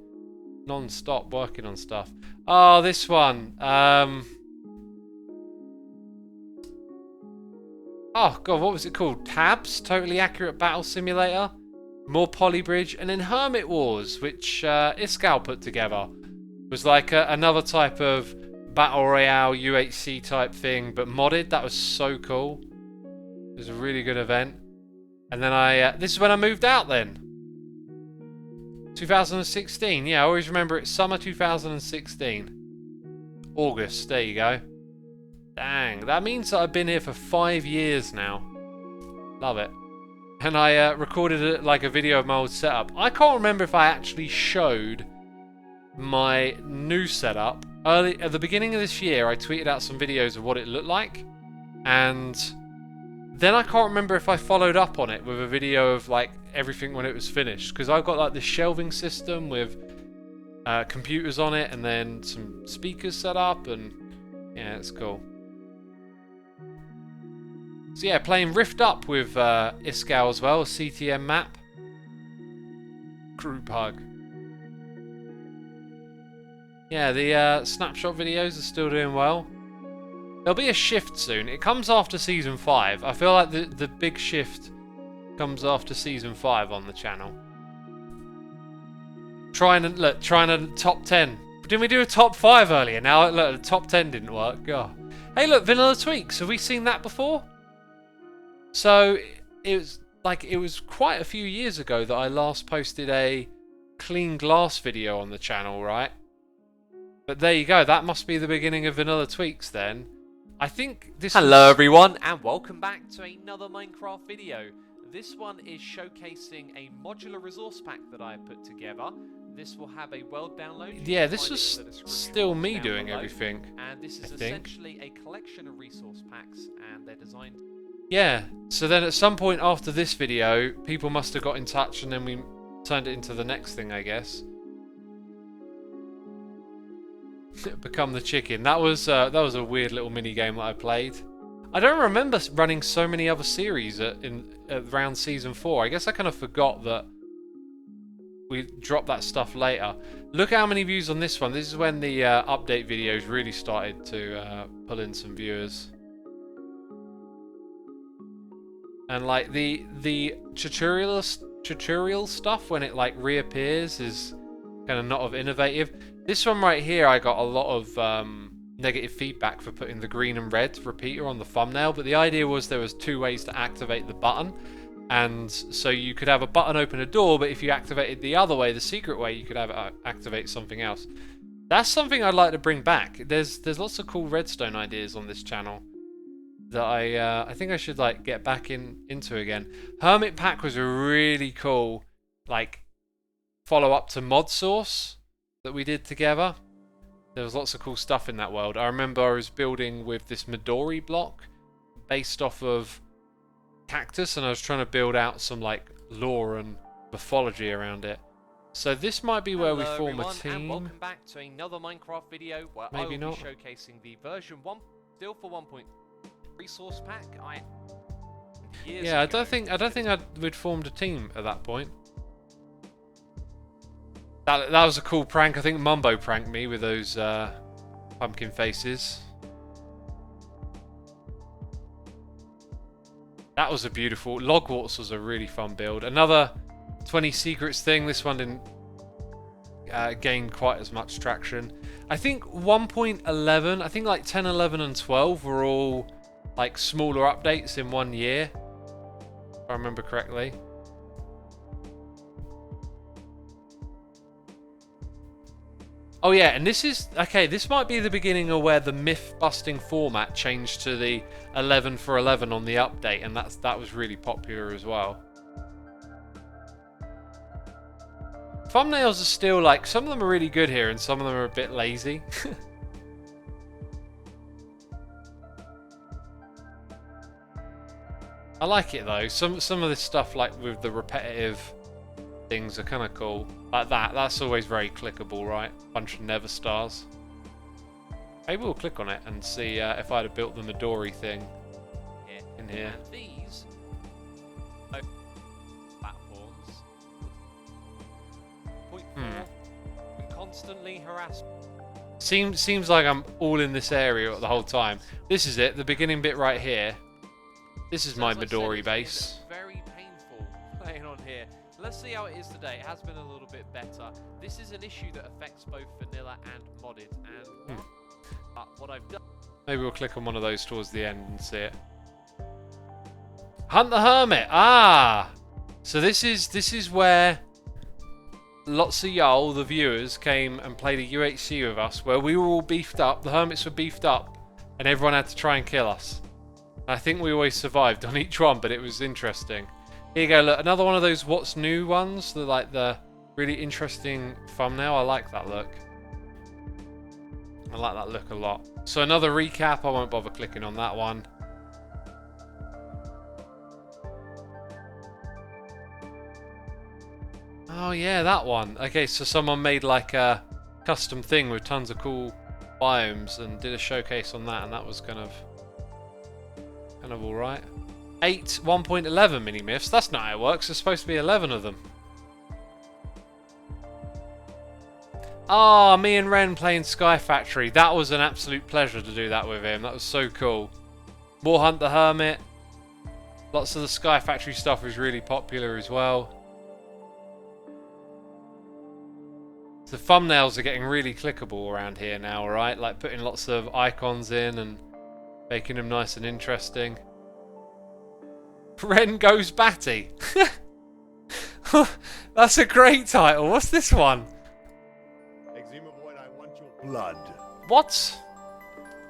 non-stop working on stuff. Oh, this one. Oh god, what was it called? Tabs? Totally Accurate Battle Simulator. More Polybridge, and then Hermit Wars, which Iskal put together. It was like another type of Battle Royale UHC type thing, but modded. That was so cool. It was a really good event. And then this is when I moved out then. 2016. Yeah, I always remember it. Summer 2016. August. There you go. Dang. That means that I've been here for 5 years now. Love it. And I recorded like a video of my old setup. I can't remember if I actually showed my new setup. Early at the beginning of this year, I tweeted out some videos of what it looked like. And then I can't remember if I followed up on it with a video of like everything when it was finished. Because I've got like this shelving system with computers on it and then some speakers set up. And yeah, it's cool. So yeah, playing Rift Up with Iskal as well, a CTM map. Group hug. Yeah, the Snapshot videos are still doing well. There'll be a shift soon. It comes after Season 5. I feel like the big shift comes after Season 5 on the channel. Trying to top 10. Didn't we do a top 5 earlier? Now, look, the top 10 didn't work. God. Hey, look, Vanilla Tweaks. Have we seen that before? So, it was quite a few years ago that I last posted a clean glass video on the channel, right? But there you go, that must be the beginning of Vanilla Tweaks then. I think this Hello everyone and welcome back to another Minecraft video. This one is showcasing a modular resource pack that I put together. This will have a world download. Yeah, this was still me doing everything. And this is essentially a collection of resource packs and they're designed... Yeah, so then at some point after this video, people must have got in touch and then we turned it into the next thing, I guess. Become the chicken. That was a weird little mini game that I played. I don't remember running so many other series at around Season 4. I guess I kind of forgot that we dropped that stuff later. Look how many views on this one. This is when the update videos really started to pull in some viewers. And like the tutorial stuff when it like reappears is kind of not of innovative. This one right here, I got a lot of negative feedback for putting the green and red repeater on the thumbnail, but the idea was there was 2 ways to activate the button, and so you could have a button open a door, but if you activated the other way, the secret way, you could have it activate something else. That's something I'd like to bring back. There's lots of cool redstone ideas on this channel that I think I should like get back into again. Hermit Pack was a really cool like follow up to Mod Source that we did together. There was lots of cool stuff in that world. I remember I was building with this Midori block based off of Cactus, and I was trying to build out some like lore and mythology around it. So this might be where we form a team. And welcome back to another Minecraft video where I will be showcasing the version 1, still for 1.3 resource pack. Yeah, I don't think we'd formed a team at that point. That was a cool prank. I think Mumbo pranked me with those pumpkin faces. That was a beautiful... Logwarts was a really fun build. Another 20 secrets thing. This one didn't gain quite as much traction. I think 1.11, I think like 10, 11 and 12 were all like smaller updates in 1 year, if I remember correctly. Oh yeah, and this is, okay, this might be the beginning of where the myth-busting format changed to the 11 for 11 on the update, and that was really popular as well. Thumbnails are still like, some of them are really good here and some of them are a bit lazy. I like it though. Some of this stuff like with the repetitive things are kind of cool. Like that's always very clickable, right? Bunch of never stars. Maybe we'll click on it and see if I'd have built the Midori thing in here. And these platforms. Point 4. We constantly harass. Seems like I'm all in this area the whole time. This is it, the beginning bit right here. This is my Midori base. Very painful playing on here. Let's see how it is today. It has been a little bit better. This is an issue that affects both vanilla and modded. And what I've done. Maybe we'll click on one of those towards the end and see it. Hunt the Hermit. Ah, so this is where lots of y'all, the viewers, came and played a UHC with us, where we were all beefed up. The Hermits were beefed up, and everyone had to try and kill us. I think we always survived on each one, but it was interesting. Here you go, look, another one of those what's new ones, the really interesting thumbnail. I like that look. I like that look a lot. So another recap, I won't bother clicking on that one. Oh yeah, that one. Okay, so someone made like a custom thing with tons of cool biomes and did a showcase on that, and that was kind of alright. 8 1.11 mini myths. That's not how it works. There's supposed to be 11 of them. Ah, me and Ren playing Sky Factory. That was an absolute pleasure to do that with him. That was so cool. More Hunt the Hermit. Lots of the Sky Factory stuff was really popular as well. The thumbnails are getting really clickable around here now, right? Like putting lots of icons in and making them nice and interesting. Ren Goes Batty. That's a great title. What's this one? Xisumavoid, I want your blood. What?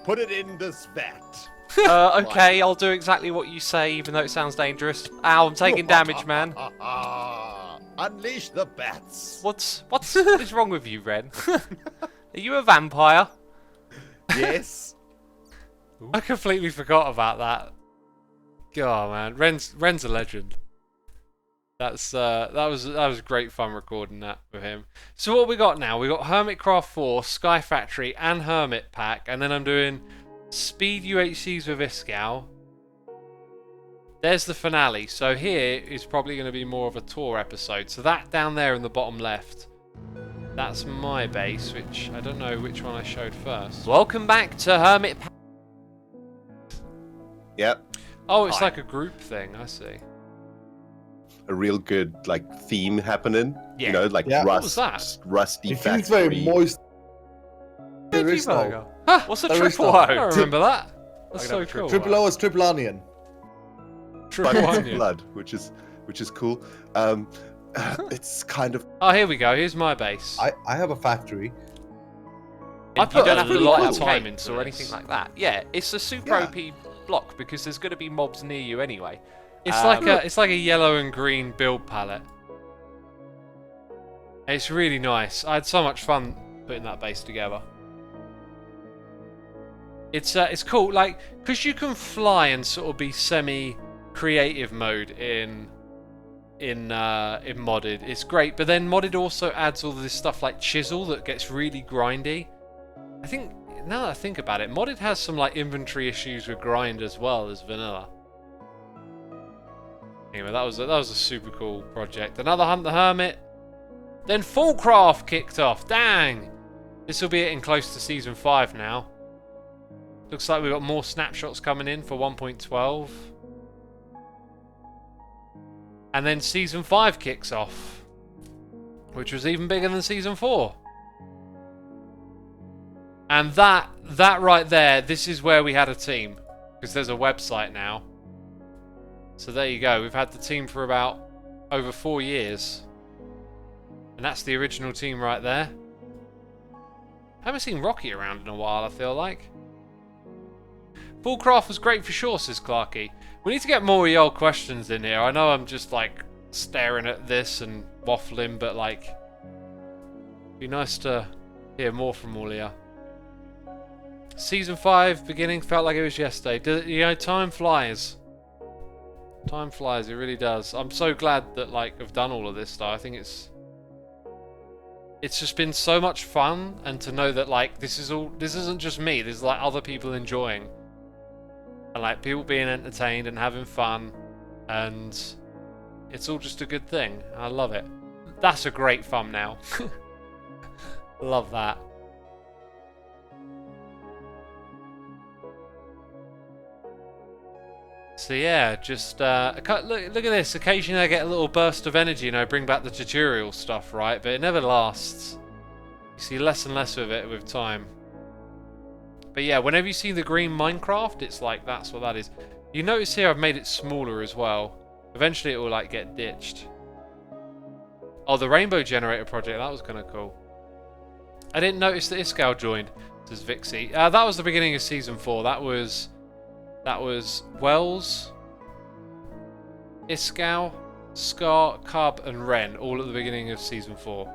Put it in this vat. Okay, I'll do exactly what you say, even though it sounds dangerous. Ow, I'm taking damage, man. Unleash the bats. What is wrong with you, Ren? Are you a vampire? Yes. I completely forgot about that. God, man, Ren's a legend. That was great fun recording that with him. So what we got now? We got Hermitcraft 4, Sky Factory, and Hermit Pack, and then I'm doing Speed UHCs with Iskal. There's the finale. So here is probably going to be more of a tour episode. So that down there in the bottom left, that's my base, which I don't know which one I showed first. Welcome back to Hermit Pack. Yep. Oh, it's like a group thing. I see. A real good like theme happening. Yeah. You know, like What was that? rusty It factory. feels very moist. There is burger. no. Huh, what's a There is triple no. O? I don't remember that. That's so cool. Triple O is triple onion. Triple Buckets of onion. blood, which is cool. It's kind of. Oh, here we go. Here's my base. I have a factory. I You put don't a have to lot lot of time gates into or this. anything like that. Yeah, it's a super Yeah. OP block because there's going to be mobs near you anyway. It's like a yellow and green build palette. It's really nice. I had so much fun putting that base together. It's cool, like, because you can fly and sort of be semi-creative mode in modded. It's great, but then modded also adds all this stuff like chisel that gets really grindy. I think now that I think about it, modded has some like inventory issues with grind as well as vanilla. Anyway, that was a super cool project. Another Hunt the Hermit. Then Foolcraft kicked off. Dang! This will be getting close to Season 5 now. Looks like we've got more snapshots coming in for 1.12. And then Season 5 kicks off, which was even bigger than Season 4. And that right there, this is where we had a team, because there's a website now. So there you go. We've had the team for about over 4 years. And that's the original team right there. I haven't seen Rocky around in a while, I feel like. Foolcraft was great for sure, says Clarky. We need to get more of the old questions in here. I know I'm just like staring at this and waffling, but like, it'd be nice to hear more from all of you. Season 5 beginning felt like it was yesterday. You know, time flies. Time flies, it really does. I'm so glad that like I've done all of this stuff. I think it's just been so much fun, and to know that like this isn't just me, there's like other people enjoying. And like people being entertained and having fun, and it's all just a good thing. I love it. That's a great thumbnail. Love that. So yeah, just look at this. Occasionally I get a little burst of energy and I bring back the tutorial stuff, right? But it never lasts. You see less and less of it with time. But yeah, whenever you see the green Minecraft, it's like that's what that is. You notice here I've made it smaller as well. Eventually it will like get ditched. Oh, the rainbow generator project, that was kind of cool. I didn't notice that Iscal joined, says Vixie. That was the beginning of Season 4. That was Wells, Iscal, Scar, Cub, and Ren, all at the beginning of Season 4.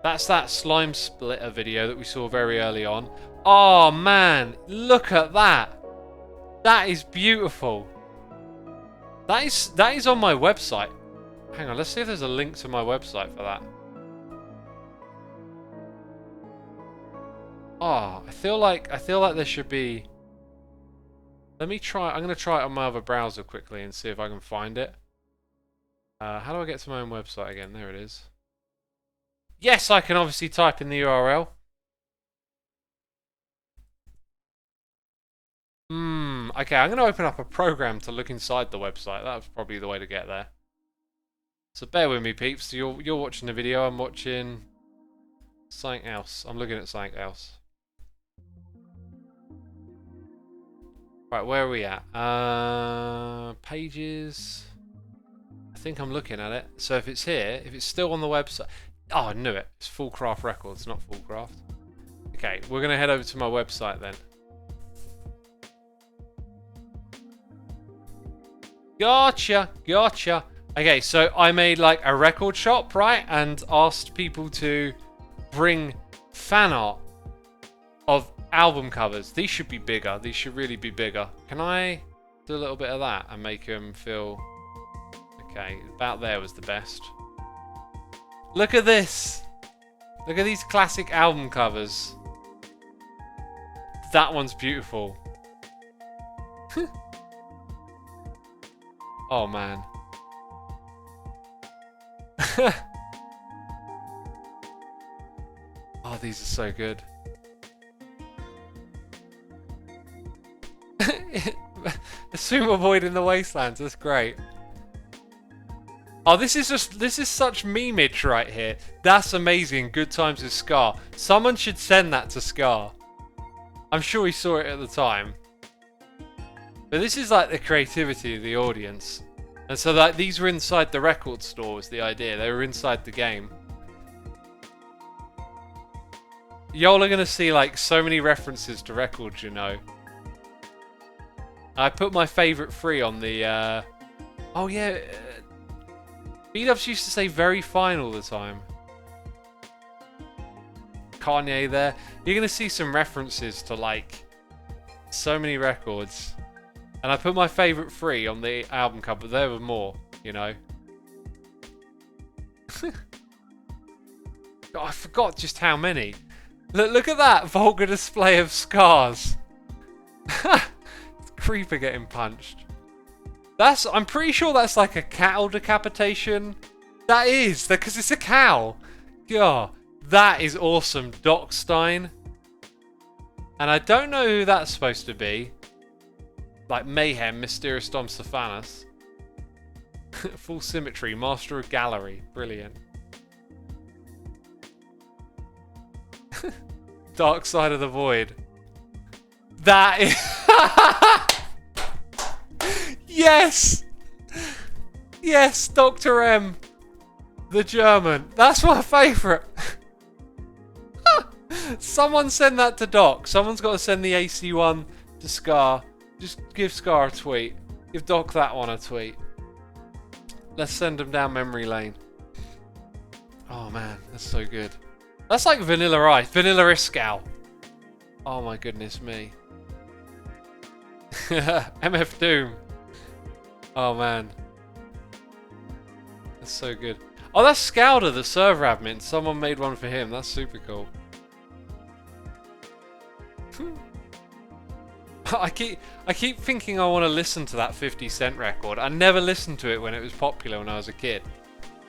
That's that slime splitter video that we saw very early on. Oh man, look at that! That is beautiful. That is on my website. Hang on, let's see if there's a link to my website for that. Oh, I feel like there should be. Let me try. I'm going to try it on my other browser quickly and see if I can find it. How do I get to my own website again? There it is. Yes, I can obviously type in the URL. Okay, I'm going to open up a program to look inside the website. That's probably the way to get there. So bear with me, peeps. So you're watching the video. I'm watching something else. I'm looking at something else. Right, where are we at? Pages. I think I'm looking at it. So if it's here, if it's still on the website. Oh, I knew it. It's Foolcraft Records, not Foolcraft. Okay, we're going to head over to my website then. Gotcha, gotcha. Okay, so I made like a record shop, right? And asked people to bring fan art of album covers. These should be bigger. These should really be bigger. Can I do a little bit of that and make them feel... Okay, about there was the best. Look at this. Look at these classic album covers. That one's beautiful. Oh, man. Oh, these are so good. Xisumavoid in the Wastelands, that's great. Oh, this is such memeage right here. That's amazing. Good times with Scar. Someone should send that to Scar. I'm sure he saw it at the time. But this is like the creativity of the audience. And so like these were inside the record store was the idea. They were inside the game. Y'all are going to see like so many references to records, you know. I put my favourite 3 on the... Oh yeah... B-Dubs used to say very fine all the time. Kanye there. You're going to see some references to like so many records. And I put my favourite 3 on the album cover. There were more. you know. God, I forgot just how many. Look at that vulgar display of scars. Creeper getting punched. I'm pretty sure that's like a cattle decapitation. That is, because it's a cow. God, that is awesome. Docstein. And I don't know who that's supposed to be. Like Mayhem, Mysterious Dom Stephanus. Full Symmetry, Master of Gallery. Brilliant. Dark Side of the Void. That is... Yes! Yes, Dr. M. The German. That's my favourite. Someone send that to Doc. Someone's got to send the AC one to Scar. Just give Scar a tweet. Give Doc that one a tweet. Let's send him down memory lane. Oh man, that's so good. That's like Vanilla Ice. Vanilla Iscal. Oh my goodness me. MF Doom. Oh man. That's so good. Oh, that's Scouter, the server admin. Someone made one for him. That's super cool. I keep thinking I want to listen to that 50 Cent record. I never listened to it when it was popular when I was a kid.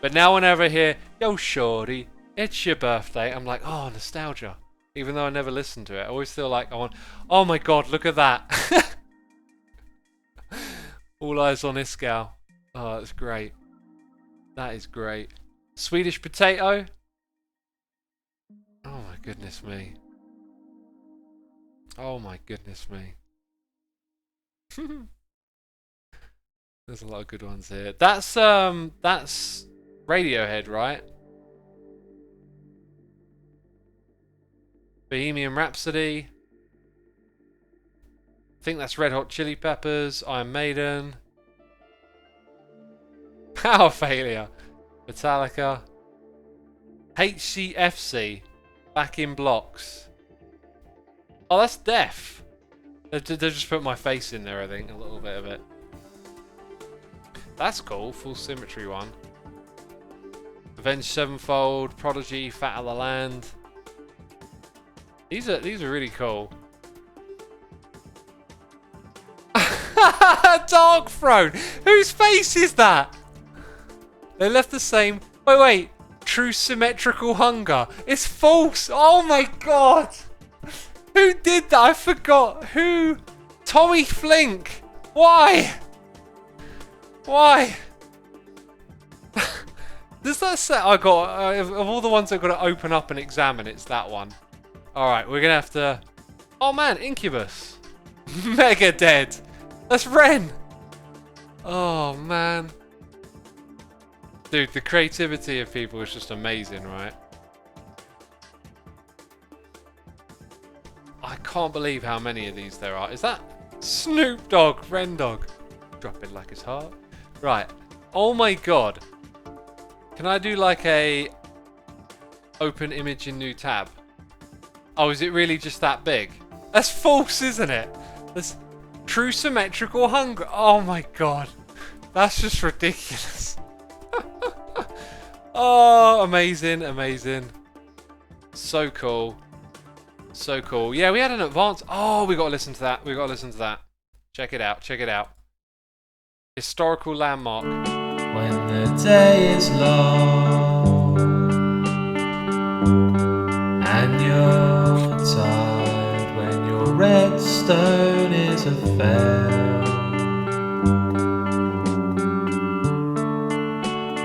But now whenever I hear, yo shorty, it's your birthday, I'm like, oh, nostalgia. Even though I never listened to it, I always feel like I want, oh my god, look at that. All eyes on Iscal. Oh, that's great. That is great. Swedish Potato. Oh my goodness me. Oh my goodness me. There's a lot of good ones here. That's Radiohead, right? Bohemian Rhapsody. I think that's Red Hot Chili Peppers, Iron Maiden. Power Failure. Metallica. HCFC. Back in Blocks. Oh, that's Def. They just put my face in there, I think. A little bit of it. That's cool. Full Symmetry one. Avenged Sevenfold. Prodigy. Fat of the Land. These are really cool. Dark Throne! Whose face is that? They left the same... Wait. True Symmetrical Hunger. It's false! Oh my god! Who did that? I forgot. Who? Tommy Flink! Why? Why? Does that say... I got... of all the ones I've got to open up and examine, it's that one. Alright, we're gonna have to... Oh man, Incubus. Mega Dead. That's Ren. Oh man. Dude, the creativity of people is just amazing, right? I can't believe how many of these there are. Is that Snoop Dogg, Ren Dog? Drop it like his heart. Right. Oh my god. Can I do like a open image in new tab? Oh, is it really just that big? That's false, isn't it? That's True Symmetrical Hunger. Oh my god. That's just ridiculous. Oh, amazing, amazing. So cool. So cool. Yeah, we had an advance. Oh, we got to listen to that. We got to listen to that. Check it out. Check it out. Historical landmark. When the day is long and you're tired, when your redstone is a fail,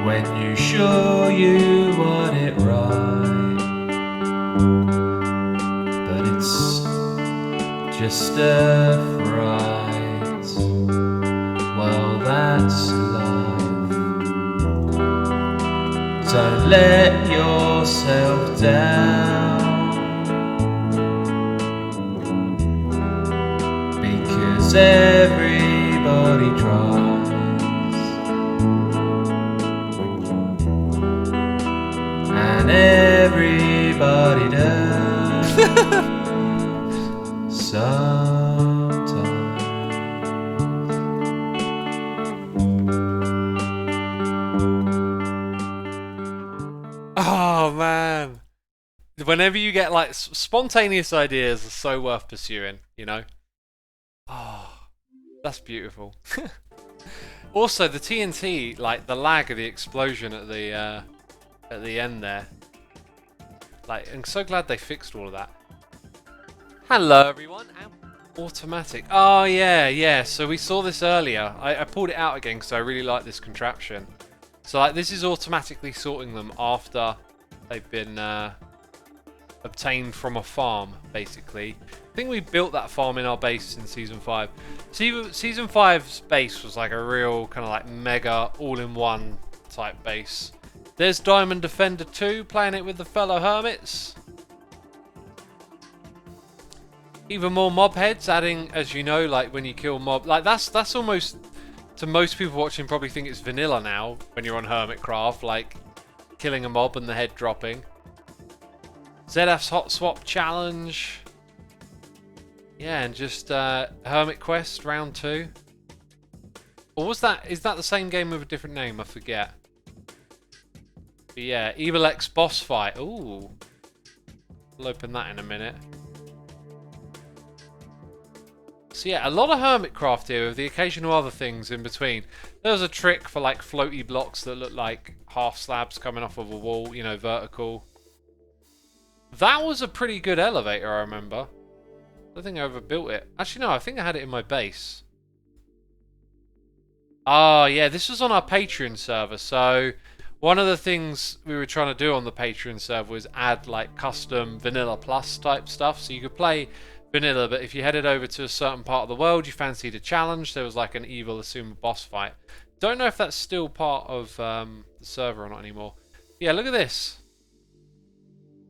when you sure you want it right, but it's just a fright. Well, that's life. Don't let yourself down, because everybody tries, and everybody does. Sometimes. whenever you get like spontaneous ideas are so worth pursuing, you know? Oh, that's beautiful. Also, the TNT, like the lag of the explosion at the end there. Like, I'm so glad they fixed all of that. Hello, everyone. Automatic. Oh, yeah. So we saw this earlier. I pulled it out again because I really like this contraption. So, like, this is automatically sorting them after they've been obtained from a farm, basically. I think we built that farm in our base in Season 5. Season 5's base was like a real kind of like mega all-in-one type base. There's Diamond Defender 2 playing it with the fellow Hermits. Even more mob heads adding, as you know, like when you kill mob, like that's almost, to most people watching, probably think it's vanilla now when you're on Hermitcraft, like killing a mob and the head dropping. ZF's Hot Swap Challenge. Yeah, and just Hermit Quest Round 2. Or was that, is that the same game with a different name? I forget. But yeah, Evil X boss fight. Ooh. We'll open that in a minute. So yeah, a lot of Hermitcraft here with the occasional other things in between. There was a trick for like floaty blocks that look like half slabs coming off of a wall, you know, vertical. That was a pretty good elevator, I remember. I don't think I ever built it. Actually, no, I think I had it in my base. Oh, yeah, this was on our Patreon server. So one of the things we were trying to do on the Patreon server was add like custom Vanilla Plus type stuff. So you could play vanilla, but if you headed over to a certain part of the world, you fancied a challenge, there was like an evil Xisuma boss fight. Don't know if that's still part of the server or not anymore. Yeah, look at this.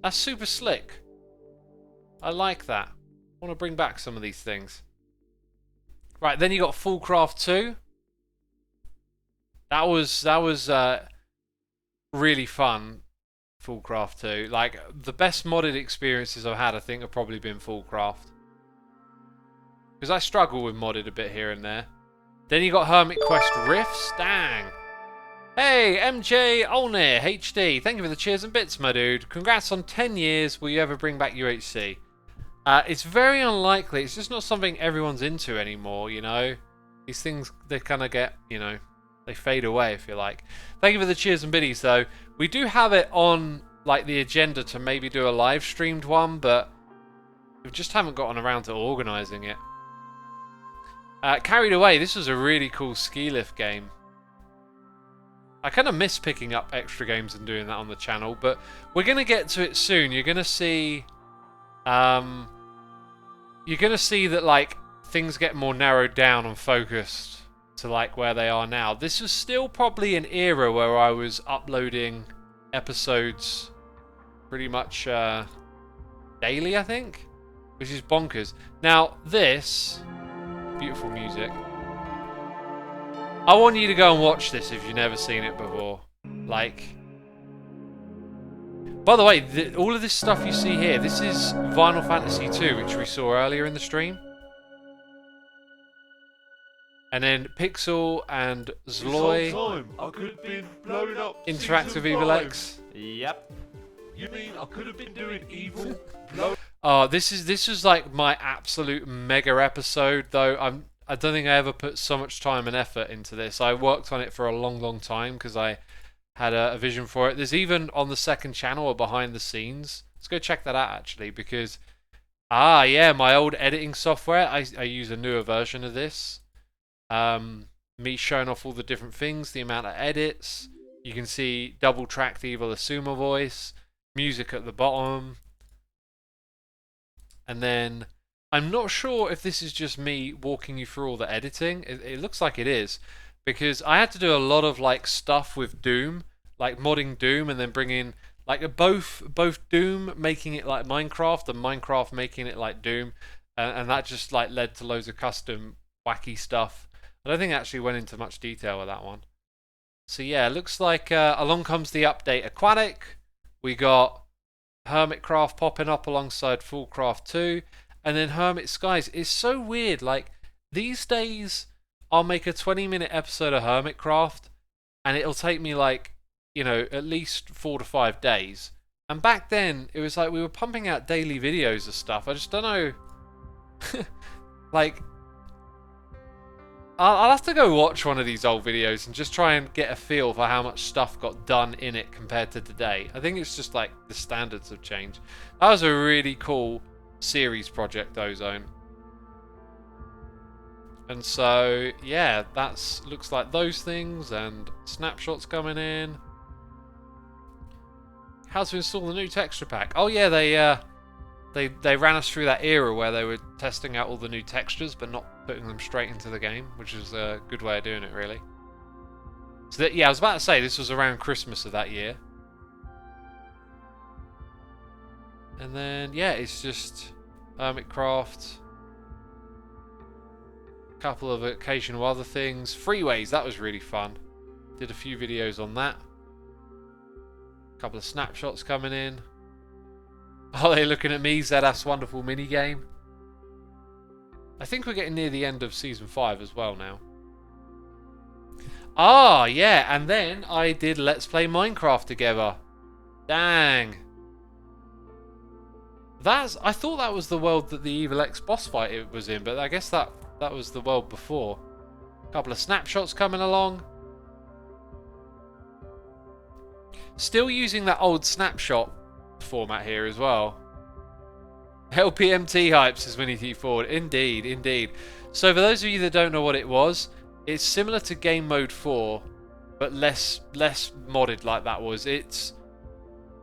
That's super slick. I like that. I want to bring back some of these things. Right, then you got Foolcraft 2. That was really fun. Foolcraft 2. Like, the best modded experiences I've had, I think, have probably been Foolcraft. Because I struggle with modded a bit here and there. Then you got Hermitcraft Rifts. Dang. Hey, MJ Olnir HD. Thank you for the cheers and bits, my dude. Congrats on 10 years. Will you ever bring back UHC? It's very unlikely. It's just not something everyone's into anymore, you know? These things, they kind of get, you know, they fade away, if you like. Thank you for the cheers and biddies, though. We do have it on, like, the agenda to maybe do a live streamed one, but we just haven't gotten around to organising it. Carried Away. This was a really cool ski lift game. I kind of miss picking up extra games and doing that on the channel, but we're going to get to it soon. You're going to see... you're going to see that, like, things get more narrowed down and focused to, like, where they are now. This was still probably an era where I was uploading episodes pretty much daily, I think, which is bonkers. Now, this... beautiful music. I want you to go and watch this if you've never seen it before. Like... By the way, all of this stuff you see here, this is Final Fantasy 2, which we saw earlier in the stream. And then Pixel and Zloy. I could have been blowing up Interactive Evil X. Yep. You mean I could have been doing evil? Oh, this was like my absolute mega episode, though. I don't think I ever put so much time and effort into this. I worked on it for a long, long time because I had a vision for it. There's even on the second channel a behind the scenes. Let's go check that out, actually, because yeah, my old editing software. I use a newer version of this. Me showing off all the different things, the amount of edits. You can see double tracked Evil Xisuma voice, music at the bottom. And then I'm not sure if this is just me walking you through all the editing. It looks like it is, because I had to do a lot of like stuff with Doom, like modding Doom, and then bringing like both Doom making it like Minecraft and Minecraft making it like Doom, and that just like led to loads of custom wacky stuff. I don't think I actually went into much detail with that one. So yeah, it looks like along comes the update Aquatic. We got Hermitcraft popping up alongside Foolcraft 2, and then Hermit Skies. It's so weird, like these days I'll make a 20-minute episode of Hermitcraft and it'll take me like, you know, at least 4 to 5 days, And back then, it was like we were pumping out daily videos of stuff. I just don't know. Like, I'll have to go watch one of these old videos and just try and get a feel for how much stuff got done in it compared to today. I think it's just like the standards have changed. That was a really cool series project, Ozone. And so, yeah, that's looks like those things, and Snapshot's coming in. How to install the new texture pack? Oh yeah, they ran us through that era where they were testing out all the new textures, but not putting them straight into the game, which is a good way of doing it, really. So that, yeah, I was about to say this was around Christmas of that year. And then, yeah, it's just Hermitcraft. A couple of occasional other things. Freeways, that was really fun. Did a few videos on that. A couple of snapshots coming in. Oh, they're looking at me, ZF's wonderful minigame. I think we're getting near the end of Season 5 as well now. Ah, yeah, and then I did Let's Play Minecraft together. Dang. I thought that was the world that the Evil X boss fight was in, but I guess that was the world before. A couple of snapshots coming along. Still using that old snapshot format here as well. LPMT hypes, says Winnie T Ford. Indeed, indeed. So for those of you that don't know what it was, it's similar to Game Mode 4, but less modded like that was. It's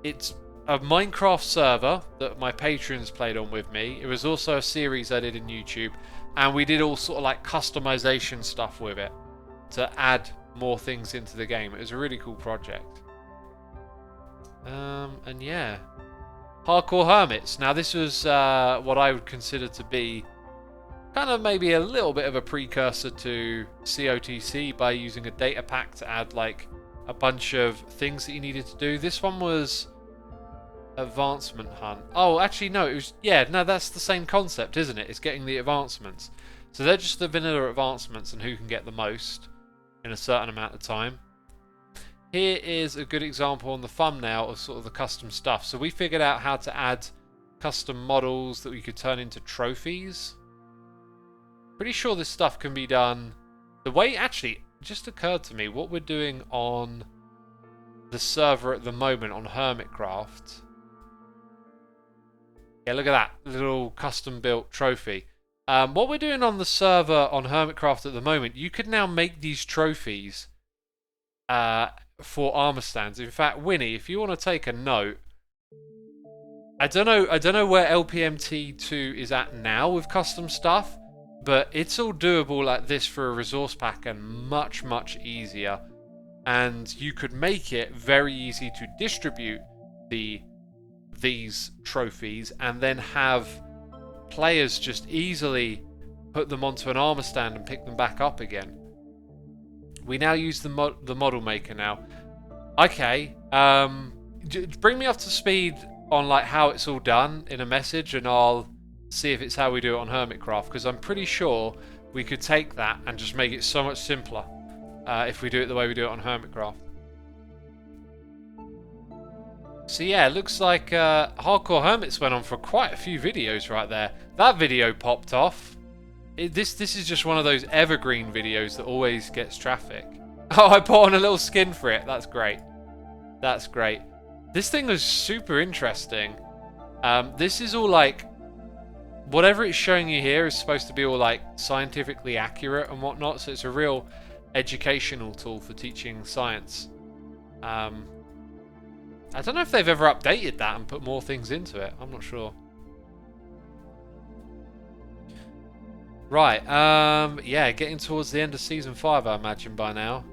a Minecraft server that my patrons played on with me. It was also a series I did in YouTube, and we did all sort of like customization stuff with it to add more things into the game. It was a really cool project. And yeah, Hardcore Hermits. Now this was what I would consider to be kind of maybe a little bit of a precursor to COTC by using a data pack to add like a bunch of things that you needed to do. This one was Advancement Hunt. Oh, actually no, it was, yeah, no, that's the same concept, isn't it? It's getting the advancements. So they're just the vanilla advancements and who can get the most in a certain amount of time. Here is a good example on the thumbnail of sort of the custom stuff. So we figured out how to add custom models that we could turn into trophies. Pretty sure this stuff can be done the way, actually, it just occurred to me what we're doing on the server at the moment on Hermitcraft. Yeah, look at that little custom built trophy. What we're doing on the server on Hermitcraft at the moment, you could now make these trophies for armor stands. In fact, Winnie, if you want to take a note, I don't know where LPMT 2 is at now with custom stuff, but it's all doable like this for a resource pack and much easier. And you could make it very easy to distribute these trophies and then have players just easily put them onto an armor stand and pick them back up again. We now use the model maker now. Okay, bring me up to speed on like how it's all done in a message, and I'll see if it's how we do it on Hermitcraft, because I'm pretty sure we could take that and just make it so much simpler if we do it the way we do it on Hermitcraft. So yeah, it looks like Hardcore Hermits went on for quite a few videos right there. That video popped off. This is just one of those evergreen videos that always gets traffic. Oh, I put on a little skin for it. That's great. That's great. This thing was super interesting. This is all like, whatever it's showing you here is supposed to be all like scientifically accurate and whatnot. So it's a real educational tool for teaching science. I don't know if they've ever updated that and put more things into it. I'm not sure. Right, yeah, getting towards the end of Season 5, I imagine, by now.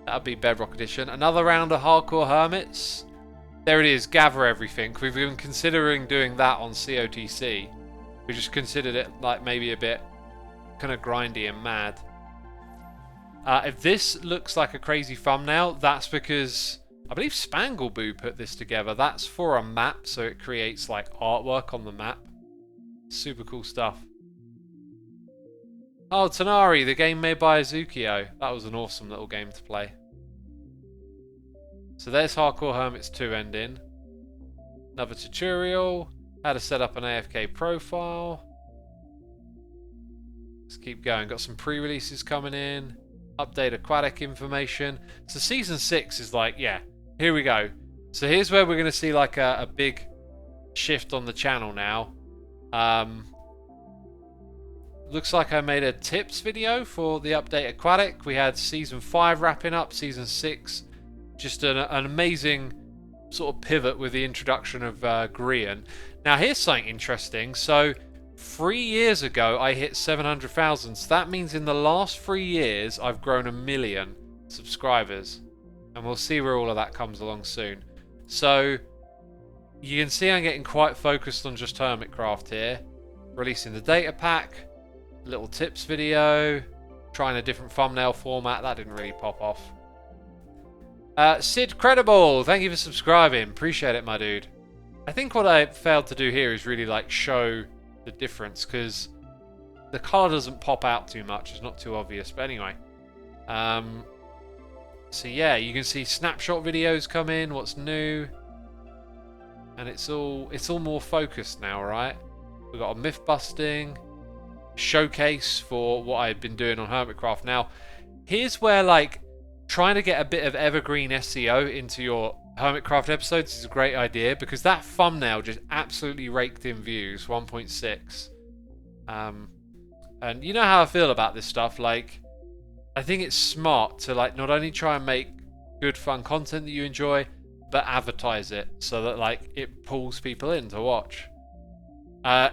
That'd be Bedrock Edition. Another round of Hardcore Hermits. There it is, gather everything. We've been considering doing that on COTC. We just considered it like maybe a bit kind of grindy and mad. If this looks like a crazy thumbnail, that's because I believe Spangleboo put this together. That's for a map, so it creates like artwork on the map. Super cool stuff. Oh, Tanari, the game made by Azukio. That was an awesome little game to play. So there's Hardcore Hermits 2 ending. Another tutorial. How to set up an AFK profile. Let's keep going. Got some pre-releases coming in. Update aquatic information. So season 6 is like, yeah, here we go. So here's where we're going to see like a big shift on the channel now. Looks like I made a tips video for the update aquatic. We had season 5 wrapping up, season 6. Just an amazing sort of pivot with the introduction of Grian. Now here's something interesting. So 3 years ago I hit 700,000. So that means in the last 3 years I've grown 1 million subscribers. And we'll see where all of that comes along soon. So you can see I'm getting quite focused on just Hermitcraft here. Releasing the data pack. Little tips video. Trying a different thumbnail format. That didn't really pop off. Sid Credible, thank you for subscribing. Appreciate it, my dude. I think what I failed to do here is really like show the difference, because the colour doesn't pop out too much. It's not too obvious. But anyway. So yeah, you can see snapshot videos come in, what's new. And it's all more focused now, right? We've got a myth busting showcase for what I've been doing on Hermitcraft. Now, here's where like trying to get a bit of evergreen SEO into your Hermitcraft episodes is a great idea, because that thumbnail just absolutely raked in views, 1.6. And you know how I feel about this stuff. Like, I think it's smart to like not only try and make good fun content that you enjoy, but advertise it so that like it pulls people in to watch.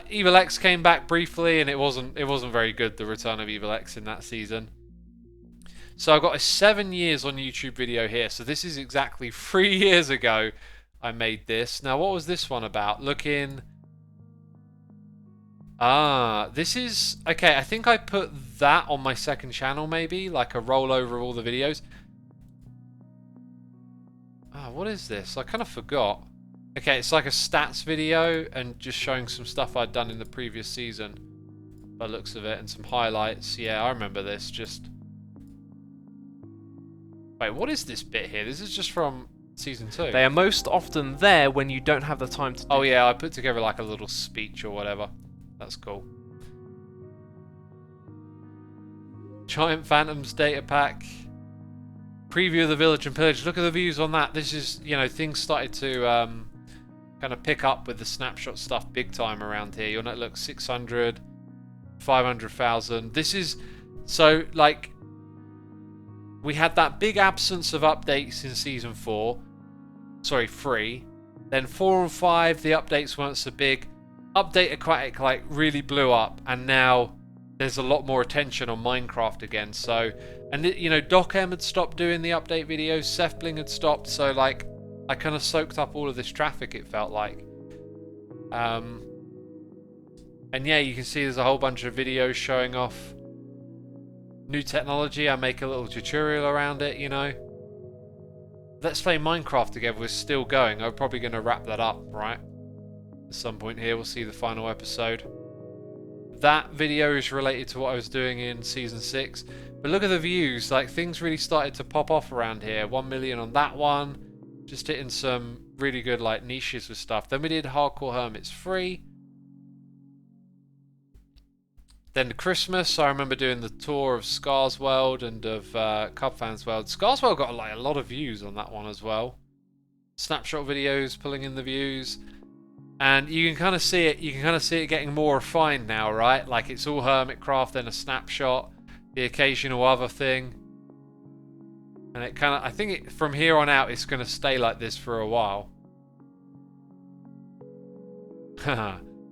Evil X came back briefly, and it wasn't very good, the return of Evil X in that season. So I've got a 7 years on YouTube video here. So this is exactly 3 years ago I made this. Now what was this one about? Looking... this is... Okay, I think I put that on my second channel maybe, like a rollover of all the videos. What is this? I kind of forgot. Okay, it's like a stats video and just showing some stuff I'd done in the previous season by the looks of it, and some highlights. Yeah, I remember this. Just... Wait, what is this bit here? This is just from season 2. They are most often there when you don't have the time to do. Oh yeah, I put together like a little speech or whatever. That's cool. Giant Phantoms data pack. Preview of the Village and Pillage. Look at the views on that. This is, you know, things started to kind of pick up with the snapshot stuff big time around here. You'll know, look, 600, 500,000. This is, so like, we had that big absence of updates in season 4. Sorry, 3. Then 4 and 5, the updates weren't so big. Update Aquatic like really blew up, and now there's a lot more attention on Minecraft again. So, and you know, Docm had stopped doing the update videos, Sefbling had stopped, so like I kind of soaked up all of this traffic, it felt like. And yeah, you can see there's a whole bunch of videos showing off new technology. I make a little tutorial around it, you know. Let's Play Minecraft together was still going. I'm probably going to wrap that up, right? At some point here, we'll see the final episode. That video is related to what I was doing in season 6. But look at the views, like things really started to pop off around here. 1 million on that one. Just hitting some really good like niches with stuff. Then we did Hardcore Hermits 3. Then Christmas, I remember doing the tour of Scars World and of Cubfans World. Scars World got like a lot of views on that one as well. Snapshot videos pulling in the views. And you can kind of see it, getting more refined now, right? Like it's all Hermitcraft, then a snapshot, the occasional other thing. And it kind of, I think from here on out, it's going to stay like this for a while.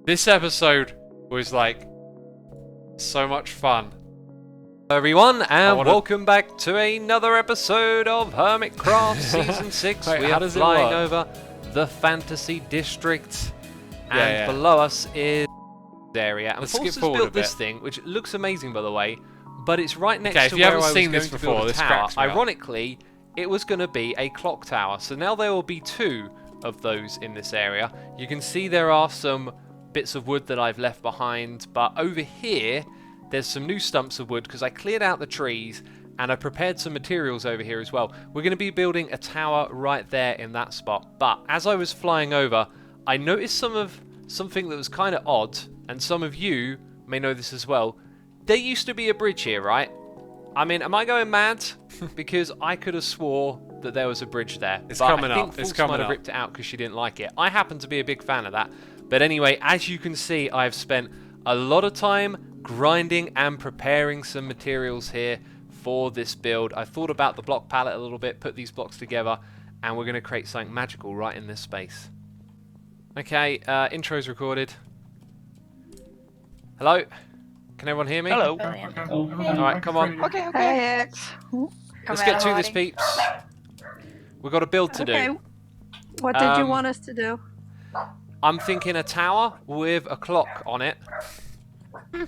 This episode was like so much fun. Hello everyone, and welcome back to another episode of Hermitcraft Season 6. Wait, we are flying over the Fantasy District, and below us is area. And Let's Paul's skip forward built a bit. this thing, which looks amazing by the way, but it's right next Okay, to if you where haven't I was seen going this to before, build a this tower. cracks me up. Ironically, it was going to be a clock tower, so now there will be 2 of those in this area. You can see there are some bits of wood that I've left behind, but over here There's some new stumps of wood because I cleared out the trees and I prepared some materials over here as well. We're going to be building a tower right there in that spot. But as I was flying over, I noticed something that was kind of odd, and some of you may know this as well. There used to be a bridge here, right? I mean, am I going mad? Because I could have swore that there was a bridge there. It's but coming I think up. It's Foolcraft coming might have up. ripped it out because she didn't like it. I happen to be a big fan of that. But anyway, as you can see, I've spent a lot of time grinding and preparing some materials here for this build. I thought about the block palette a little bit, put these blocks together, and we're going to create something magical right in this space. Okay, intro's recorded. Hello? Can everyone hear me? Hello. Alright, come on. Okay, okay. Hey, X. Let's get to this, peeps. We've got a build to Okay. do. What did you want us to do? I'm thinking a tower with a clock on it.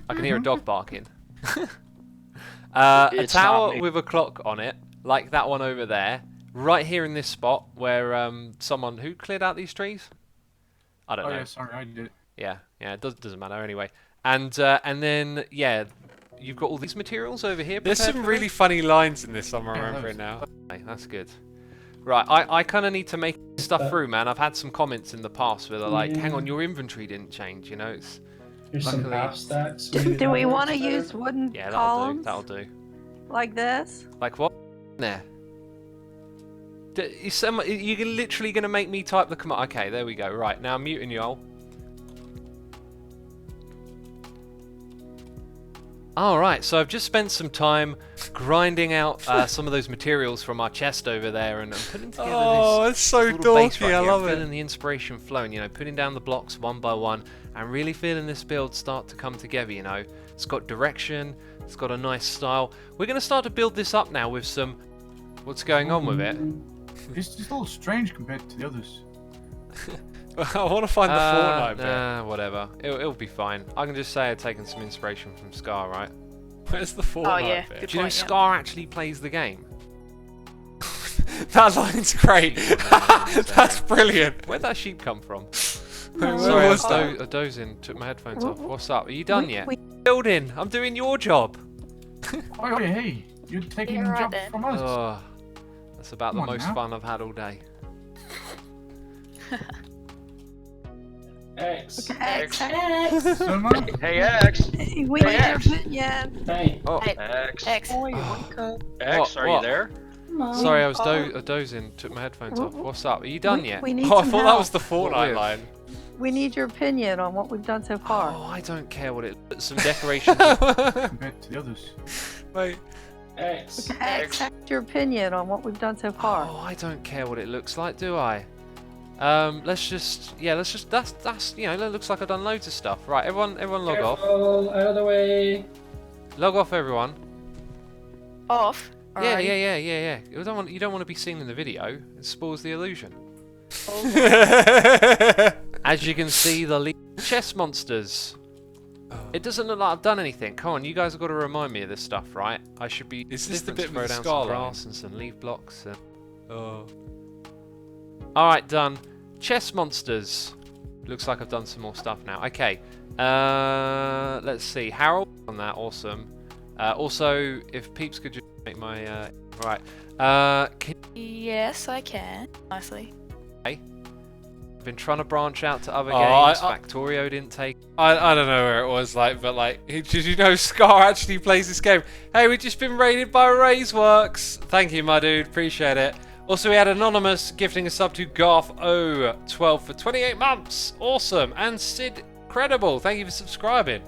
I can hear a dog barking. A It's tower not me. with a clock on it, like that one over there, right here in this spot where someone who cleared out these trees. I don't know. Yeah, sorry, I did it. Yeah, it doesn't matter anyway. And then yeah, you've got all these materials over here. There's prepared some for really me? funny lines in this, I'm remembering now. Okay, that's good. Right, I kind of need to make stuff through, man. I've had some comments in the past where they're like, hang on, your inventory didn't change, you know? It's Here's some half stacks. Do we want to use wooden yeah, columns that'll do. like this? Like what? There. You're literally going to make me type the command. Okay, there we go. Right, now I'm muting you all. Alright, so I've just spent some time grinding out some of those materials from our chest over there and putting together Oh, this it's so little base dorky, right I here. love I'm it. feeling the inspiration flowing, you know, putting down the blocks one by one and really feeling this build start to come together, you know. It's got direction, it's got a nice style. We're going to start to build this up now with some... What's going on with it? It's just a little strange compared to the others. I want to find the Fortnite bit. Nah, whatever. It'll be fine. I can just say I've taken some inspiration from Scar, right? Where's the Fortnite yeah, bit? good Do you know point, yeah. Scar actually plays the game? That line's great. That's brilliant. Where'd that sheep come from? Where Sorry, was I that? was dozing, took my headphones off. What's up? Are you done yet? we- Building! I'm doing your job! Oh, hey, you're taking Yeah, the right job then. from us. Oh, that's about the Come on most now. fun I've had all day. X. X. Xisuma? Hey, X. We need your opinion. Hey. Oh, Hey, X. X. X, What? are you there? Sorry, I was dozing, took my headphones off. What's up? Are you done yet? We need Oh, I some thought that help. was the Fortnite with? line. We need your opinion on what we've done so far. Oh, I don't care what it... Some decorations. Compared to the others. Wait. X. X. Your opinion on what we've done so far. Oh, I don't care what it looks like, do I? Let's just... That's, you know, that looks like I've done loads of stuff. Right, everyone log off. Careful, out of the way. Log off, everyone. Off. Yeah. Alright. Yeah. You don't want to be seen in the video. It spoils the illusion. As you can see, the chest monsters. It doesn't look like I've done anything. Come on, you guys have got to remind me of this stuff, right? I should be. Is this the different bit to with throw the down some scar line? grass and some leaf blocks. And... Oh. All right, done. Chest monsters. Looks like I've done some more stuff now. Okay. Let's see. Harold on that. Awesome. Also, if peeps could just make my right. Yes, I can. Nicely. I've been trying to branch out to other Oh, games. I- Factorio didn't take. I don't know where it was, like, but like, did you know Scar actually plays this game? Hey, we've just been raided by Raiseworks. Thank you, my dude. Appreciate it. Also, we had Anonymous gifting a sub to Garth012 for 28 months. Awesome. And Sid Credible. Thank you for subscribing.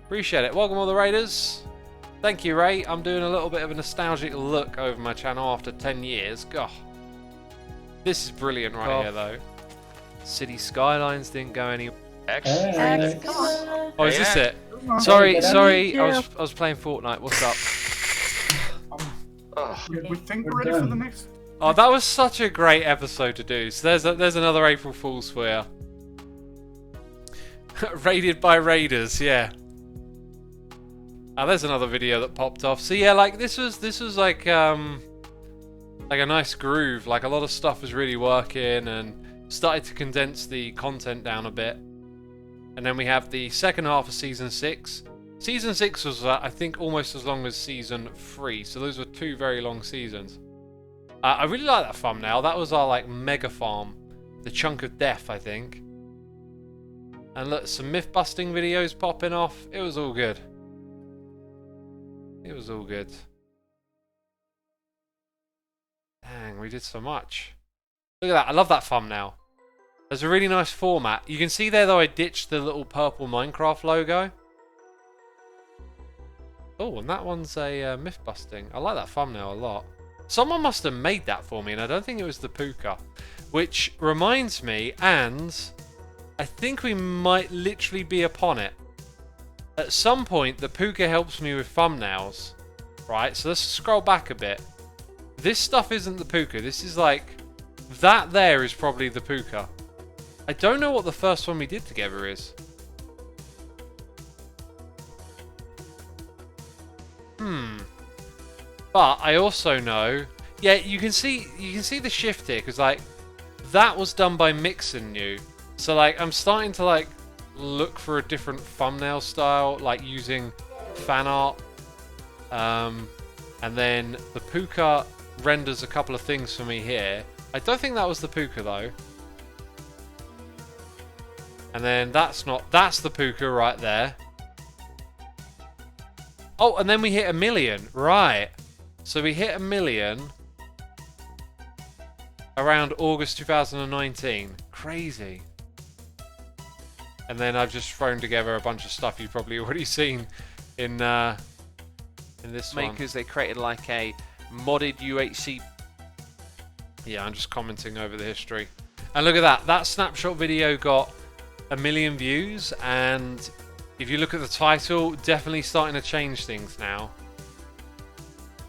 Appreciate it. Welcome all the raiders. Thank you, Ray. I'm doing a little bit of a nostalgic look over my channel after 10 years. God. This is brilliant right here, though. City Skylines didn't go anywhere. X. Come on. Oh, is this it? Sorry, Hey, sorry. I was playing Fortnite. What's up? We think we're ready for the next. Oh, that was such a great episode to do. So there's another April Fool's for you. Raided by raiders, yeah. Oh, there's another video that popped off. So yeah, like this was like a nice groove. Like a lot of stuff was really working and started to condense the content down a bit. And then we have the second half of season 6. Season 6 was, I think, almost as long as Season 3, so those were 2 very long seasons. I really like that thumbnail. That was our, like, mega farm. The Chunk of Death, I think. And look, some myth-busting videos popping off. It was all good. It was all good. Dang, we did so much. Look at that. I love that thumbnail. There's a really nice format. You can see there, though, I ditched the little purple Minecraft logo. Oh, and that one's a myth-busting. I like that thumbnail a lot. Someone must have made that for me, and I don't think it was the Puka. Which reminds me, and I think we might literally be upon it. At some point, the Puka helps me with thumbnails. Right, so let's scroll back a bit. This stuff isn't the Puka. This is like... That there is probably the Puka. I don't know what the first one we did together is. But I also know... Yeah, you can see the shift here, because like... That was done by Mixon New. So like, I'm starting to like... look for a different thumbnail style, like using fan art. And then the Puka renders a couple of things for me here. I don't think that was the Puka though. And then that's the Puka right there. Oh, and then we hit 1 million, right. So we hit 1 million around August 2019. Crazy. And then I've just thrown together a bunch of stuff you've probably already seen in this Makers, they created like a modded UHC. Yeah, I'm just commenting over the history. And look at that. That snapshot video got 1 million views, and if you look at the title, definitely starting to change things now.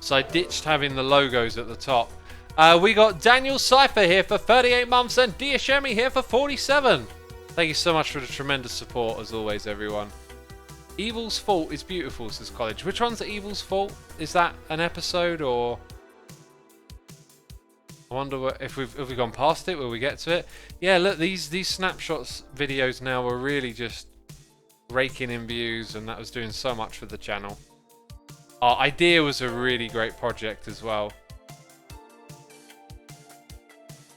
So I ditched having the logos at the top. We got Daniel Cypher here for 38 months and Diashemi here for 47. Thank you so much for the tremendous support, as always, everyone. Evil's Fault is beautiful, says College. Which one's the Evil's Fault? Is that an episode, or... I wonder if we've gone past it, will we get to it? Yeah, look, these snapshots videos now are really just raking in views, and that was doing so much for the channel. Our idea was a really great project as well.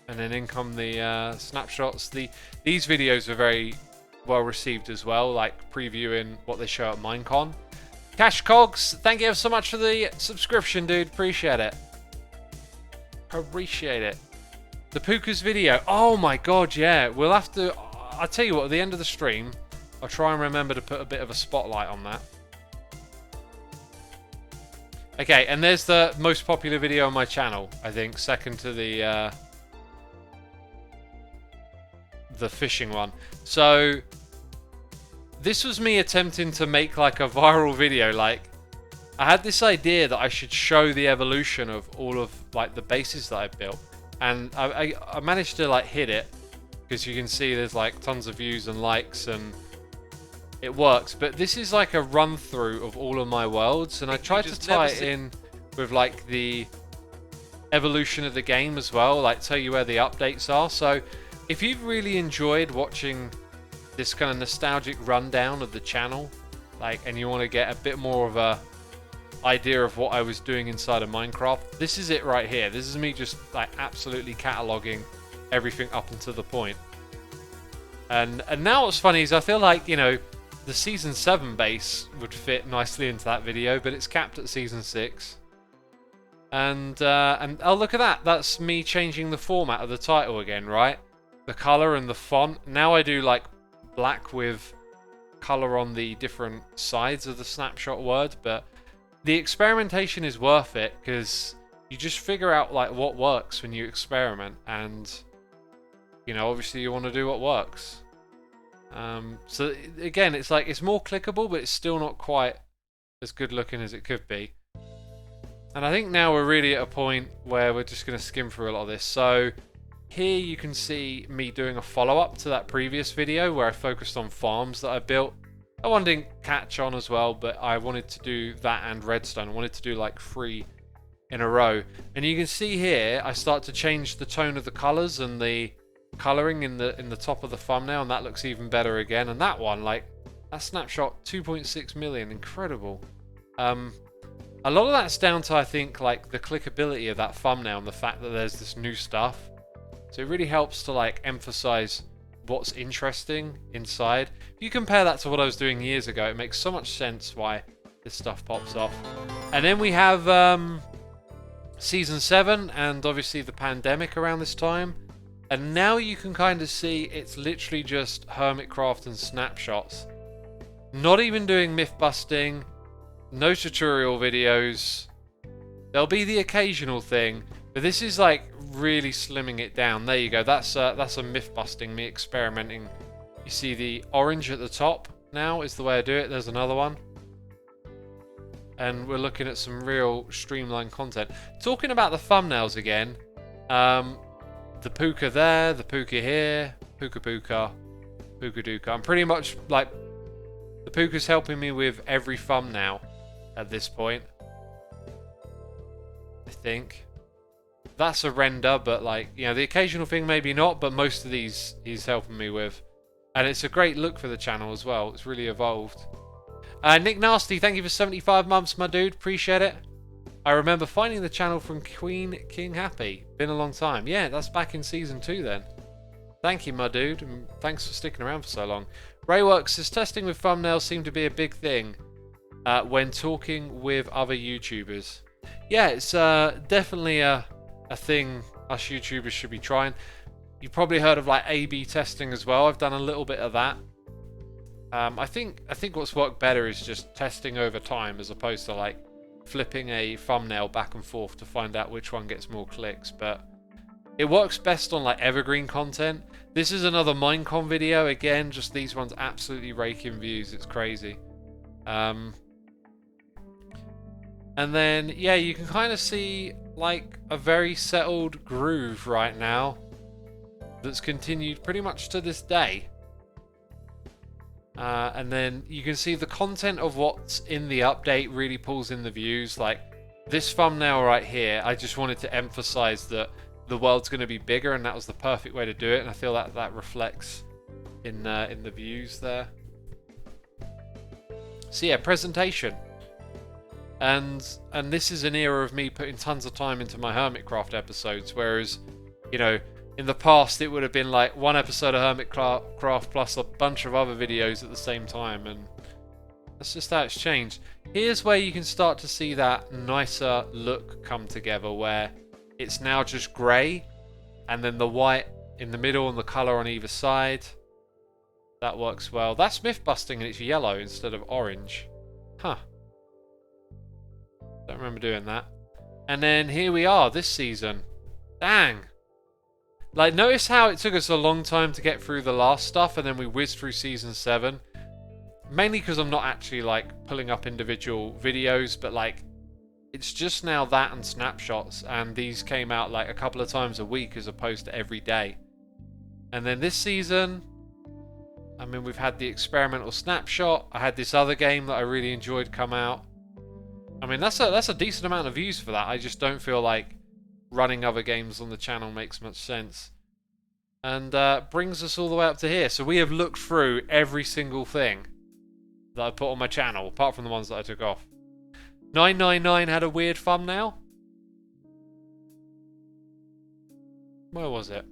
And then in come the snapshots. These videos are very well received as well, like previewing what they show at Minecon. Cash Cogs, thank you so much for the subscription, dude. Appreciate it. Appreciate it. The Puka's video. Oh my god, yeah. We'll have to... I'll tell you what, at the end of the stream, I'll try and remember to put a bit of a spotlight on that. Okay, and there's the most popular video on my channel, I think, second to the fishing one. So this was me attempting to make like a viral video. Like, I had this idea that I should show the evolution of all of like the bases that I built, and I managed to like hit it, because you can see there's like tons of views and likes and it works. But this is like a run through of all of my worlds, and I tried to tie it in with like the evolution of the game as well, like tell you where the updates are. So if you've really enjoyed watching this kind of nostalgic rundown of the channel, like, and you want to get a bit more of a idea of what I was doing inside of Minecraft, this is it right here. This is me just like absolutely cataloging everything up until the point. And now what's funny is I feel like, you know, the season 7 base would fit nicely into that video, but it's capped at season 6. And oh, look at that. That's me changing the format of the title again, right? The color and the font. Now I do like black with color on the different sides of the snapshot word, but the experimentation is worth it, because you just figure out like what works when you experiment, and you know, obviously you want to do what works. So again, it's like it's more clickable, but it's still not quite as good looking as it could be. And I think now we're really at a point where we're just going to skim through a lot of this. So here you can see me doing a follow-up to that previous video where I focused on farms that I built. That one didn't catch on as well, but I wanted to do that and redstone. I wanted to do like 3 in a row. And you can see here, I start to change the tone of the colors and the coloring in the top of the thumbnail, and that looks even better again. And that one, like, That snapshot, 2.6 million, incredible. A lot of that's down to, I think, like the clickability of that thumbnail and the fact that there's this new stuff. So it really helps to like emphasize what's interesting inside. If you compare that to what I was doing years ago, it makes so much sense why this stuff pops off. And then we have Season 7 and obviously the pandemic around this time. And now you can kind of see it's literally just Hermitcraft and snapshots. Not even doing myth busting, no tutorial videos. There'll be the occasional thing, but this is like really slimming it down. There you go. That's a myth busting, me experimenting. You see the orange at the top now is the way I do it. There's another one. And we're looking at some real streamlined content. Talking about the thumbnails again, the puka there, the puka here, puka puka, puka duka. I'm pretty much like, the puka's helping me with every thumbnail at this point. I think. That's a render, but like, you know, the occasional thing maybe not, but most of these he's helping me with. And it's a great look for the channel as well. It's really evolved. Nick Nasty, thank you for 75 months, my dude. Appreciate it. I remember finding the channel from Queen King Happy. Been a long time. Yeah, that's back in Season 2 then. Thank you, my dude. And thanks for sticking around for so long. Rayworks says testing with thumbnails seemed to be a big thing when talking with other YouTubers. Yeah, it's definitely a thing us YouTubers should be trying. You've probably heard of like A/B testing as well. I've done a little bit of that. I think what's worked better is just testing over time as opposed to like flipping a thumbnail back and forth to find out which one gets more clicks. But it works best on like evergreen content. This is another Minecon video. Again, just these ones absolutely raking views. It's crazy. And then, yeah, you can kind of see like a very settled groove right now that's continued pretty much to this day. And then you can see the content of what's in the update really pulls in the views. Like this thumbnail right here, I just wanted to emphasize that the world's going to be bigger, and that was the perfect way to do it. And I feel that that reflects in the views there. So yeah, presentation. And this is an era of me putting tons of time into my Hermitcraft episodes, whereas, you know, in the past it would have been like one episode of Hermitcraft plus a bunch of other videos at the same time, and that's just how it's changed. Here's where you can start to see that nicer look come together, where it's now just grey, and then the white in the middle and the colour on either side. That works well. That's myth busting and it's yellow instead of orange. Huh. Don't remember doing that. And then here we are this season. Dang. Like, notice how it took us a long time to get through the last stuff, and then we whizzed through Season 7. Mainly because I'm not actually, like, pulling up individual videos, but, like, it's just now that and snapshots, and these came out, like, a couple of times a week as opposed to every day. And then this season, I mean, we've had the experimental snapshot. I had this other game that I really enjoyed come out. I mean, that's a decent amount of views for that. I just don't feel like running other games on the channel makes much sense. And brings us all the way up to here. So we have looked through every single thing that I put on my channel, apart from the ones that I took off. 999 had a weird thumbnail. Where was it?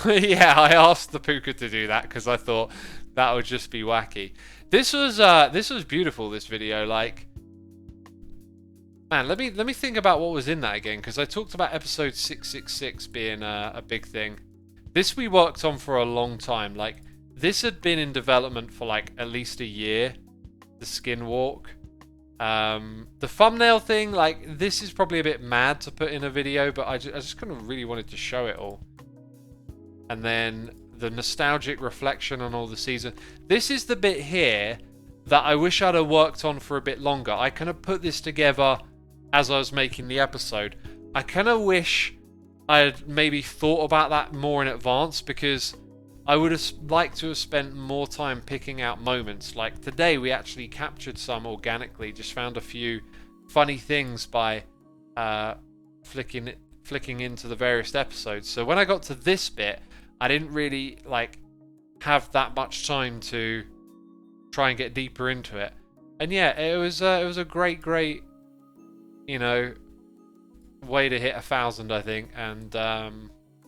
Yeah, I asked the Puka to do that because I thought that would just be wacky. This was beautiful, this video. Like, man, let me think about what was in that again, because I talked about episode 666 being a big thing. This we worked on for a long time. Like, this had been in development for like at least a year. The skin walk. The thumbnail thing, like, this is probably a bit mad to put in a video, but I just kind of really wanted to show it all. And then the nostalgic reflection on all the season. This is the bit here that I wish I'd have worked on for a bit longer. I kind of put this together as I was making the episode. I kind of wish I had maybe thought about that more in advance, because I would have liked to have spent more time picking out moments. Like today we actually captured some organically, just found a few funny things by flicking into the various episodes. So when I got to this bit, I didn't really like have that much time to try and get deeper into it. And yeah, it was a great, you know, way to hit 1,000, I think, and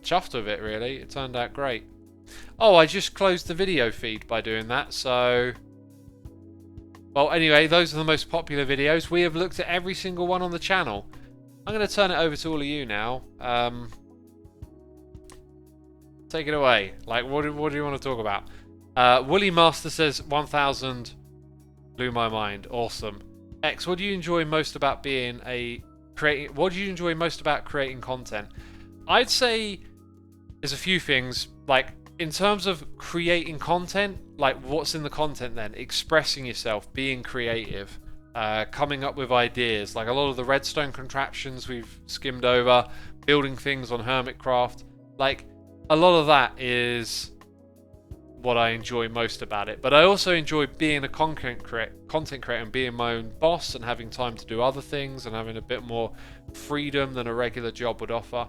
chuffed with it. Really, it turned out great. Oh, I just closed the video feed by doing that. So, well, anyway, those are the most popular videos. We have looked at every single one on the channel. I'm going to turn it over to all of you now. Take it away. Like, what do you want to talk about? Woolly Master says 1,000 blew my mind. Awesome. X, what do you enjoy most about What do you enjoy most about creating content? I'd say there's a few things. Like, in terms of creating content, like what's in the content then? Expressing yourself, being creative, coming up with ideas. Like a lot of the redstone contraptions we've skimmed over, building things on Hermitcraft. Like, a lot of that is what I enjoy most about it. But I also enjoy being a content creator and being my own boss and having time to do other things and having a bit more freedom than a regular job would offer.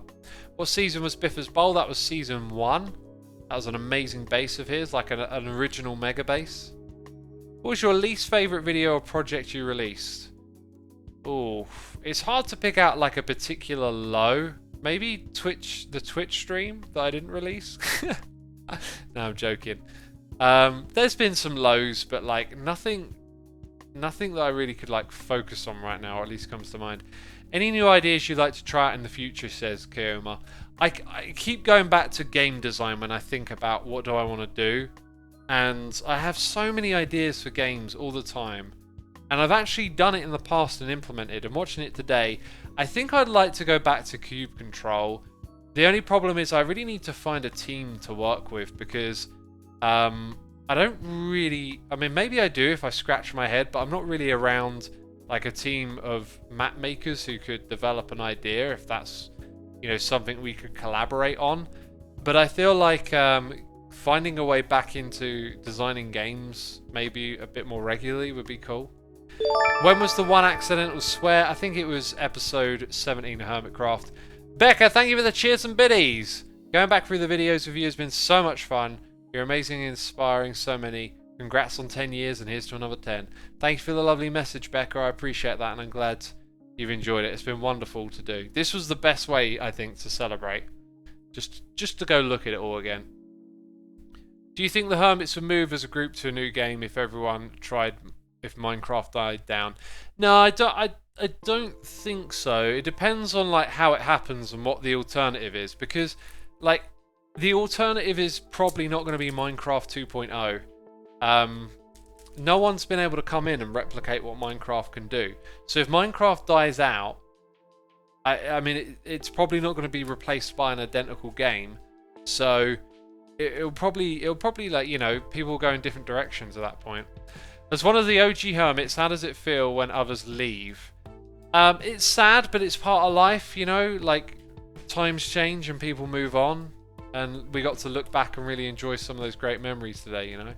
What season was Biffa's Bowl? That was season 1. That was an amazing base of his, like an original mega base. What was your least favourite video or project you released? Oh, it's hard to pick out like a particular low. Maybe the Twitch stream that I didn't release. No, I'm joking. There's been some lows, but like nothing that I really could like focus on right now, or at least comes to mind. Any new ideas you'd like to try out in the future, says Keoma. I keep going back to game design when I think about what do I want to do, and I have so many ideas for games all the time, and I've actually done it in the past and implemented, and watching it today, I think I'd like to go back to cube control. The only problem is I really need to find a team to work with, because I don't really... I mean, maybe I do if I scratch my head, but I'm not really around like a team of map makers who could develop an idea, if that's, you know, something we could collaborate on. But I feel like finding a way back into designing games maybe a bit more regularly would be cool. When was the one accidental swear? I think it was episode 17 of Hermitcraft. Becca, thank you for the cheers and biddies. Going back through the videos with you has been so much fun. You're amazing and inspiring so many. Congrats on 10 years and here's to another 10. Thank you for the lovely message, Becca. I appreciate that and I'm glad you've enjoyed it. It's been wonderful to do. This was the best way, I think, to celebrate. Just to go look at it all again. Do you think the Hermits would move as a group to a new game if Minecraft died down? No, I don't think so. It depends on like how it happens and what the alternative is, because like the alternative is probably not going to be Minecraft 2.0. No one's been able to come in and replicate what Minecraft can do. So if Minecraft dies out, I mean it's probably not going to be replaced by an identical game. So it'll probably like, you know, people go in different directions at that point. As one of the OG Hermits, how does it feel when others leave? It's sad, but it's part of life, you know, like times change and people move on, and we got to look back and really enjoy some of those great memories today, you know.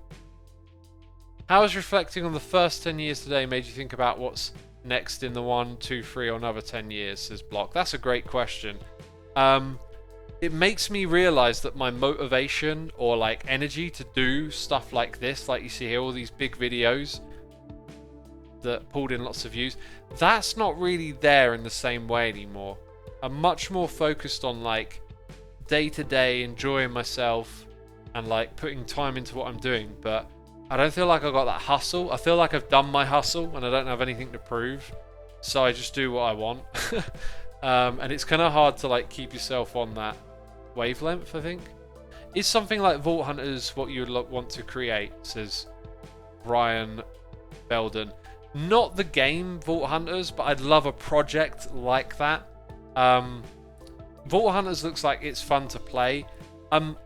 How has reflecting on the first 10 years today made you think about what's next in the 1, 2, 3 or another 10 years, says Block? That's a great question. It makes me realize that my motivation or like energy to do stuff like this, like you see here, all these big videos that pulled in lots of views, that's not really there in the same way anymore. I'm much more focused on like day to day enjoying myself and like putting time into what I'm doing, but I don't feel like I've got that hustle. I feel like I've done my hustle and I don't have anything to prove, so I just do what I want. And it's kind of hard to like keep yourself on that wavelength, I think. Is something like Vault Hunters what you would want to create, says Ryan Belden. Not the game Vault Hunters, but I'd love a project like that. Vault Hunters looks like it's fun to play. I'm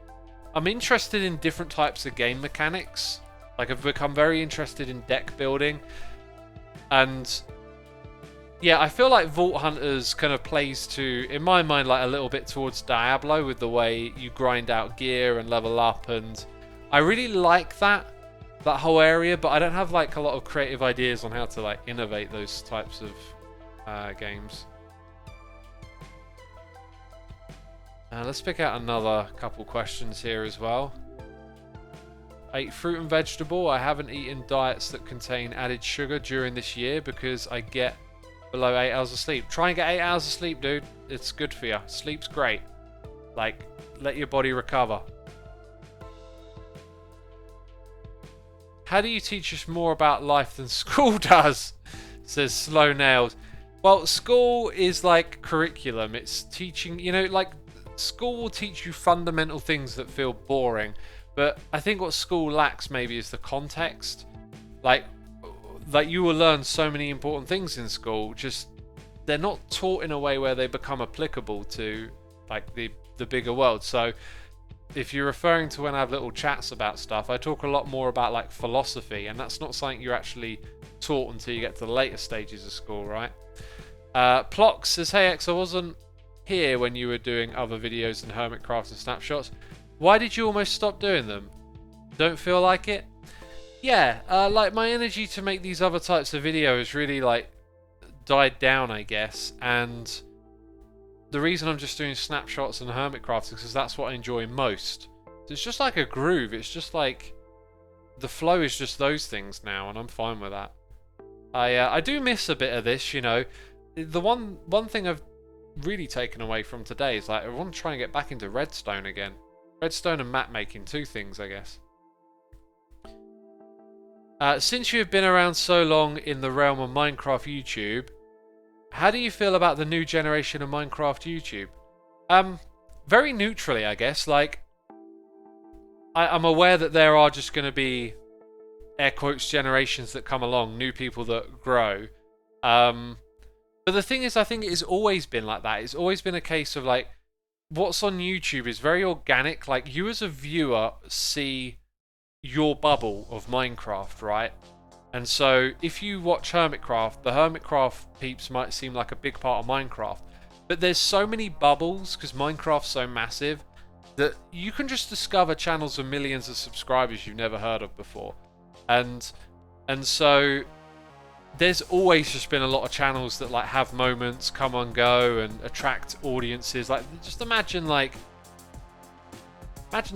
interested in different types of game mechanics. Like I've become very interested in deck building, and yeah, I feel like Vault Hunters kind of plays to, in my mind, like a little bit towards Diablo with the way you grind out gear and level up, and I really like that whole area, but I don't have like a lot of creative ideas on how to like innovate those types of games. Let's pick out another couple questions here as well. ate fruit and vegetable. I haven't eaten diets that contain added sugar during this year because I get below 8 hours of sleep. Try and get 8 hours of sleep, dude. It's good for you. Sleep's great. Like, let your body recover. How do you teach us more about life than school does? Says Slow Nails. Well, school is like curriculum. It's teaching, you know, like school will teach you fundamental things that feel boring. But I think what school lacks maybe is the context. Like you will learn so many important things in school, just they're not taught in a way where they become applicable to like the bigger world. So if you're referring to when I have little chats about stuff, I talk a lot more about like philosophy, and that's not something you're actually taught until you get to the later stages of school, right? Plox says, hey X, I wasn't here when you were doing other videos in Hermitcraft and Snapshots. Why did you almost stop doing them? Don't feel like it? Yeah, like my energy to make these other types of videos really like died down, I guess, and the reason I'm just doing Snapshots and Hermitcraft is because that's what I enjoy most. It's just like a groove. It's just like the flow is just those things now, and I'm fine with that. I do miss a bit of this, you know. The one thing I've really taken away from today is like I want to try and get back into redstone again. Redstone and map making, two things, I guess. Since you have been around so long in the realm of Minecraft YouTube, how do you feel about the new generation of Minecraft YouTube? Very neutrally, I guess. Like, I'm aware that there are just going to be air quotes generations that come along, new people that grow. But the thing is, I think it has always been like that. It's always been a case of like, what's on YouTube is very organic. Like, you as a viewer see your bubble of Minecraft, right? And so if you watch Hermitcraft, the Hermitcraft peeps might seem like a big part of Minecraft, but there's so many bubbles because Minecraft's so massive that you can just discover channels with millions of subscribers you've never heard of before. And so there's always just been a lot of channels that like have moments, come and go, and attract audiences. Like, just imagine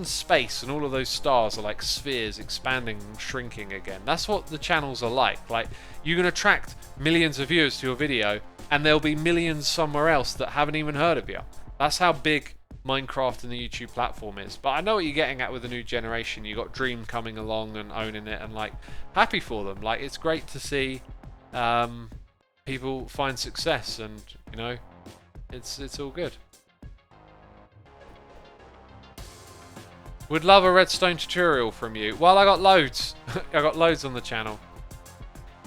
space and all of those stars are like spheres expanding and shrinking again. That's what the channels are like. Like, you can attract millions of viewers to your video and there'll be millions somewhere else that haven't even heard of you. That's how big Minecraft and the YouTube platform is. But I know what you're getting at with the new generation. You got Dream coming along and owning it, and like, happy for them. Like, it's great to see people find success, and you know, it's all good. Would love a redstone tutorial from you. Well, I got loads. I got loads on the channel.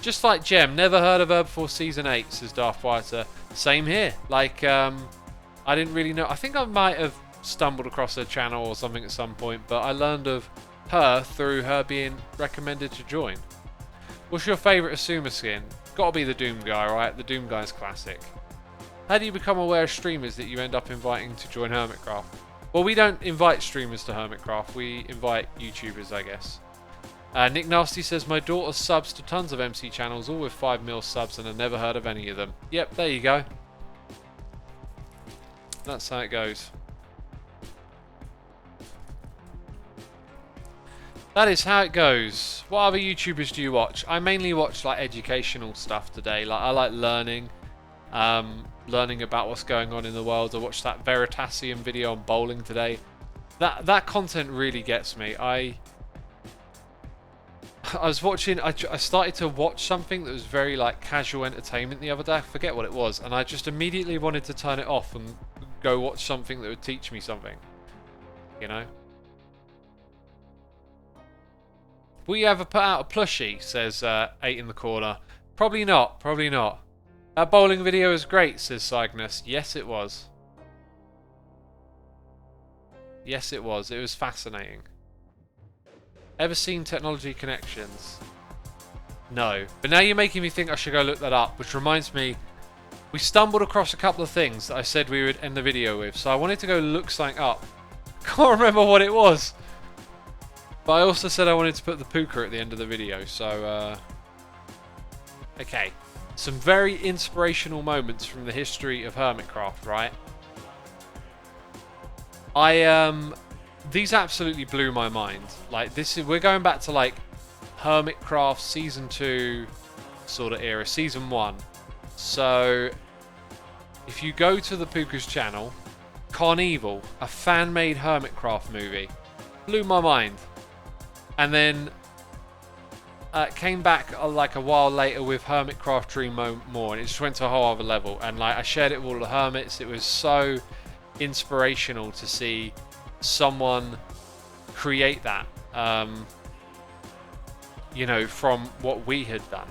Just like Gem, never heard of her before season 8, says Darth Fighter. Same here. Like, I didn't really know. I think I might have stumbled across her channel or something at some point, but I learned of her through her being recommended to join. What's your favourite Xisuma skin? Gotta be the Doom guy, right? The Doom guy's classic. How do you become aware of streamers that you end up inviting to join Hermitcraft? Well, we don't invite streamers to Hermitcraft, we invite YouTubers, I guess. Nick Nasty says, my daughter subs to tons of MC channels, all with 5 mil subs, and I've never heard of any of them. Yep, there you go. That's how it goes. That is how it goes. What other YouTubers do you watch? I mainly watch like educational stuff today. Like, I like learning. Learning about what's going on in the world. I watched that Veritasium video on bowling today. That content really gets me. I was watching, I started to watch something that was very like casual entertainment the other day. I forget what it was, and I just immediately wanted to turn it off and go watch something that would teach me something, you know. Will you ever put out a plushie, says 8 in the corner. Probably not, probably not. That bowling video was great, says Cygnus. Yes, it was. Yes, it was. It was fascinating. Ever seen Technology Connections? No. But now you're making me think I should go look that up, which reminds me, we stumbled across a couple of things that I said we would end the video with, so I wanted to go look something up. Can't remember what it was. But I also said I wanted to put the puka at the end of the video, so okay. Some very inspirational moments from the history of Hermitcraft, right? these absolutely blew my mind. Like we're going back to like Hermitcraft Season 2 sort of era, Season 1. So if you go to the Puka's channel, Carnival, a fan-made Hermitcraft movie, blew my mind. And then came back like a while later with Hermitcraft Dream More, and it just went to a whole other level. And like I shared it with all the Hermits. It was so inspirational to see someone create that, you know, from what we had done.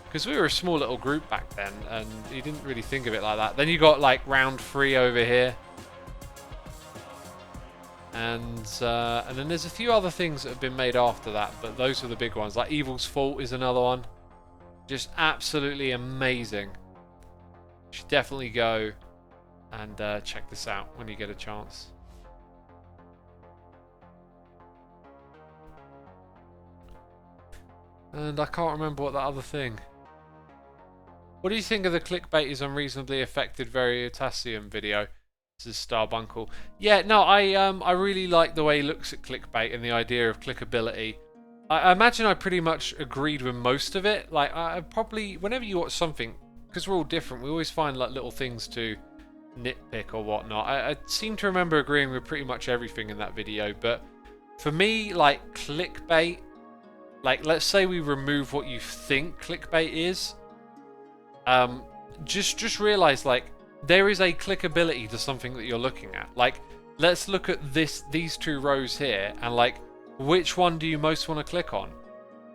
Because we were a small little group back then, and you didn't really think of it like that. Then you got like round 3 over here. And then there's a few other things that have been made after that, but those are the big ones. Like Evil's Fault is another one. Just absolutely amazing. You should definitely go and check this out when you get a chance. And I can't remember what that other thing. What do you think of the clickbait is unreasonably affected Veritasium video? This is Starbunkle. Yeah, no, I really like the way he looks at clickbait and the idea of clickability. I imagine I pretty much agreed with most of it. Like, I probably, whenever you watch something, because we're all different, we always find like little things to nitpick or whatnot. I seem to remember agreeing with pretty much everything in that video, but for me, like clickbait, like let's say we remove what you think clickbait is, just realize like there is a clickability to something that you're looking at. Like, let's look at these 2 rows here, and like, which one do you most want to click on?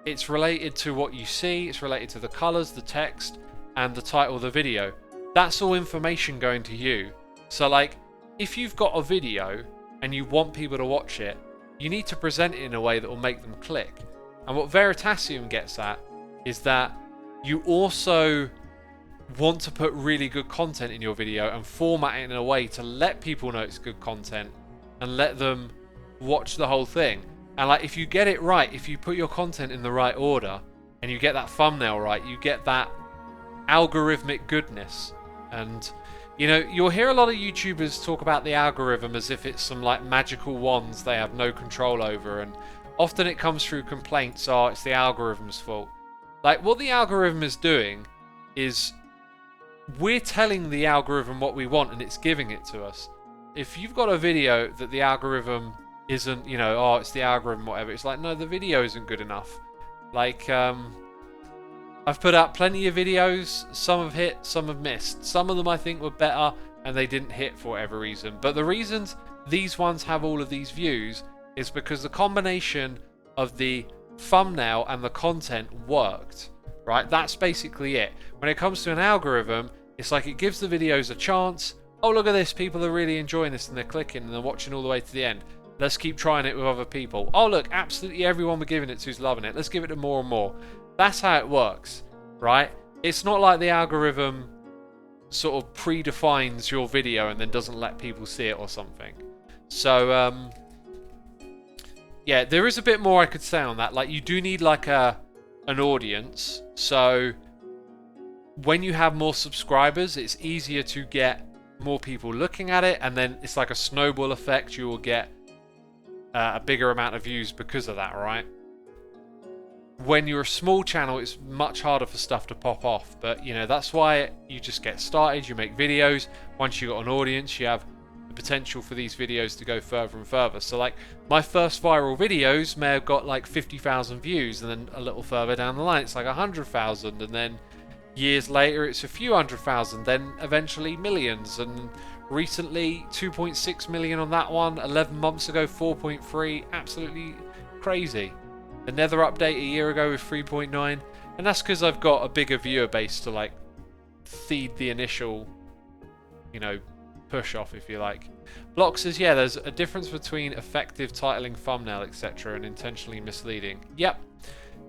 It's related to what you see, it's related to the colors, the text, and the title of the video. That's all information going to you. So like, if you've got a video and you want people to watch it, you need to present it in a way that will make them click. And what Veritasium gets at is that you also want to put really good content in your video and format it in a way to let people know it's good content and let them watch the whole thing. And like, if you get it right, if you put your content in the right order and you get that thumbnail right, you get that algorithmic goodness. And you know, you'll hear a lot of YouTubers talk about the algorithm as if it's some like magical wands they have no control over, and often it comes through complaints, oh, it's the algorithm's fault. Like, what the algorithm is doing is we're telling the algorithm what we want and it's giving it to us. If you've got a video that the algorithm isn't, you know, oh, it's the algorithm, whatever, it's like, no, the video isn't good enough. Like, I've put out plenty of videos, some have hit, some have missed. Some of them I think were better and they didn't hit for whatever reason. But the reasons these ones have all of these views is because the combination of the thumbnail and the content worked. Right, that's basically it. When it comes to an algorithm, it's like it gives the videos a chance. Oh, look at this, people are really enjoying this and they're clicking and they're watching all the way to the end. Let's keep trying it with other people. Oh, look, absolutely everyone we're giving it to is loving it. Let's give it to more and more. That's how it works, right? It's not like the algorithm sort of predefines your video and then doesn't let people see it or something. So, yeah, there is a bit more I could say on that. Like, you do need like an audience. So when you have more subscribers, it's easier to get more people looking at it, and then it's like a snowball effect. You will get a bigger amount of views because of that, right? When you're a small channel, it's much harder for stuff to pop off, but you know, that's why you just get started, you make videos. Once you've got an audience, you have the potential for these videos to go further and further. So like, my first viral videos may have got like 50,000 views, and then a little further down the line it's like 100,000, and then years later it's a few 100,000, then eventually millions, and recently 2.6 million on that one. 11 months ago 4.3. Absolutely crazy. The Nether update a year ago with 3.9, and that's because I've got a bigger viewer base to like feed the initial, you know, push off, if you like. Block says, yeah, there's a difference between effective titling, thumbnail, etc. and intentionally misleading. Yep.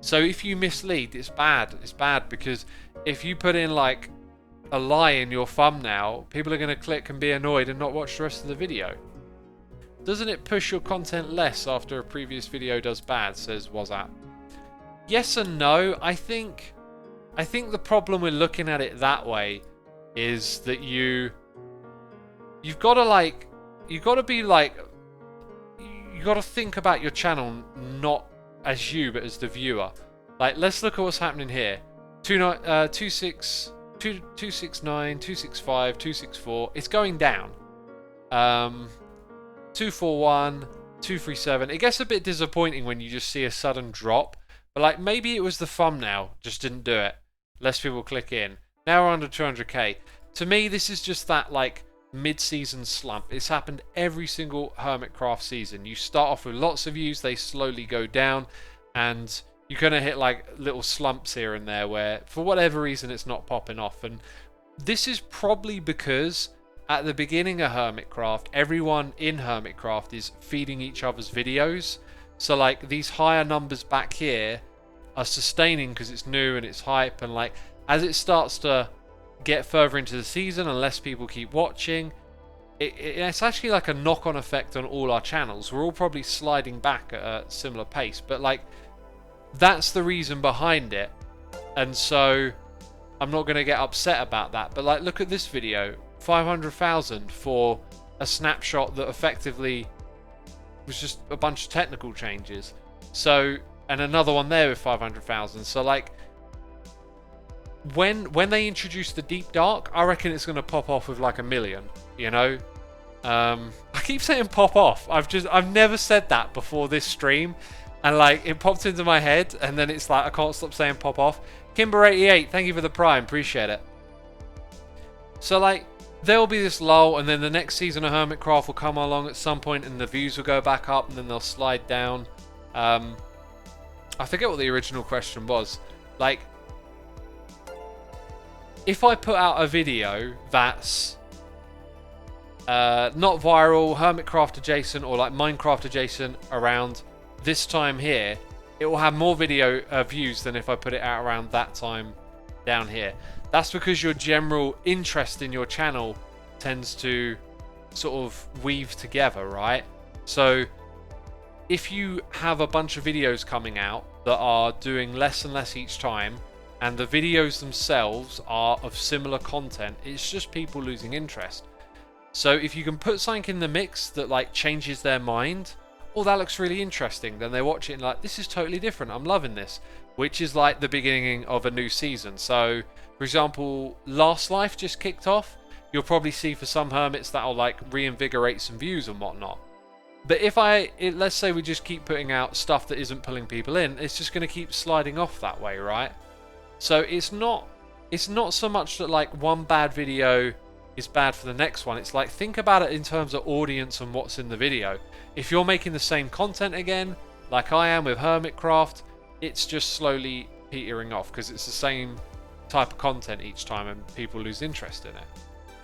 So if you mislead, it's bad. It's bad because if you put in like a lie in your thumbnail, people are going to click and be annoyed and not watch the rest of the video. Doesn't it push your content less after a previous video does bad, says Wazat. Yes and no. I think the problem with looking at it that way is that you've got to be like you got to think about your channel not as you, but as the viewer. Like, let's look at what's happening here. 269, 265, 264. It's going down. 241, 237. It gets a bit disappointing when you just see a sudden drop. But like, maybe it was the thumbnail just didn't do it. Less people click in. Now we're under 200k. To me, this is just that like mid-season slump. It's happened every single Hermitcraft season. You start off with lots of views, they slowly go down, and you're gonna hit like little slumps here and there where, for whatever reason, it's not popping off. And this is probably because at the beginning of Hermitcraft, everyone in Hermitcraft is feeding each other's videos. So like these higher numbers back here are sustaining because it's new and it's hype, and like as it starts to get further into the season and less people keep watching, it's actually like a knock-on effect on all our channels. We're all probably sliding back at a similar pace, but like that's the reason behind it. And so I'm not going to get upset about that. But like, look at this video, 500,000 for a snapshot that effectively was just a bunch of technical changes. So, and another one there with 500,000. So like, when they introduce the deep dark, I reckon it's going to pop off with like 1 million, you know. I keep saying pop off. I've never said that before this stream, and like it popped into my head, and then it's like I can't stop saying pop off. Kimber88, thank you for the prime, appreciate it. So like, there will be this lull, and then the next season of Hermitcraft will come along at some point, and the views will go back up, and then they'll slide down. I forget what the original question was. Like, if I put out a video that's not viral, Hermitcraft adjacent, or like Minecraft adjacent around this time here, it will have more video views than if I put it out around that time down here. That's because your general interest in your channel tends to sort of weave together, right? So if you have a bunch of videos coming out that are doing less and less each time, and the videos themselves are of similar content, it's just people losing interest. So if you can put something in the mix that like changes their mind, oh, that looks really interesting, then they watch it and like, this is totally different, I'm loving this, which is like the beginning of a new season. So for example, Last Life just kicked off. You'll probably see for some hermits that'll like reinvigorate some views and whatnot. But if let's say we just keep putting out stuff that isn't pulling people in, it's just going to keep sliding off that way, right? So it's not so much that like one bad video is bad for the next one. It's like, think about it in terms of audience and what's in the video. If you're making the same content again, like I am with Hermitcraft, it's just slowly petering off because it's the same type of content each time and people lose interest in it.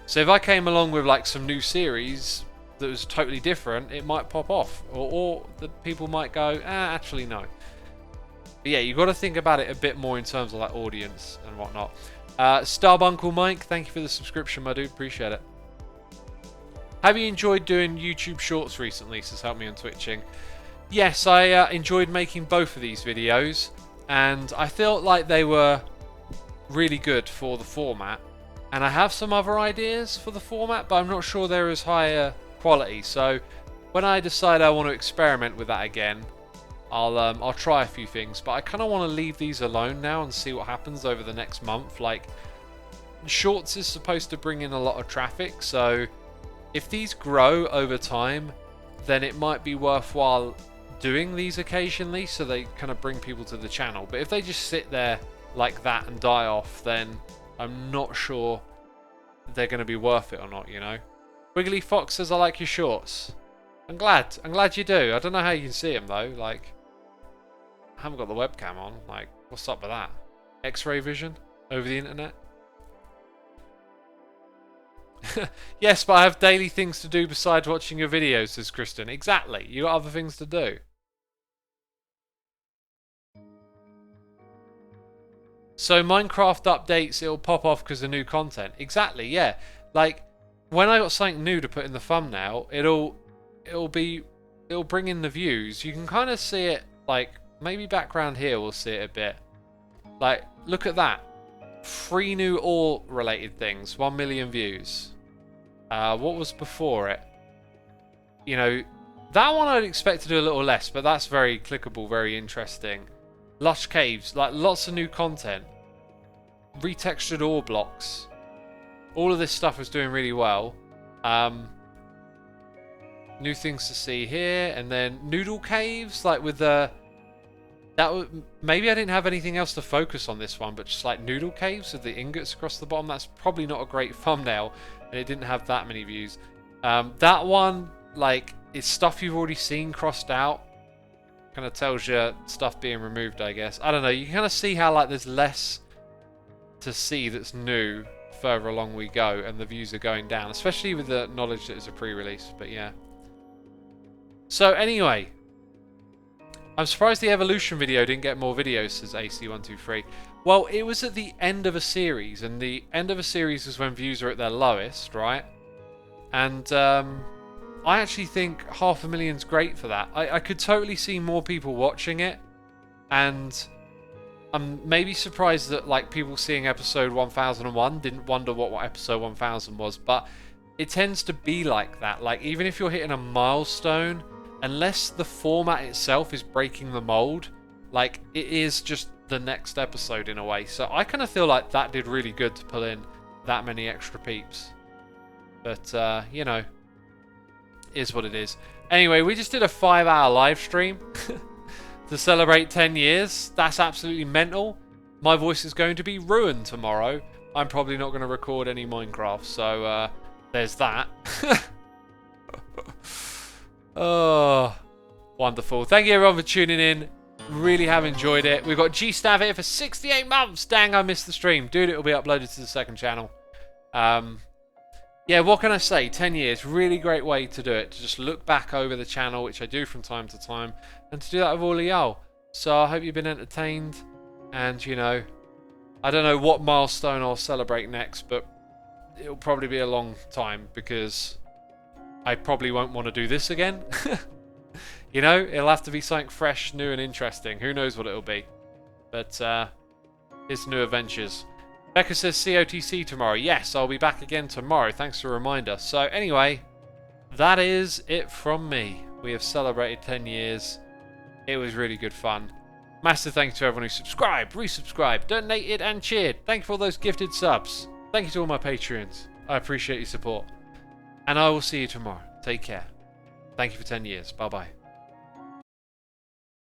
So if I came along with like some new series that was totally different, it might pop off, or the people might go, actually no. But yeah, you've got to think about it a bit more in terms of like audience and whatnot. Starbuncle Mike, thank you for the subscription, my dude, appreciate it. Have you enjoyed doing YouTube Shorts recently? Says help me on Twitching. Yes, I enjoyed making both of these videos, and I felt like they were really good for the format. And I have some other ideas for the format, but I'm not sure they're as high quality. So when I decide I want to experiment with that again, I'll try a few things, but I kind of want to leave these alone now and see what happens over the next month. Like, Shorts is supposed to bring in a lot of traffic, so if these grow over time, then it might be worthwhile doing these occasionally so they kind of bring people to the channel. But if they just sit there like that and die off, then I'm not sure they're going to be worth it or not, you know? Wiggly Fox says, I like your shorts. I'm glad you do. I don't know how you can see them though, like, I haven't got the webcam on. Like, what's up with that? X-ray vision over the internet? Yes, but I have daily things to do besides watching your videos, says Kristen. Exactly. You got other things to do. So Minecraft updates, it'll pop off because of new content. Exactly, yeah. Like, when I got something new to put in the thumbnail, it'll bring in the views. You can kind of see it, like, maybe background here we'll see it a bit. Like, look at that. 3 new ore related things, 1 million views. What was before it? You know, That one I'd expect to do a little less, but that's very clickable, very interesting. Lush caves, like lots of new content. Retextured ore blocks. All of this stuff was doing really well. New things to see here, and then noodle caves, like with the... maybe I didn't have anything else to focus on this one, but just like noodle caves with the ingots across the bottom. That's probably not a great thumbnail, and it didn't have that many views. That one, like, it's stuff you've already seen crossed out. Kind of tells you stuff being removed, I guess. I don't know. You can kind of see how like there's less to see that's new further along we go, and the views are going down, especially with the knowledge that it's a pre-release. But yeah. So anyway, I'm surprised the evolution video didn't get more videos, says AC123. Well, it was at the end of a series, and the end of a series is when views are at their lowest, right? And I actually think 500,000's great for that. I could totally see more people watching it, and I'm maybe surprised that like people seeing episode 1001 didn't wonder what episode 1000 was, but it tends to be like that. Like, even if you're hitting a milestone, unless the format itself is breaking the mold, like, it is just the next episode in a way. So I kind of feel like that did really good to pull in that many extra peeps. But, you know, is what it is. Anyway, we just did a 5-hour live stream to celebrate 10 years. That's absolutely mental. My voice is going to be ruined tomorrow. I'm probably not going to record any Minecraft, so there's that. Oh, wonderful. Thank you everyone for tuning in. Really have enjoyed it. We've got G-Stav here for 68 months. Dang, I missed the stream. Dude, it will be uploaded to the second channel. Yeah, what can I say? 10 years. Really great way to do it. To just look back over the channel, which I do from time to time, and to do that with all of y'all. So I hope you've been entertained. And, you know, I don't know what milestone I'll celebrate next, but it'll probably be a long time, because I probably won't want to do this again. You know, it'll have to be something fresh, new, and interesting. Who knows what it'll be. But it's new adventures. Becca says COTC tomorrow. Yes, I'll be back again tomorrow. Thanks for the reminder. So anyway, that is it from me. We have celebrated 10 years. It was really good fun. Massive thank you to everyone who subscribed, resubscribed, donated, and cheered. Thank you for all those gifted subs. Thank you to all my Patreons. I appreciate your support. And I will see you tomorrow. Take care. Thank you for 10 years. Bye-bye.